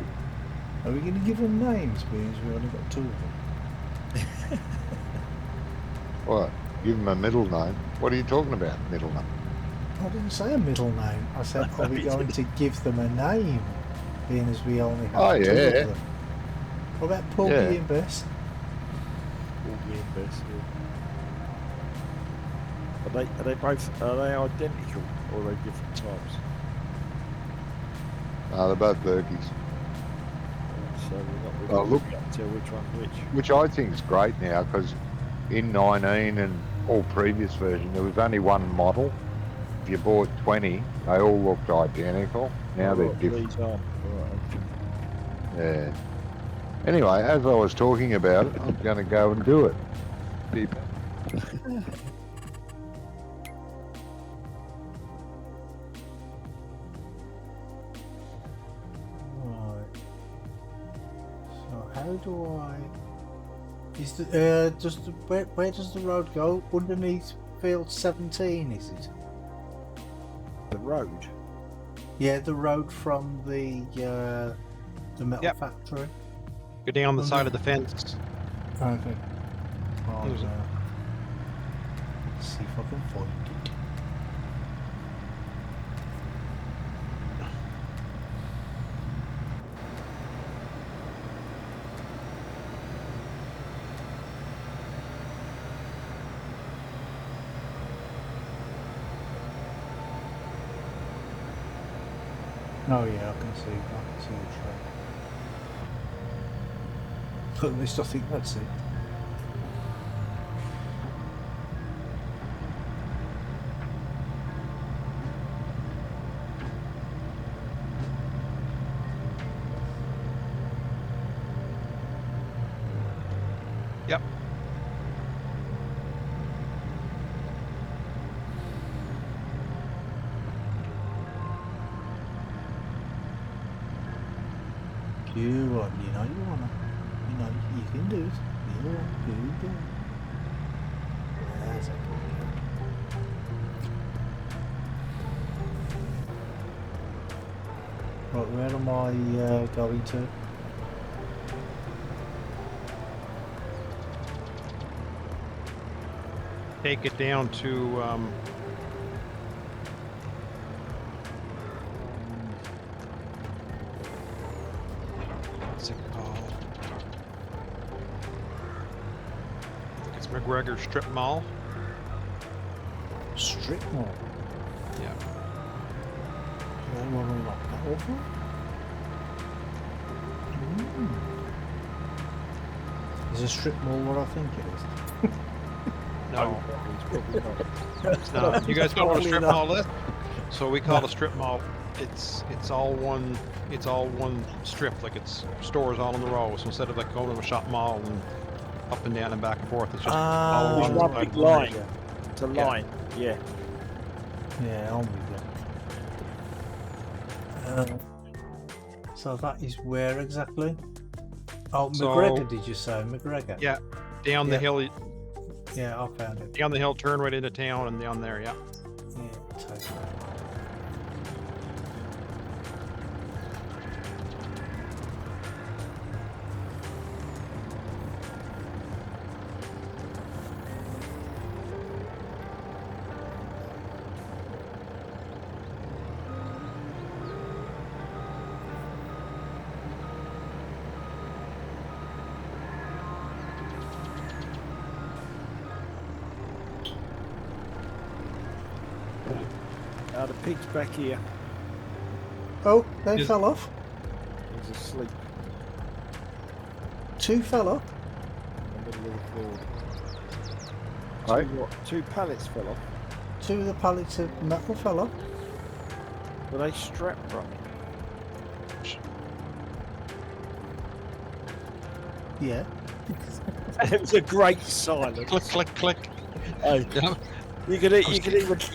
Are we going to give them names, because we only got 2 of them? What? Give him a middle name? What are you talking about, middle name? I didn't say a middle name. I said, are we going to give them a name, being as we only have 2 of them? What about Porgy and Bess? Porgy and Bess, yeah. Are they both identical, or are they different types? No, they're both Berkeys. So we're not Oh, look. able to tell which one's which. Which I think is great now, because in 19 and all previous versions, there was only one model. If you bought 20, they all looked identical. Now they're different. These are. Yeah. Anyway, as I was talking about it, I'm going to go and do it. Beep. Right. So how do I... Is the where does the road go? Underneath field 17, is it? The road. Yeah, the road from the metal Yep. factory. Go down the side of the fence. Okay. I'll, Use it. see if I can find it. Oh yeah, I can see the track. At least I think that's it. Yep. You know you wanna. You know you can do it. You do it. That's okay. Right, where am I going to? Take it down to what's it called? I think it's McGregor Strip Mall. Strip mall. Yeah. I want to lock that over. Is a strip mall what I think it is? No, It's probably not. it's not. You guys know what a strip Probably mall is? So we call it a strip mall. It's all one strip, like it's stores all in the row. So instead of like going to a shop mall and up and down and back and forth, it's just all It's one one side big of the line. street. It's a line. Yeah. Yeah, I'm with you. So that is where exactly? Oh, So- McGregor, did you say? McGregor? Yeah, down the Yeah. hill, Yeah, I found it. down the hill, turn right into town, and down there. Yeah. Yeah, take it. The pig's back here. Oh, they Is- fell off. He's asleep 2 fell off. in the middle of the field. Right. Two pallets fell off. 2 of the pallets of metal fell off. Were they strapped from? Yeah. It was a great silence. Click, click, click. Hey, Yeah. you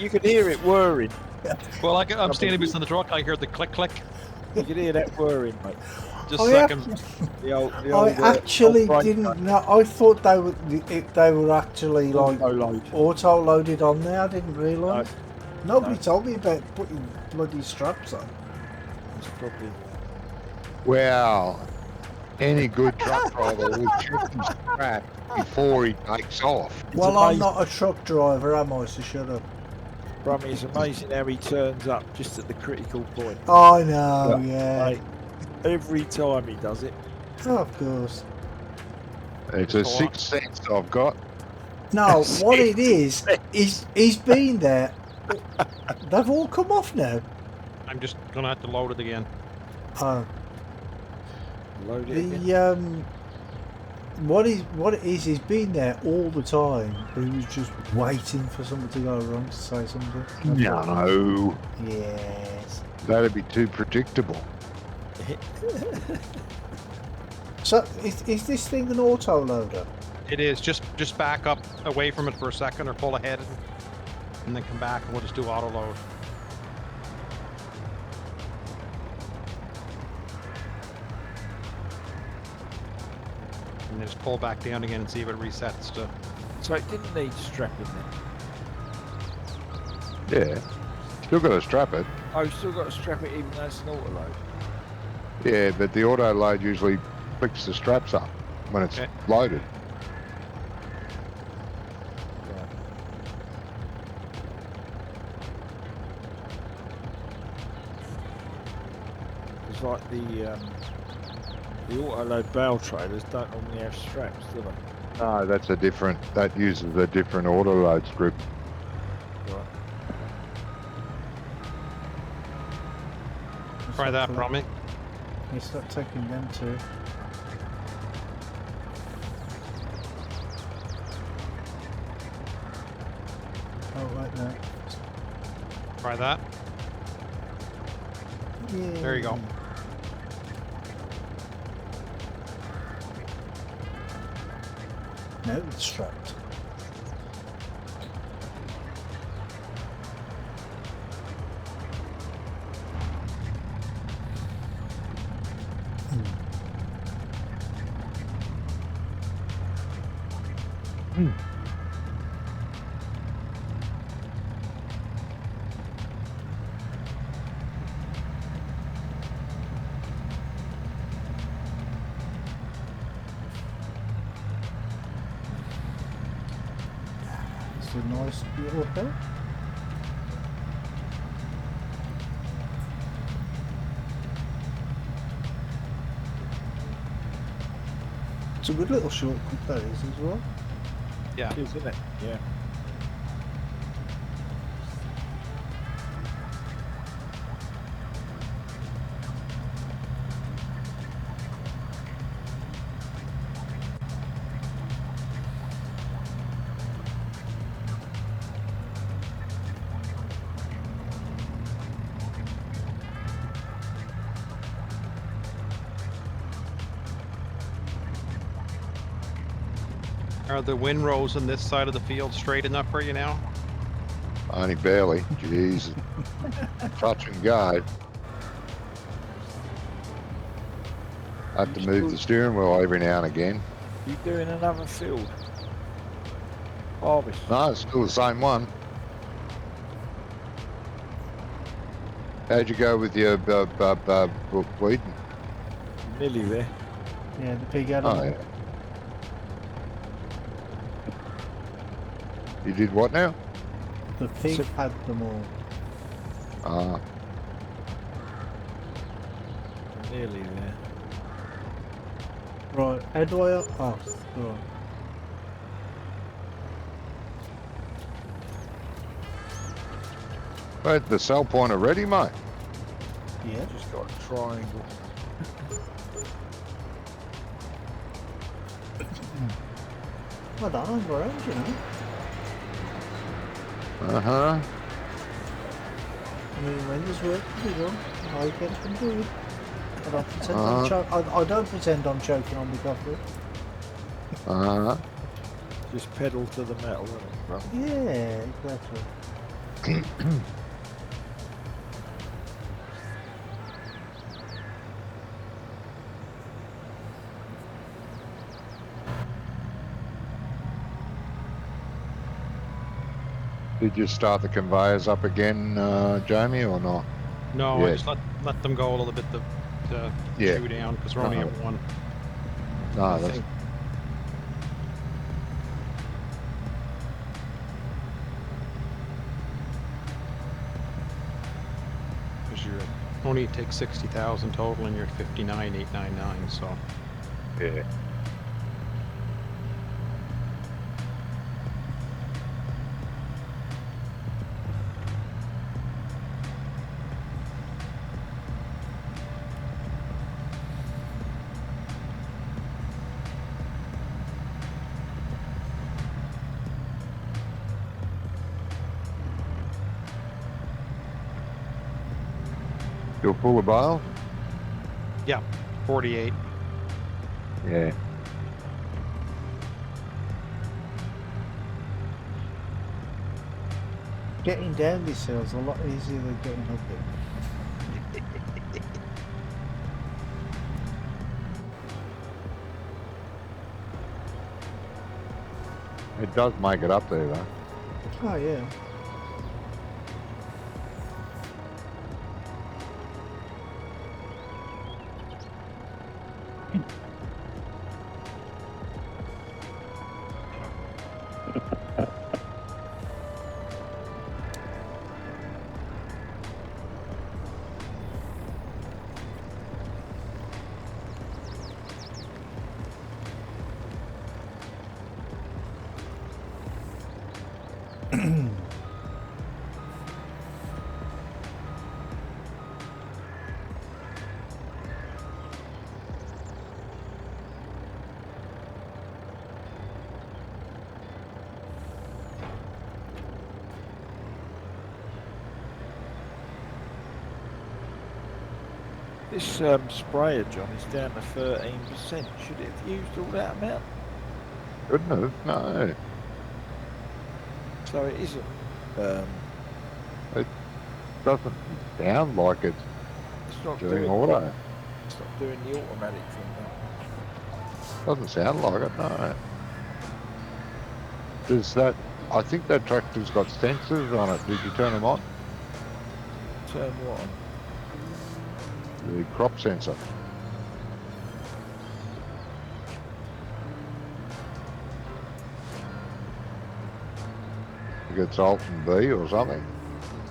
could hear it whirring. Well, I'm standing beside the truck. I hear the click, click. You could hear that whirring, mate. Just Oh, a yeah. second. The old, I actually old brain didn't know. I thought they were actually like load. auto loaded on there. I didn't realise. No. Nobody told me about putting bloody straps on. It's probably Well, any good truck driver will check his strap before he takes off. Well, I'm amazing. not a truck driver, am I? So shut up. Brummy, it's amazing how he turns up just at the critical point. I know, yeah. Mate, every time he does it. Oh, of course. It's a sixth sense I've got. No, what it is, he's been there. They've all come off now. I'm just gonna have to load it again. Load it again. The what it is, he's been there all the time. He was just waiting for something to go wrong to say something. No, Yes. that'd be too predictable. So is this thing an auto loader? It is. Just back up away from it for a second or pull ahead and then come back and we'll just do auto load. And then just pull back down again and see if it resets to... So it didn't need strapping then. Yeah, still got to strap it. Oh, you still got to strap it even though it's an auto load. Yeah, but the auto load usually flicks the straps up when it's Okay. loaded. Right. It's like the auto load bale trailers don't normally have straps, do they? No, that's a different. That uses a different auto load script. Right. Try that, Brummy. You start taking them too. Oh, right there. Try that. Yeah. There you go. No, it's strapped. It's a nice little hill. It's a good little shortcut that is as well. Yeah. It is, isn't it? Yeah. Are the windrows on this side of the field straight enough for you now? Only barely. Jeez. Touch and go. I have to move the steering wheel every now and again. You doing another field? Harvest. No, it's still the same one. How'd you go with your weeding? Nearly there. Yeah, the pig animal. Oh, yeah. You did what now? The pig So- had them all. Ah, Nearly there. Right, how do I... Oh, right. right, the sell point already, mate. Yeah. Just got a triangle. I don't know, around, you know. Uh-huh. I mean, when there's work to be done, I get from doing. I don't pretend Uh-huh. I don't pretend I'm choking on the coffee. Just pedal to the metal, isn't it, bro? Yeah, exactly. Did you start the conveyors up again, Jamie, or not? No, I Yeah. just let them go a little bit to Yeah. chew down because we're only at one. No, I that's think Because you're only take 60,000 total, and you're at 59,899. So yeah. You're full of bale? yeah, 48. Yeah. Getting down these hills a lot easier than getting up it. It does make it up there, though. Oh yeah. this sprayer, John, is down to 13%. Should it have used all that amount? Couldn't have, no. So it isn't. Doesn't sound like it's It's not doing doing auto. It's not doing the automatic thing now. Doesn't sound like it, no. Does that... I think that tractor's got sensors on it. Did you turn them on? Turn what on? The crop sensor. I think it's Alt and B or something.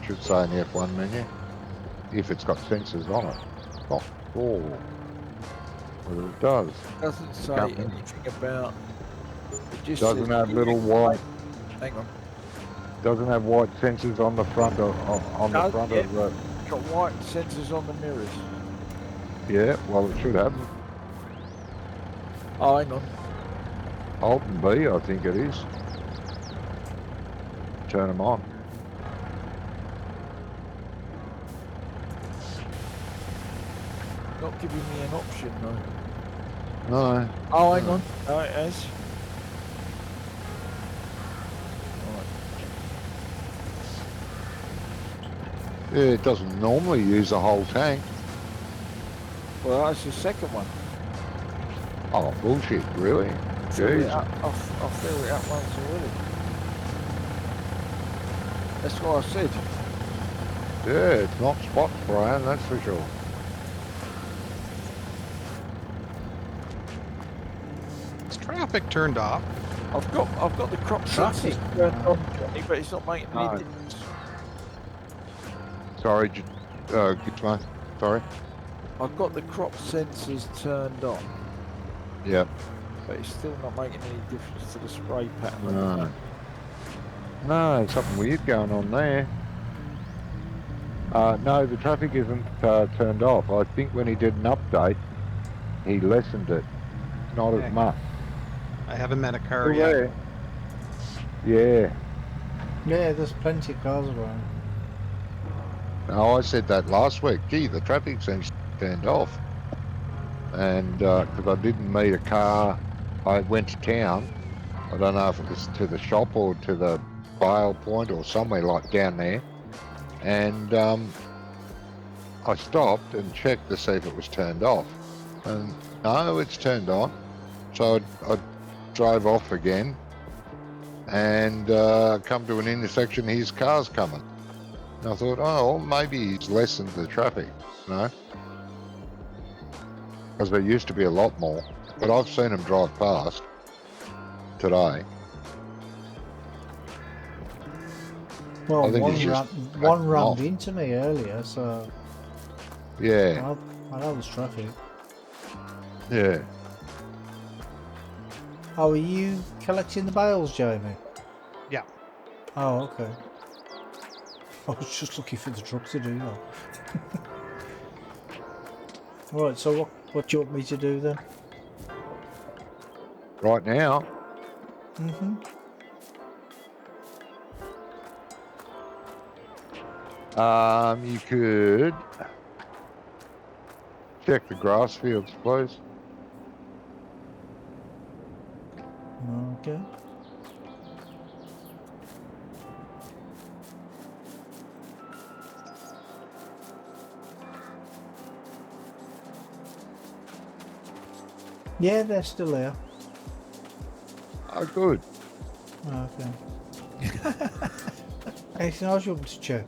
Should say in the F1 menu. If it's got sensors on it. Not sure whether it does. Doesn't say Company. anything about. It just Doesn't says have little white... Hang on. Doesn't have white sensors on the front of on the Does, front yeah. of the... Got white sensors on the mirrors. Yeah, well it should have. Oh, hang on. Alt and B, I think it is. Turn them on. Not giving me an option though. No. Oh, hang on. Oh, it is. Yeah, it doesn't normally use the whole tank. Well, that's the second one. Oh, bullshit, really? Fill it Jeez. up. I'll fill it up once already. That's what I said. Yeah, it's not spot spraying, that's for sure. Is traffic turned off? I've got the crop Traffic. sensors turned on, Johnny, but it's not making any No. difference. Sorry, Gizmo. Sorry. I've got the crop sensors turned on, Yep. but it's still not making any difference to the spray pattern. No. No, something weird going on there. No, the traffic isn't turned off. I think when he did an update, he lessened it. Not Okay. as much. I haven't met a car Still yet. there. Yeah. Yeah, there's plenty of cars around. No, I said that last week. Gee, the traffic seems turned off. And because I didn't meet a car I went to town. I don't know if it was to the shop or to the bale point or somewhere like down there. And I stopped and checked to see if it was turned off. And no, it's turned on. So I drove off again and come to an intersection, his car's coming. And I thought, oh, well, maybe he's lessened the traffic, you know? Because there used to be a lot more. But I've seen him drive past today. Well, I think it's just one backing rammed off. into me earlier, so Yeah, I know there's traffic. yeah. Oh, are you collecting the bales, Jamie? Yeah. Oh, okay. I was just looking for the truck to do that. Alright, so what do you want me to do then? Right now, Mm-hmm. you could check the grass fields, please. Okay. Yeah, they're still there. Oh, good. Okay. Anything else you want me to check?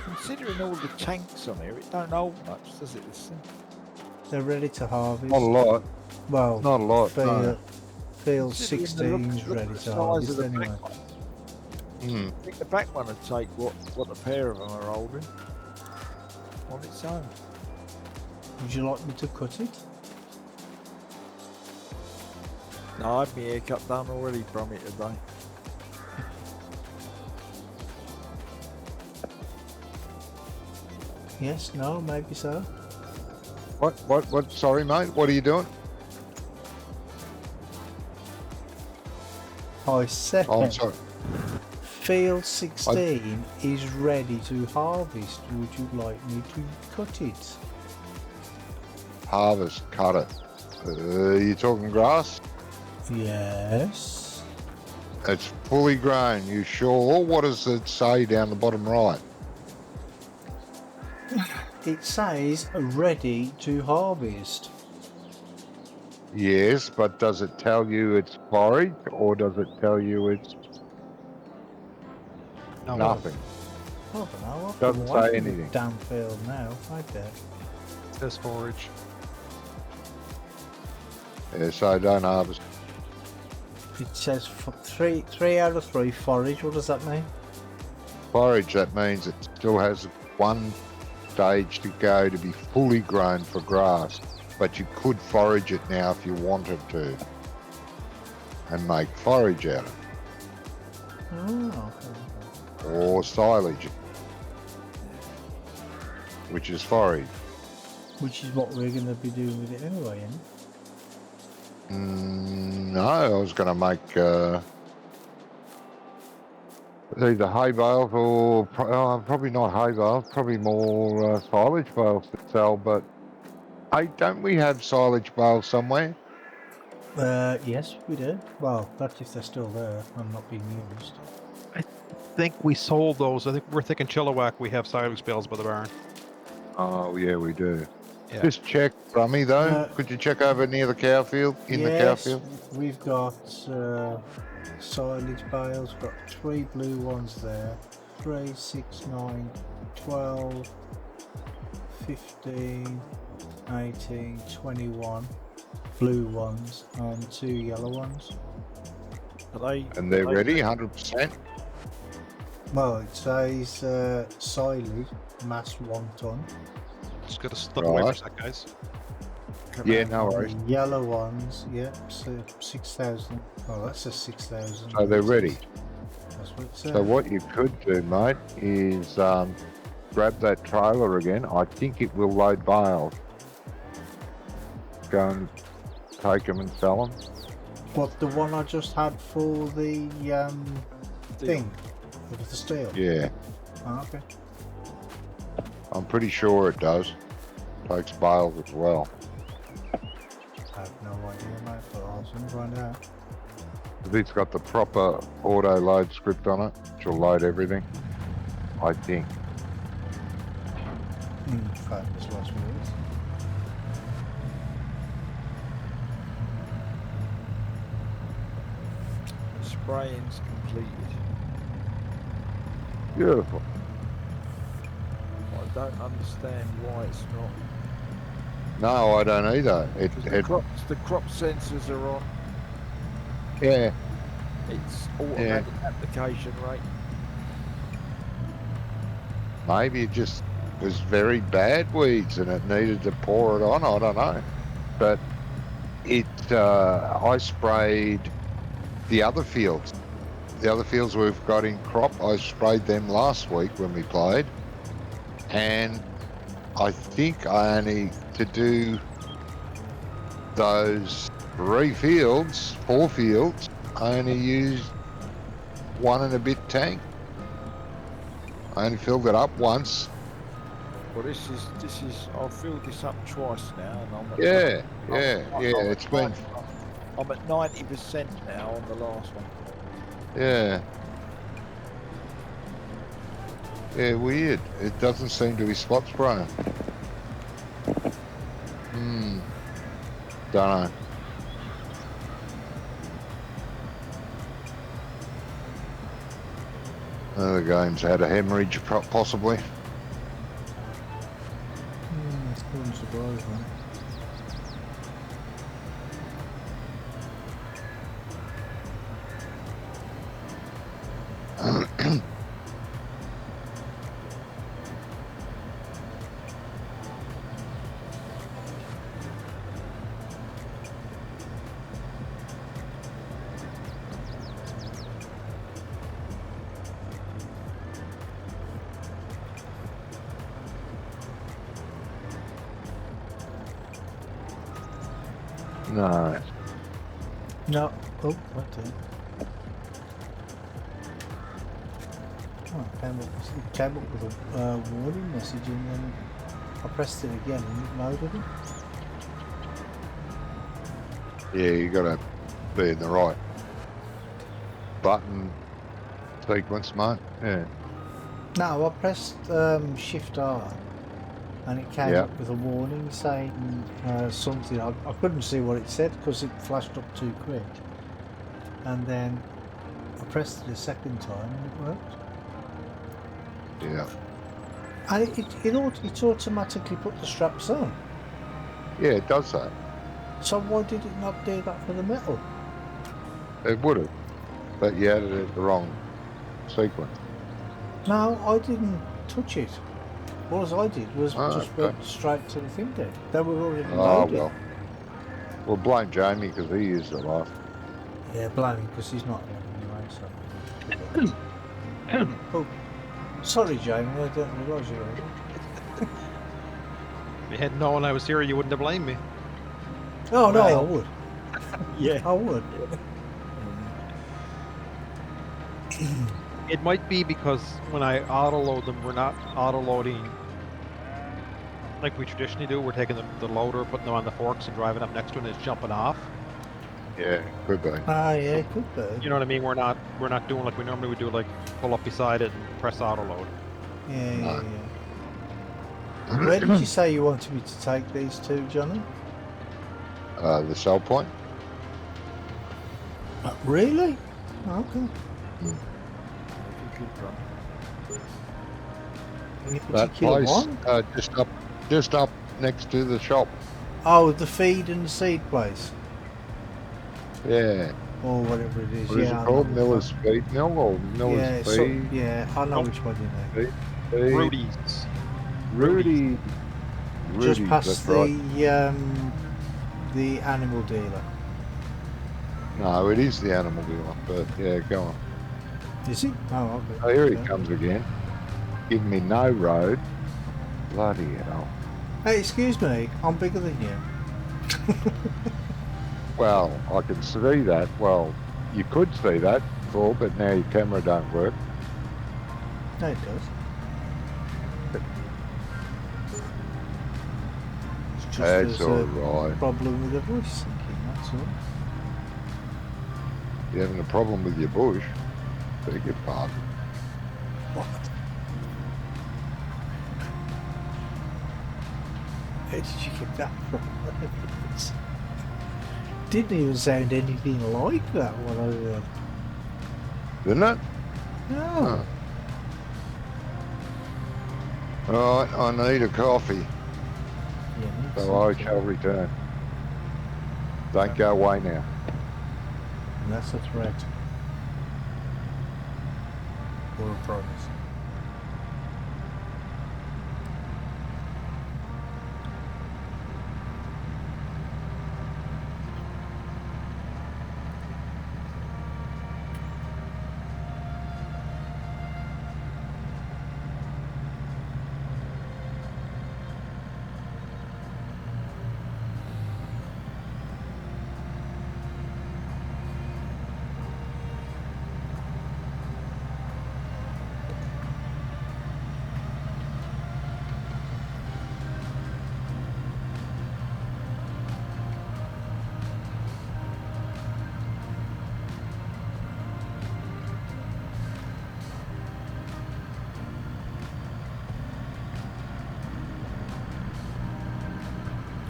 Considering all the tanks on here, it don't hold much, does it? This thing? They're ready to harvest. Not a lot. Well, Not a lot. field, No. field Considering 16's look ready at the to size harvest of the anyway. back one. Hmm. I think the back one would take what the pair of them are holding on its own. Would you like me to cut it? No, I had my haircut done already from it today. Yes, no, maybe so. What? Sorry, mate. What are you doing? I said Oh, I'm sorry. field 16 is ready to harvest. Would you like me to cut it? Harvest, cut it. You talking grass? Yes. It's fully grown. You sure? What does it say down the bottom right? It says ready to harvest. Yes, but does it tell you it's forage or does it tell you it's No, nothing? I don't know. I've Doesn't been watching say the anything. damn field now. Right there. it says forage. Yeah, so don't harvest. It says three out of 3 forage. What does that mean? Forage, that means it still has one stage to go to be fully grown for grass. But you could forage it now if you wanted to. And make forage out of it. Oh, okay. Or silage. Which is forage. Which is what we're going to be doing with it anyway, isn't it? No, I was going to make either hay bales or probably not hay bales, probably more silage bales to sell. But hey, don't we have silage bales somewhere? Yes, we do. Well, that's if they're still there and not being used. I think we sold those. I think we're thinking Chilliwack. We have silage bales by the barn. Oh yeah, we do. Yeah. Just check, Brummy though. Could you check over near the cow field? In the cow field? We've got silage bales. We've got 3 blue ones there. 3, 6, 9, 12, 15, 18, 21 blue ones and 2 yellow ones. Are they? And they're are they- ready, 100%. Well, it says silage mass 1 ton. Just gotta step away for a Right. sec, guys. Yeah, no worries. The yellow ones, yep, so 6,000. Oh, that's a 6,000. So they're ready. That's what it says. So what you could do, mate, is grab that trailer again. I think it will load bales. Go and take them and sell them. What, the one I just had for the thing? With the steel? Yeah, Oh, okay. I'm pretty sure it does. Takes bales as well. I have no idea, mate, but I'll soon find out. It's got the proper auto load script on it, which will load everything. I think. Famous last words. Spraying's completed. Beautiful. I don't understand why it's not. No, I don't either. The crop sensors are on. Yeah. It's automatic application rate. Maybe it just was very bad weeds and it needed to pour it on. I don't know. But I sprayed the other fields. The other fields we've got in crop, I sprayed them last week when we played. And I think I only, to do those 4 fields, I only used 1 and a bit tank. I only filled it up once. Well, this is. I've filled this up twice now, and I'm at It's been. I'm at 90% now on the last one. Yeah. Yeah, weird. It doesn't seem to be spot spraying. Don't know. The game's had a hemorrhage, possibly. It's not surprise, man. No. No. Oh, what the? Oh, it came up with a warning message and then I pressed it again and it loaded it. Yeah, you gotta be in the right button sequence, mate. Yeah. No, I pressed Shift R and it came Yeah. up with a warning saying something. I couldn't see what it said because it flashed up too quick. And then I pressed it a second time and it worked. Yeah. And it automatically put the straps on. Yeah, it does that. So why did it not do that for the metal? It would have. But you added it the wrong sequence. No, I didn't touch it. All I did was just okay. went straight to the thing there. They were already Oh, loaded. well. We'll blame Jamie because he used it last. Yeah, blame him because he's not here anyway. So. Oh, sorry, Jamie. I didn't realise you were here. If you had known I was here, you wouldn't have blamed me. Oh no, I Well, would. Yeah. I would. It might be because when I auto-load them, we're not auto-loading like we traditionally do. We're taking the loader, putting them on the forks and driving up next to it and it's jumping off. Yeah, could be. Ah, yeah, it could be. You know what I mean? We're not doing like we normally would do, like pull up beside it and press auto-load. Yeah. Where did you say you wanted me to take these to, Johnny? The sell point. Really? Okay. Any That particular place, one? just up next to the shop. Oh, the feed and seed place, Yeah. or whatever it is. What is yeah, it I called? know. Miller's Feed Mill or Miller's Yeah, Feed? yeah, I know which one you mean. Feed. Rudy's. Rudy. Just past that's right. the animal dealer. No, it is the animal dealer, but yeah, go on. Is it? Oh, okay. Oh, here he Okay. comes again. Giving me no road. Bloody hell. Hey, excuse me, I'm bigger than you. Well, I can see that. Well, you could see that before, but now your camera don't work. No, it does. Just That's there's a alright. problem with the voice syncing, that's all. You having a problem with your bush? Beg your pardon. What? Where did you get that from? Didn't even sound anything like that one I heard. Didn't it? No. Alright, I need a coffee, Yeah, so I shall return. Don't go away now. And that's a threat. Or a promise.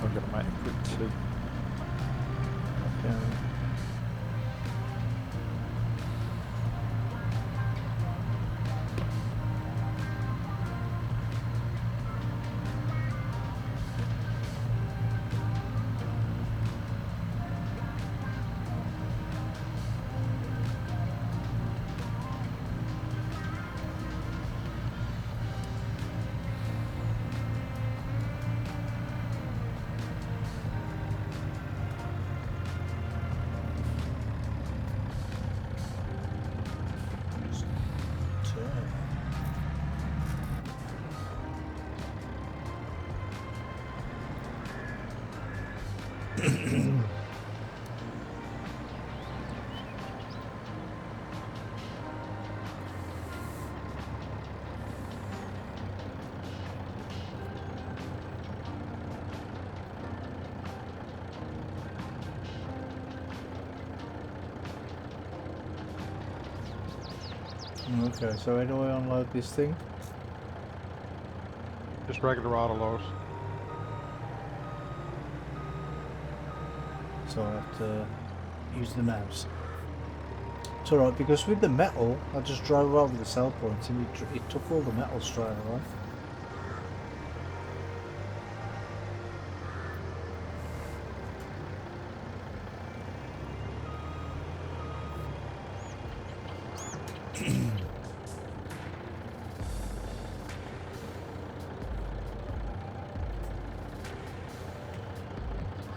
I'm going to make a quick tea. Okay. Okay, so how do I unload this thing? Just regular auto load. So I have to use the mouse. It's alright, because with the metal, I just drove over the sell points and it took all the metal straight away.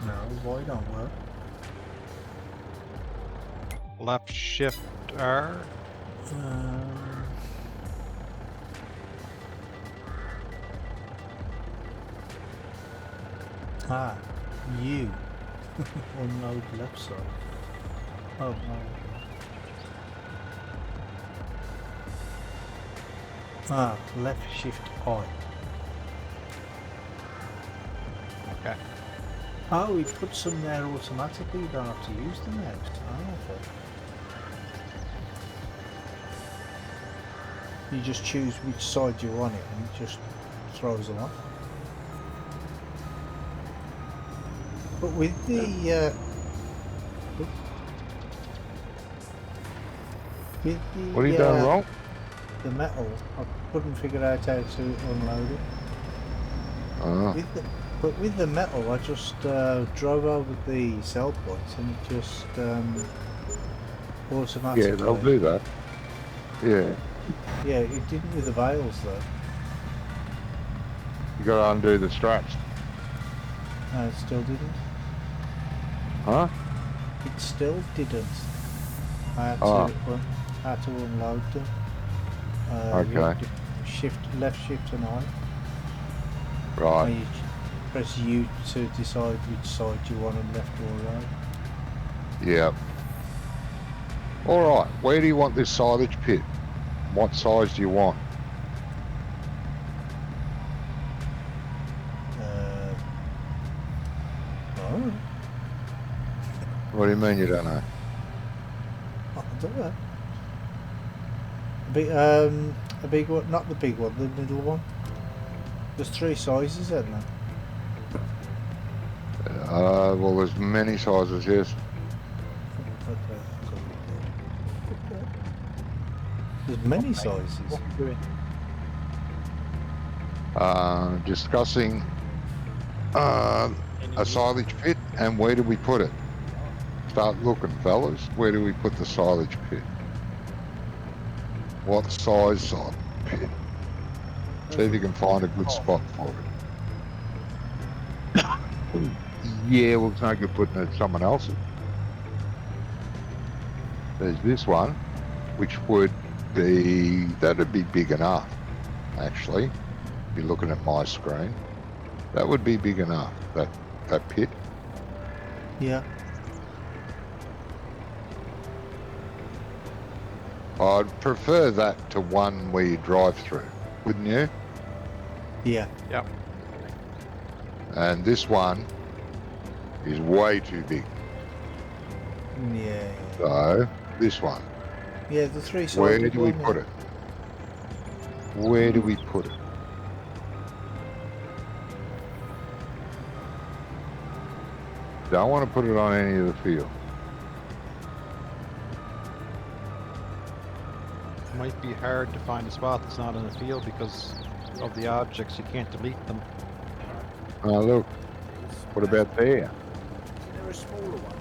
No, why don't work? Left shift R. You. Unload left side. Oh no. Left shift I. Okay. Oh, he puts them there automatically, you don't have to use the mouse. Oh, okay. You just choose which side you want it and it just throws them off. But with the What are you doing wrong? The metal, I couldn't figure out how to unload it. But with the metal, I just drove over the sell points and it just automatically. Yeah, they'll do that. Yeah. Yeah, it didn't with the bales though. You got to undo the straps. No, it still didn't. Huh? It still didn't. I had to unload them. You Okay. have to left shift and I. Right. And you press U to decide which side you want them left or right. Yep. Alright, where do you want this silage pit? What size do you want? What do you mean you don't know? I don't know. A big one, not the big one, the middle one. There's 3 sizes, isn't there? Well, there's many sizes, yes. There's many sizes. What are you doing? Discussing a silage pit and where do we put it? Start looking, fellas. Where do we put the silage pit? What size silage pit? See if you can find a good spot for it. Yeah, well, it's no good putting it someone else's. There's this one, which would be, that'd be big enough, actually. If you're looking at my screen, that would be big enough, that pit. Yeah. I'd prefer that to one where you drive through, wouldn't you? Yeah. Yep. And this one is way too big. Yeah. So, this one. Yeah, the 3 sizes. Where do we put it? Where do we put it? Don't want to put it on any of the field. It might be hard to find a spot that's not in the field because of the objects. You can't delete them. Oh, look. What about there? Is there a smaller one?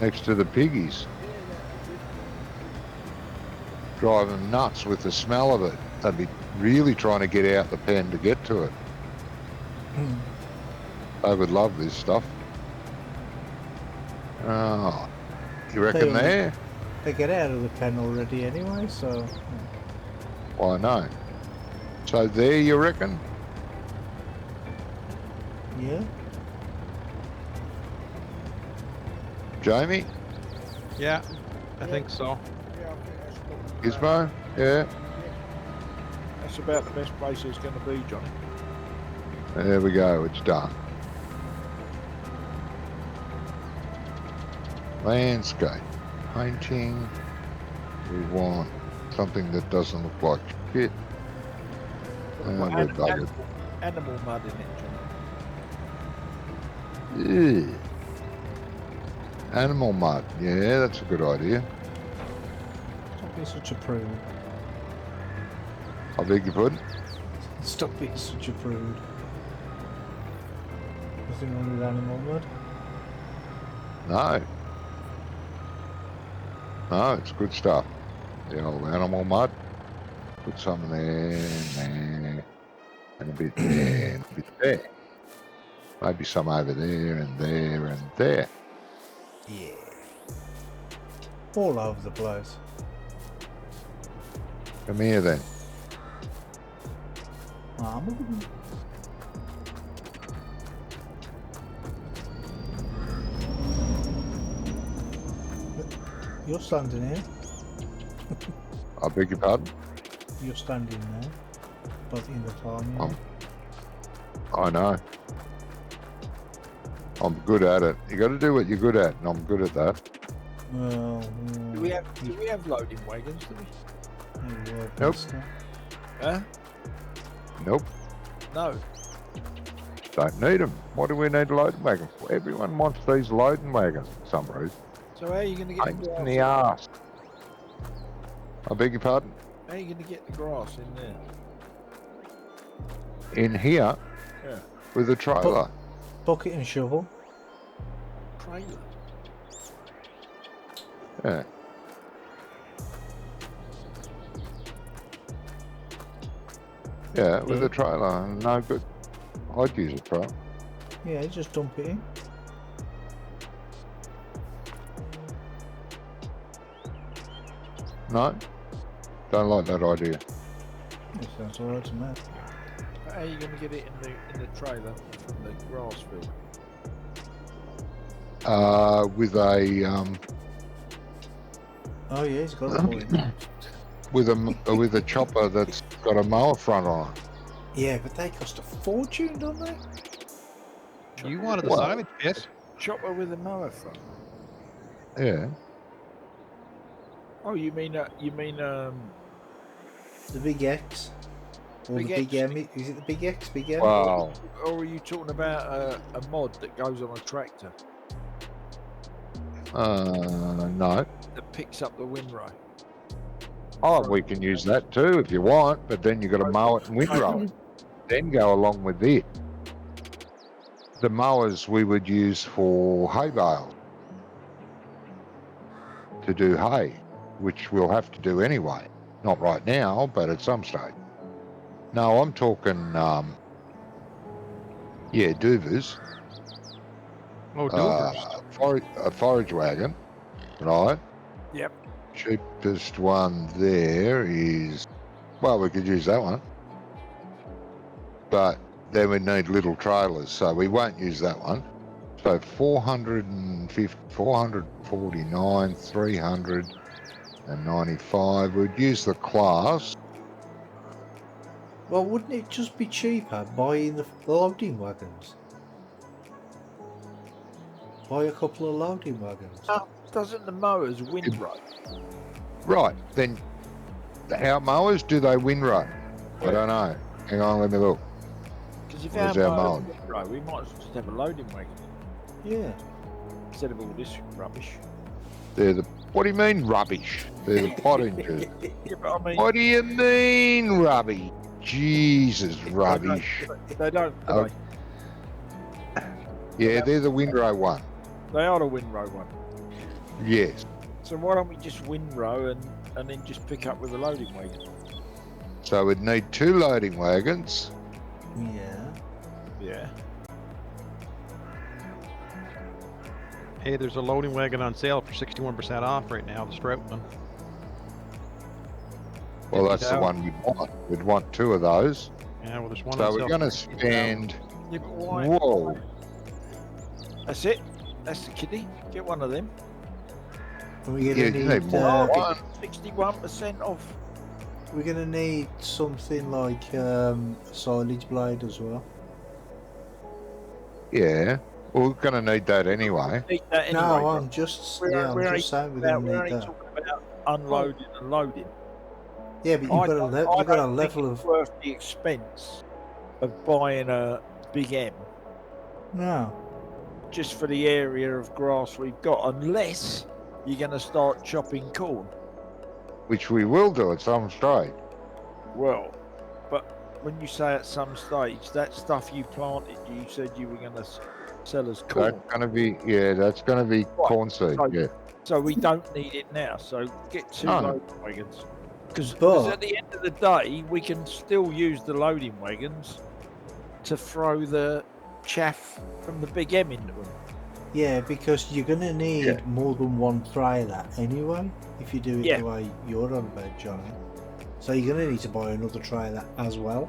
Next to the piggies. Drive them nuts with the smell of it. They'd be really trying to get out the pen to get to it. They would love this stuff. Oh, you reckon there? They get out of the pen already anyway, so... Why, no. So there, you reckon? Yeah. Jamie? Yeah, I think so. Yeah, I think that's Gizmo? Yeah. That's about the best place it's going to be, Johnny. There we go, it's done. Landscape. Painting. We want something that doesn't look like shit. Well, We're buggered. animal mud in it, Johnny. Yeah. Animal mud. Yeah, that's a good idea. Stop being such a prude. I beg your pardon? Stop being such a prude. Nothing wrong with animal mud? No. No, it's good stuff. The old animal mud. Put some there, and a bit there, and a bit there. Maybe some over there, and there, and there. Yeah. All over the place. Come here then. You're standing here. I beg your pardon? You're standing there. But in the farm, yeah. I know. I'm good at it. You got to do what you're good at, and I'm good at that. Well, Do we have loading wagons, do we? Nope. Huh? Nope. No. Don't need them. What do we need a loading wagon for? Everyone wants these loading wagons for some reason. So how are you going to get Pain the grass? in the arse. I beg your pardon? How are you going to get the grass in there? In here, Yeah. with a trailer. Bucket and shovel. Trailer. Yeah. Yeah, with a trailer. No good. I'd use a trailer. Yeah, just dump it in. No? Don't like that idea. That sounds alright to me. How are you going to get it in the trailer from the grass field? With a Oh yeah, he's got a point. with a chopper that's got a mower front on it. Yeah, but they cost a fortune, don't they? You wanted the Well- silage pit. Chopper with a mower front. Yeah. Oh, you mean The Big X. Or Big the Big X. M. Is it the Big X? Big M? Wow. or are you talking about a mod that goes on a tractor No. that picks up the windrow? Oh, we can use that too if you want, but then you've got to mow it and windrow it. Then go along with it. The mowers we would use for hay bales to do hay, which we'll have to do anyway. Not right now, but at some stage. No, I'm talking, doovers. Oh, doovers. A forage wagon, right? Yep. Cheapest one there is, well, we could use that one. But then we need little trailers, so we won't use that one. So 450, 449, 395. We'd use the class. Well, wouldn't it just be cheaper buying the loading wagons? Buy a couple of loading wagons. Doesn't the mowers windrow? Right, then our mowers, do they windrow? I don't know. Hang on, let me look. Because if Where's our our mowers mower? windrow, we might as well just have a loading wagon Yeah. instead of all this rubbish. What do you mean rubbish? They're the pottingers. Yeah, but I mean, What do you mean rubbish? Jesus, rubbish. they don't. Do Oh. Yeah, they're the windrow one. They are the windrow one. Yes. So why don't we just windrow and then just pick up with a loading wagon? So we'd need 2 loading wagons. Yeah. Yeah. Hey, there's a loading wagon on sale for 61% off right now, the Strout one. Well, that's the 50,000. one we'd want. We'd want 2 of those. Yeah, well, there's one So on we're sale. going to for 50,000. spend. Yeah, but why? Whoa. That's it. That's the kiddie. Get one of them. And we're Yeah, gonna you need. need more than one. 61% off. We're gonna need something like a silage blade as well. Yeah. Well, we're going to need that anyway. Need that anyway. No, bro. I'm just We're yeah, I'm only just saying we're We're gonna only need that. talking about unloading and loading. Yeah, but you've I got a don't- you've I got a don't think level it's of worth the expense of buying a Big M no. just for the area of grass we've got, unless you're going to start chopping corn. Which we will do at some stage. Well, but when you say at some stage, that stuff you planted, you said you were going to sell as corn. That's going to be, that's going to be corn seed, So- yeah. So we don't need it now. So get 2 No. loading wagons. Because But- at the end of the day, we can still use the loading wagons to throw the chaff from the Big M into them. Yeah, because you're gonna need Yeah. more than one trailer anyway. If you do it Yeah. the way you're on about, Johnny. So you're gonna need to buy another trailer as well.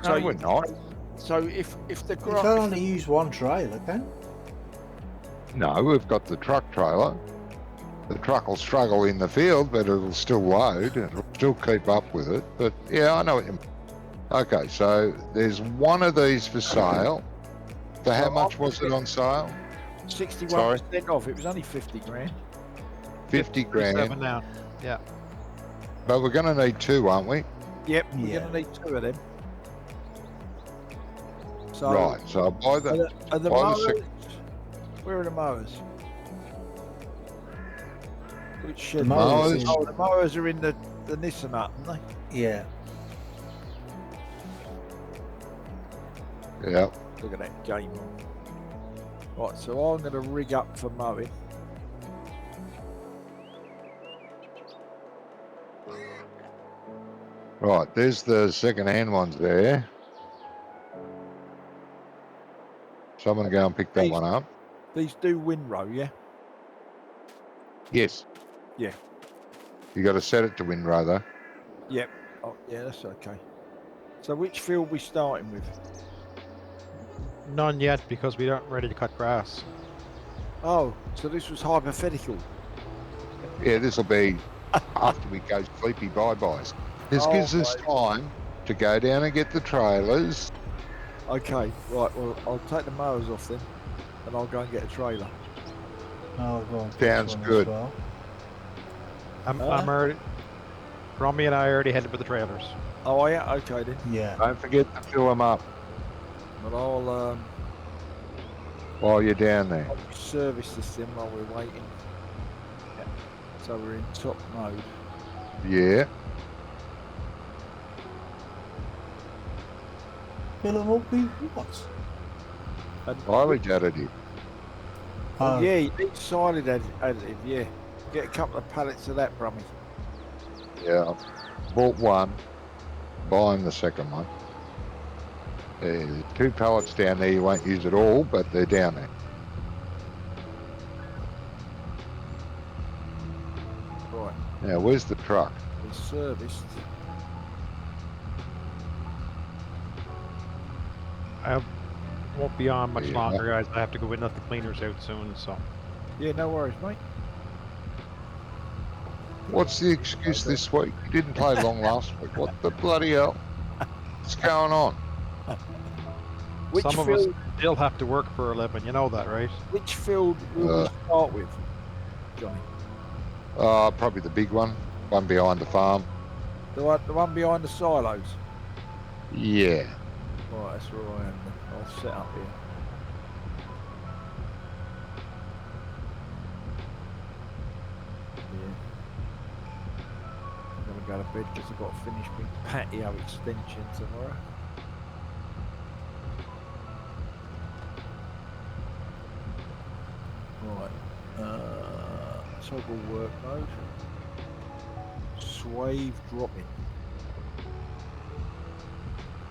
No, So we're not. So if the You grass, can't only use one trailer, can? No, we've got the truck trailer. The truck will struggle in the field, but it'll still load and it'll still keep up with it. But yeah, I know what you mean. Okay, so there's one of these for sale. So how much was it on sale? 61% off. It was only 50 grand. 50 grand. 57 now. Yeah. But we're going to need 2, aren't we? Yep, we're Yeah. going to need 2 of them. So Right, so I'll buy Are that. are the Buy the mowers? sec- Where are the mowers? Which shed? The mowers Mowers? in- Oh, the mowers are in the Nissan hut, aren't Yeah. Yeah. they? Look at that game on. Right, so I'm going to rig up for mowing. Right, there's the second-hand ones there. Someone go and pick that These- one up. These do windrow, yeah? Yes. Yeah. You got to set it to windrow though. Yep. Oh, yeah, that's okay. So which field we starting with? None yet because we aren't ready to cut grass. Oh, so this was hypothetical. Yeah, this will be after we go sleepy bye-byes. This Oh, gives us right. time to go down and get the trailers. Okay, right. Well, I'll take the mowers off then, and I'll go and get a trailer. I'll go and Sounds one good. as well. I'm already. Romy and I already headed for the trailers. Oh, yeah. Okay then. Yeah. Don't forget to fill them up But I'll while you're down there. service this thing while we're waiting. So we're in top mode. Yeah. Fill them up with what? And Mileage additive. oh, yeah, you need silage additive. Yeah, get a couple of pallets of that, Brummy. Yeah. Bought one. Buying the second one. There's 2 pallets down there. You won't use it all, but they're down there. Right, Now, where's the truck? we're serviced. I won't be on much Yeah. longer, guys. I have to go in, let the cleaners out soon. So Yeah, no worries, mate. What's the excuse this week? You didn't play long last week. What the bloody hell? What's going on? Which some of field? us still have to work for a living. You know that, right? Which field will we start with, Johnny? Probably the big one behind the farm. The one behind the silos. Yeah. Right, that's where I am. Then. I'll set up here. Yeah. I'm gonna go to bed because I've got to finish my patio extension tomorrow. Right. Toggle work mode. Swave dropping.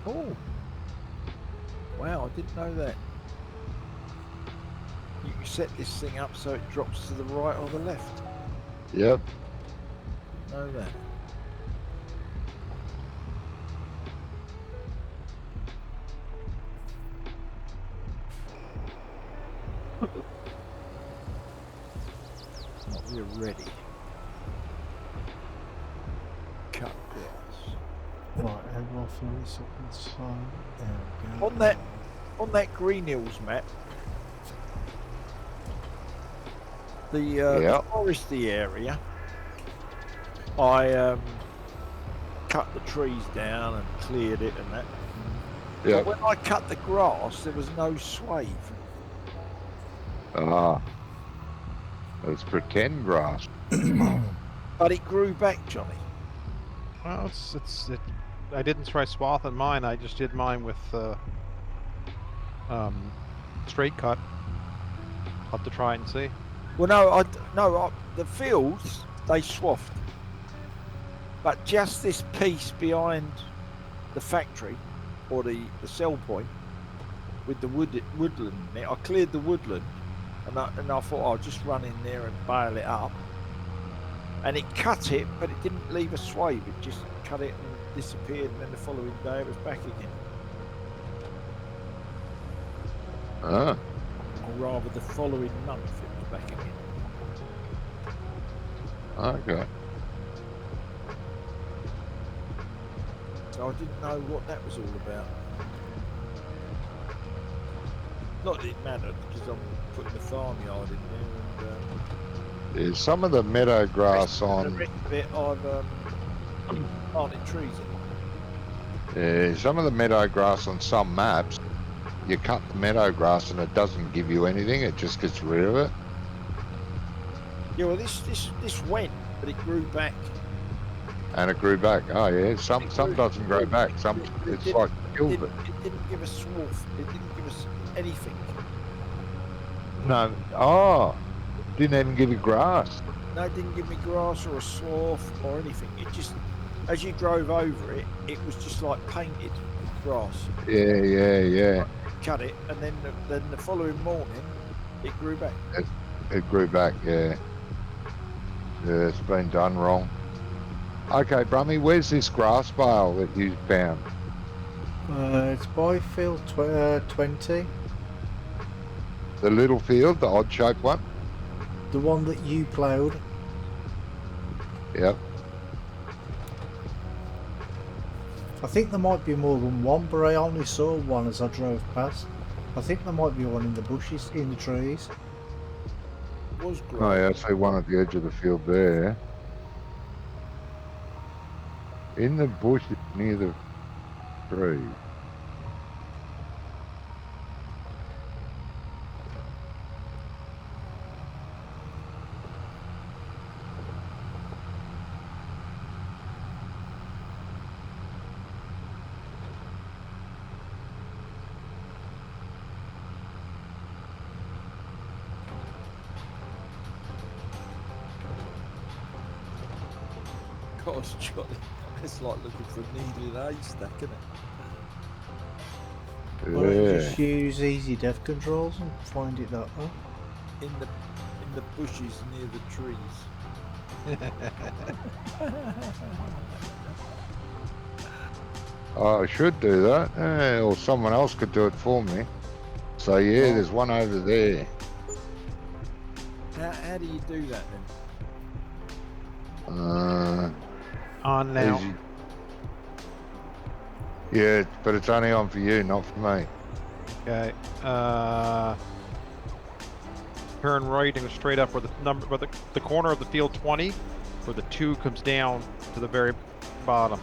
Oh. Wow, I didn't know that. You can set this thing up so it drops to the right or the left. Yep. Know that. Right, we're ready. Cut grass. Right, everyone fill this up inside. There we go. On that Green Hills map, the foresty area, I cut the trees down and cleared it and that. Yep. But when I cut the grass, there was no swathe. Ah. It's pretend grass. But it grew back, Johnny. Well, I didn't try swathing mine. I just did mine with straight cut. I'll have to try and see. Well, no, the fields they swathed, but just this piece behind the factory or the sell point with the woodland in it, I cleared the woodland, and I thought I'll just run in there and bale it up, and it cut it, but it didn't leave a swathe. It just cut it and disappeared, and then the following day it was back again. Ah. Or rather, the following month it was back again. Okay. So I didn't know what that was all about. Not that it mattered, because I'm putting the farmyard in there, and There's some of the meadow grass the on. rest of it I've planted trees in. Some of the meadow grass on some maps, you cut the meadow grass and it doesn't give you anything. It just gets rid of it. Yeah, well, this went, but it grew back. And it grew back. Oh yeah. Some doesn't grow back. Some it's like killed it. It didn't give us swarf. It didn't give us anything. No. Oh. Didn't even give you grass. No, it didn't give me grass or a swarf or anything. It just, as you drove over it, it was just like painted grass. Yeah. Cut it, and then the following morning, it grew back. It grew back. Yeah. Yeah, it's been done wrong. Okay, Brummy, where's this grass bale that you found? It's by field 20. The little field, the odd-shaped one? The one that you ploughed. Yep. I think there might be more than one, but I only saw one as I drove past. I think there might be one in the bushes, in the trees. Was great. Oh yeah, I see one at the edge of the field there. In the bushes near the tree. Gosh, Johnny, it's like looking for a needle in a haystack, isn't it? Why don't you Yeah. just use easy dev controls and find it that way? In the bushes near the trees. Oh, I should do that. Yeah, or someone else could do it for me. So yeah, there's one over there. How do you do that then? On now. Easy. Yeah, but it's only on for you, not for me. Okay. Turn right and go straight up where the corner of the field 20, where the 2 comes down to the very bottom.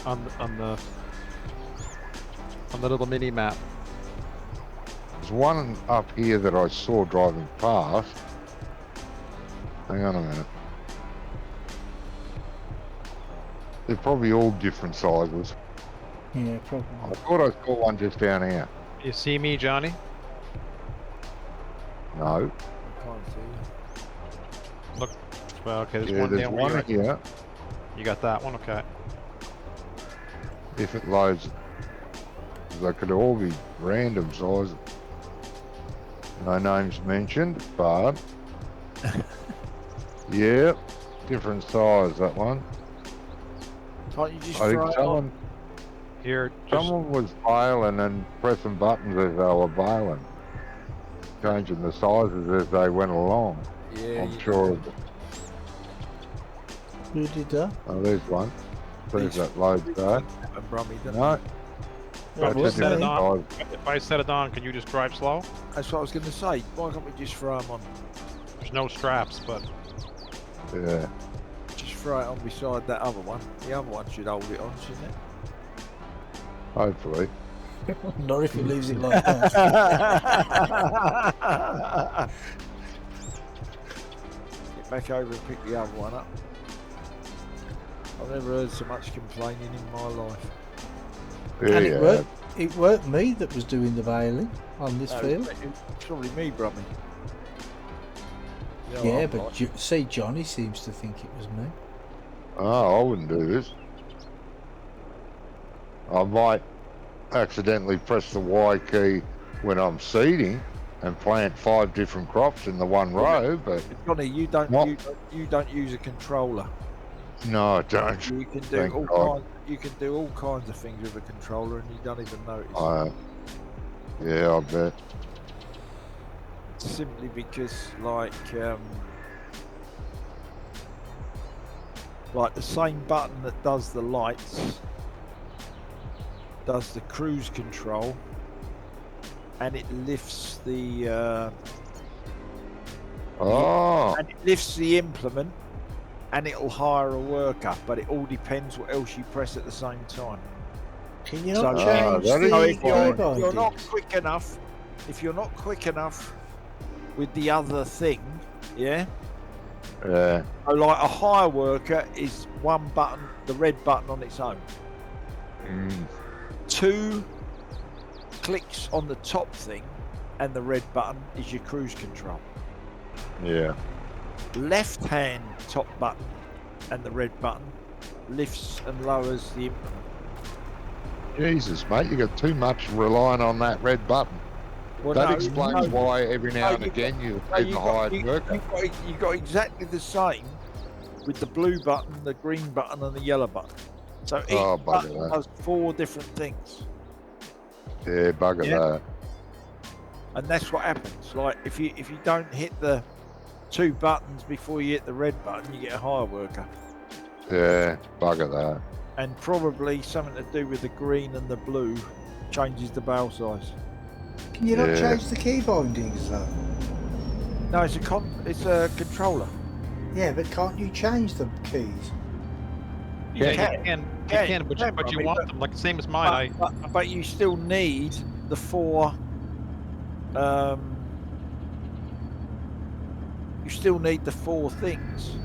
On the little mini map. There's one up here that I saw driving past. Hang on a minute. They're probably all different sizes. Yeah, probably. I thought I saw one just down here. You see me, Johnny? No. I can't see you. Look. Well, okay, there's Yeah, one there's down where one here. you got that one, okay. If it loads, they could all be random sizes. No names mentioned, but yeah, different size that one. Can't you just I throw think it on? Here, just, someone was bailing and pressing buttons as they were bailing, changing the sizes as they went along. Yeah, I'm sure. Who did that? Oh, there's one. There's It's that load there. And Brummy, doesn't No, it? That if was set it me. on, if I set it on, can you just drive slow? That's what I was going to say. Why can't we just throw them on? There's no straps, but Yeah. Just throw it on beside that other one. The other one should hold it on, shouldn't it? Hopefully. Not if he leaves it like that. Get back over and pick the other one up. I've never heard so much complaining in my life. Yeah, And it weren't me that was doing the bailing on this No, field. it's probably me, Brummy. You know Yeah, what I'm but like. see, Johnny seems to think it was me. Oh, I wouldn't do this. I might accidentally press the Y key when I'm seeding and plant 5 different crops in the one row, but Johnny, you don't use a controller. no, I don't. You can do Thank all God. kinds. You can do all kinds of things with a controller, and you don't even notice. Yeah, I bet. Simply because, like the same button that does the lights does the cruise control, and it lifts the implement, and it'll hire a worker. But it all depends what else you press at the same time. Can you So- not change that is the if you're keyboard not disk? quick enough, if you're not quick enough with the other thing, yeah. Yeah. So like a hire worker is one button, the red button on its own. Mm. 2 clicks on the top thing, and the red button is your cruise control. Yeah. Left hand top button and the red button lifts and lowers the implement. Jesus, mate, you got too much relying on that red button. Well, That no, explains no, why every now no, and you again you no, leave you the got- hired you- worker. you got exactly the same with the blue button, the green button, and the yellow button. So each Oh, bugger button that. does 4 different things. Yeah, bugger Yeah. that. And that's what happens. Like if you don't hit the 2 buttons before you hit the red button, you get a hire worker. Yeah, bugger that. and probably something to do with the green and the blue changes the barrel size. Can you not Yeah. change the key bindings though? No, it's a controller. Yeah, but can't you change the keys? You Yeah, can, you can, but you Robbie, want them like the same as mine. but you still need the 4. You still need the 4 things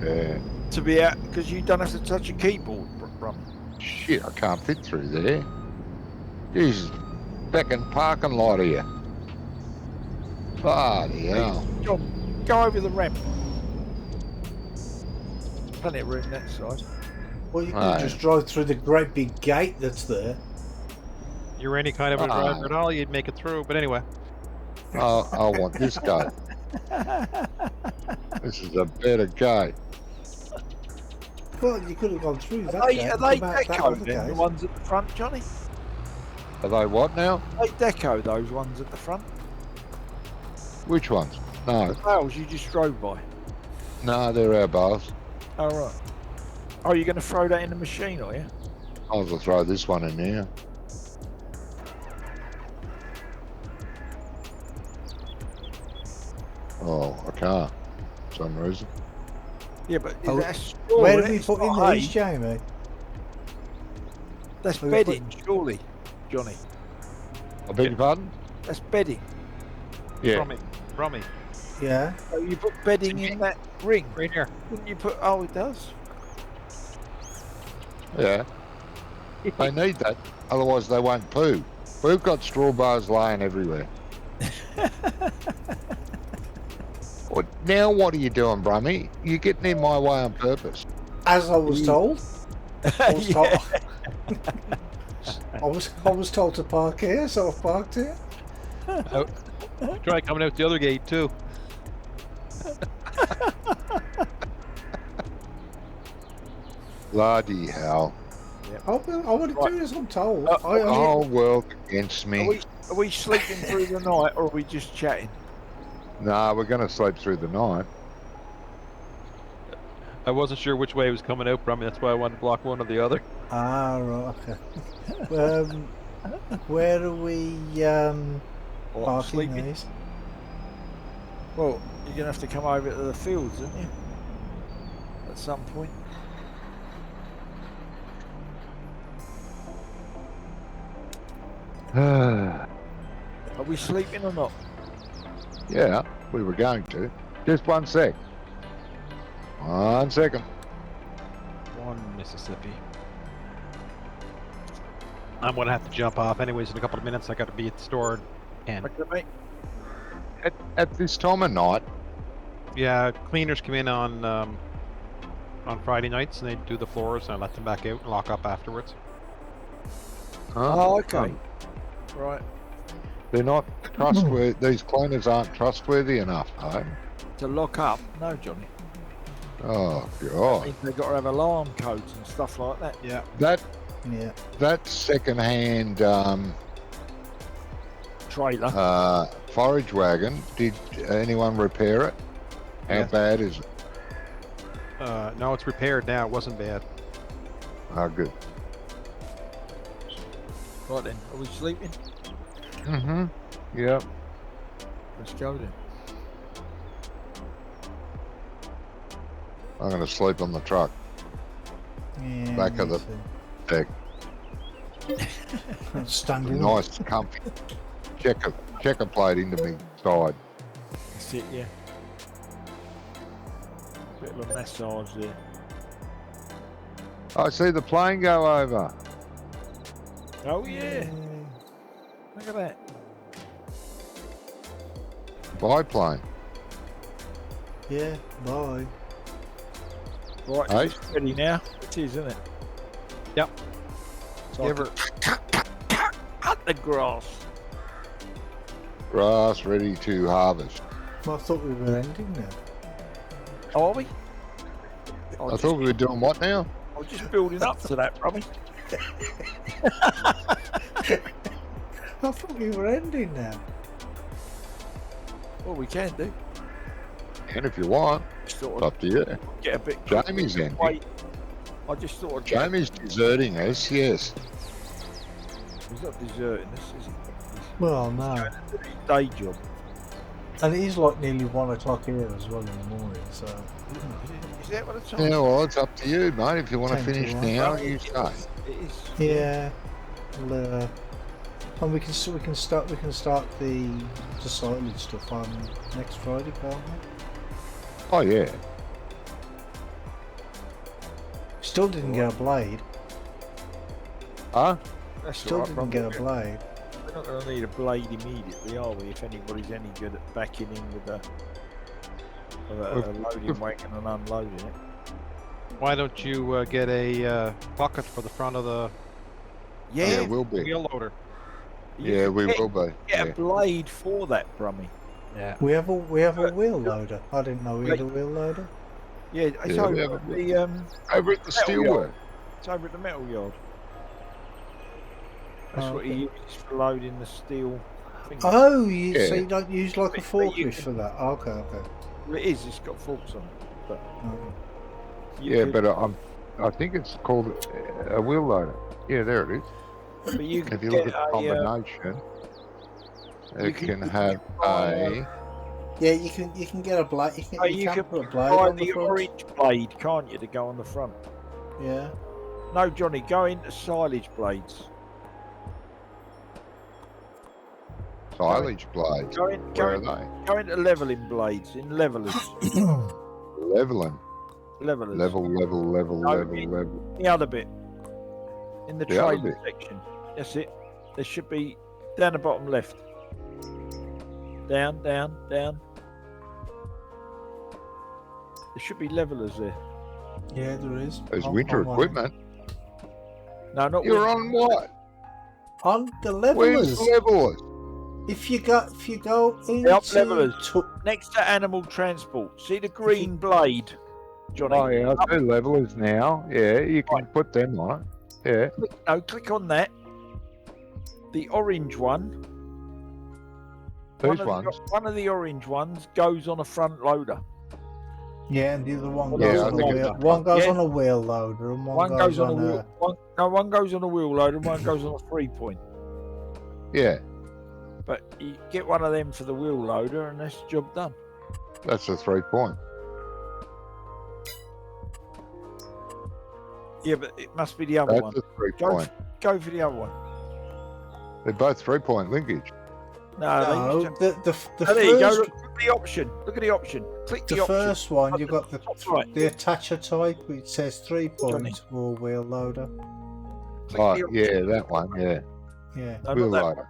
Yeah. to be out, because you don't have to touch a keyboard, Brum. Shit, I can't fit through there. Jesus, fucking parking lot here. Bloody hell. John, go over the ramp. Plenty of room that side. Well, you can Right. just drive through the great big gate that's there. You're any kind of a driver at all, you'd make it through. But anyway, I want this guy. This is a better gate. Well, you could have gone through that Are gate. they and come out that deco other then, the gate. ones at the front, Johnny? Are they what now? They deco those ones at the front. Which ones? No, Barrels you just drove by. no, they're our bars. Oh, right. Oh, you're going to throw that in the machine, are you? I'll just throw this one in there. Oh, I can't. For some reason. Yeah, but Oh, that's Where surely did we it's put in not these, hay. Jamie? That's we bedding, surely, Johnny. I beg your pardon? That's bedding. Yeah. Rummy, Yeah. So you put bedding in that ring. right here. Wouldn't you put? Oh, it does. Yeah. They need that. Otherwise they won't poo. We've got straw bars laying everywhere. Well, now what are you doing, Brummy? You're getting in my way on purpose. As I was told. I was told. Yeah. I was told to park here, so I parked here. Try coming out the other gate too. Bloody hell. I want to do as I'm told. Uh, I The whole world against me. Are we sleeping through the night, or are we just chatting? Nah, we're going to sleep through the night. I wasn't sure which way it was coming out from. That's why I wanted to block one or the other. Ah, right, okay. Where are we What, parking sleeping? these? Well, you're gonna have to come over to the fields, aren't you? At some point. Are we sleeping or not? Yeah, we were going to. Just 1 sec. 1 second. One Mississippi. I'm gonna have to jump off anyways in a couple of minutes. I got to be at the store. And Okay, mate. At this time of night, yeah, cleaners come in on Friday nights and they do the floors, and I let them back out and lock up afterwards. Oh, okay. Right. They're not trustworthy. These cleaners aren't trustworthy enough, eh? To lock up? No, Johnny. Oh, I God. mean, they've got to have alarm codes and stuff like that. Yeah. Yeah. That second-hand Trailer. forage wagon, did anyone repair it? How Yeah. bad is it? No, it's repaired now. It wasn't bad. Oh, good. Right then, are we sleeping? Mm-hmm. Yep. Let's go then. I'm going to sleep on the truck. Yeah. Back of me the- too. Deck. Standing. Nice, comfy. Checker plate into me side. That's it, yeah. Bit of a massage there. I see the plane go over. Oh yeah, look at that. Biplane. Yeah. Bye. Right, Hey. it's ready now. It is, isn't it? Yep. So I Give her- can cut the grass. Grass ready to harvest. Well, I thought we were ending now. Are we? I thought we were doing what now? I was just building up to that, Robbie. I thought we were ending now. Well, we can do. And if you want, Sort it's of up to you. get a bit. Jamie's in. Wait. I just thought I'd Jamie's deserting us, yes. He's not deserting us, is he? Well, no. Day job. And it is like nearly 1 o'clock here as well in the morning, so. Is that what the time? Yeah, well, it's up to you, mate. If you want to 10 to finish 1. now, Well, you it say. is. It is. Yeah. Well, and we can start the silent stuff on next Friday, can't we? Oh, yeah. Still didn't get a blade. Huh? That's Still all right, didn't get a blade. We're not going to need a blade immediately, are we? If anybody's any good at backing in with a loading wagon and unloading it. Why don't you get a bucket for the front of the Yeah, we'll be. wheel loader? Yeah, we will be. Get a blade for that, Brummy. Yeah. We have a wheel loader. I didn't know we had a wheel loader. Yeah, it's Yeah, over we have at a- the Over at the Metal steelwork. it's over at the metal yard. That's Oh, what he okay. uses for loading the steel thing. Oh, so Yeah. you don't use like a But you forklift can- for that? Okay, okay. Well, it is. It's got forks on it, but Okay. you Yeah, could, but I think it's called a wheel loader. Yeah, there it is. but you can If you look get at the a, combination, you it can- can you have buy a. Yeah, you can get a blade. You can, you can put a blade buy on the the front. orange blade, can't you, to go on the front? Yeah. No, Johnny, go into silage blades. Silage blades. Go in, Where are go, they? go into leveling blades in levelers. Leveling. Levelers. Level. The other bit. In the The other trailer bit? section. That's it. There should be down the bottom left. Down. There should be levelers there. Yeah, there is. There's I'm winter on it. equipment. No, not You're winter. on what? On the Where's levelers. the levelers? If you go The up into levelers. Next to animal transport. See the green blade, Johnny? Oh yeah, I see levelers now. Yeah, you can put them on it. Yeah. Click on that. The orange one. These one ones. One of the orange ones goes on a front loader. yeah, and the other one Yeah, goes I on a think wheel. it's- One goes Yeah. on a wheel loader, and One goes on a wheel. One goes on a wheel loader, and one goes on a 3-point. Yeah, But you get one of them for the wheel loader, and that's the job done. that's a 3-point. Yeah, but it must be the other That's one. a 3-point. Go for the other one. They're both 3-point linkage. No, they No, used to- the Oh, there you go. first Look at the option. Look at the option. Click the, the option. first one you've got Top right. the attacher type, which says 3 Johnny. points or wheel loader. Click Oh the option. yeah, that one. Yeah, Yeah, No, wheel not that loader. one.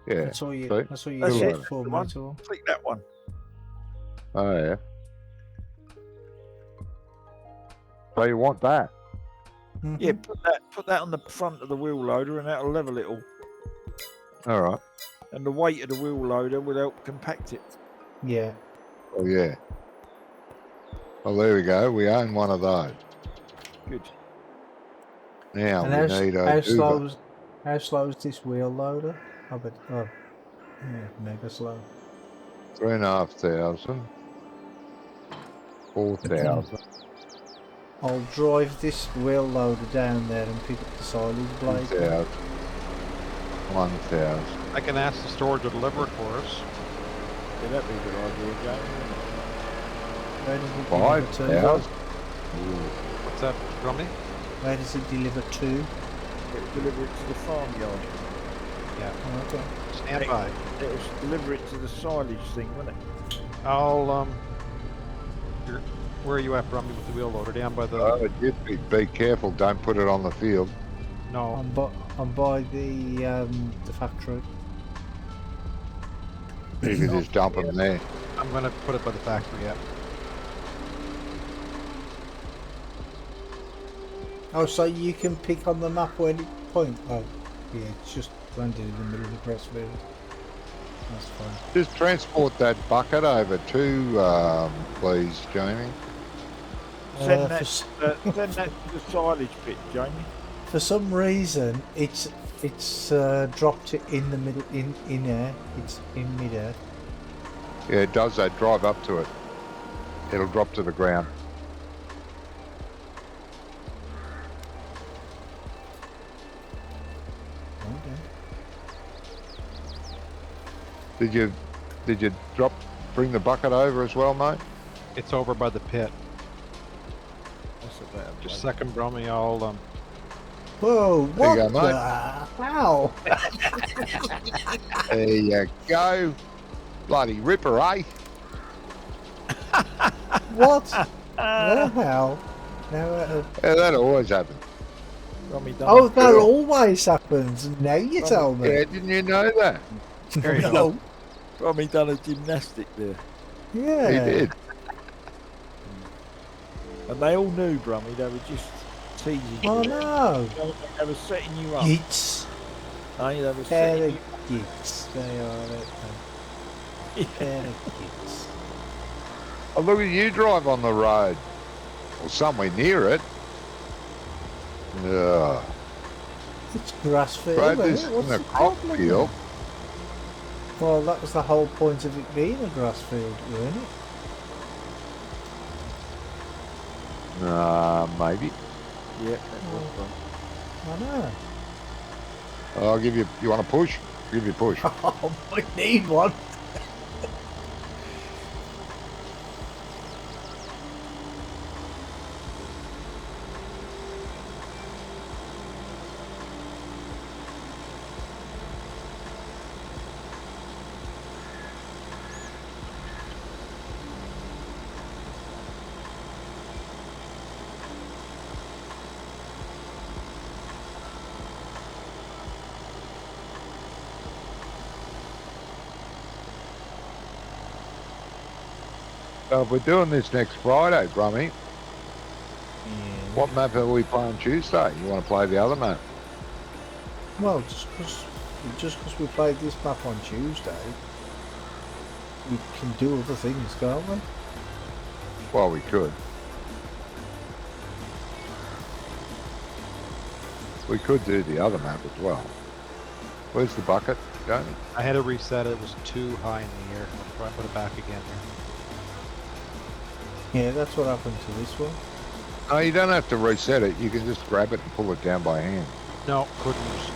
Yeah. that's all you. See? That's all you That's get it. for The one. metal. Click that one. Oh yeah. So you want that? Mhm. Yeah, put that on the front of the wheel loader, and that'll level it all. All right. And the weight of the wheel loader will help compact it. Yeah. Oh yeah. Well, there we go. We own one of those. Good. Now And we need a Uber. how slow is this wheel loader? Yeah, mega slow. 3,500. 4,000. I'll drive this wheel loader down there and pick up the silage blade. 2,000. 1,000. I can ask the store to deliver it for us. Yeah, that'd be a good idea, James. Where does it deliver 5,000. to? What's that, Rummy? Where does it deliver to? It'll deliver it to the farmyard. Yeah. Oh, okay. Stand by. It'll deliver it to the silage thing, won't it? I'll where are you at, Rummy, with the wheel loader? Down by the Just be careful. Don't put it on the field. no. I'm by the factory. You can just dump them there. I'm gonna put it by the factory. Yeah. Oh, so you can pick on the map where it point. Oh, yeah, it's just landed in the middle of the grassfield. That's fine. Just transport that bucket over to, please, Jamie. Send that, For send that to the silage pit, Jamie. For some reason, it's dropped it in the middle in air. It's in midair. Yeah, it does that. Drive up to it. It'll drop to the ground. Did you bring the bucket over as well, mate? It's over by the pit. That's about Just a second, Brummy. I'll Whoa, There you what go, mate. the? Wow. There you go. Bloody ripper, eh? What the hell? Now, Yeah, that always happens. Rummy done. oh, that Cool. always happens. Now you tell me. Yeah, didn't you know that? There you go. No. Rummy done a gymnastic there. Yeah. He did. And they all knew, Brummy, they were just teasing you. Oh no. They were setting you up. Gits. They were Pair setting of you gits. They are. Pair of gits. Oh, look at you drive on the road. Or somewhere near it. Yeah. It's grass field. Right, isn't this it? in What's a the crop problem? field. Well, that was the whole point of it being a grass field, wasn't it? Maybe. Yeah, that was fun. I know. I'll give you. You want to push? Give you a push. Oh, I need one. So if we're doing this next Friday, Brummy, Yeah. what map are we playing Tuesday? You want to play the other map? Well, just because we played this map on Tuesday, we can do other things, can't we? Well, we could. We could do the other map as well. Where's the bucket, Jamie? I had to reset it. It was too high in the air. I'll try to put it back again here. Yeah, that's what happened to this one. No, you don't have to reset it. You can just grab it and pull it down by hand. No, couldn't. It was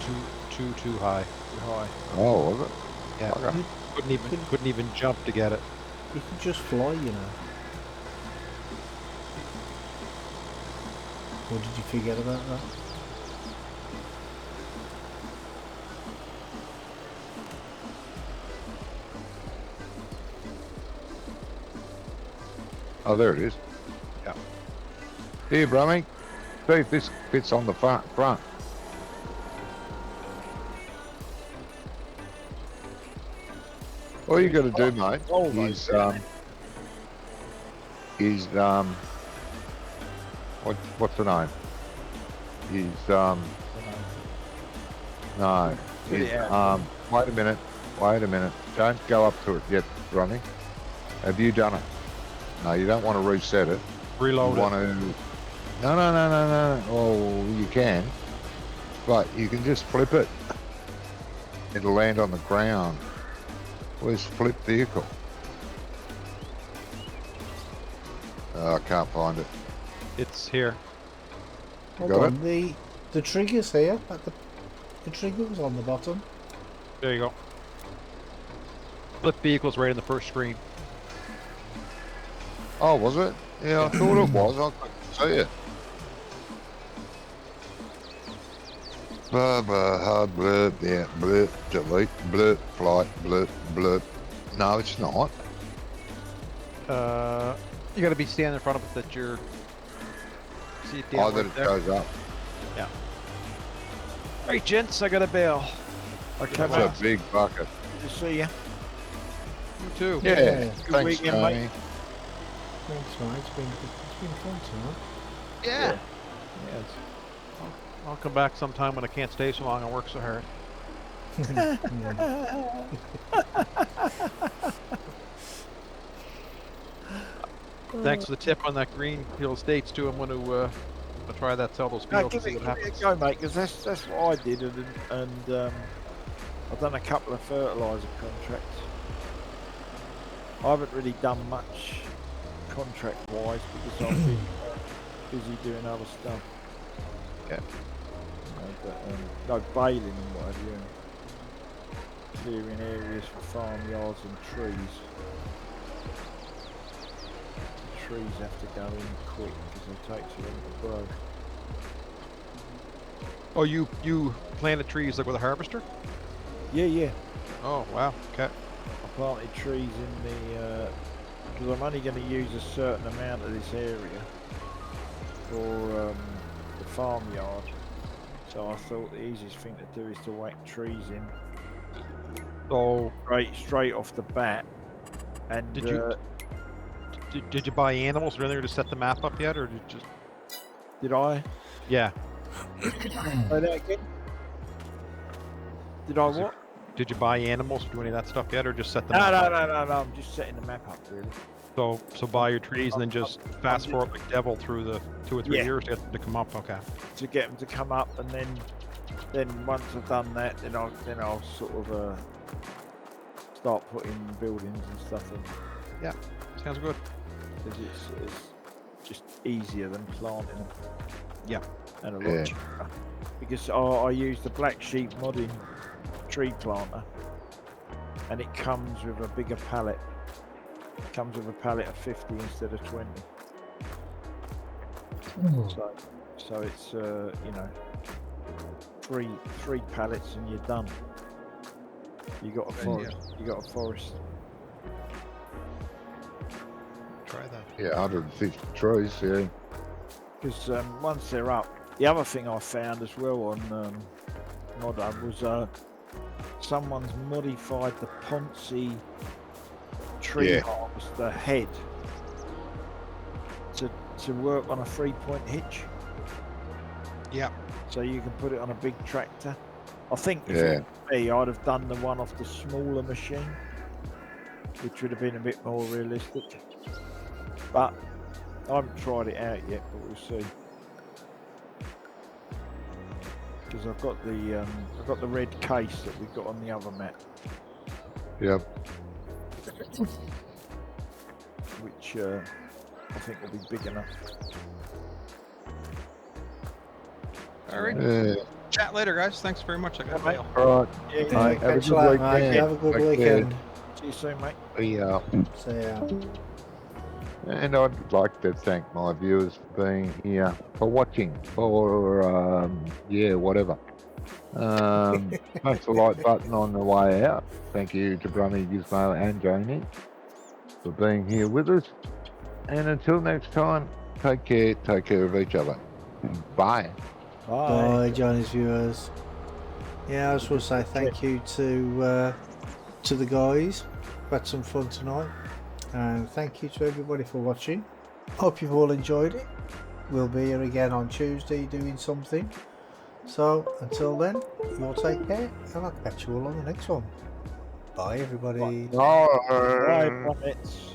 too high. Too high. Oh, was it? Yeah, Okay. couldn't even jump to get it. You can just fly, you know. Or did you forget about that? Oh, there it is. Yeah. Here, Brummy. See if this fits on the front. All you got to do, mate, is what's the name? No. Wait a minute. Don't go up to it yet, Ronnie. Have you done it? No, you don't want to reset it. Reload You want it. to... No. Oh, you can. But you can just flip it. It'll land on the ground. Where's flip vehicle? Oh, I can't find it. It's here. You Hold got on, the trigger's here. At the trigger was on the bottom. There you go. Flip vehicle's right in the first screen. Oh, was it? Yeah, I thought it was. I couldn't see it. Hard blurb, yeah, blurb, delete, blurb, flight, blurb, blurb. No, it's not. You got to be standing in front of it that you're. See it Oh, down that right it there. goes up. Yeah. Right, gents, I got a bail. I came That's out a big bucket. to see you. You too. Yeah, Yeah. thanks, weekend, Tony. mate. Thanks, mate. It's been fun tonight. Yeah. Yes. I'll come back sometime when I can't stay so long and work so hard. Yeah. Thanks for the tip on that green hill estates too. I'm going to try that, sell those No, fields, give and see it what a happens. go, mate, because that's what I did, and I've done a couple of fertiliser contracts. I haven't really done much contract-wise because I've been busy doing other stuff. Yeah. You know, but, no baling and what have you. clearing areas for farmyards and trees. The trees have to go in quick because they take too long to grow. Oh, you planted trees like with a harvester? Yeah, yeah. Oh wow. Okay. I planted trees in the because I'm only going to use a certain amount of this area for the farmyard. So I thought the easiest thing to do is to whack trees in So straight off the bat. And did you buy animals or anything to set the map up yet, or did you just? did I? Yeah. Say that again? Did I what? Did you buy animals or do any of that stuff yet, or just set the No, map up? no. I'm just setting the map up, really. So buy your trees and then just fast forward like devil through the 2 or 3 Yeah. years to get them to come up. Okay. To get them to come up, and then once I've done that, then I'll sort of start putting buildings and stuff in. Yeah. Sounds good. Because it's just easier than planting them. Yeah. And a lot cheaper. Because I use the black sheep modding tree planter, and it comes with a bigger pallet. It comes with a pallet of 50 instead of 20. So it's you know, three pallets and you're done. You got a forest. You got a forest. Try that. Yeah, 150 trees, yeah. Because once they're up, the other thing I found as well on Modder was someone's modified the Ponzi tree harvester head to work on a 3-point hitch. Yeah. So you can put it on a big tractor. I think if Yeah. it was me, I'd have done the one off the smaller machine, which would have been a bit more realistic. But I haven't tried it out yet, but we'll see. Because I've got the red case that we've got on the other map, Yep. which I think will be big enough. All right. Yeah. Chat later, guys. Thanks very much. I got to bail. All right. Yeah, Mate, have a Catch good you later, weekend. mate. Have a good Take weekend. See you soon, mate. See ya. See ya. And I'd like to thank my viewers for being here, for watching, for whatever. Smash the like button on the way out. Thank you to Brummy, Gizmo and Janie for being here with us. And until next time, take care of each other. Bye. Bye, Johnny's viewers. Yeah, I just want to say thank you to the guys. We've had some fun tonight, and thank you to everybody for watching. Hope you've all enjoyed it. We'll be here again on Tuesday doing something. So until then, you all take care, and I'll catch you all on the next one. Bye, everybody. Bye. Bye, Puppets.